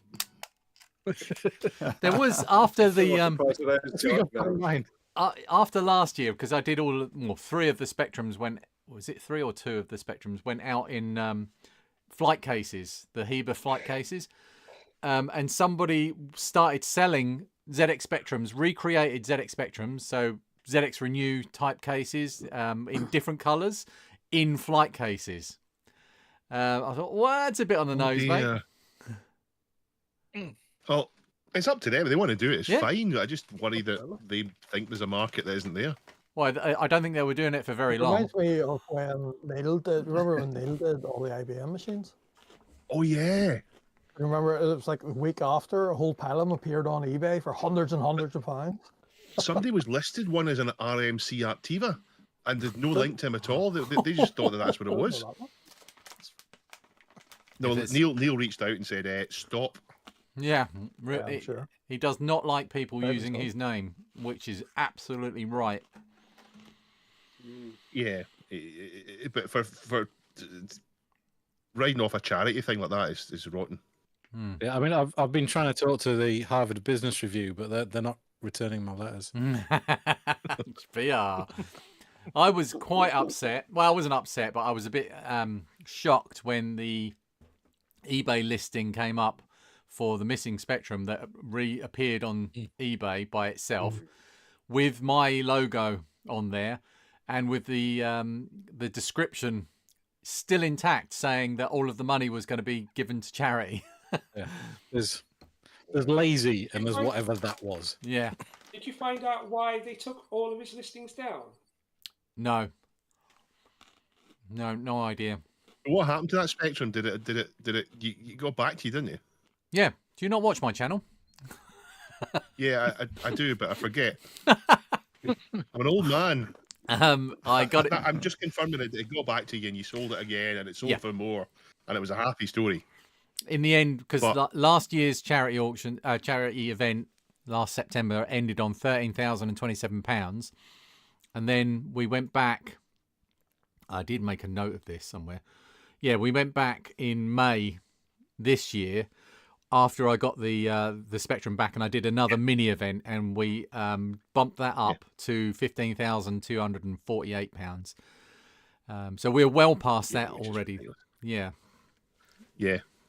There was after the after last year, because I did three of the Spectrums went. Was it 3 or 2 of the Spectrums went out in flight cases, the Heba flight cases, and somebody started selling ZX Spectrums, recreated ZX Spectrums, so ZX Renew type cases in different colours in flight cases. I thought, well, that's a bit on the nose, mate. Well, it's up to them. If they want to do it, it's fine. I just worry that they think there's a market that isn't there. Well, I don't think they were doing it for very long. Reminds me of when Neil did. Remember when Neil did all the IBM machines? Oh yeah. Remember, it was like a week after, a whole pile of them appeared on eBay for hundreds and hundreds of pounds. Somebody was listed one as an RMC Aptiva, and there's no link to him at all. They just thought that that's what it was. No, Neil reached out and said, "Stop." Yeah, sure. He does not like people using his name, which is absolutely right. Yeah, but for riding off a charity thing like that is rotten. Yeah, I mean, I've been trying to talk to the Harvard Business Review, but they're not returning my letters. PR. I was quite upset. Well, I wasn't upset, but I was a bit shocked when the eBay listing came up for the missing Spectrum that reappeared on eBay by itself with my logo on there and with the description still intact, saying that all of the money was going to be given to charity. Yeah. There's lazy and there's whatever that was. Yeah. Did you find out why they took all of his listings down? No, no idea. What happened to that Spectrum? Did it? You go back to you, didn't you? Yeah. Do you not watch my channel? Yeah, I do, but I forget. I'm an old man. I got it. I'm just confirming it. It go back to you, and you sold it again, and it sold for more, and it was a happy story. In the end, because last year's charity event last September ended on £13,027, and then we went back. I did make a note of this somewhere. Yeah, we went back in May this year after I got the Spectrum back, and I did another mini event, and we bumped that up to £15,248. So we're well past that already. Yeah.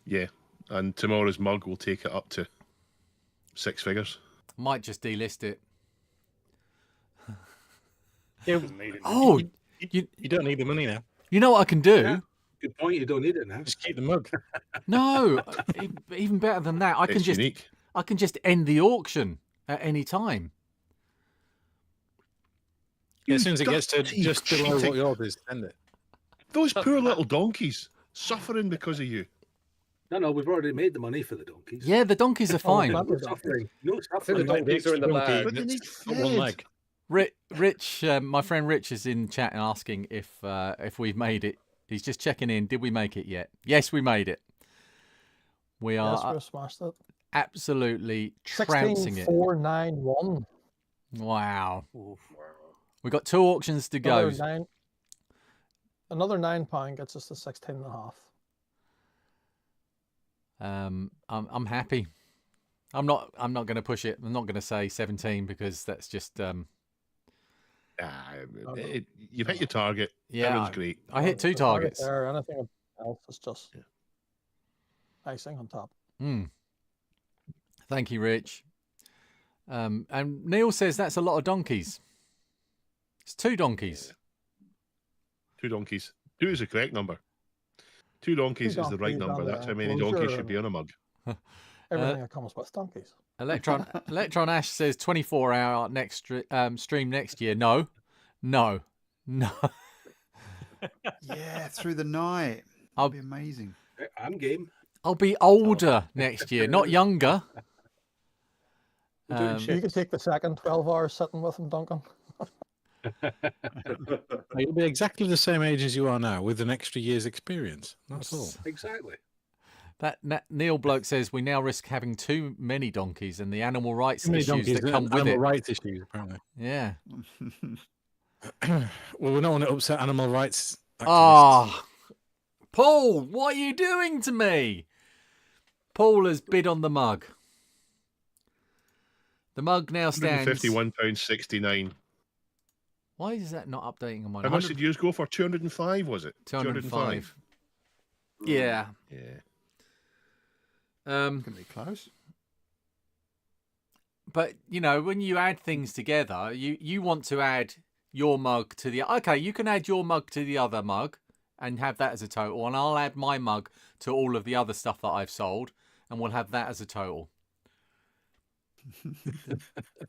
Yeah, and tomorrow's mug will take it up to 6 figures. Might just delist it. You don't need the money now. You know what I can do? Yeah. Good point. You don't need it now. Just keep the mug. No, even better than that. I can just end the auction at any time. Yeah, as soon as it gets to just below what yours is, send it. Those poor little donkeys suffering because of you. No, we've already made the money for the donkeys. Yeah, the donkeys are fine. No suffering. The donkeys are in the bag. But they need one leg. Rich, my friend Rich is in chat and asking if we've made it. He's just checking in. Did we make it yet? Yes, we made it. We are smashed it. Absolutely trouncing it. 16491. Wow. We got 2 auctions to go. Another £9 gets us to 16.5. I'm happy. I'm not going to push it. I'm not going to say 17 because that's just. You've hit your target. Yeah, everyone's great. I hit 2 targets. There, anything else is just icing on top. Thank you, Rich. And Neil says that's a lot of donkeys. It's 2 donkeys. 2 donkeys. 2 is the correct number. 2 donkeys is the right number. That's how many donkeys should be on a mug. Everything that comes with donkeys. Electron Ash says 24-hour next stream next year. No. Yeah, through the night. That'll be amazing. I'm game. I'll be older next year, not younger. You can take the second 12 hours sitting with him, Duncan. You'll be exactly the same age as you are now, with an extra year's experience. That's all. Exactly. That Neil bloke says we now risk having too many donkeys and the animal rights Too many issues donkeys, that come with animal it. rights issues, apparently. Yeah. Well, we don't want to upset animal rights activists. Ah, Paul, what are you doing to me? Paul has bid on the mug. The mug now stands £151.69. Why is that not updating on mine? How much did yours go for? 205, was it? 205. Yeah. Can be close. But when you add things together, you want to add your mug to the you can add your mug to the other mug and have that as a total, and I'll add my mug to all of the other stuff that I've sold, and we'll have that as a total.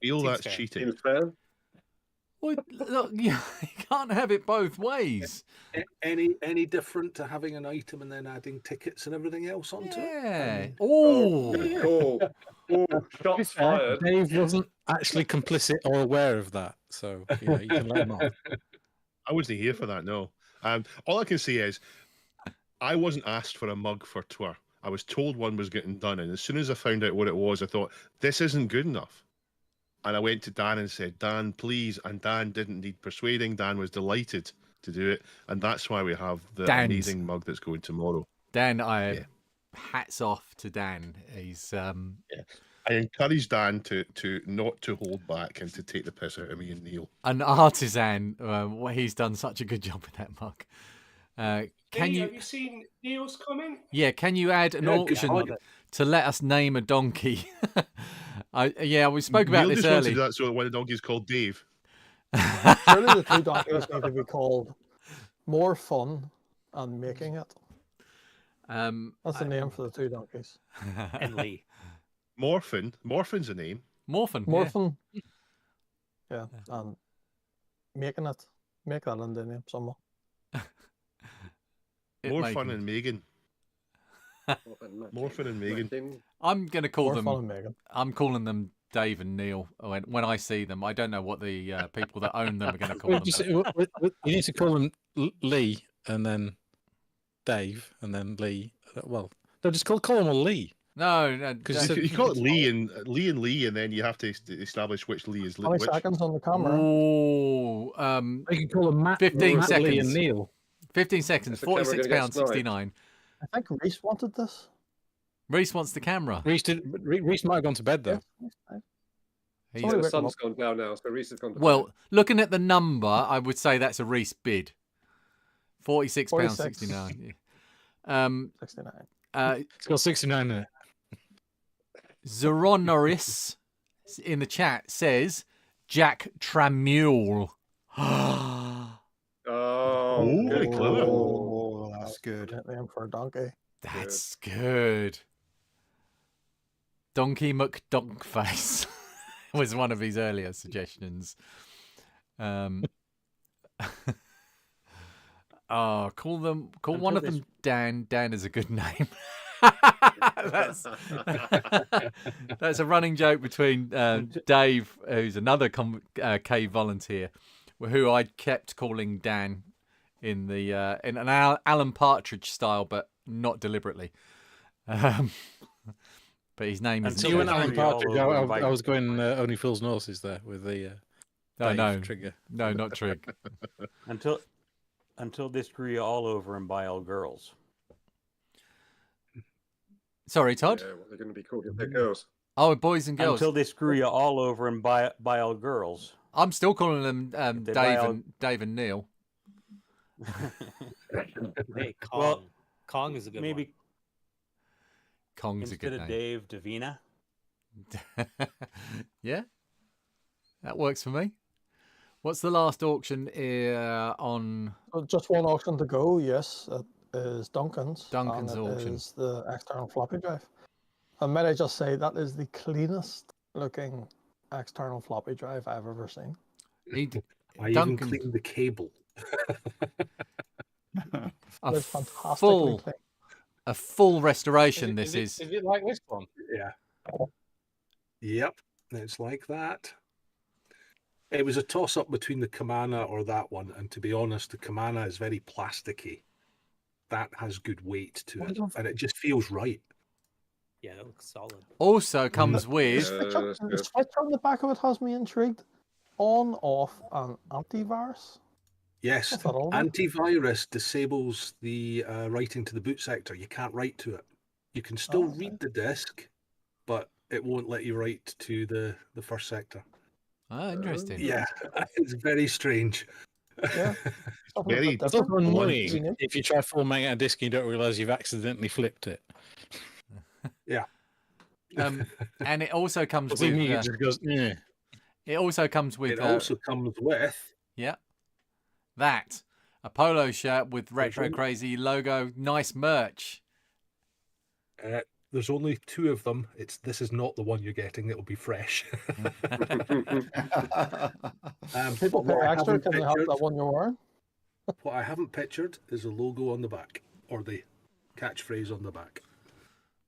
Feel that's cheating. Well, look, you can't have it both ways. Any different to having an item and then adding tickets and everything else onto it? Oh, shots fired. Dave wasn't actually complicit or aware of that, so you can let him off. I wasn't here for that, no. All I can say is I wasn't asked for a mug for tour. I was told one was getting done, and as soon as I found out what it was, I thought, this isn't good enough. And I went to Dan and said, Dan, please. And Dan didn't need persuading. Dan was delighted to do it. And that's why we have the amazing mug that's going tomorrow. Dan, hats off to Dan. He's I encourage Dan to not to hold back and to take the piss out of me and Neil. An artisan. He's done such a good job with that mug. Have you seen Neil's comment? Yeah, can you add an auction to let us name a donkey? We spoke about Neil this just wants to early. do that, so one of the donkeys called Dave. Surely the two donkeys need to be called More Fun and Making It. That's the name for the two donkeys. And Lee. Morphin's a name. Morphin. Yeah, and Making It. Make that in the name somewhere. More fun and Megan. Morphin and Megan. I'm going to call More them. Fun and Megan. I'm calling them Dave and Neil when I see them. I don't know what the people that own them are going to call them. You need to call them Lee and then Dave and then Lee. Well, no, just call them all Lee. No, because you call it Lee, and then you have to establish which Lee is 20 which. seconds on the camera. Oh, you can call them Matt. 15 Matt, seconds. Lee and Neil. 15 seconds. £46.69. I think Reese wanted this. Reese wants the camera. Reese might have gone to bed though. The sun's gone down now, so Reese has gone to bed. Well, looking at the number, I would say that's a Reese bid. £46.69. 69. It's got 69 in it. Zeronoris in the chat says Jack Tramule. Very clever. Oh, that's good. Name for a donkey. That's good. Donkey McDonkface was one of his earlier suggestions. Call one of them Dan. Dan is a good name. That's a running joke between Dave, who's another cave volunteer, who I kept calling Dan in an Alan Partridge style, but not deliberately. But his name is. You and Alan Partridge. I was going Only Fools and Horses there with the. No, Trigger. No, not Trig. Until they screw you all over and buy all girls. Sorry, Todd. Yeah, what they're going to be called if they're girls. Oh, boys and girls. Until they screw you all over and buy all girls. I'm still calling them Dave and Neil. Hey, Kong. Kong is a good one. Kong's a good name. Instead of Dave, Davina. Yeah, that works for me. What's the last auction on? Just one auction to go. Yes, it is Duncan's. Duncan's and it auction is the external floppy drive. And might I just say that is the cleanest looking external floppy drive I've ever seen. I even cleaned the cable. It's fantastically clean. A full restoration. This is it like this one? Yeah. Yep, it's like that. It was a toss-up between the Kamana or that one, and to be honest, the Kamana is very plasticky. That has good weight to it, and it just feels right. Yeah, it looks solid. Also comes with... The switch on the back of it has me intrigued. On, off, and antivirus? Yes, What's that all about? antivirus disables the writing to the boot sector. You can't write to it. You can still read the disk, but it won't let you write to the first sector. Ah, interesting. Yeah, it's very strange. Yeah. Very It's also annoying if you try formatting a disk and you don't realise you've accidentally flipped it. Yeah. And it also comes with... it just goes, yeah. It also comes with... It also comes with... Yeah. That. A polo shirt with Retro Crazy logo. Nice merch. There's only 2 of them. This is not the one you're getting. It'll be fresh. People pay extra because they have that one you're wearing. What I haven't pictured is a logo on the back or the catchphrase on the back.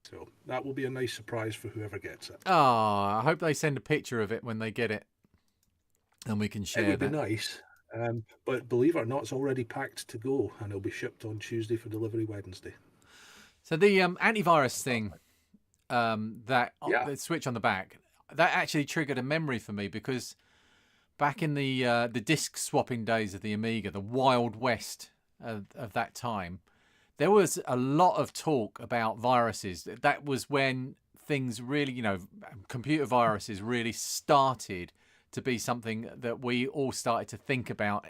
So that will be a nice surprise for whoever gets it. Oh, I hope they send a picture of it when they get it, and we can share It would that. be nice. But believe it or not, it's already packed to go, and it'll be shipped on Tuesday for delivery Wednesday. So the antivirus thing, the switch on the back, that actually triggered a memory for me, because back in the disc swapping days of the Amiga, the Wild West of that time, there was a lot of talk about viruses. That was when things really, computer viruses really started to be something that we all started to think about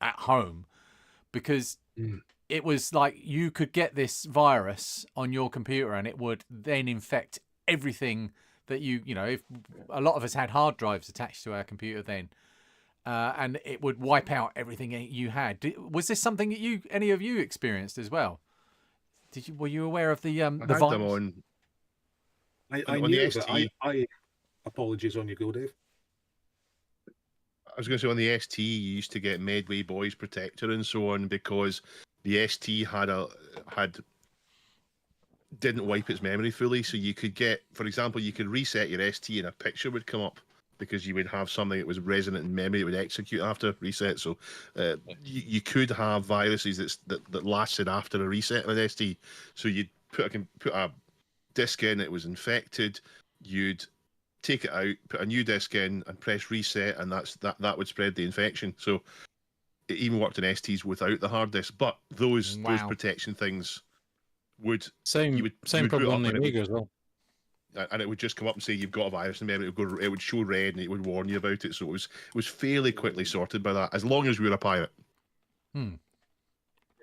at home, because it was like you could get this virus on your computer and it would then infect everything that if a lot of us had hard drives attached to our computer then, and it would wipe out everything you had. Was this something that any of you experienced as well? Were you aware of the virus? I knew, but I apologies on you go, Dave. I was going to say on the ST, you used to get Medway Boys Protector and so on, because the ST didn't wipe its memory fully. So you could get, for example, you could reset your ST and a picture would come up, because you would have something that was resonant in memory that would execute after reset. So you could have viruses that lasted after a reset of an ST. So you'd put a disk in, it was infected, you'd take it out, put a new disk in, and press reset, and that would spread the infection. So it even worked in STs without the hard disk. But those protection things would same problem on the Amiga as well. And it would just come up and say you've got a virus in memory. It would show red and it would warn you about it. So it was fairly quickly sorted by that, as long as we were a pirate. Yeah,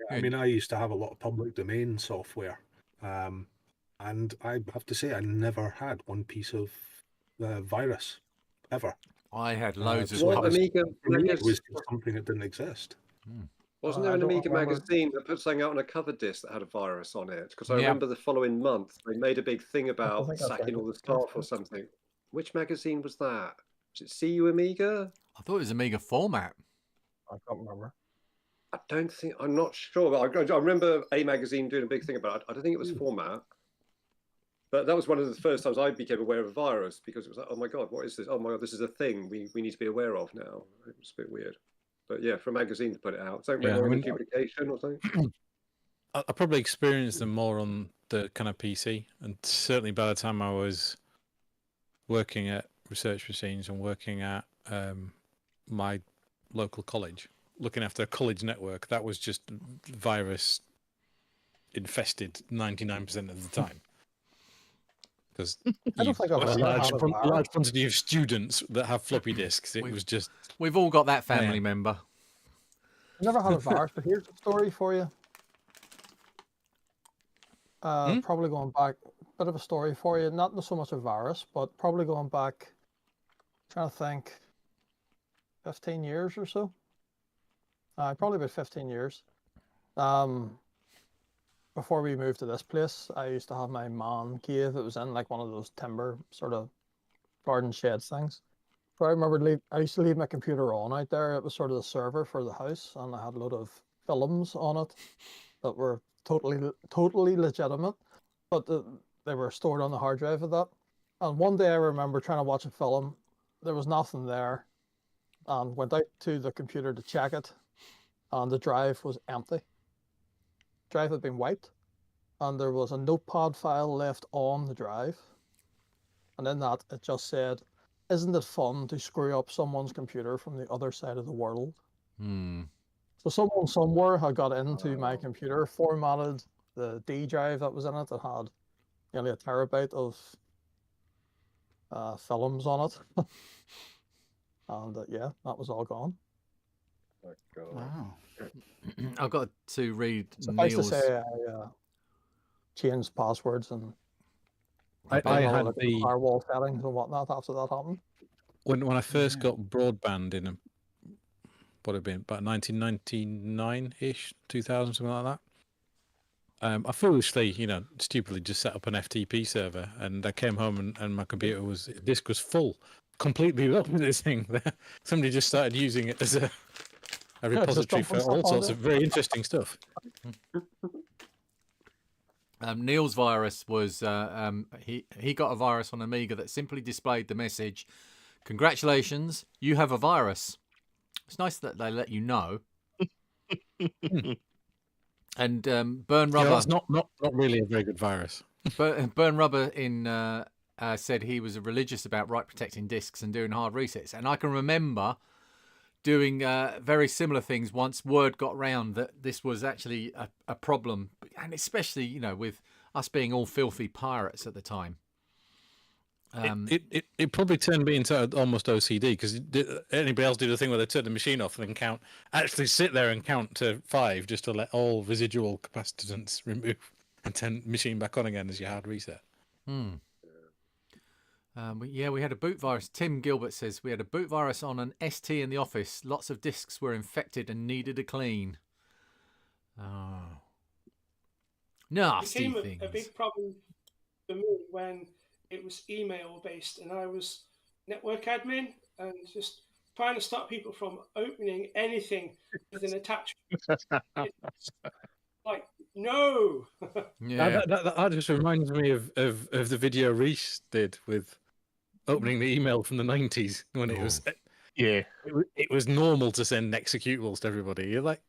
I mean, I used to have a lot of public domain software, and I have to say I never had one piece of virus ever. I had loads of Amiga. It was something that didn't exist. Wasn't there an Amiga magazine that put something out on a cover disc that had a virus on it? Because I remember the following month they made a big thing about sacking all the staff or something. Which magazine was that? Was it CU Amiga? I thought it was Amiga Format. I can't remember. I'm not sure, but I remember a magazine doing a big thing about it. I don't think it was Format. But that was one of the first times I became aware of a virus, because it was like, oh my God, what is this? Oh my God, this is a thing we need to be aware of now. It was a bit weird. But yeah, for a magazine to put it out. Something wrong with duplication or something? I probably experienced them more on the kind of PC, and certainly by the time I was working at Research Machines and working at my local college, looking after a college network, that was just virus infested 99% of the time. Because a large quantity of students that have floppy disks, was just... We've all got that family member. I never had a virus, but here's a story for you. Probably going back, bit of a story for you. Not so much a virus, but probably going back, trying to think, 15 years or so. Probably about 15 years. before we moved to this place, I used to have my man cave. It was in like one of those timber sort of garden sheds things. So I remember I used to leave my computer on out there. It was sort of the server for the house, and I had a load of films on it that were totally legitimate, but they were stored on the hard drive of that. And one day I remember trying to watch a film. There was nothing there, and went out to the computer to check it, and the drive was empty. The drive had been wiped, and there was a notepad file left on the drive. And in that, it just said, "Isn't it fun to screw up someone's computer from the other side of the world?" So someone somewhere had got into my computer, formatted the D drive that was in it. That had nearly a terabyte of films on it. And yeah, that was all gone. Oh, God. Wow. I've got to read Suffice Neil's. to say, I changed passwords and I had the firewall settings and whatnot after that happened. when I first got broadband in what had been about 1999-ish, 2000, something like that. I foolishly, stupidly just set up an FTP server, and I came home and my computer disk was full, completely up with this thing. Somebody just started using it as a repository for all sorts of very interesting stuff. Neil's virus was he got a virus on Amiga that simply displayed the message, "Congratulations, you have a virus." It's nice that they let you know. And Burn Rubber. That's not really a very good virus. Burn Rubber said he was religious about write protecting disks and doing hard resets, and I can remember doing very similar things once word got round that this was actually a problem, and especially with us being all filthy pirates at the time. It probably turned me into almost OCD, because anybody else do the thing where they turn the machine off and then actually sit there and count to 5 just to let all residual capacitance remove and turn the machine back on again as your hard reset. We had a boot virus. Tim Gilbert says we had a boot virus on an ST in the office. Lots of disks were infected and needed a clean. Oh, nasty It things. became a big problem for me when it was email based, and I was network admin and just trying to stop people from opening anything with an attachment. Like, no. Yeah, that just reminds me of the video Reese did with opening the email from the 90s when it was it was normal to send executables to everybody. You're like,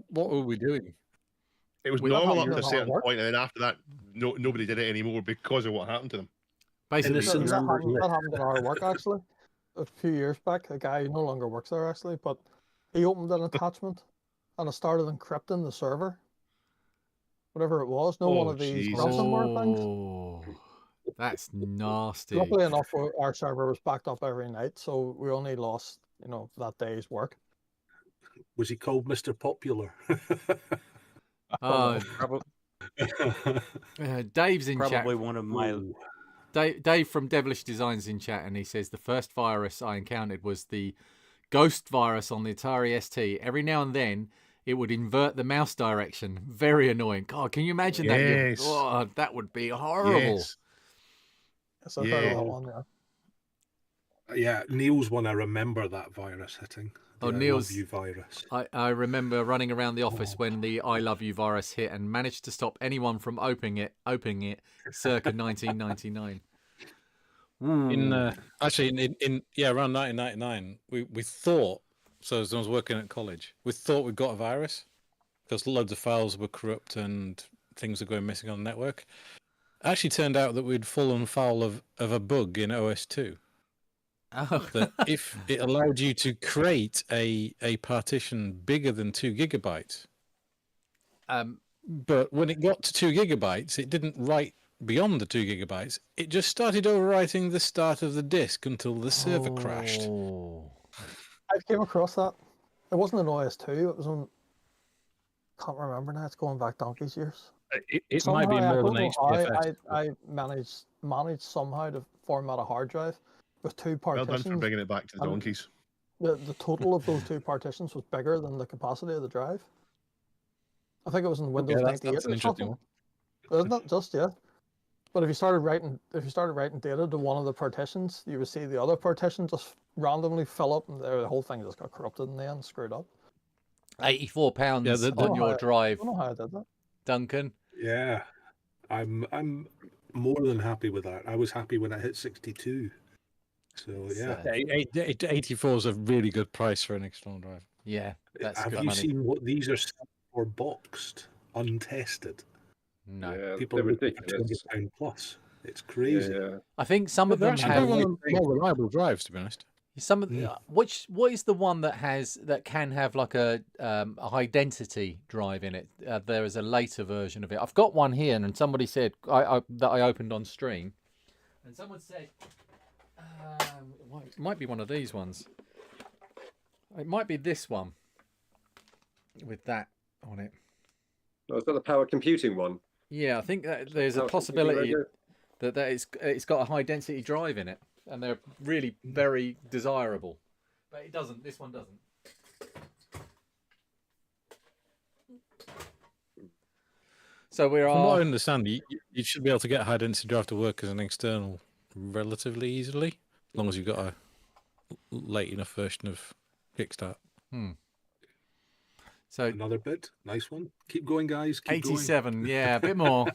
what were we doing? It was normal up to a certain point, and then after that, nobody did it anymore because of what happened to them. Basically, that happened in our work actually. A few years back, a guy who no longer works there actually, but he opened an attachment and it started encrypting the server. Whatever it was, one of these ransomware things. That's nasty. Luckily enough, our server was backed up every night, so we only lost, that day's work. Was he called Mr. Popular? Dave's in chat. Probably one of my. Dave from Devilish Designs in chat, and he says the first virus I encountered was the Ghost virus on the Atari ST. Every now and then, it would invert the mouse direction. Very annoying. God, can you imagine that? Oh, that would be horrible. Yeah, Neil's one. I remember that virus hitting. The Neil's I Love You virus. I remember running around the office when the I Love You virus hit and managed to stop anyone from opening it circa 1999. In around 1999, we thought, so as I was working at college, we thought we got a virus because loads of files were corrupt and things were going missing on the network. It actually turned out that we'd fallen foul of a bug in OS2. Oh. That if it allowed you to create a partition bigger than 2 gigabytes, but when it got to 2 gigabytes, it didn't write beyond the 2 gigabytes. It just started overwriting the start of the disk until the server crashed. I came across that. It wasn't an OS2. It was on. Can't remember now. It's going back donkey's years. It might be more than HDFS. I managed somehow to format a hard drive with 2 partitions. Well done for bringing it back to the donkeys. The total of those 2 partitions was bigger than the capacity of the drive. I think it was in Windows that's 98 an or interesting something. Isn't it? Just yeah. But if you started writing data to one of the partitions, you would see the other partition just randomly fill up, and the whole thing just got corrupted in the end, screwed up. £84 on your drive. I don't know how I did that. Duncan. Yeah, I'm more than happy with that. I was happy when I hit 62. So yeah, 84 is a really good price for an external drive. Yeah, that's Have good you money. seen what these are for boxed, untested? No. Yeah, People they're are looking for ridiculous. £200 plus. It's crazy. Yeah. I think some of They're them actually have one of the more reliable drives, to be honest. some of what is the one that can have like a high density drive in it? There is a later version of it. I've got one here, and somebody said that I opened on stream, and someone said it might be one of these ones. It might be this one with that on it. Oh, is that the power computing one? Yeah, I think that there's a Power computing possibility radio? that it's got a high density drive in it, and they're really very desirable. But it doesn't. This one doesn't. So From what I understand, you should be able to get a high density drive to work as an external relatively easily, as long as you've got a late enough version of Kickstart. So another bit, nice one. Keep going, guys. Keep 87, going. yeah, a bit more.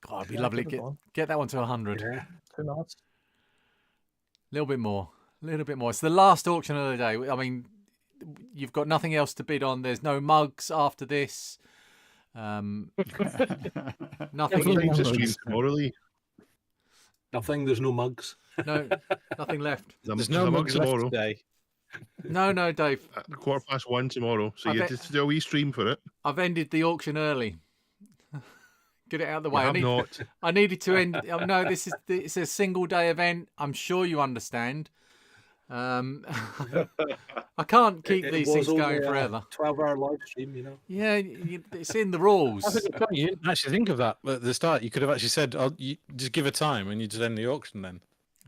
God, it'd be Yeah, lovely. keep it going. Get that one to 100. Yeah. 2 knots. A little bit more. It's the last auction of the day. I mean, you've got nothing else to bid on. There's no mugs after this. Nothing. Everything's a stream tomorrow, Lee. Nothing. There's no mugs. No, nothing left. There's no mugs tomorrow. Today. No, Dave. At 1:15 tomorrow. So I you bet- just do a wee stream for it. I've ended the auction early. Get it out of the You way. have not. I needed to end. No, it's a single day event. I'm sure you understand. I can't keep these things going forever. 12-hour live stream, you know. Yeah, it's in the rules. I think you didn't actually think of that at the start. You could have actually said, you just give a time and you just end the auction then.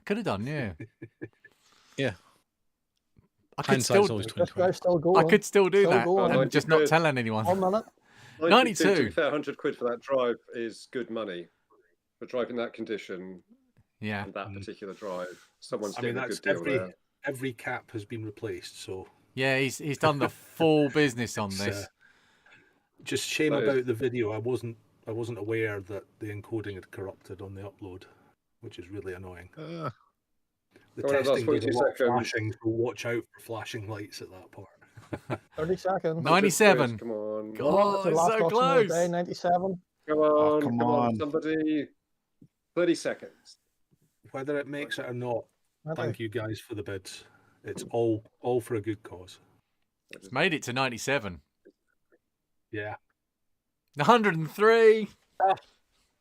Could have done, yeah. Yeah. I could Hindsight's still, always This 20/20. guy's still going. I could still do Still that going. and just not telling anyone. 1 minute. 92. To be fair, 100 quid for that drive is good money. For driving that condition Yeah. and that particular drive. Someone's I mean, getting a that's good deal there. every cap has been replaced. So Yeah, he's done the full business on it's, this. just shame That is- about the video. I wasn't aware that the encoding had corrupted on the upload, which is really annoying. The Come on, that's testing did a 42 lot of seconds. flashing, so watch out for flashing lights at that part. 30 seconds. 97. Come on. God, That's the it's last so auction of the close. day, 97. Come on, come come on, on. somebody. 30 seconds. Whether it makes it or not, Whether- thank you guys for the bids. It's all for a good cause. It's made it to 97. Yeah. 103.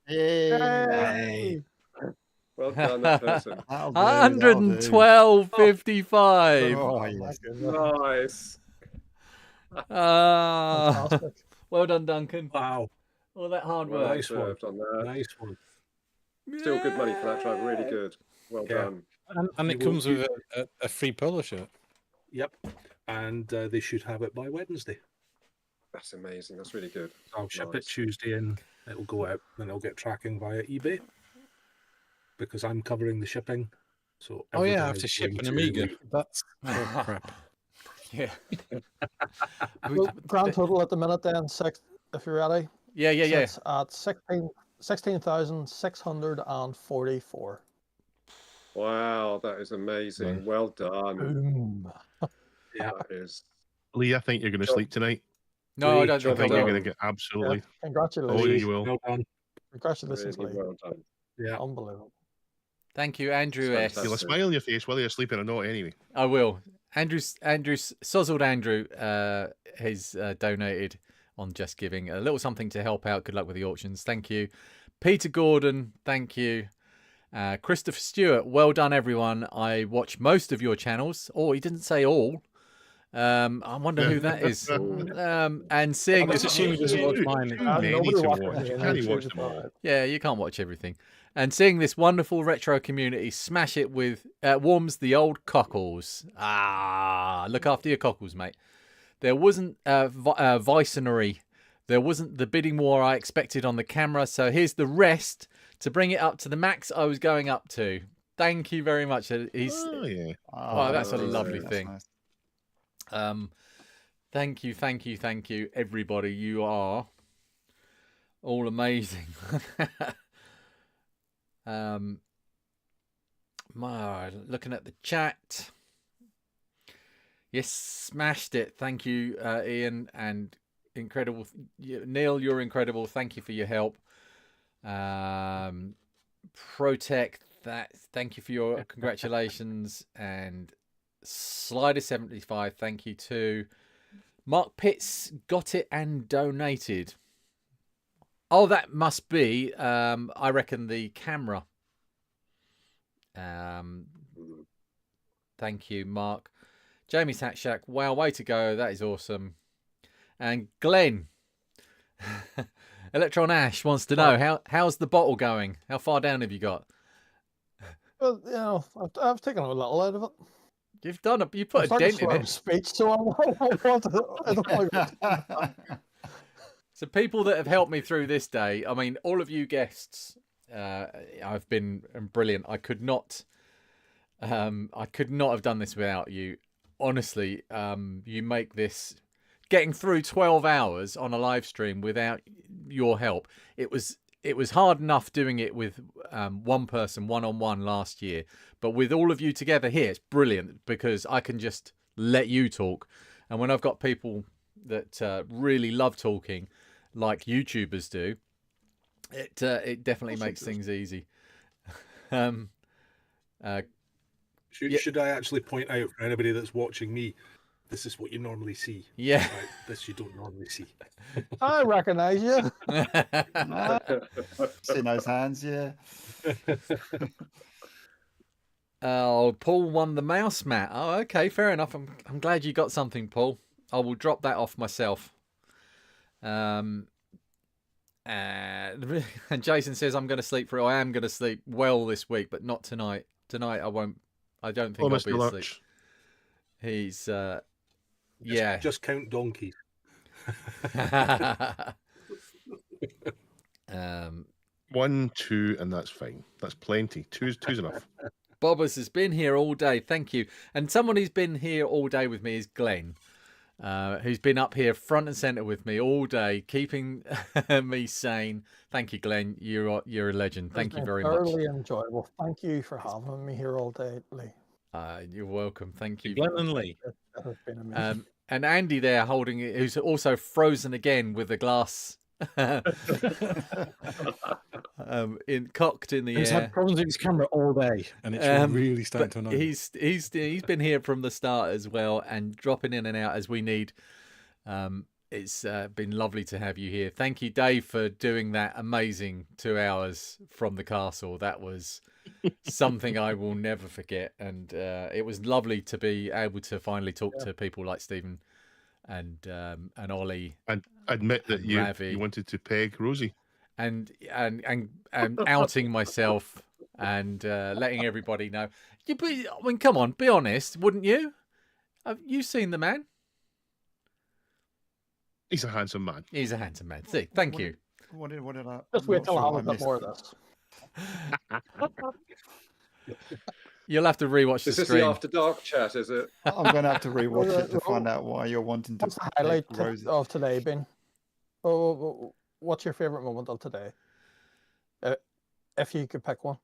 Yay! Well done, that person. 112.55. Oh, yes. Nice. Fantastic. Well done, Duncan. Wow. All that hard Well work. Nice one. served on that. Nice one. Still good money for that drive. Really good. Well Yeah. done. And You it will- comes with a free polo shirt. Yep. And they should have it by Wednesday. That's amazing. That's really good. I'll ship it Nice. Tuesday and it'll go out. Then I'll get tracking via eBay because I'm covering the shipping. So Oh every yeah, I day have to is ship going an to Amiga. be- That's crap. Yeah. Well, grand total at the minute then, if you're ready. Yeah. Sits at 16,644. Wow, that is amazing. Well done. Boom. Yeah. That is. Lee, I think you're going to John- sleep tonight. No, I don't I think I think you're will. going to get absolutely. Congratulations. Oh, yeah, you will. Well done. Congratulations, Really Lee. well done. Yeah. Unbelievable. Thank you, Andrew S. Fantastic. You'll have a smile on your face whether you're sleeping or not anyway. I will. Sozzled Andrew has donated on Just Giving. A little something to help out. Good luck with the auctions. Thank you. Peter Gordon, thank you. Christopher Stewart, well done, everyone. I watch most of your channels. Oh, he didn't say all. I wonder who that is. And seeing I'm just assuming he doesn't watch mine. Nobody watches it. Can you watch them all? Yeah, you can't watch everything. And seeing this wonderful retro community smash it with warms the old cockles. Look after your cockles, mate. There wasn't Vicenery There wasn't the bidding war I expected on the camera, so here's the rest to bring it up to the max I was going up to. Thank you very much. Oh, yeah. Wow, that's a Oh, lovely that's thing. Nice. Thank you, everybody. You are all amazing. Looking at the chat. Yes, smashed it. Thank you, Ian, and incredible. Neil, you're incredible. Thank you for your help. Protec, thank you for your congratulations. And Slider75, thank you too. Mark Pitts got it and donated. Oh, that must be, I reckon, the camera. Thank you, Mark. Jamie's Hat Shack, wow, way to go. That is awesome. And Glenn, Electron Ash wants to know, how's the bottle going? How far down have you got? Well, you know, I've taken a little out of it. You've done you put a dent in it. Speech, so I don't like So people that have helped me through this day, I mean, all of you guests, I've been brilliant. I could not have done this without you. Honestly, you make this getting through 12 hours on a live stream without your help. It was hard enough doing it with one person, one-on-one last year. But with all of you together here, it's brilliant because I can just let you talk. And when I've got people that really love talking, like YouTubers do, it definitely makes things easy. Should I actually point out for anybody that's watching me, this is what you normally see. Yeah. Right? This you don't normally see. I recognize you. See those hands, yeah. Oh, Paul won the mouse mat. Oh, okay, fair enough. I'm glad you got something, Paul. I will drop that off myself. And Jason says I'm going to sleep through. I am going to sleep well this week, but not tonight. Tonight I won't. I don't think I'll be asleep. He's yeah. Just count donkeys. 1, 2, and that's fine. That's plenty. Two's enough. Bobbers has been here all day. Thank you. And someone who's been here all day with me is Glenn, who's been up here front and center with me all day, keeping me sane. Thank you, Glenn. You're a legend. Thank you very much. Thoroughly enjoyable. Thank you for having me here all day, Lee. You're welcome. Thank you. Glenn and Lee. That has been amazing. And Andy there holding it, who's also frozen again with the glass cocked in the air. He's had problems with his camera all day, and it's really starting to annoy me. He's been here from the start as well, and dropping in and out as we need. It's been lovely to have you here. Thank you, Dave, for doing that amazing 2 hours from the castle. That was something I will never forget, and it was lovely to be able to finally talk to people like Stephen and Ollie, and admit that you wanted to peg Rosie, and outing myself and letting everybody know. I mean, come on, be honest, wouldn't you? Have you seen the man? He's a handsome man. He's a handsome man. See, thank you. What did I? Just wait till I have a bit more of this. You'll have to rewatch the Is this stream. the After Dark chat, is it? I'm going to have to rewatch it to find out why you're wanting to. What's the highlight of today been? Oh, what's your favorite moment of today? If you could pick one.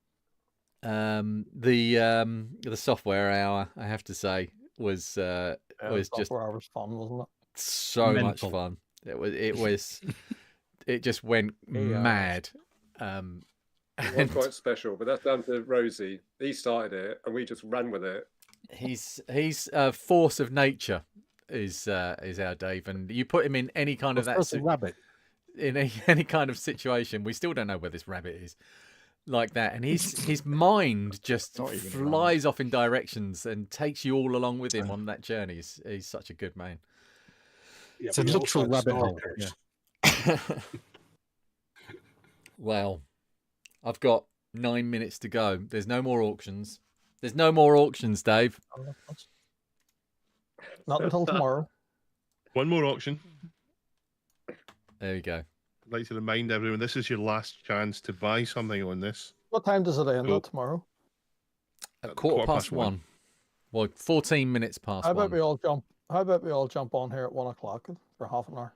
The software hour, I have to say, was just software hour was fun, wasn't it? So much fun. It just went mad. It was quite special, but that's down to Rosie. He started it, and we just ran with it. He's a force of nature, is our Dave, and you put him in any kind of rabbit. In any kind of situation. We still don't know where this rabbit is, like that, and his mind just flies off in directions and takes you all along with him on that journey. He's such a good man. Yeah, it's a literal rabbit hole. Yeah. Well, I've got 9 minutes to go. There's no more auctions. There's no more auctions, Dave. Not until tomorrow. One more auction. There you go. I'd like to remind everyone this is your last chance to buy something on this. What time does it end So- at tomorrow? At quarter past one. Well, 14 minutes past How about one. we all jump? How about we all jump on here at 1 o'clock for half an hour?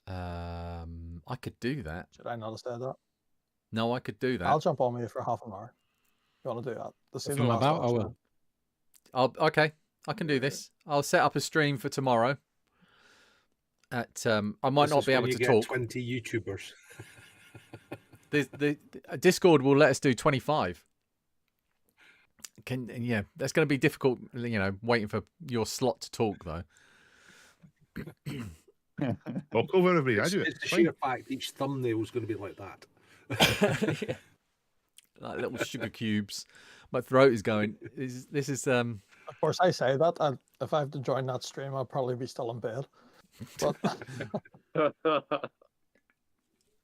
I could do that. Should I not have said that? No, I could do that. I'll jump on with you for half an hour. You want to do that? This is the last about, I option. will. Okay, I can do this. I'll set up a stream for tomorrow. At I might This not is be when able you to get talk. 20 YouTubers. The Discord will let us do 25. That's going to be difficult. Waiting for your slot to talk though. Talk over everybody. I do it. It's the sheer fact each thumbnail is going to be like that. Like little sugar cubes. My throat is going. This is Of course, I say that, and if I have to join that stream, I'll probably be still in bed. But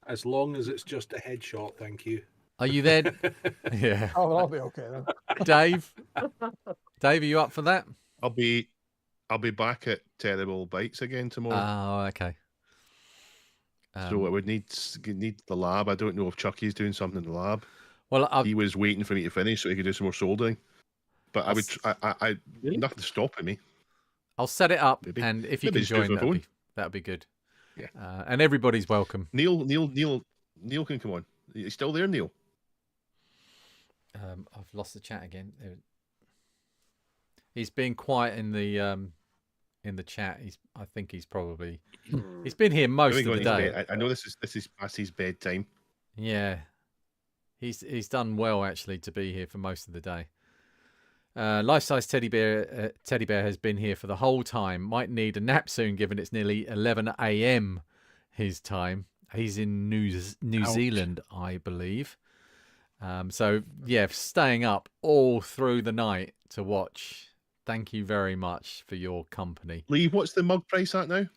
as long as it's just a headshot, thank you. Are you there? Yeah. Oh, well, I'll be okay then. Dave, are you up for that? I'll be back at Terrible Bites again tomorrow. Oh, okay. So it would need the lab. I don't know if Chucky's doing something in the lab. Well, he was waiting for me to finish so he could do some more soldering. But I nothing stopping me. I'll set it up, Maybe. and if you Maybe can just do it join, for that'd be good. Yeah. And everybody's welcome. Neil can come on. You still there, Neil? I've lost the chat again. He's been quiet in the chat. I think he's probably he's been here most of the day. I know this is past his bedtime. Yeah, he's done well actually to be here for most of the day. Life-size teddy bear has been here for the whole time. Might need a nap soon, given it's nearly 11 a.m. his time. He's in New Zealand, I believe. So yeah, staying up all through the night to watch. Thank you very much for your company. Lee, what's the mug price at now?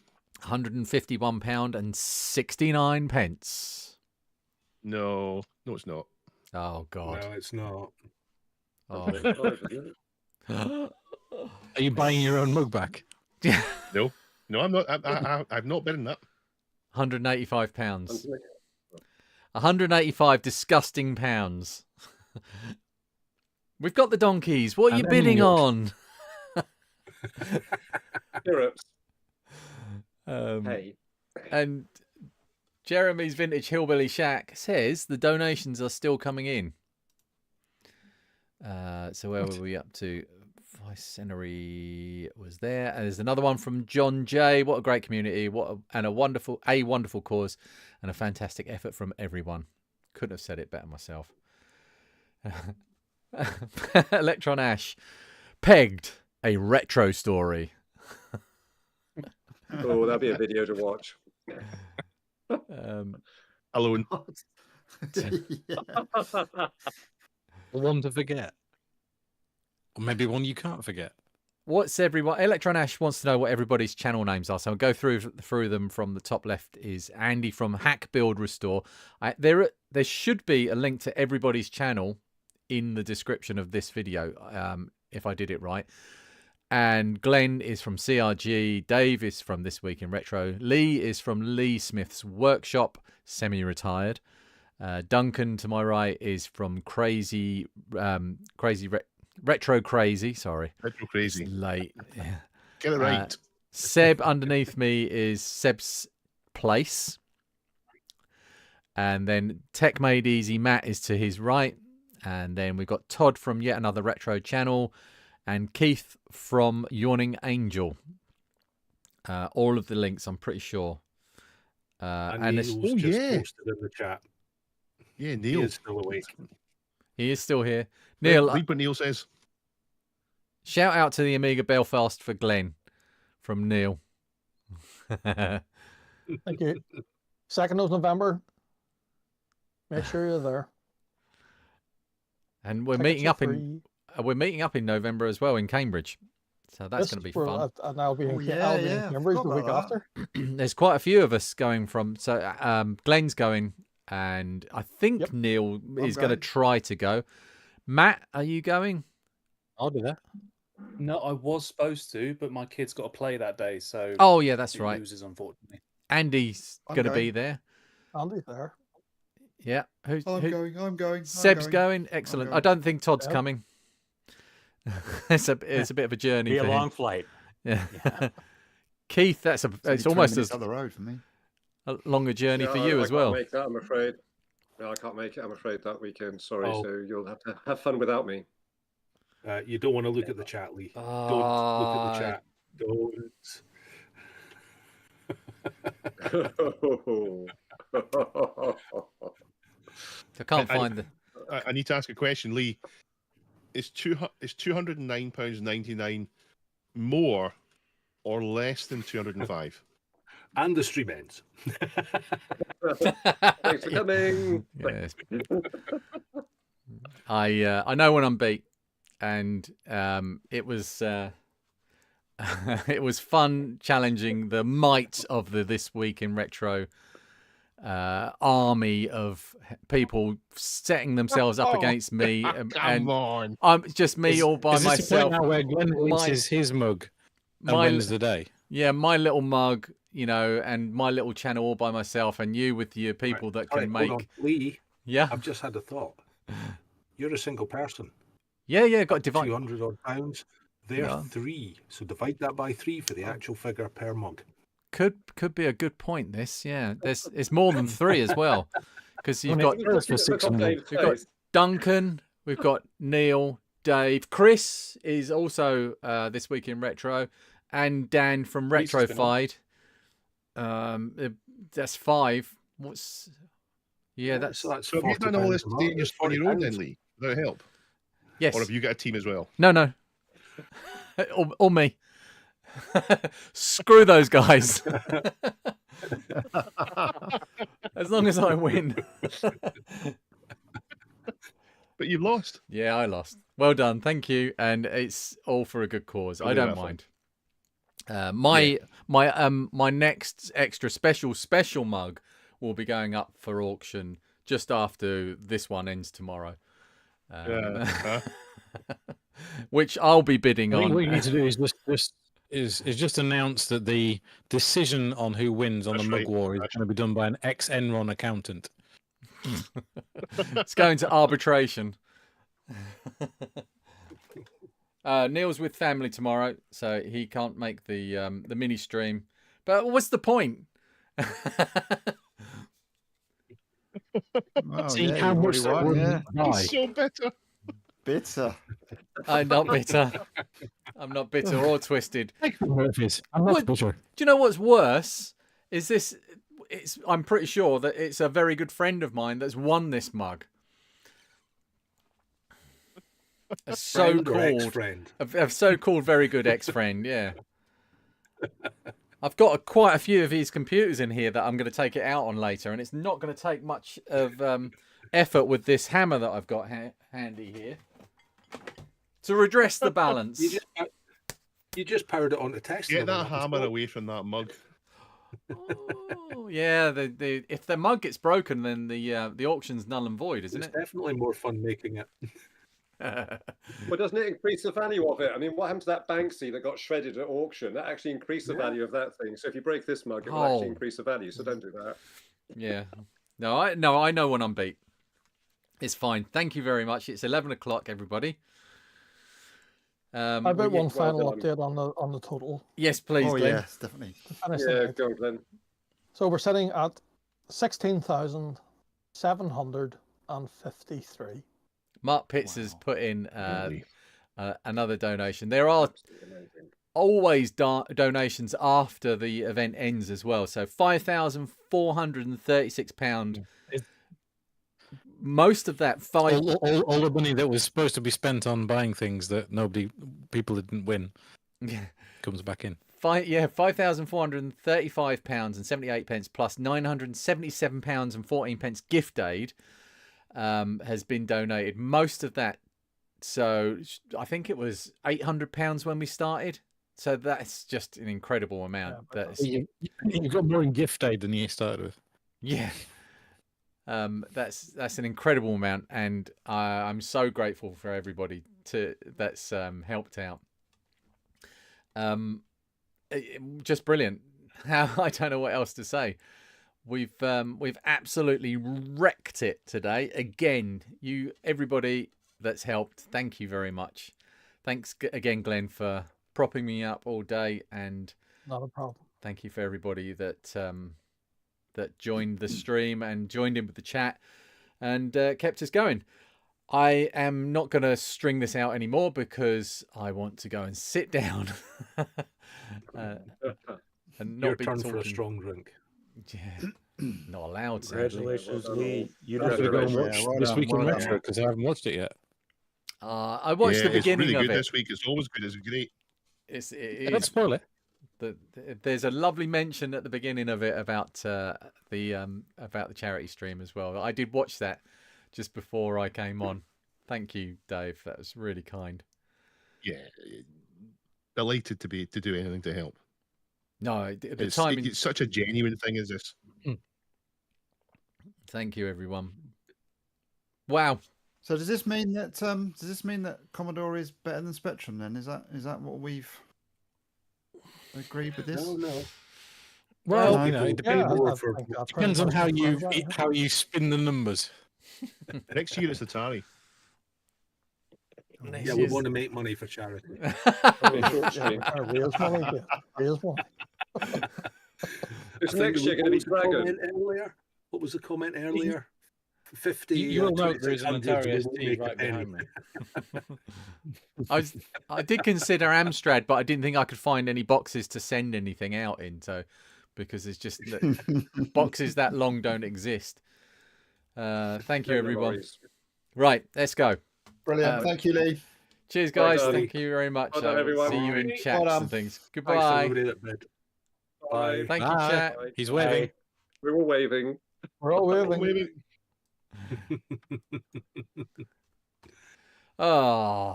£151.69. No, it's not. Oh God. No, it's not. Oh. Are you buying your own mug back? No, I'm not. I've not been in that. £185. 185 disgusting pounds. We've got the donkeys. What are you bidding on? Hey. And Jeremy's Vintage Hillbilly Shack says the donations are still coming in. So where were we up to? Vicenary was there, and there's another one from John J. What a great community! A wonderful cause, and a fantastic effort from everyone. Couldn't have said it better myself. Electron Ash pegged a retro story. Oh, that'd be a video to watch. Alone. One to forget. Or maybe one you can't forget. What's everyone? Electron Ash wants to know what everybody's channel names are. So I'll go through them. From the top left is Andy from Hack Build Restore. There should be a link to everybody's channel in the description of this video, if I did it right. And Glenn is from CRG. Dave is from This Week in Retro. Lee is from Lee Smith's Workshop, semi-retired. Duncan, to my right, is from Retro Crazy. Sorry. Retro Crazy. It's late. Get it right. Seb underneath me is Seb's Place. And then Tech Made Easy Matt is to his right. And then we've got Todd from yet another retro channel. And Keith from Yawning Angel. All of the links, I'm pretty sure. And Neil's just posted in the chat. Yeah, Neil is still awake. He is still here. Neil, read what Neil says. Shout out to the Amiga Belfast for Glenn from Neil. Thank you. 2nd of November. Make sure you're there. And we're meeting up in November as well in Cambridge. So that's going to be fun. And I'll be in Cambridge the week after. There's quite a few of us going from. So Glenn's going, and I think Neil is going to try to go. Matt, are you going? I'll do that. No, I was supposed to, but my kid's got to play that day, so oh yeah, that's it right. loses, unfortunately. Andy's I'm going to be going. there. Andy's there. Yeah. I'm going. Seb's going. Excellent. I don't think Todd's Yep. coming. it's a bit of a journey Be for a him. long flight. Yeah. Yeah. Keith, it's only almost 20 as minutes up the road for me. a longer journey for you I as can't well. make that, I'm afraid. No, I can't make it, I'm afraid, that weekend. Sorry, Oh. so you'll have to have fun without me. You don't want to look at the chat, Lee. Don't look at the chat. Don't. I can't find the. I need to ask a question, Lee. Is £209.99 more or less than 205? And the stream ends. Thanks for coming. Yes. I know when I'm beat, and it was it was fun challenging the might of the This Week in Retro army of people setting themselves up against me. Come on. I'm just me all by is this myself. The point now where Glenn releases his mug and wins the day? Yeah, my little mug, and my little channel all by myself, and you with your people that can make. Hold on. Lee, yeah, I've just had a thought. You're a single person. Yeah, got divide. 200 odd pounds. They're Yeah. 3, so divide that by 3 for the actual figure per mug. Could be a good point. This, it's more than 3 as well, because you've got Duncan, we've got Neil, Dave, Chris is also This Week in Retro, and Dan from Retrofied. That's 5. That's so have you done all this today just on your own then, Lee, without help? Yes. Or have you got a team as well? No. or me. Screw those guys. As long as I win. But you lost. Yeah, I lost. Well done, thank you, and it's all for a good cause. I don't mind. My next extra special mug will be going up for auction just after this one ends tomorrow. Which I'll be bidding I think on. what you need to do is just announce that the decision on who wins on the mug war is going to be done by an ex-Enron accountant. It's going to arbitration. Neil's with family tomorrow, so he can't make the mini stream. But what's the point? See how much that would He's so bitter. Bitter. I'm not bitter. I'm not bitter or twisted. I'm not bitter. Do you know what's worse? Is this? I'm pretty sure that it's a very good friend of mine that's won this mug. A so-called a so-called very good ex-friend. Yeah. I've got quite a few of his computers in here that I'm going to take it out on later, and it's not going to take much of effort with this hammer that I've got handy here to redress the balance. You just powered it on the test. Get that hammer away from that mug. Oh, yeah, if the mug gets broken, then the auction's null and void, isn't it? It's definitely more fun making it. Well, doesn't it increase the value of it? I mean, what happened to that Banksy that got shredded at auction? That actually increased the value of that thing. So if you break this mug, it will actually increase the value. So don't do that. Yeah. No, I know when I'm beat. It's fine. Thank you very much. It's 11 o'clock, everybody. I bet one final update on the total. Yes, please, Glenn. Yes, definitely. Yeah, go on, Glenn. So we're sitting at 16,753. Mark Pitts has put in another donation. There are always donations after the event ends as well. So £5,436. Most of that all the money that was supposed to be spent on buying things that people didn't win, comes back in. £5,435.78 plus £977.14 gift aid has been donated. Most of that, so I think it was £800 when we started. So that's just an incredible amount. You've got more in gift aid than you started with. Yeah. That's an incredible amount, and I'm so grateful for everybody that's helped out. Just brilliant. I don't know what else to say. We've absolutely wrecked it today. Again, everybody that's helped, thank you very much. Thanks again, Glenn, for propping me up all day, and not a problem. Thank you for everybody that that joined the stream and joined in with the chat and kept us going. I am not going to string this out anymore because I want to go and sit down and not Your be turn talking. for a strong drink. Yeah, not allowed. Congratulations, Lee. You just got to watch This Week in Retro because I haven't watched it yet. I watched the beginning it's really of good it. this week. It's always good. It's great. Don't spoil it. There's a lovely mention at the beginning of it about the charity stream as well. I did watch that just before I came on. Thank you, Dave. That was really kind. Yeah, delighted to do anything to help. No, the timing. It's such a genuine thing as this. Thank you, everyone. Wow. So does this mean that Commodore is better than Spectrum? Then is that what we've agreed with this? No. Well, it depends on how you spin the numbers. Next year it's Atari. Yeah, we want to make money for charity. This next year going to be Dragon. What was the comment earlier? 50. You'll note there is an Atari ST right behind me. I did consider Amstrad, but I didn't think I could find any boxes to send anything out in. So, because it's just boxes that long don't exist. Thank you, everyone. Right, let's go. Brilliant. Thank you, Lee. Cheers, guys. Well done. Thank you very much. Well done, everyone. See you in Well chats done. and things. Thanks, Goodbye. everybody at bed. Bye. Thank you, chat. He's waving. We're all waving. We're all waving. Oh.